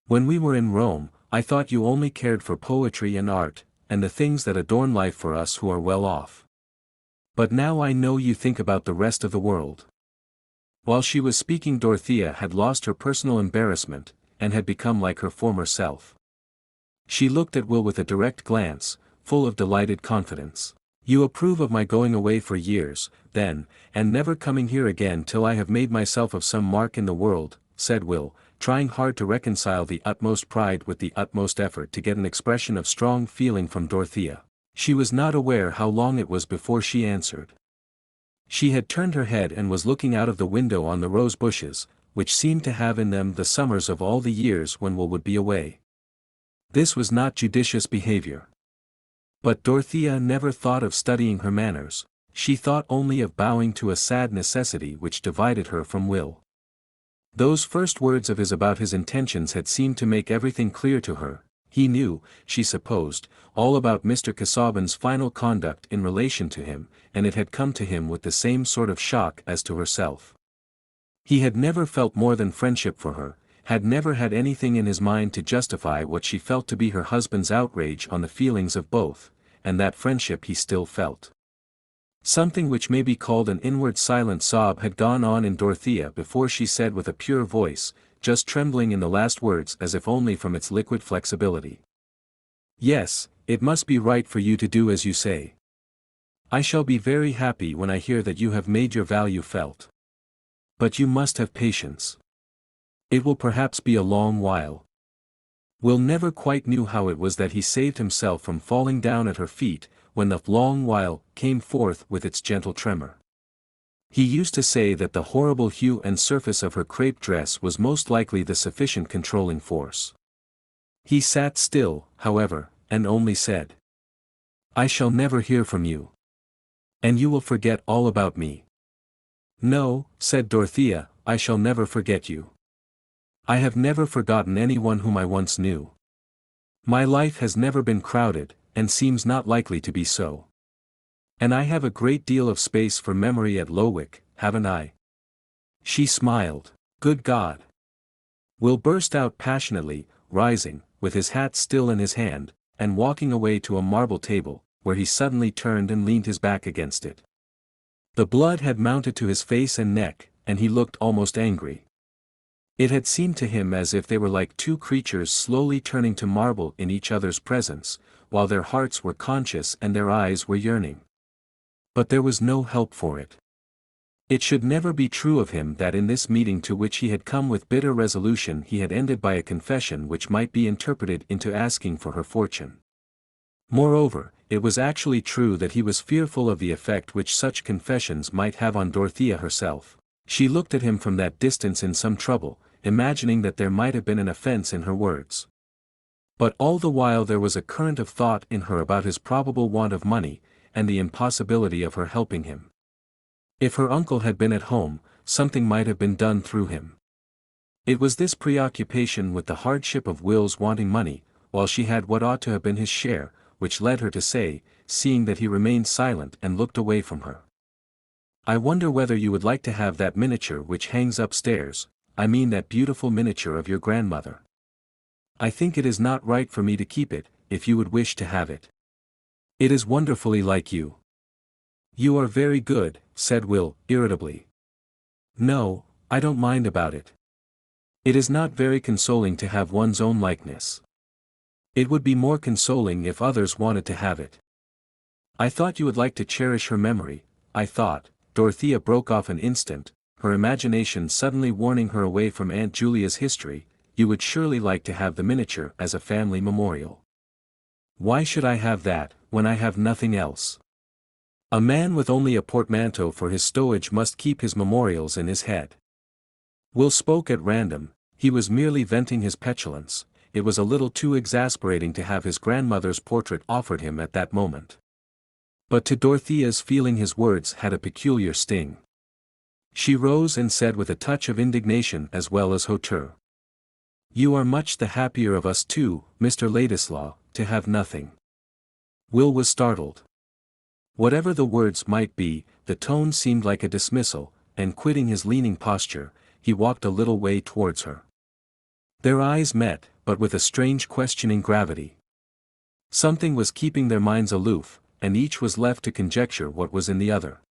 When we were in Rome, I thought you only cared for poetry and art, and the things that adorn life for us who are well off. But now I know you think about the rest of the world. While she was speaking, Dorothea had lost her personal embarrassment, and had become like her former self. She looked at Will with a direct glance, full of delighted confidence. You approve of my going away for years, then, and never coming here again till I have made myself of some mark in the world, said Will, trying hard to reconcile the utmost pride with the utmost effort to get an expression of strong feeling from Dorothea. She was not aware how long it was before she answered. She had turned her head and was looking out of the window on the rose bushes, which seemed to have in them the summers of all the years when Will would be away. This was not judicious behavior. But Dorothea never thought of studying her manners, she thought only of bowing to a sad necessity which divided her from Will. Those first words of his about his intentions had seemed to make everything clear to her. He knew, she supposed, all about Mr. Casaubon's final conduct in relation to him, and it had come to him with the same sort of shock as to herself. He had never felt more than friendship for her, had never had anything in his mind to justify what she felt to be her husband's outrage on the feelings of both, and that friendship he still felt. Something which may be called an inward silent sob had gone on in Dorothea before she said with a pure voice, just trembling in the last words as if only from its liquid flexibility. Yes, it must be right for you to do as you say. I shall be very happy when I hear that you have made your value felt. But you must have patience. It will perhaps be a long while. Will never quite knew how it was that he saved himself from falling down at her feet, when the long while came forth with its gentle tremor. He used to say that the horrible hue and surface of her crepe dress was most likely the sufficient controlling force. He sat still, however, and only said, I shall never hear from you. And you will forget all about me. No, said Dorothea, I shall never forget you. I have never forgotten anyone whom I once knew. My life has never been crowded, and seems not likely to be so. And I have a great deal of space for memory at Lowick, haven't I? She smiled. Good God! Will burst out passionately, rising, with his hat still in his hand, and walking away to a marble table, where he suddenly turned and leaned his back against it. The blood had mounted to his face and neck, and he looked almost angry. It had seemed to him as if they were like two creatures slowly turning to marble in each other's presence, while their hearts were conscious and their eyes were yearning. But there was no help for it. It should never be true of him that in this meeting to which he had come with bitter resolution he had ended by a confession which might be interpreted into asking for her fortune. Moreover, it was actually true that he was fearful of the effect which such confessions might have on Dorothea herself. She looked at him from that distance in some trouble, imagining that there might have been an offense in her words. But all the while there was a current of thought in her about his probable want of money, and the impossibility of her helping him. If her uncle had been at home, something might have been done through him. It was this preoccupation with the hardship of Will's wanting money, while she had what ought to have been his share, which led her to say, seeing that he remained silent and looked away from her. I wonder whether you would like to have that miniature which hangs upstairs, I mean that beautiful miniature of your grandmother. I think it is not right for me to keep it, if you would wish to have it. It is wonderfully like you. You are very good, said Will, irritably. No, I don't mind about it. It is not very consoling to have one's own likeness. It would be more consoling if others wanted to have it. I thought you would like to cherish her memory, I thought. Dorothea broke off an instant, her imagination suddenly warning her away from Aunt Julia's history. You would surely like to have the miniature as a family memorial. Why should I have that, when I have nothing else? A man with only a portmanteau for his stowage must keep his memorials in his head. Will spoke at random. He was merely venting his petulance. It was a little too exasperating to have his grandmother's portrait offered him at that moment. But to Dorothea's feeling his words had a peculiar sting. She rose and said with a touch of indignation as well as hauteur. "You are much the happier of us two, Mr. Ladislaw, to have nothing." Will was startled. Whatever the words might be, the tone seemed like a dismissal, and quitting his leaning posture, he walked a little way towards her. Their eyes met, but with a strange questioning gravity. Something was keeping their minds aloof, and each was left to conjecture what was in the other.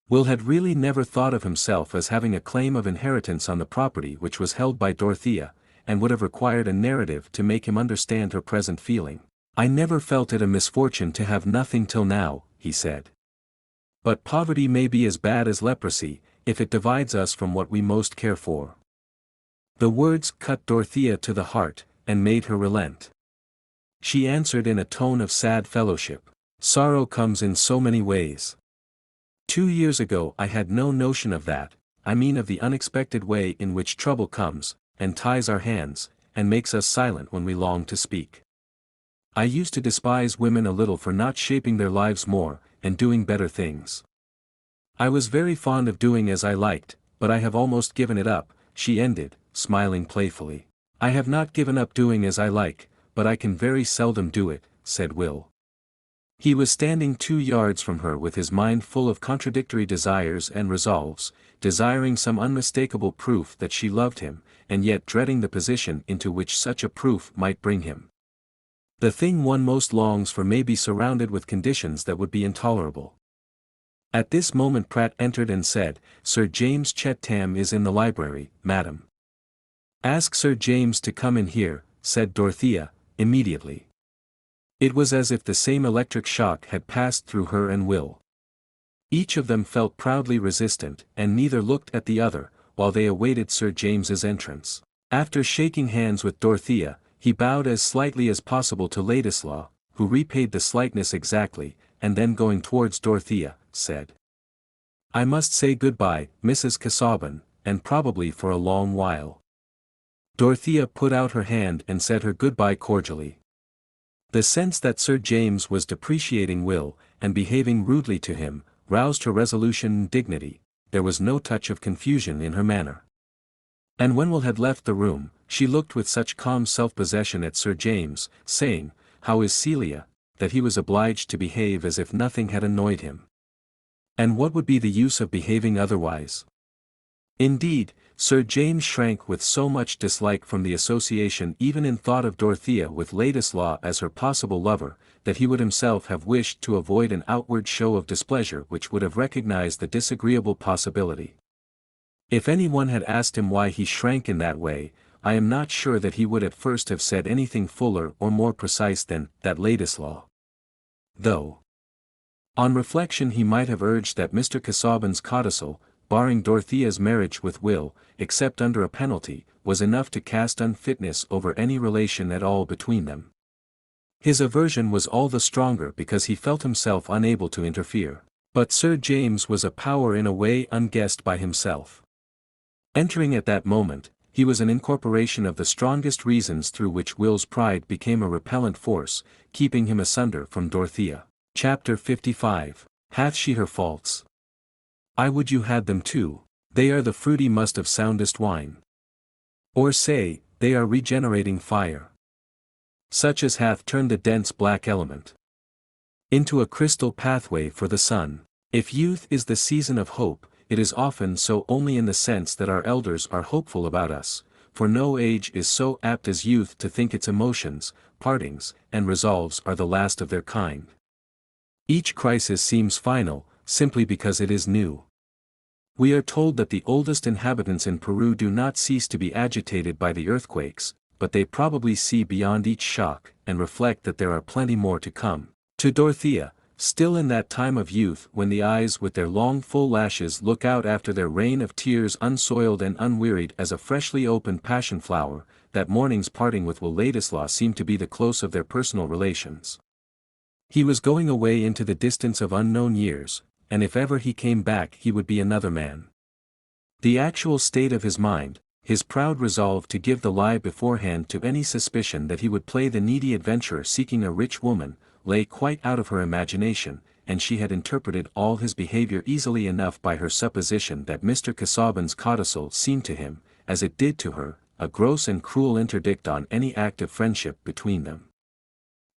Will had really never thought of himself as having a claim of inheritance on the property which was held by Dorothea, and would have required a narrative to make him understand her present feeling. "I never felt it a misfortune to have nothing till now," he said. "But poverty may be as bad as leprosy, if it divides us from what we most care for." The words cut Dorothea to the heart, and made her relent. She answered in a tone of sad fellowship, "Sorrow comes in so many ways. 2 years ago I had no notion of that, I mean of the unexpected way in which trouble comes, and ties our hands, and makes us silent when we long to speak. I used to despise women a little for not shaping their lives more, and doing better things. I was very fond of doing as I liked, but I have almost given it up," she ended, smiling playfully. "I have not given up doing as I like, but I can very seldom do it," said Will. He was standing 2 yards from her with his mind full of contradictory desires and resolves, desiring some unmistakable proof that she loved him, and yet dreading the position into which such a proof might bring him. The thing one most longs for may be surrounded with conditions that would be intolerable. At this moment Pratt entered and said, "Sir James Chettam is in the library, madam." "Ask Sir James to come in here," said Dorothea, immediately. It was as if the same electric shock had passed through her and Will. Each of them felt proudly resistant, and neither looked at the other, while they awaited Sir James's entrance. After shaking hands with Dorothea, he bowed as slightly as possible to Ladislaw, who repaid the slightness exactly, and then going towards Dorothea, said, "I must say good-bye, Mrs. Casaubon, and probably for a long while." Dorothea put out her hand and said her good-bye cordially. The sense that Sir James was depreciating Will, and behaving rudely to him, roused her resolution and dignity. There was no touch of confusion in her manner. And when Will had left the room, she looked with such calm self-possession at Sir James, saying, "How is Celia?" that he was obliged to behave as if nothing had annoyed him. And what would be the use of behaving otherwise? Indeed, Sir James shrank with so much dislike from the association even in thought of Dorothea with Ladislaw as her possible lover, that he would himself have wished to avoid an outward show of displeasure which would have recognized the disagreeable possibility. If anyone had asked him why he shrank in that way, I am not sure that he would at first have said anything fuller or more precise than that Ladislaw. Though, on reflection he might have urged that Mr. Casaubon's codicil, barring Dorothea's marriage with Will, except under a penalty, was enough to cast unfitness over any relation at all between them. His aversion was all the stronger because he felt himself unable to interfere. But Sir James was a power in a way unguessed by himself. Entering at that moment, he was an incorporation of the strongest reasons through which Will's pride became a repellent force, keeping him asunder from Dorothea. Chapter 55. Hath she her faults? I would you had them too. They are the fruity must of soundest wine. Or say, they are regenerating fire. Such as hath turned the dense black element into a crystal pathway for the sun. If youth is the season of hope, it is often so only in the sense that our elders are hopeful about us, for no age is so apt as youth to think its emotions, partings, and resolves are the last of their kind. Each crisis seems final, simply because it is new. We are told that the oldest inhabitants in Peru do not cease to be agitated by the earthquakes, but they probably see beyond each shock, and reflect that there are plenty more to come. To Dorothea, still in that time of youth when the eyes with their long full lashes look out after their rain of tears unsoiled and unwearied as a freshly opened passion flower, that morning's parting with Will Ladislaw seemed to be the close of their personal relations. He was going away into the distance of unknown years, and if ever he came back he would be another man. The actual state of his mind, his proud resolve to give the lie beforehand to any suspicion that he would play the needy adventurer seeking a rich woman, lay quite out of her imagination, and she had interpreted all his behavior easily enough by her supposition that Mr. Casaubon's codicil seemed to him, as it did to her, a gross and cruel interdict on any act of friendship between them.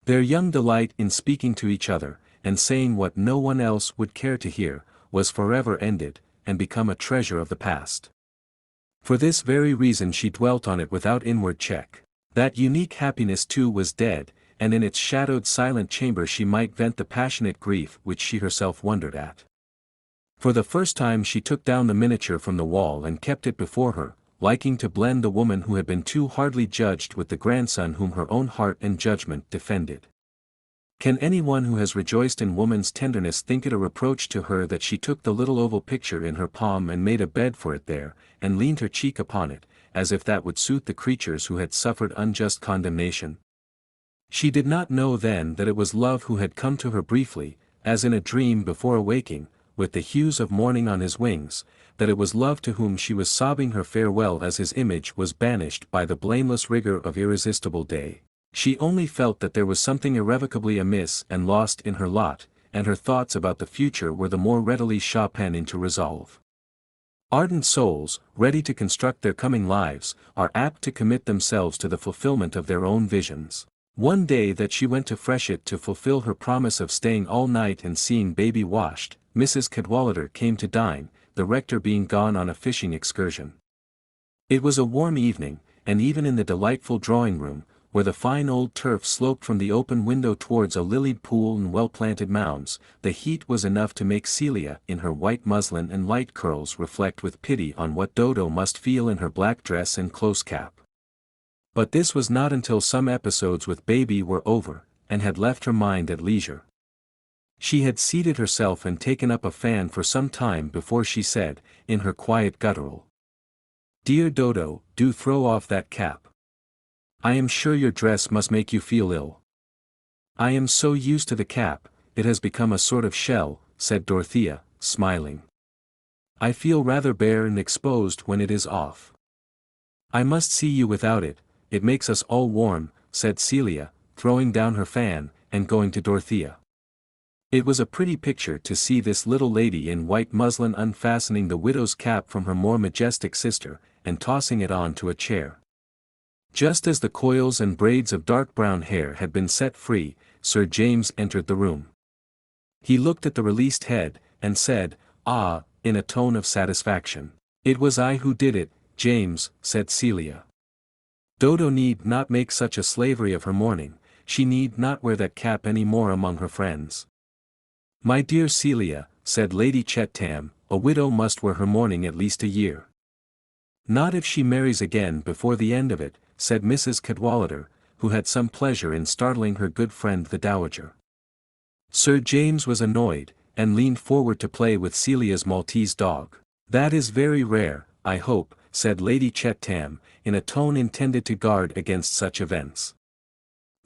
Their young delight in speaking to each other, and saying what no one else would care to hear, was forever ended, and become a treasure of the past. For this very reason she dwelt on it without inward check. That unique happiness too was dead, and in its shadowed silent chamber she might vent the passionate grief which she herself wondered at. For the first time she took down the miniature from the wall and kept it before her, liking to blend the woman who had been too hardly judged with the grandson whom her own heart and judgment defended. Can anyone who has rejoiced in woman's tenderness think it a reproach to her that she took the little oval picture in her palm and made a bed for it there, and leaned her cheek upon it, as if that would suit the creatures who had suffered unjust condemnation? She did not know then that it was love who had come to her briefly, as in a dream before awaking, with the hues of morning on his wings, that it was love to whom she was sobbing her farewell as his image was banished by the blameless rigor of irresistible day. She only felt that there was something irrevocably amiss and lost in her lot, and her thoughts about the future were the more readily Chopin into resolve. Ardent souls, ready to construct their coming lives, are apt to commit themselves to the fulfillment of their own visions. One day that she went to Freshitt to fulfill her promise of staying all night and seeing baby washed, Mrs. Cadwallader came to dine, the rector being gone on a fishing excursion. It was a warm evening, and even in the delightful drawing-room, where the fine old turf sloped from the open window towards a lilied pool and well-planted mounds, the heat was enough to make Celia in her white muslin and light curls reflect with pity on what Dodo must feel in her black dress and close cap. But this was not until some episodes with baby were over, and had left her mind at leisure. She had seated herself and taken up a fan for some time before she said, in her quiet guttural, "Dear Dodo, do throw off that cap. I am sure your dress must make you feel ill." "I am so used to the cap, it has become a sort of shell," said Dorothea, smiling. "I feel rather bare and exposed when it is off." "I must see you without it, it makes us all warm," said Celia, throwing down her fan, and going to Dorothea. It was a pretty picture to see this little lady in white muslin unfastening the widow's cap from her more majestic sister, and tossing it on to a chair. Just as the coils and braids of dark brown hair had been set free, Sir James entered the room. He looked at the released head, and said, "Ah," in a tone of satisfaction. "It was I who did it, James," said Celia. "Dodo need not make such a slavery of her mourning, she need not wear that cap any more among her friends." "My dear Celia," said Lady Chettam, "a widow must wear her mourning at least a year." "Not if she marries again before the end of it," said Mrs. Cadwallader, who had some pleasure in startling her good friend the Dowager. Sir James was annoyed, and leaned forward to play with Celia's Maltese dog. "That is very rare, I hope," said Lady Chettam, in a tone intended to guard against such events.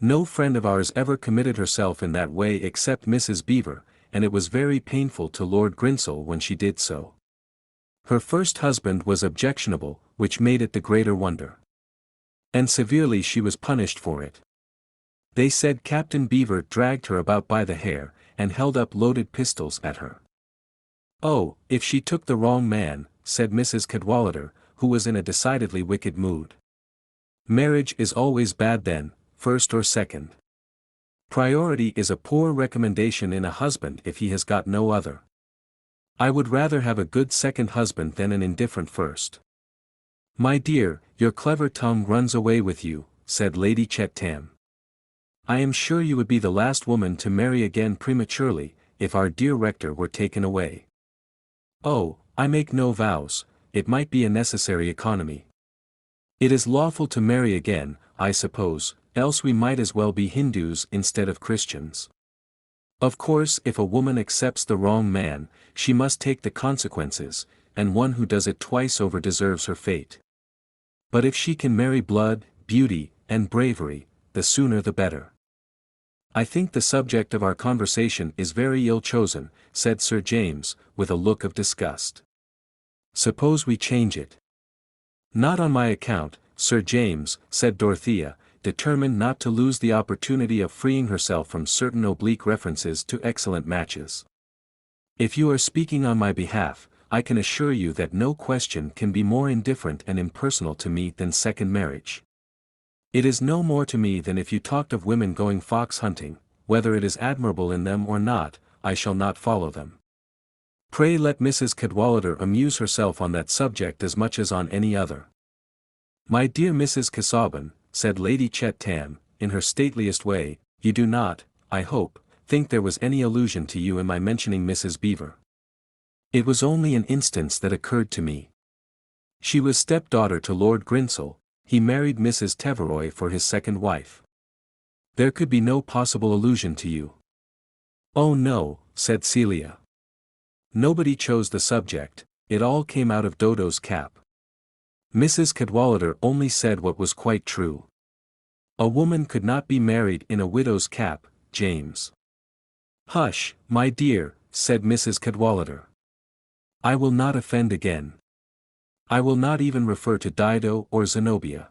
"No friend of ours ever committed herself in that way except Mrs. Beaver, and it was very painful to Lord Grinsell when she did so. Her first husband was objectionable, which made it the greater wonder. And severely she was punished for it. They said Captain Beaver dragged her about by the hair, and held up loaded pistols at her." "Oh, if she took the wrong man," said Mrs. Cadwallader, who was in a decidedly wicked mood. "Marriage is always bad then, first or second. Priority is a poor recommendation in a husband if he has got no other. I would rather have a good second husband than an indifferent first." "My dear, your clever tongue runs away with you," said Lady Chettam. "I am sure you would be the last woman to marry again prematurely, if our dear rector were taken away." "Oh, I make no vows, it might be a necessary economy. It is lawful to marry again, I suppose, else we might as well be Hindus instead of Christians. Of course if a woman accepts the wrong man, she must take the consequences, and one who does it twice over deserves her fate. But if she can marry blood, beauty, and bravery, the sooner the better." "I think the subject of our conversation is very ill chosen," said Sir James, with a look of disgust. Suppose we change it. Not on my account, Sir James, said Dorothea, determined not to lose the opportunity of freeing herself from certain oblique references to excellent matches. If you are speaking on my behalf, I can assure you that no question can be more indifferent and impersonal to me than second marriage. It is no more to me than if you talked of women going fox hunting. Whether it is admirable in them or not, I shall not follow them. Pray let Mrs. Cadwallader amuse herself on that subject as much as on any other. My dear Mrs. Casaubon, said Lady Chet-Tam, in her stateliest way, you do not, I hope, think there was any allusion to you in my mentioning Mrs. Beaver. It was only an instance that occurred to me. She was stepdaughter to Lord Grinsell. He married Mrs. Teveroy for his second wife. There could be no possible allusion to you. Oh no, said Celia. Nobody chose the subject, it all came out of Dodo's cap. Mrs. Cadwallader only said what was quite true. A woman could not be married in a widow's cap, James. Hush, my dear, said Mrs. Cadwallader. I will not offend again. I will not even refer to Dido or Zenobia.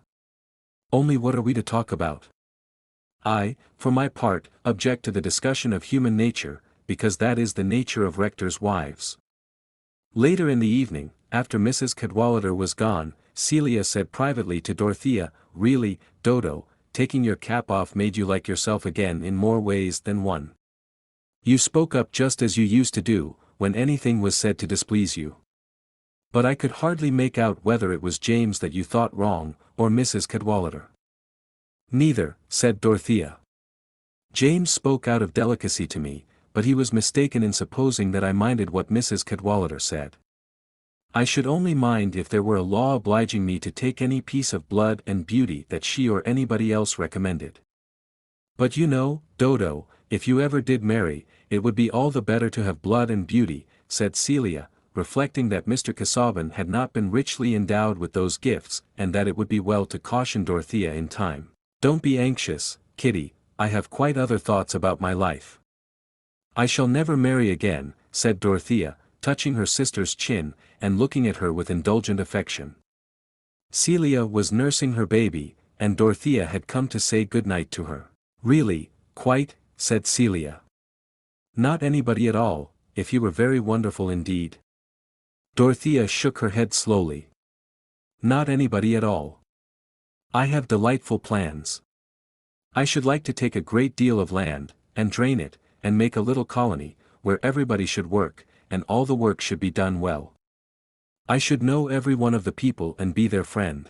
Only what are we to talk about? I, for my part, object to the discussion of human nature, because that is the nature of rectors' wives. Later in the evening, after Mrs. Cadwallader was gone, Celia said privately to Dorothea, really, Dodo, taking your cap off made you like yourself again in more ways than one. You spoke up just as you used to do, when anything was said to displease you. But I could hardly make out whether it was James that you thought wrong, or Mrs. Cadwallader. Neither, said Dorothea. James spoke out of delicacy to me, but he was mistaken in supposing that I minded what Mrs. Cadwallader said. I should only mind if there were a law obliging me to take any piece of blood and beauty that she or anybody else recommended. But you know, Dodo, if you ever did marry, it would be all the better to have blood and beauty, said Celia, reflecting that Mr. Casaubon had not been richly endowed with those gifts, and that it would be well to caution Dorothea in time. Don't be anxious, Kitty, I have quite other thoughts about my life. I shall never marry again, said Dorothea, touching her sister's chin, and looking at her with indulgent affection. Celia was nursing her baby, and Dorothea had come to say good night to her. Really, quite, said Celia. Not anybody at all, if you were very wonderful indeed. Dorothea shook her head slowly. Not anybody at all. I have delightful plans. I should like to take a great deal of land, and drain it, and make a little colony, where everybody should work, and all the work should be done well. I should know every one of the people and be their friend.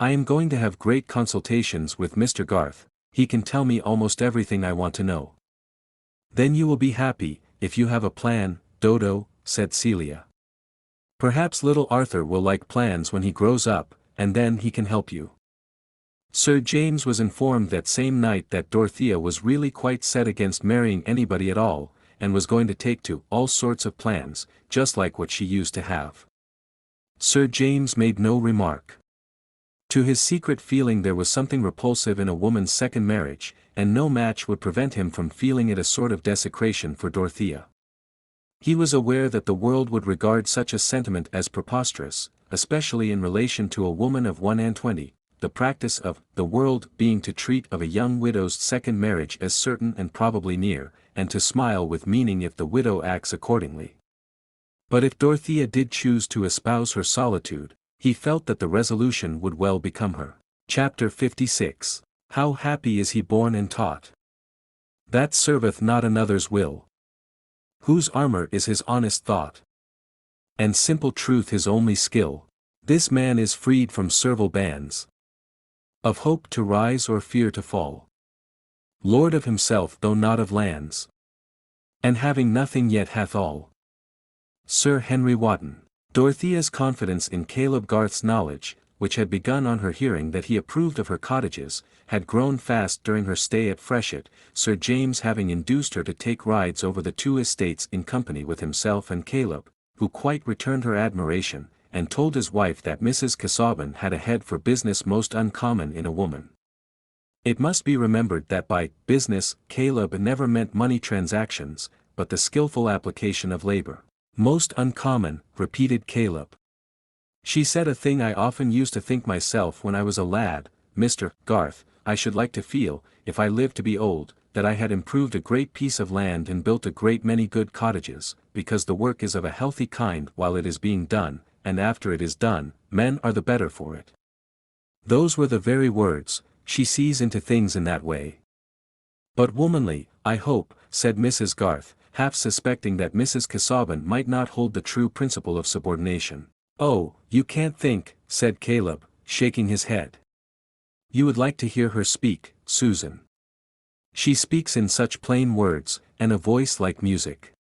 I am going to have great consultations with Mr. Garth, he can tell me almost everything I want to know. Then you will be happy, if you have a plan, Dodo, said Celia. Perhaps little Arthur will like plans when he grows up, and then he can help you. Sir James was informed that same night that Dorothea was really quite set against marrying anybody at all, and was going to take to all sorts of plans, just like what she used to have. Sir James made no remark. To his secret feeling there was something repulsive in a woman's second marriage, and no match would prevent him from feeling it a sort of desecration for Dorothea. He was aware that the world would regard such a sentiment as preposterous, especially in relation to a woman of 21, the practice of the world being to treat of a young widow's second marriage as certain and probably near, and to smile with meaning if the widow acts accordingly. But if Dorothea did choose to espouse her solitude, he felt that the resolution would well become her. Chapter 56. How happy is he born and taught! That serveth not another's will. Whose armor is his honest thought, and simple truth his only skill. This man is freed from servile bands, of hope to rise or fear to fall. Lord of himself though not of lands, and having nothing yet hath all. Sir Henry Wotton. Dorothea's confidence in Caleb Garth's knowledge, which had begun on her hearing that he approved of her cottages, had grown fast during her stay at Freshitt, Sir James having induced her to take rides over the two estates in company with himself and Caleb, who quite returned her admiration, and told his wife that Mrs. Casaubon had a head for business most uncommon in a woman. It must be remembered that by business Caleb never meant money transactions, but the skillful application of labor. Most uncommon, repeated Caleb. She said a thing I often used to think myself when I was a lad, Mr. Garth, I should like to feel, if I lived to be old, that I had improved a great piece of land and built a great many good cottages, because the work is of a healthy kind while it is being done, and after it is done, men are the better for it. Those were the very words. She sees into things in that way. But womanly, I hope, said Mrs. Garth, half suspecting that Mrs. Casaubon might not hold the true principle of subordination. Oh, you can't think, said Caleb, shaking his head. You would like to hear her speak, Susan. She speaks in such plain words, and a voice like music.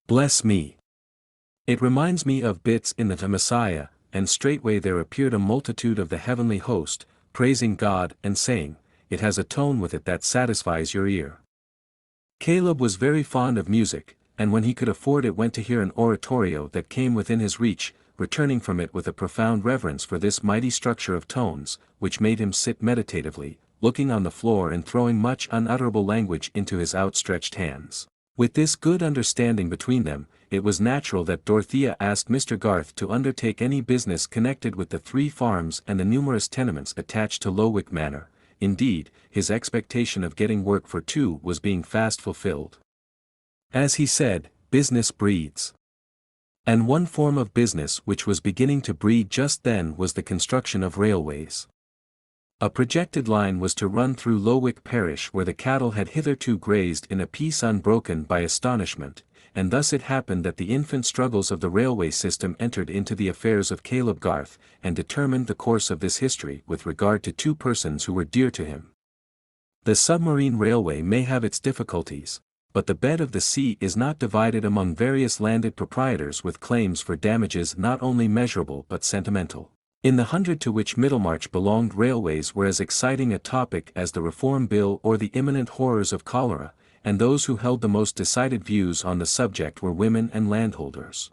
Bless me. It reminds me of bits in the Messiah, and straightway there appeared a multitude of the heavenly host, praising God and saying, it has a tone with it that satisfies your ear. Caleb was very fond of music, and when he could afford it went to hear an oratorio that came within his reach, returning from it with a profound reverence for this mighty structure of tones, which made him sit meditatively, looking on the floor and throwing much unutterable language into his outstretched hands. With this good understanding between them, it was natural that Dorothea asked Mr. Garth to undertake any business connected with the 3 farms and the numerous tenements attached to Lowick Manor. Indeed, his expectation of getting work for 2 was being fast fulfilled. As he said, business breeds. And one form of business which was beginning to breed just then was the construction of railways. A projected line was to run through Lowick parish where the cattle had hitherto grazed in a peace unbroken by astonishment, and thus it happened that the infant struggles of the railway system entered into the affairs of Caleb Garth, and determined the course of this history with regard to 2 persons who were dear to him. The submarine railway may have its difficulties, but the bed of the sea is not divided among various landed proprietors with claims for damages not only measurable but sentimental. In the 100 to which Middlemarch belonged, railways were as exciting a topic as the Reform Bill or the imminent horrors of cholera, and those who held the most decided views on the subject were women and landholders.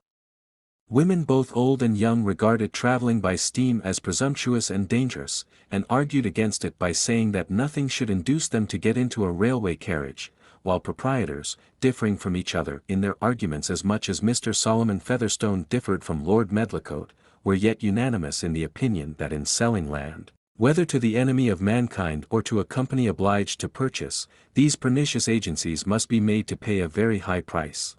Women both old and young regarded traveling by steam as presumptuous and dangerous, and argued against it by saying that nothing should induce them to get into a railway carriage, while proprietors, differing from each other in their arguments as much as Mr. Solomon Featherstone differed from Lord Medlicote, were yet unanimous in the opinion that in selling land, whether to the enemy of mankind or to a company obliged to purchase, these pernicious agencies must be made to pay a very high price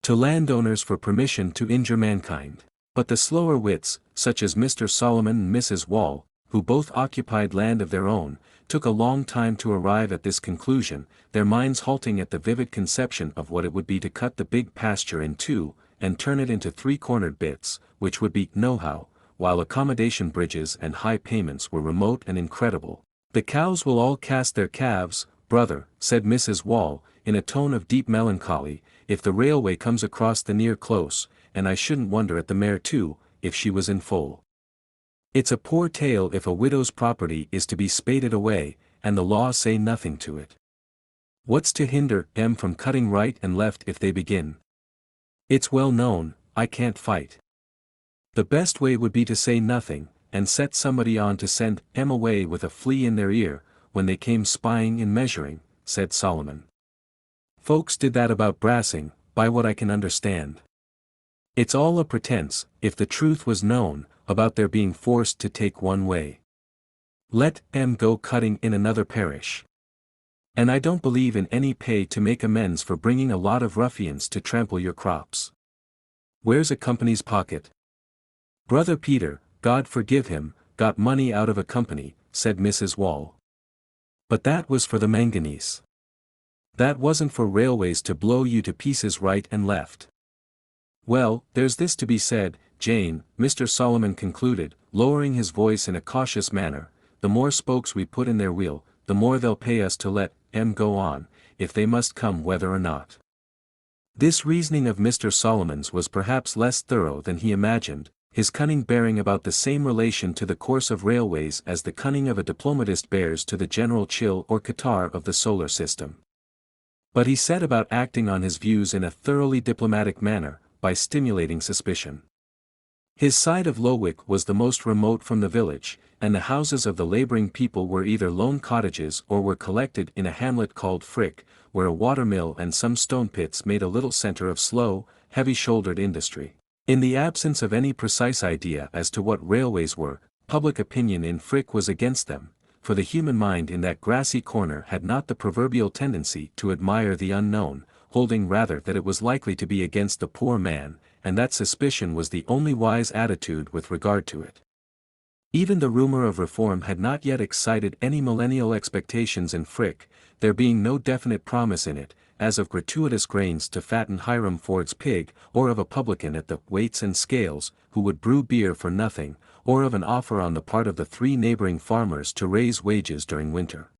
to landowners for permission to injure mankind. But the slower wits, such as Mr. Solomon and Mrs. Wall, who both occupied land of their own, took a long time to arrive at this conclusion, their minds halting at the vivid conception of what it would be to cut the big pasture in 2, and turn it into 3-cornered bits, which would be know-how, while accommodation bridges and high payments were remote and incredible. The cows will all cast their calves, brother, said Mrs. Wall, in a tone of deep melancholy, if the railway comes across the near close, and I shouldn't wonder at the mare too, if she was in foal. It's a poor tale if a widow's property is to be spaded away, and the law say nothing to it. What's to hinder them from cutting right and left if they begin? It's well known, I can't fight. The best way would be to say nothing, and set somebody on to send them away with a flea in their ear, when they came spying and measuring, said Solomon. Folks did that about Brassing, by what I can understand. It's all a pretense, if the truth was known, about their being forced to take one way. Let them go cutting in another parish. And I don't believe in any pay to make amends for bringing a lot of ruffians to trample your crops. Where's a company's pocket? Brother Peter, God forgive him, got money out of a company, said Mrs. Wall. But that was for the manganese. That wasn't for railways to blow you to pieces right and left. Well, there's this to be said, Jane, Mr. Solomon concluded, lowering his voice in a cautious manner, the more spokes we put in their wheel, the more they'll pay us to let them go on, if they must come whether or not. This reasoning of Mr. Solomon's was perhaps less thorough than he imagined, his cunning bearing about the same relation to the course of railways as the cunning of a diplomatist bears to the general chill or catarrh of the solar system. But he set about acting on his views in a thoroughly diplomatic manner, by stimulating suspicion. His side of Lowick was the most remote from the village, and the houses of the labouring people were either lone cottages or were collected in a hamlet called Frick, where a watermill and some stone pits made a little centre of slow, heavy-shouldered industry. In the absence of any precise idea as to what railways were, public opinion in Frick was against them, for the human mind in that grassy corner had not the proverbial tendency to admire the unknown, holding rather that it was likely to be against the poor man, and that suspicion was the only wise attitude with regard to it. Even the rumor of reform had not yet excited any millennial expectations in Frick, there being no definite promise in it, as of gratuitous grains to fatten Hiram Ford's pig, or of a publican at the Weights and Scales, who would brew beer for nothing, or of an offer on the part of the 3 neighboring farmers to raise wages during winter.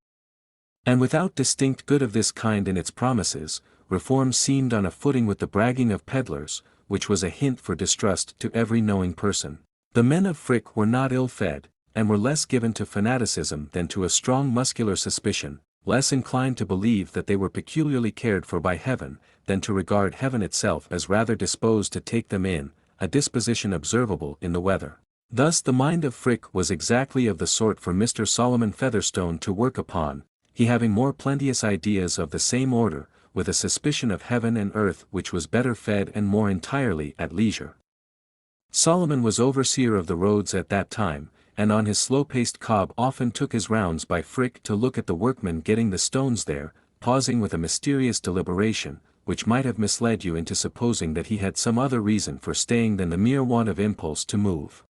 And without distinct good of this kind in its promises, reform seemed on a footing with the bragging of peddlers, which was a hint for distrust to every knowing person. The men of Frick were not ill-fed, and were less given to fanaticism than to a strong muscular suspicion, less inclined to believe that they were peculiarly cared for by heaven, than to regard heaven itself as rather disposed to take them in, a disposition observable in the weather. Thus the mind of Frick was exactly of the sort for Mr. Solomon Featherstone to work upon, he having more plenteous ideas of the same order, with a suspicion of heaven and earth which was better fed and more entirely at leisure. Solomon was overseer of the roads at that time, and on his slow-paced cob often took his rounds by Frick to look at the workmen getting the stones there, pausing with a mysterious deliberation, which might have misled you into supposing that he had some other reason for staying than the mere want of impulse to move.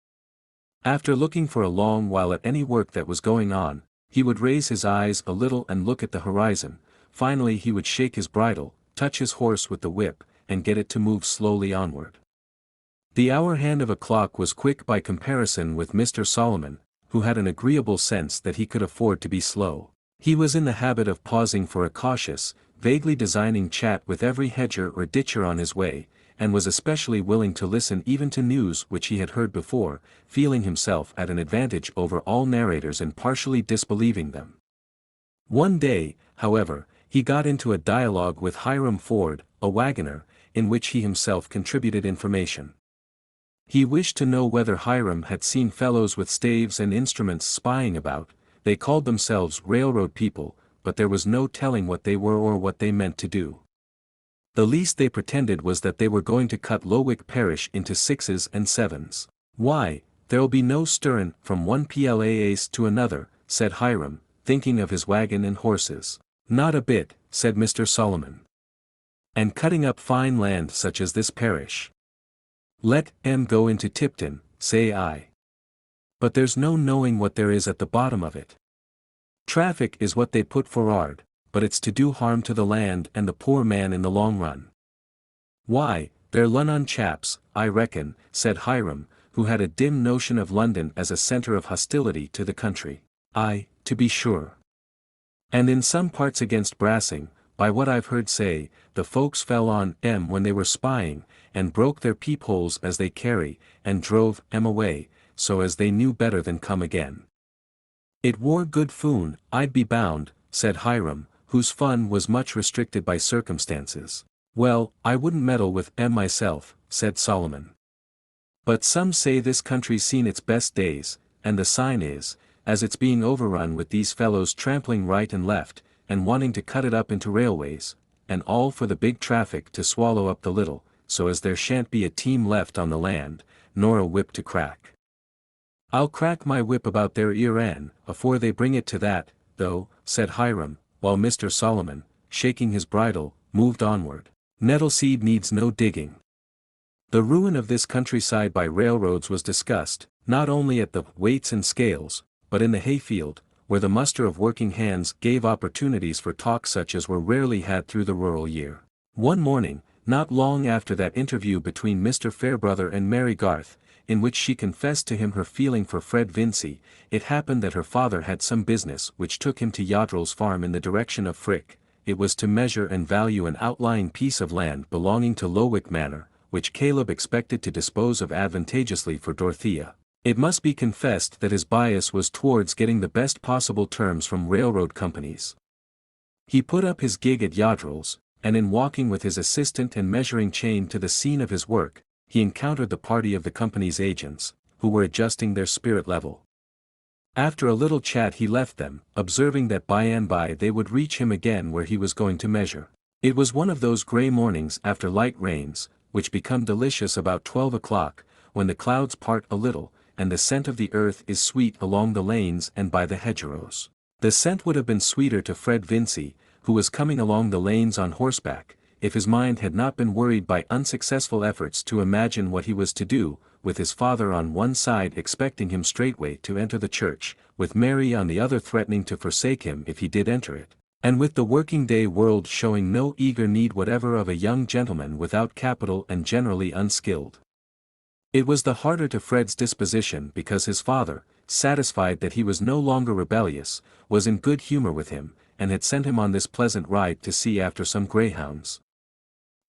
After looking for a long while at any work that was going on, he would raise his eyes a little and look at the horizon. Finally he would shake his bridle, touch his horse with the whip, and get it to move slowly onward. The hour hand of a clock was quick by comparison with Mr. Solomon, who had an agreeable sense that he could afford to be slow. He was in the habit of pausing for a cautious, vaguely designing chat with every hedger or ditcher on his way, and was especially willing to listen even to news which he had heard before, feeling himself at an advantage over all narrators in partially disbelieving them. One day, however, he got into a dialogue with Hiram Ford, a wagoner, in which he himself contributed information. He wished to know whether Hiram had seen fellows with staves and instruments spying about. They called themselves railroad people, but there was no telling what they were or what they meant to do. The least they pretended was that they were going to cut Lowick Parish into 6s and 7s. "Why, there'll be no stirrin' from one place to another," said Hiram, thinking of his wagon and horses. "Not a bit," said Mr. Solomon. "And cutting up fine land such as this parish. Let 'em go into Tipton, say I. But there's no knowing what there is at the bottom of it. Traffic is what they put for'ard, but it's to do harm to the land and the poor man in the long run." "Why, they're Lunnon chaps, I reckon," said Hiram, who had a dim notion of London as a centre of hostility to the country. "Aye, to be sure. And in some parts against brassing, by what I've heard say, the folks fell on 'em when they were spying, and broke their peepholes as they carry, and drove 'em away, so as they knew better than come again." "It wore good foon, I'd be bound," said Hiram, whose fun was much restricted by circumstances. "Well, I wouldn't meddle with 'em myself," said Solomon. "But some say this country's seen its best days, and the sign is, as it's being overrun with these fellows trampling right and left, and wanting to cut it up into railways, and all for the big traffic to swallow up the little, so as there shan't be a team left on the land, nor a whip to crack. I'll crack my whip about their ear end, afore they bring it to that, though," said Hiram, while Mr. Solomon, shaking his bridle, moved onward. "Nettleseed needs no digging." The ruin of this countryside by railroads was discussed, not only at the Weights and Scales, but in the hayfield, where the muster of working hands gave opportunities for talk such as were rarely had through the rural year. One morning, not long after that interview between Mr. Fairbrother and Mary Garth, in which she confessed to him her feeling for Fred Vincy, it happened that her father had some business which took him to Yodrell's farm in the direction of Frick. It was to measure and value an outlying piece of land belonging to Lowick Manor, which Caleb expected to dispose of advantageously for Dorothea. It must be confessed that his bias was towards getting the best possible terms from railroad companies. He put up his gig at Yodrell's, and in walking with his assistant and measuring chain to the scene of his work, he encountered the party of the company's agents, who were adjusting their spirit level. After a little chat he left them, observing that by and by they would reach him again where he was going to measure. It was one of those grey mornings after light rains, which become delicious about 12 o'clock, when the clouds part a little, and the scent of the earth is sweet along the lanes and by the hedgerows. The scent would have been sweeter to Fred Vincy, who was coming along the lanes on horseback, if his mind had not been worried by unsuccessful efforts to imagine what he was to do, with his father on one side expecting him straightway to enter the church, with Mary on the other threatening to forsake him if he did enter it, and with the working-day world showing no eager need whatever of a young gentleman without capital and generally unskilled. It was the harder to Fred's disposition because his father, satisfied that he was no longer rebellious, was in good humor with him, and had sent him on this pleasant ride to see after some greyhounds.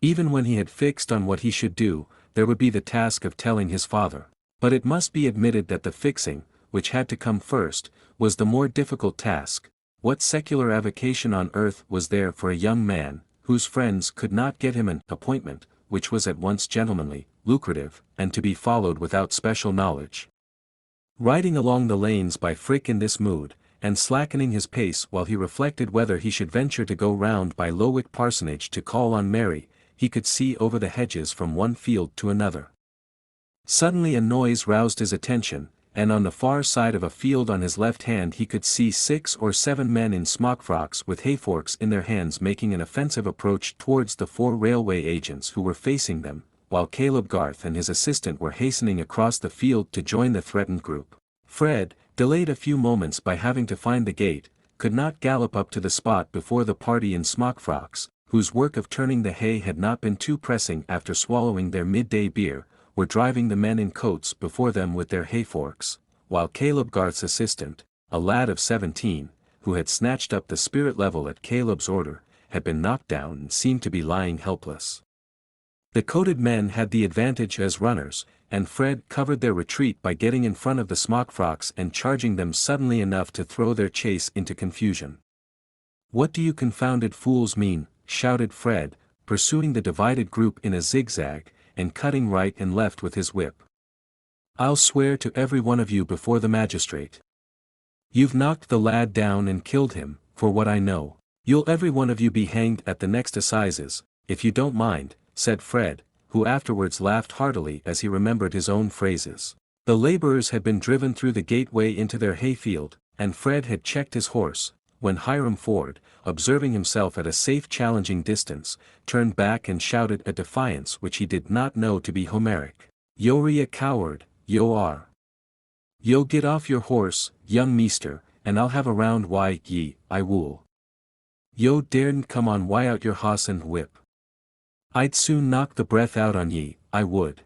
Even when he had fixed on what he should do, there would be the task of telling his father. But it must be admitted that the fixing, which had to come first, was the more difficult task. What secular avocation on earth was there for a young man, whose friends could not get him an appointment, which was at once gentlemanly, lucrative, and to be followed without special knowledge? Riding along the lanes by Frick in this mood, and slackening his pace while he reflected whether he should venture to go round by Lowick Parsonage to call on Mary, he could see over the hedges from one field to another. Suddenly a noise roused his attention, and on the far side of a field on his left hand he could see 6 or 7 men in smock-frocks with hayforks in their hands making an offensive approach towards the 4 railway agents who were facing them, while Caleb Garth and his assistant were hastening across the field to join the threatened group. Fred, delayed a few moments by having to find the gate, could not gallop up to the spot before the party in smock-frocks, whose work of turning the hay had not been too pressing after swallowing their midday beer, were driving the men in coats before them with their hayforks, while Caleb Garth's assistant, a lad of 17, who had snatched up the spirit level at Caleb's order, had been knocked down and seemed to be lying helpless. The coated men had the advantage as runners, and Fred covered their retreat by getting in front of the smock-frocks and charging them suddenly enough to throw their chase into confusion. "What do you confounded fools mean?" shouted Fred, pursuing the divided group in a zigzag, and cutting right and left with his whip. "I'll swear to every one of you before the magistrate. You've knocked the lad down and killed him, for what I know. You'll every one of you be hanged at the next assizes, if you don't mind," said Fred, who afterwards laughed heartily as he remembered his own phrases. The laborers had been driven through the gateway into their hayfield, and Fred had checked his horse, when Hiram Ford, observing himself at a safe challenging distance, turned back and shouted a defiance which he did not know to be Homeric. "Yo re a coward, yo are. Yo get off your horse, young meester, and I'll have a round why ye, I wool. Yo daren't come on why out your hoss and whip. I'd soon knock the breath out on ye, I would.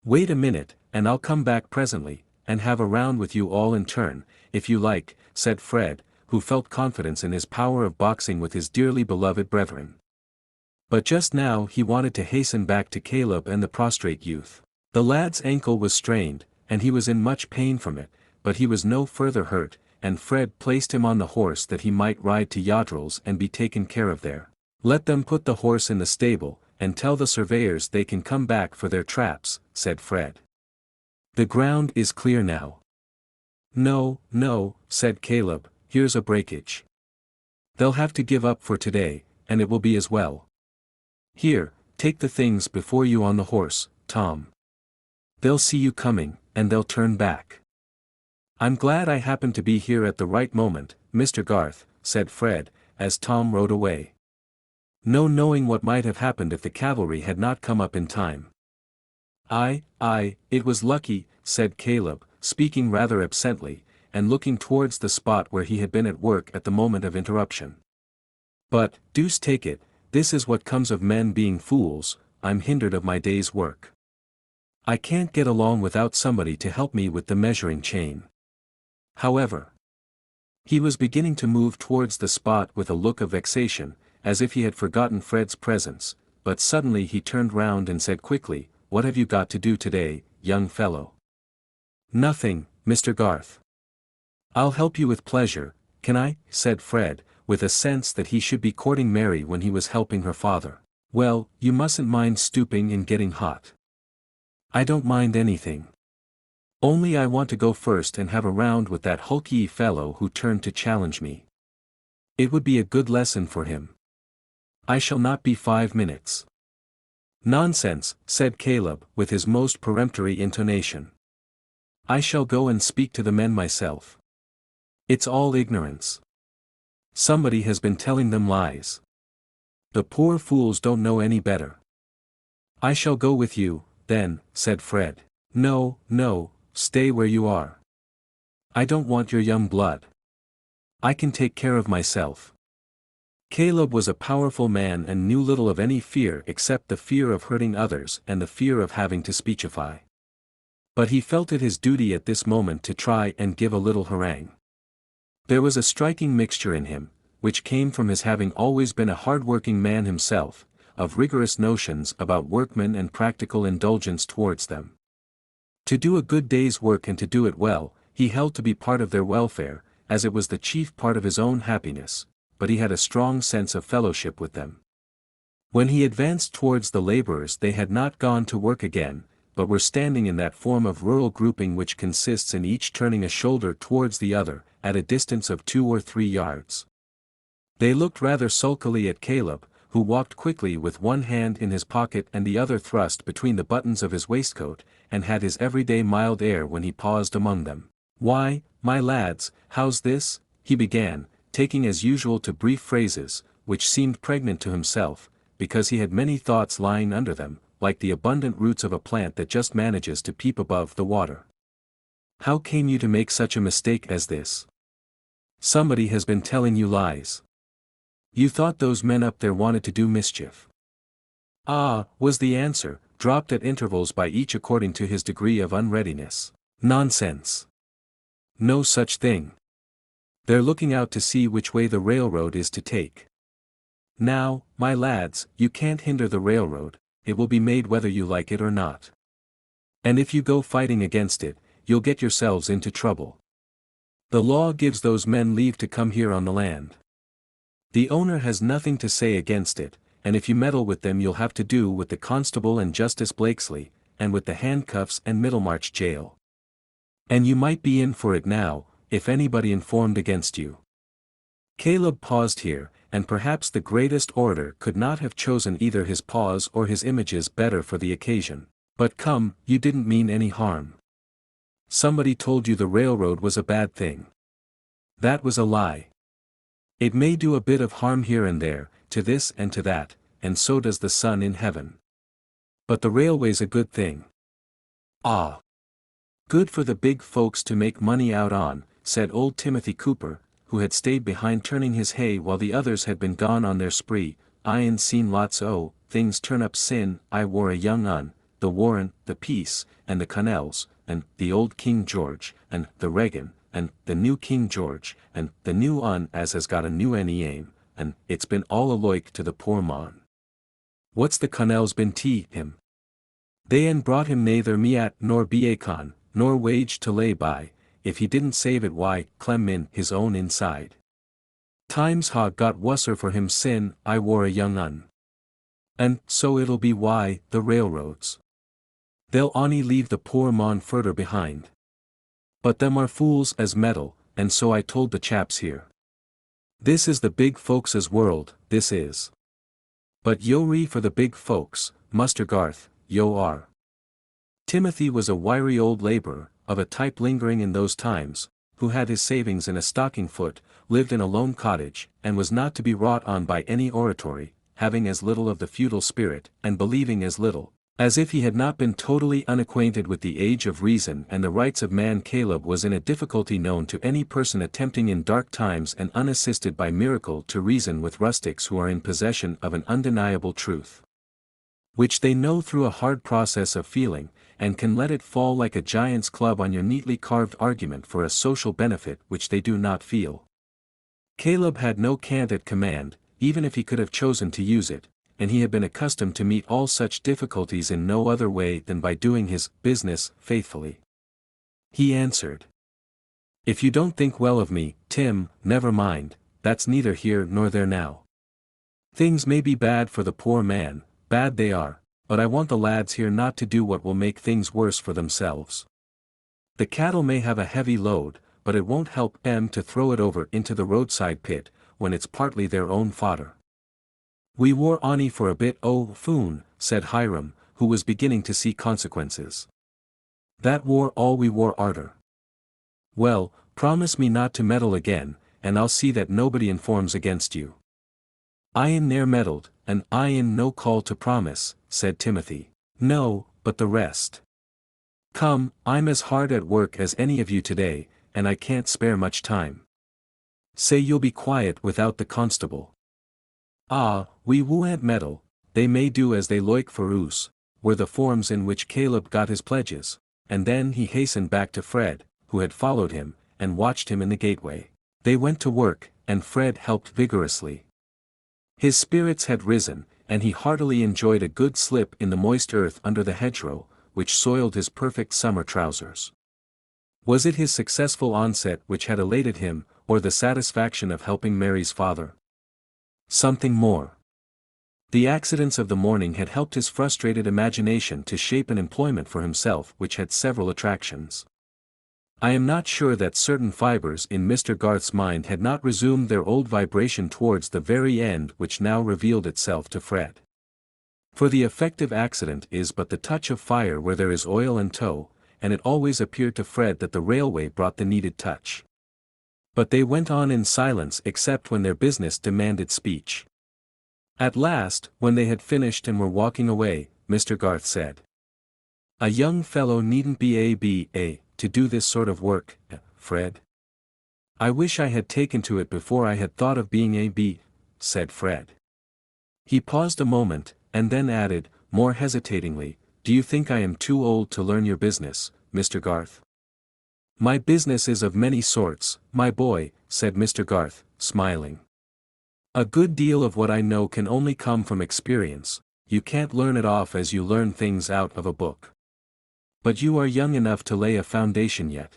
Wait a minute, and I'll come back presently, and have a round with you all in turn, if you like," said Fred, who felt confidence in his power of boxing with his dearly beloved brethren. But just now he wanted to hasten back to Caleb and the prostrate youth. The lad's ankle was strained, and he was in much pain from it, but he was no further hurt, and Fred placed him on the horse that he might ride to Yoddrell's and be taken care of there. "Let them put the horse in the stable, and tell the surveyors they can come back for their traps," said Fred. "The ground is clear now." "No, no," said Caleb, "here's a breakage. They'll have to give up for today, and it will be as well. Here, take the things before you on the horse, Tom. They'll see you coming, and they'll turn back." "I'm glad I happened to be here at the right moment, Mr. Garth," said Fred, as Tom rode away. "No knowing what might have happened if the cavalry had not come up in time." Aye, it was lucky," said Caleb, speaking rather absently, and looking towards the spot where he had been at work at the moment of interruption. "But, deuce take it, this is what comes of men being fools, I'm hindered of my day's work. I can't get along without somebody to help me with the measuring chain. However." He was beginning to move towards the spot with a look of vexation, as if he had forgotten Fred's presence, but suddenly he turned round and said quickly, "What have you got to do today, young fellow?" "Nothing, Mr. Garth." "I'll help you with pleasure, can I?" said Fred, with a sense that he should be courting Mary when he was helping her father. "Well, you mustn't mind stooping and getting hot." "I don't mind anything. Only I want to go first and have a round with that hulky fellow who turned to challenge me. It would be a good lesson for him. I shall not be 5 minutes." "Nonsense," said Caleb, with his most peremptory intonation. "I shall go and speak to the men myself. It's all ignorance. Somebody has been telling them lies. The poor fools don't know any better." "I shall go with you, then," said Fred. "No, no, stay where you are. I don't want your young blood. I can take care of myself." Caleb was a powerful man and knew little of any fear except the fear of hurting others and the fear of having to speechify. But he felt it his duty at this moment to try and give a little harangue. There was a striking mixture in him, which came from his having always been a hard-working man himself, of rigorous notions about workmen and practical indulgence towards them. To do a good day's work and to do it well, he held to be part of their welfare, as it was the chief part of his own happiness, but he had a strong sense of fellowship with them. When he advanced towards the laborers, they had not gone to work again, but were standing in that form of rural grouping which consists in each turning a shoulder towards the other, at a distance of 2 or 3 yards. They looked rather sulkily at Caleb, who walked quickly with one hand in his pocket and the other thrust between the buttons of his waistcoat, and had his everyday mild air when he paused among them. "Why, my lads, how's this?" he began, taking as usual to brief phrases, which seemed pregnant to himself, because he had many thoughts lying under them, like the abundant roots of a plant that just manages to peep above the water. "How came you to make such a mistake as this? Somebody has been telling you lies. You thought those men up there wanted to do mischief." "Ah," was the answer, dropped at intervals by each according to his degree of unreadiness. "Nonsense. No such thing. They're looking out to see which way the railroad is to take. Now, my lads, you can't hinder the railroad, it will be made whether you like it or not. And if you go fighting against it, you'll get yourselves into trouble. The law gives those men leave to come here on the land. The owner has nothing to say against it, and if you meddle with them you'll have to do with the constable and Justice Blakesley, and with the handcuffs and Middlemarch jail. And you might be in for it now, if anybody informed against you." Caleb paused here, and perhaps the greatest orator could not have chosen either his pause or his images better for the occasion. "But come, you didn't mean any harm. Somebody told you the railroad was a bad thing. That was a lie. It may do a bit of harm here and there, to this and to that, and so does the sun in heaven. But the railway's a good thing." "Ah! Good for the big folks to make money out on," said old Timothy Cooper, who had stayed behind turning his hay while the others had been gone on their spree. "I ain't seen lots o' things turn up sin I wore a young un, the Warren, the Peace, and the Connells, and the old King George, and the Reagan, and the new King George, and the new un as has got a new any aim, and it's been all aloik to the poor mon. What's the Connells been to him? They an brought him neither meat nor beacon, nor wage to lay by, if he didn't save it why, clem in his own inside. Times ha got wusser for him sin I wore a young un. And so it'll be why, the railroads. They'll on'y leave the poor mon further behind. But them are fools as meddle, and so I told the chaps here. This is the big folks' world, this is. But yo re for the big folks, Muster Garth, yo are." Timothy was a wiry old laborer, of a type lingering in those times, who had his savings in a stocking foot, lived in a lone cottage, and was not to be wrought on by any oratory, having as little of the feudal spirit, and believing as little, as if he had not been totally unacquainted with the age of reason and the rights of man. Caleb was in a difficulty known to any person attempting in dark times and unassisted by miracle to reason with rustics who are in possession of an undeniable truth, which they know through a hard process of feeling, and can let it fall like a giant's club on your neatly carved argument for a social benefit which they do not feel. Caleb had no cant at command, even if he could have chosen to use it, and he had been accustomed to meet all such difficulties in no other way than by doing his business faithfully. He answered, "If you don't think well of me, Tim, never mind, that's neither here nor there now. Things may be bad for the poor man, bad they are, but I want the lads here not to do what will make things worse for themselves. The cattle may have a heavy load, but it won't help them to throw it over into the roadside pit, when it's partly their own fodder. We wore Ani for a bit, oh, Foon, said Hiram, who was beginning to see consequences. That wore all we wore arter. Well, promise me not to meddle again, and I'll see that nobody informs against you. I in ne'er meddled, and I in no call to promise, said Timothy. No, but the rest. Come, I'm as hard at work as any of you today, and I can't spare much time. Say you'll be quiet without the constable. Ah, we won't meddle, they may do as they loike for us, were the forms in which Caleb got his pledges, and then he hastened back to Fred, who had followed him, and watched him in the gateway. They went to work, and Fred helped vigorously. His spirits had risen, and he heartily enjoyed a good slip in the moist earth under the hedgerow, which soiled his perfect summer trousers. Was it his successful onset which had elated him, or the satisfaction of helping Mary's father? Something more. The accidents of the morning had helped his frustrated imagination to shape an employment for himself which had several attractions. I am not sure that certain fibers in Mr. Garth's mind had not resumed their old vibration towards the very end which now revealed itself to Fred. For the effective accident is but the touch of fire where there is oil and tow, and it always appeared to Fred that the railway brought the needed touch. But they went on in silence except when their business demanded speech. At last, when they had finished and were walking away, Mr. Garth said, "A young fellow needn't be a to do this sort of work, Fred. I wish I had taken to it before I had thought of being a said Fred. He paused a moment, and then added, more hesitatingly, "Do you think I am too old to learn your business, Mr. Garth?" "My business is of many sorts, my boy," said Mr. Garth, smiling. "A good deal of what I know can only come from experience, you can't learn it off as you learn things out of a book. But you are young enough to lay a foundation yet."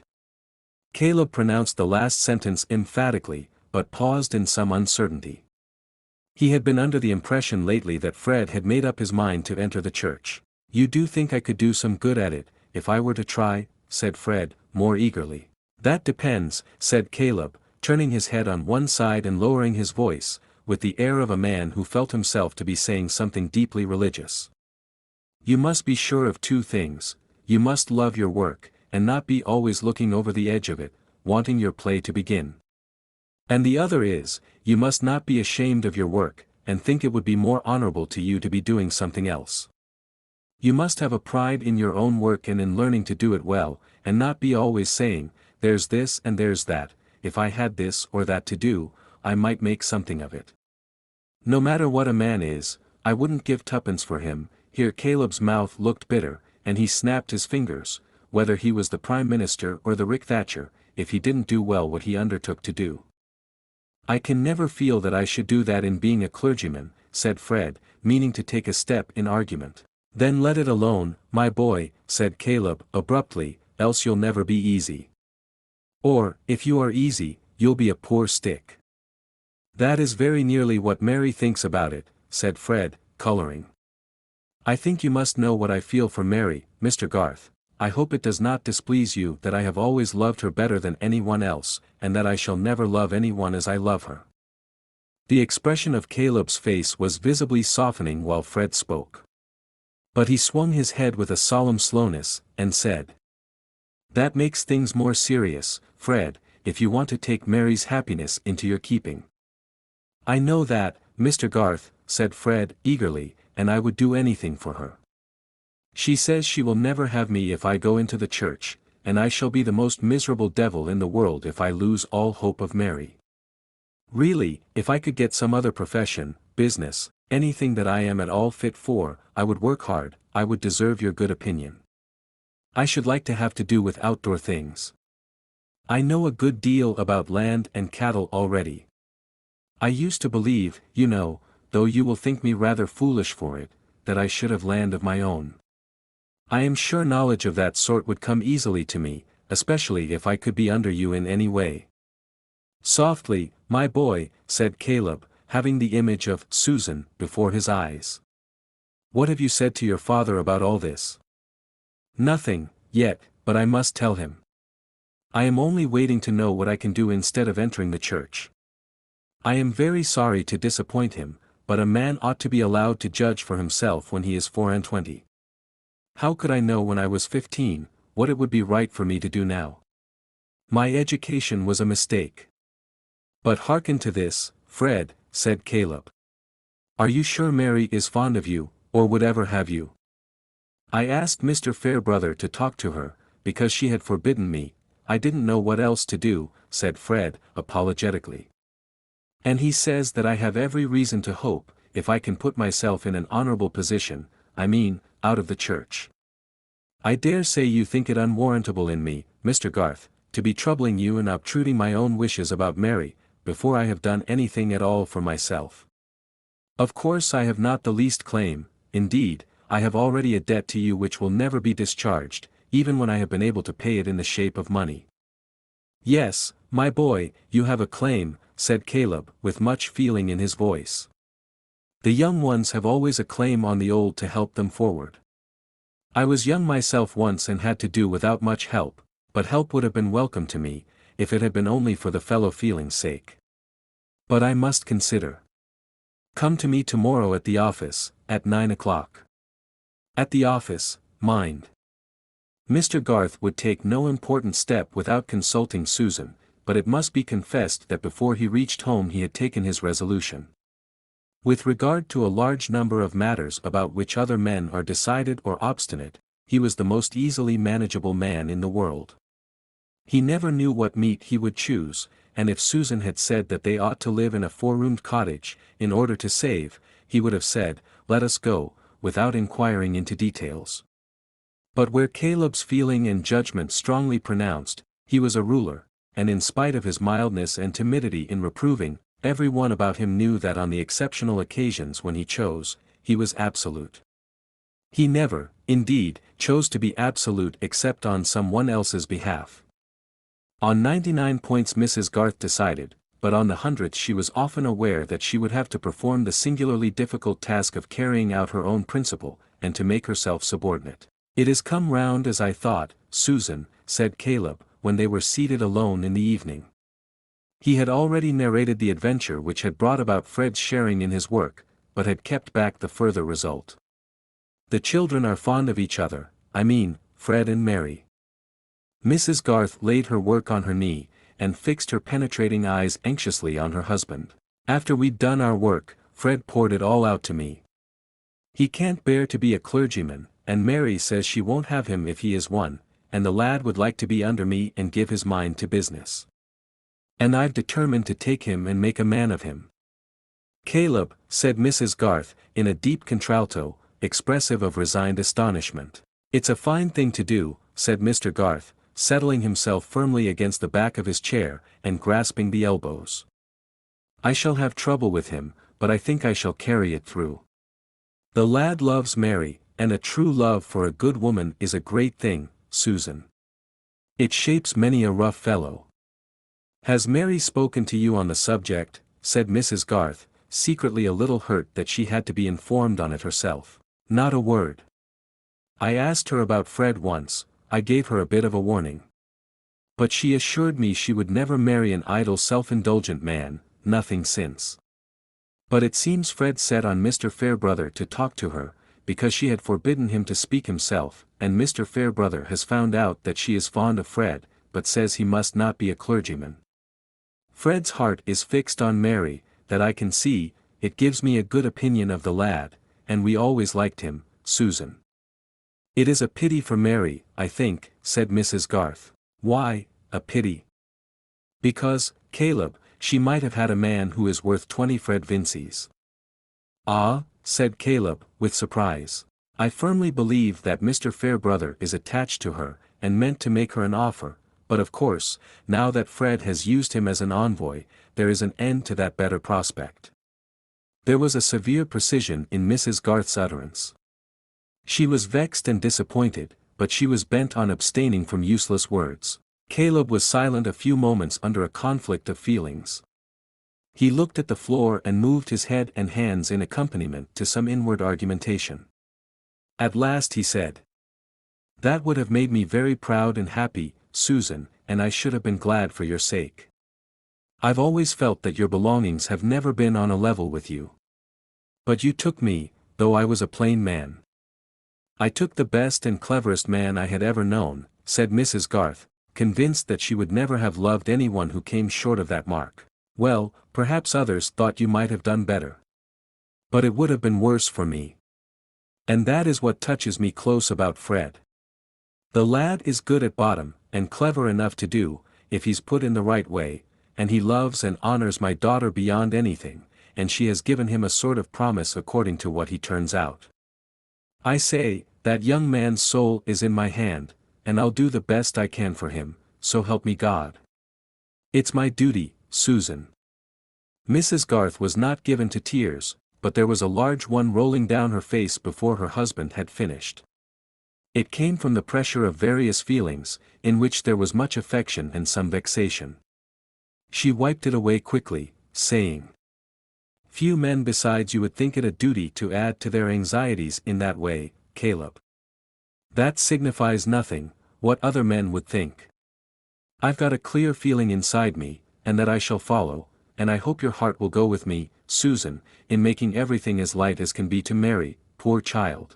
Caleb pronounced the last sentence emphatically, but paused in some uncertainty. He had been under the impression lately that Fred had made up his mind to enter the church. "You do think I could do some good at it, if I were to try?" said Fred, more eagerly. "That depends," said Caleb, turning his head on one side and lowering his voice, with the air of a man who felt himself to be saying something deeply religious. "You must be sure of two things. You must love your work, and not be always looking over the edge of it, wanting your play to begin. And the other is, you must not be ashamed of your work, and think it would be more honorable to you to be doing something else. You must have a pride in your own work and in learning to do it well, and not be always saying, 'There's this and there's that, if I had this or that to do, I might make something of it.' No matter what a man is, I wouldn't give tuppence for him." Here Caleb's mouth looked bitter, and he snapped his fingers, whether he was the Prime Minister or the Rick Thatcher, if he didn't do well what he undertook to do. "I can never feel that I should do that in being a clergyman," said Fred, meaning to take a step in argument. "Then let it alone, my boy," said Caleb abruptly, "else you'll never be easy. Or, if you are easy, you'll be a poor stick." "That is very nearly what Mary thinks about it," said Fred, coloring. "I think you must know what I feel for Mary, Mr. Garth. I hope it does not displease you that I have always loved her better than anyone else, and that I shall never love anyone as I love her." The expression of Caleb's face was visibly softening while Fred spoke. But he swung his head with a solemn slowness, and said, "That makes things more serious, Fred, if you want to take Mary's happiness into your keeping." "I know that, Mr. Garth," said Fred, eagerly, "and I would do anything for her. She says she will never have me if I go into the church, and I shall be the most miserable devil in the world if I lose all hope of Mary. Really, if I could get some other profession, business, anything that I am at all fit for, I would work hard, I would deserve your good opinion. I should like to have to do with outdoor things. I know a good deal about land and cattle already. I used to believe, you know, though you will think me rather foolish for it, that I should have land of my own. I am sure knowledge of that sort would come easily to me, especially if I could be under you in any way." "Softly, my boy," said Caleb, having the image of Susan before his eyes. "What have you said to your father about all this?" "Nothing, yet, but I must tell him. I am only waiting to know what I can do instead of entering the church. I am very sorry to disappoint him, but a man ought to be allowed to judge for himself when he is 24. How could I know when I was 15, what it would be right for me to do now? My education was a mistake. But hearken to this, Fred, said Caleb. Are you sure Mary is fond of you, or would ever have you? I asked Mr. Fairbrother to talk to her, because she had forbidden me. I didn't know what else to do, said Fred, apologetically. And he says that I have every reason to hope, if I can put myself in an honorable position, I mean, out of the church. I dare say you think it unwarrantable in me, Mr. Garth, to be troubling you and obtruding my own wishes about Mary, before I have done anything at all for myself. Of course I have not the least claim, indeed, I have already a debt to you which will never be discharged, even when I have been able to pay it in the shape of money. Yes, my boy, you have a claim, said Caleb, with much feeling in his voice. The young ones have always a claim on the old to help them forward. I was young myself once and had to do without much help, but help would have been welcome to me, if it had been only for the fellow feeling's sake. But I must consider. Come to me tomorrow at the office, at 9 o'clock. At the office, mind. Mr. Garth would take no important step without consulting Susan, but it must be confessed that before he reached home he had taken his resolution. With regard to a large number of matters about which other men are decided or obstinate, he was the most easily manageable man in the world. He never knew what meat he would choose, and if Susan had said that they ought to live in a 4-roomed cottage, in order to save, he would have said, let us go, without inquiring into details. But where Caleb's feeling and judgment strongly pronounced, he was a ruler, and in spite of his mildness and timidity in reproving, every one about him knew that on the exceptional occasions when he chose, he was absolute. He never, indeed, chose to be absolute except on some one else's behalf. On 99 points Mrs. Garth decided, but on the 100th she was often aware that she would have to perform the singularly difficult task of carrying out her own principle, and to make herself subordinate. It has come round as I thought, Susan, said Caleb, when they were seated alone in the evening. He had already narrated the adventure which had brought about Fred's sharing in his work, but had kept back the further result. The children are fond of each other, I mean, Fred and Mary. Mrs. Garth laid her work on her knee, and fixed her penetrating eyes anxiously on her husband. After we'd done our work, Fred poured it all out to me. He can't bear to be a clergyman, and Mary says she won't have him if he is one, and the lad would like to be under me and give his mind to business. And I've determined to take him and make a man of him. Caleb, said Mrs. Garth, in a deep contralto, expressive of resigned astonishment. It's a fine thing to do, said Mr. Garth, settling himself firmly against the back of his chair, and grasping the elbows. I shall have trouble with him, but I think I shall carry it through. The lad loves Mary, and a true love for a good woman is a great thing, Susan. It shapes many a rough fellow. Has Mary spoken to you on the subject? Said Mrs. Garth, secretly a little hurt that she had to be informed on it herself. Not a word. I asked her about Fred once, I gave her a bit of a warning. But she assured me she would never marry an idle self-indulgent man, nothing since. But it seems Fred set on Mr. Fairbrother to talk to her, because she had forbidden him to speak himself, and Mr. Fairbrother has found out that she is fond of Fred, but says he must not be a clergyman. Fred's heart is fixed on Mary, that I can see, it gives me a good opinion of the lad, and we always liked him, Susan. It is a pity for Mary, I think, said Mrs. Garth. Why, a pity? Because, Caleb, she might have had a man who is worth 20 Fred Vincy's. Ah, said Caleb, with surprise. I firmly believe that Mr. Fairbrother is attached to her, and meant to make her an offer, but of course, now that Fred has used him as an envoy, there is an end to that better prospect. There was a severe precision in Mrs. Garth's utterance. She was vexed and disappointed, but she was bent on abstaining from useless words. Caleb was silent a few moments under a conflict of feelings. He looked at the floor and moved his head and hands in accompaniment to some inward argumentation. At last he said, "That would have made me very proud and happy, Susan, and I should have been glad for your sake. I've always felt that your belongings have never been on a level with you. But you took me, though I was a plain man. I took the best and cleverest man I had ever known, said Mrs. Garth, convinced that she would never have loved anyone who came short of that mark. Well, perhaps others thought you might have done better. But it would have been worse for me. And that is what touches me close about Fred. The lad is good at bottom, and clever enough to do, if he's put in the right way, and he loves and honors my daughter beyond anything, and she has given him a sort of promise according to what he turns out. I say, that young man's soul is in my hand, and I'll do the best I can for him, so help me God. It's my duty, Susan. Mrs. Garth was not given to tears, but there was a large one rolling down her face before her husband had finished. It came from the pressure of various feelings, in which there was much affection and some vexation. She wiped it away quickly, saying, "Few men besides you would think it a duty to add to their anxieties in that way, Caleb. That signifies nothing, what other men would think. I've got a clear feeling inside me, and that I shall follow, and I hope your heart will go with me, Susan, in making everything as light as can be to Mary, poor child."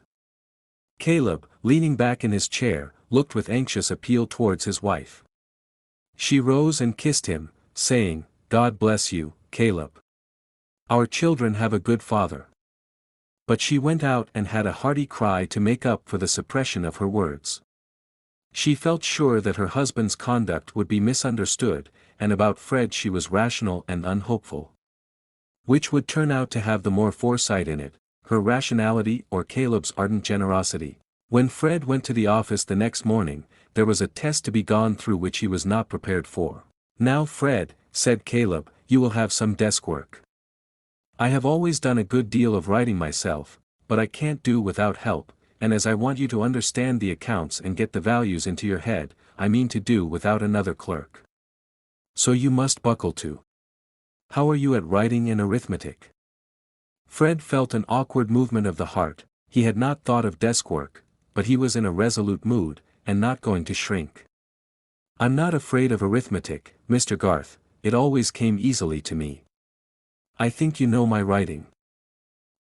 Caleb, leaning back in his chair, looked with anxious appeal towards his wife. She rose and kissed him, saying, "God bless you, Caleb. Our children have a good father." But she went out and had a hearty cry to make up for the suppression of her words. She felt sure that her husband's conduct would be misunderstood, and about Fred she was rational and unhopeful. Which would turn out to have the more foresight in it, her rationality or Caleb's ardent generosity? When Fred went to the office the next morning, there was a test to be gone through which he was not prepared for. "Now Fred," said Caleb, "you will have some desk work. I have always done a good deal of writing myself, but I can't do without help, and as I want you to understand the accounts and get the values into your head, I mean to do without another clerk. So you must buckle to. How are you at writing and arithmetic?" Fred felt an awkward movement of the heart. He had not thought of desk work, but he was in a resolute mood, and not going to shrink. "I'm not afraid of arithmetic, Mr. Garth, it always came easily to me. I think you know my writing."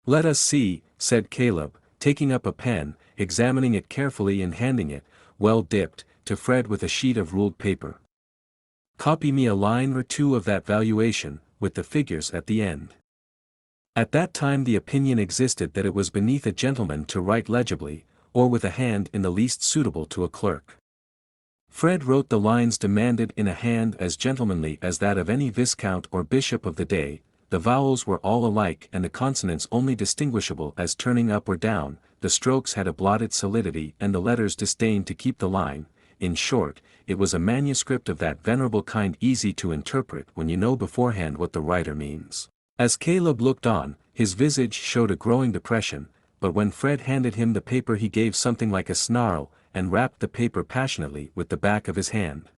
"Let us see," said Caleb, taking up a pen, examining it carefully and handing it, well dipped, to Fred with a sheet of ruled paper. "Copy me a line or two of that valuation, with the figures at the end." At that time the opinion existed that it was beneath a gentleman to write legibly, or with a hand in the least suitable to a clerk. Fred wrote the lines demanded in a hand as gentlemanly as that of any viscount or bishop of the day. The vowels were all alike and the consonants only distinguishable as turning up or down, the strokes had a blotted solidity and the letters disdained to keep the line. In short, it was a manuscript of that venerable kind easy to interpret when you know beforehand what the writer means. As Caleb looked on, his visage showed a growing depression, but when Fred handed him the paper he gave something like a snarl, and rapped the paper passionately with the back of his hand.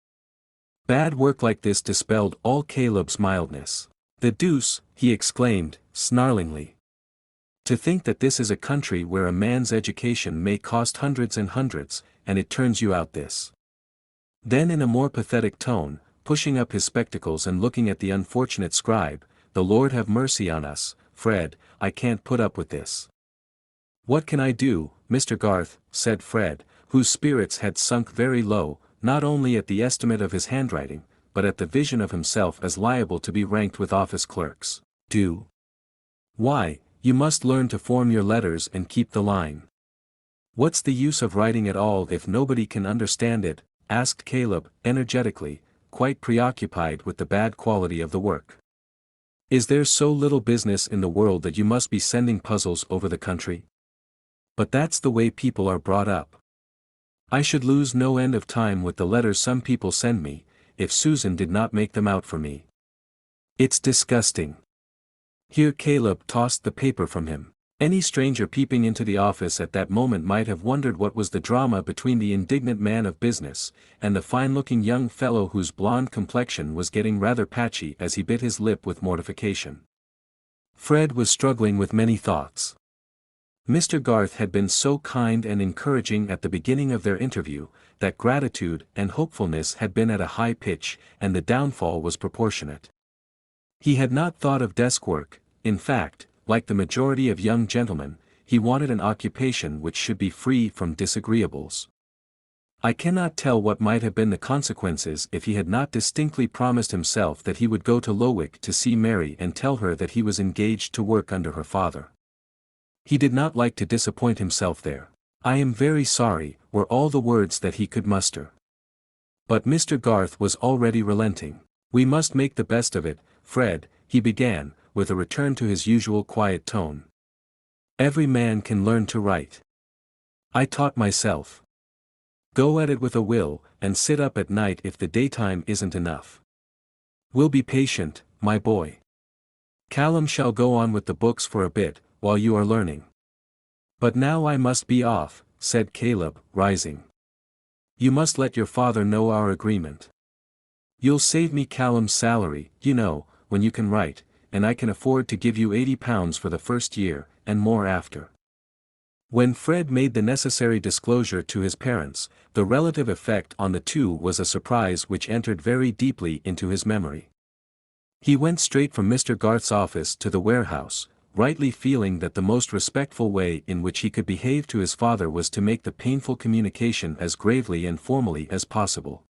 Bad work like this dispelled all Caleb's mildness. "The deuce," he exclaimed, snarlingly. "To think that this is a country where a man's education may cost hundreds and hundreds, and it turns you out this." Then in a more pathetic tone, pushing up his spectacles and looking at the unfortunate scribe, "The Lord have mercy on us, Fred, I can't put up with this." "What can I do, Mr. Garth?" said Fred, whose spirits had sunk very low, not only at the estimate of his handwriting, but at the vision of himself as liable to be ranked with office clerks. "Do? Why, you must learn to form your letters and keep the line." "What's the use of writing at all if nobody can understand it?" asked Caleb, energetically, quite preoccupied with the bad quality of the work. "Is there so little business in the world that you must be sending puzzles over the country? But that's the way people are brought up. I should lose no end of time with the letters some people send me, if Susan did not make them out for me. It's disgusting." Here Caleb tossed the paper from him. Any stranger peeping into the office at that moment might have wondered what was the drama between the indignant man of business, and the fine-looking young fellow whose blonde complexion was getting rather patchy as he bit his lip with mortification. Fred was struggling with many thoughts. Mr. Garth had been so kind and encouraging at the beginning of their interview, that gratitude and hopefulness had been at a high pitch, and the downfall was proportionate. He had not thought of desk work, in fact, like the majority of young gentlemen, he wanted an occupation which should be free from disagreeables. I cannot tell what might have been the consequences if he had not distinctly promised himself that he would go to Lowick to see Mary and tell her that he was engaged to work under her father. He did not like to disappoint himself there. "I am very sorry," were all the words that he could muster. But Mr. Garth was already relenting. "We must make the best of it, Fred," he began, with a return to his usual quiet tone. "Every man can learn to write. I taught myself. Go at it with a will, and sit up at night if the daytime isn't enough. We'll be patient, my boy. Callum shall go on with the books for a bit, while you are learning." "But now I must be off," said Caleb, rising. "You must let your father know our agreement. You'll save me Callum's salary, you know, when you can write, and I can afford to give you £80 for the first year, and more after." When Fred made the necessary disclosure to his parents, the relative effect on the two was a surprise which entered very deeply into his memory. He went straight from Mr. Garth's office to the warehouse, rightly feeling that the most respectful way in which he could behave to his father was to make the painful communication as gravely and formally as possible.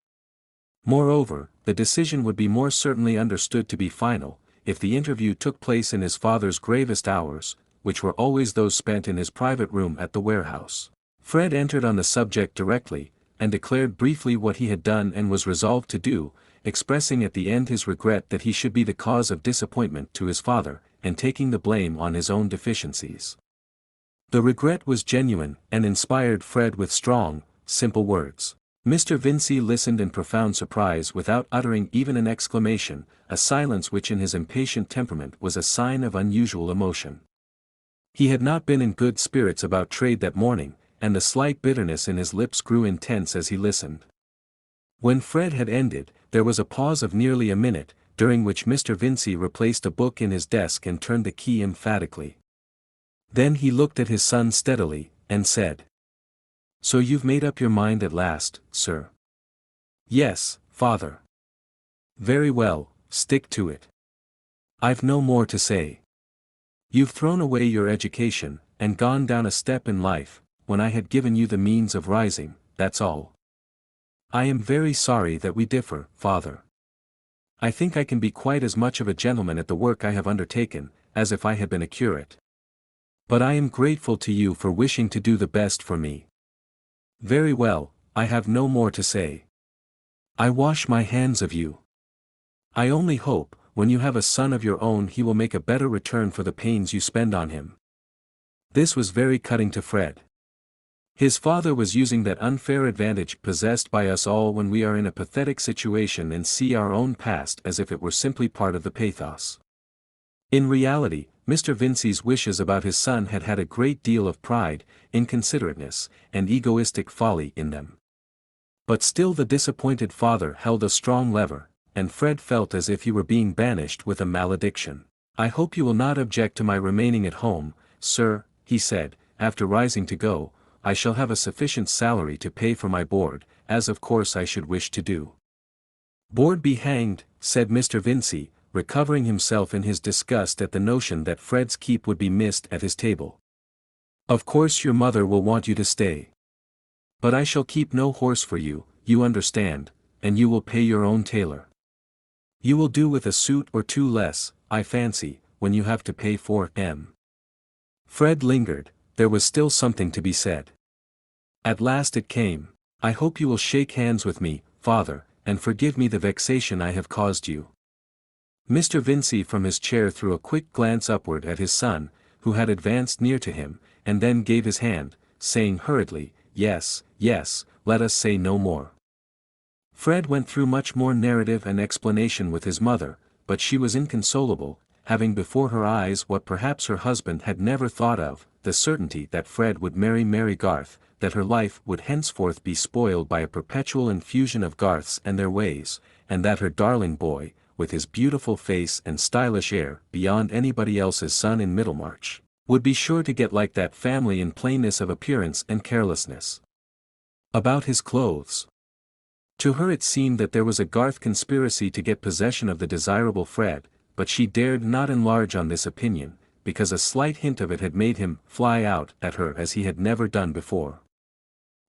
Moreover, the decision would be more certainly understood to be final, if the interview took place in his father's gravest hours, which were always those spent in his private room at the warehouse. Fred entered on the subject directly, and declared briefly what he had done and was resolved to do, expressing at the end his regret that he should be the cause of disappointment to his father, and taking the blame on his own deficiencies. The regret was genuine, and inspired Fred with strong, simple words. Mr. Vincey listened in profound surprise without uttering even an exclamation, a silence which in his impatient temperament was a sign of unusual emotion. He had not been in good spirits about trade that morning, and the slight bitterness in his lips grew intense as he listened. When Fred had ended, there was a pause of nearly a minute, during which Mr. Vincey replaced a book in his desk and turned the key emphatically. Then he looked at his son steadily, and said, "So you've made up your mind at last, sir?" "Yes, father." "Very well, stick to it. I've no more to say. You've thrown away your education, and gone down a step in life, when I had given you the means of rising, that's all. I am very sorry that we differ, father. I think I can be quite as much of a gentleman at the work I have undertaken, as if I had been a curate. But I am grateful to you for wishing to do the best for me. Very well, I have no more to say. I wash my hands of you. I only hope, when you have a son of your own, he will make a better return for the pains you spend on him." This was very cutting to Fred. His father was using that unfair advantage possessed by us all when we are in a pathetic situation and see our own past as if it were simply part of the pathos. In reality, Mr. Vincey's wishes about his son had had a great deal of pride, inconsiderateness, and egoistic folly in them. But still the disappointed father held a strong lever, and Fred felt as if he were being banished with a malediction. "I hope you will not object to my remaining at home, sir," he said, after rising to go. "I shall have a sufficient salary to pay for my board, as of course I should wish to do." "Board be hanged," said Mr. Vincey, recovering himself in his disgust at the notion that Fred's keep would be missed at his table. "Of course your mother will want you to stay. But I shall keep no horse for you, you understand, and you will pay your own tailor. You will do with a suit or two less, I fancy, when you have to pay for M." Fred lingered, there was still something to be said. At last it came. "I hope you will shake hands with me, father, and forgive me the vexation I have caused you." Mr. Vincey from his chair threw a quick glance upward at his son, who had advanced near to him, and then gave his hand, saying hurriedly, "Yes, yes, let us say no more." Fred went through much more narrative and explanation with his mother, but she was inconsolable, having before her eyes what perhaps her husband had never thought of, the certainty that Fred would marry Mary Garth, that her life would henceforth be spoiled by a perpetual infusion of Garths and their ways, and that her darling boy, with his beautiful face and stylish air beyond anybody else's son in Middlemarch, would be sure to get like that family in plainness of appearance and carelessness about his clothes. To her it seemed that there was a Garth conspiracy to get possession of the desirable Fred, but she dared not enlarge on this opinion, because a slight hint of it had made him fly out at her as he had never done before.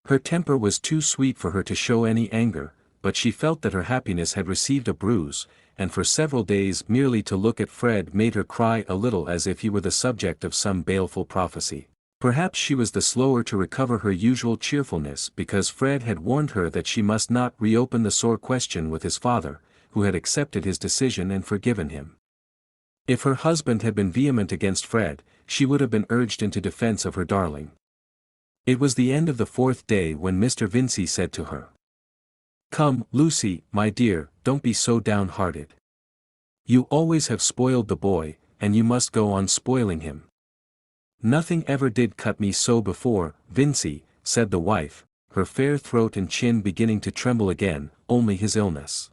Her temper was too sweet for her to show any anger, but she felt that her happiness had received a bruise, and for several days merely to look at Fred made her cry a little as if he were the subject of some baleful prophecy. Perhaps she was the slower to recover her usual cheerfulness because Fred had warned her that she must not reopen the sore question with his father, who had accepted his decision and forgiven him. If her husband had been vehement against Fred, she would have been urged into defense of her darling. It was the end of the 4th day when Mr. Vincey said to her, "Come, Lucy, my dear, don't be so downhearted. You always have spoiled the boy, and you must go on spoiling him." "Nothing ever did cut me so before, Vincey," said the wife, her fair throat and chin beginning to tremble again, "only his illness."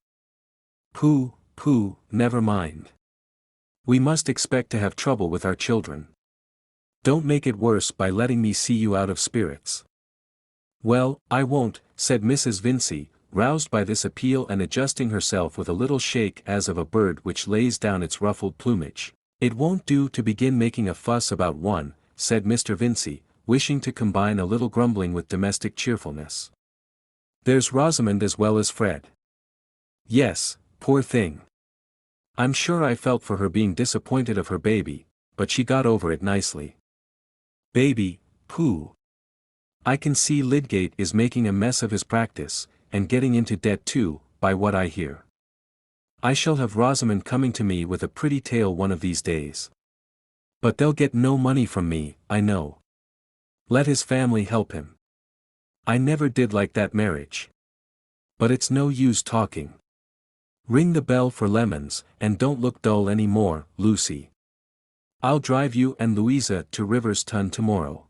"Pooh, pooh, never mind. We must expect to have trouble with our children. Don't make it worse by letting me see you out of spirits." "Well, I won't," said Mrs. Vincey, roused by this appeal and adjusting herself with a little shake as of a bird which lays down its ruffled plumage. "It won't do to begin making a fuss about one," said Mr. Vincey, wishing to combine a little grumbling with domestic cheerfulness. "There's Rosamond as well as Fred." "Yes, poor thing. I'm sure I felt for her being disappointed of her baby, but she got over it nicely." "Baby, pooh. I can see Lydgate is making a mess of his practice, and getting into debt too, by what I hear. I shall have Rosamond coming to me with a pretty tale one of these days. But they'll get no money from me, I know. Let his family help him. I never did like that marriage. But it's no use talking. Ring the bell for lemons, and don't look dull any more, Lucy. I'll drive you and Louisa to Riverston tomorrow."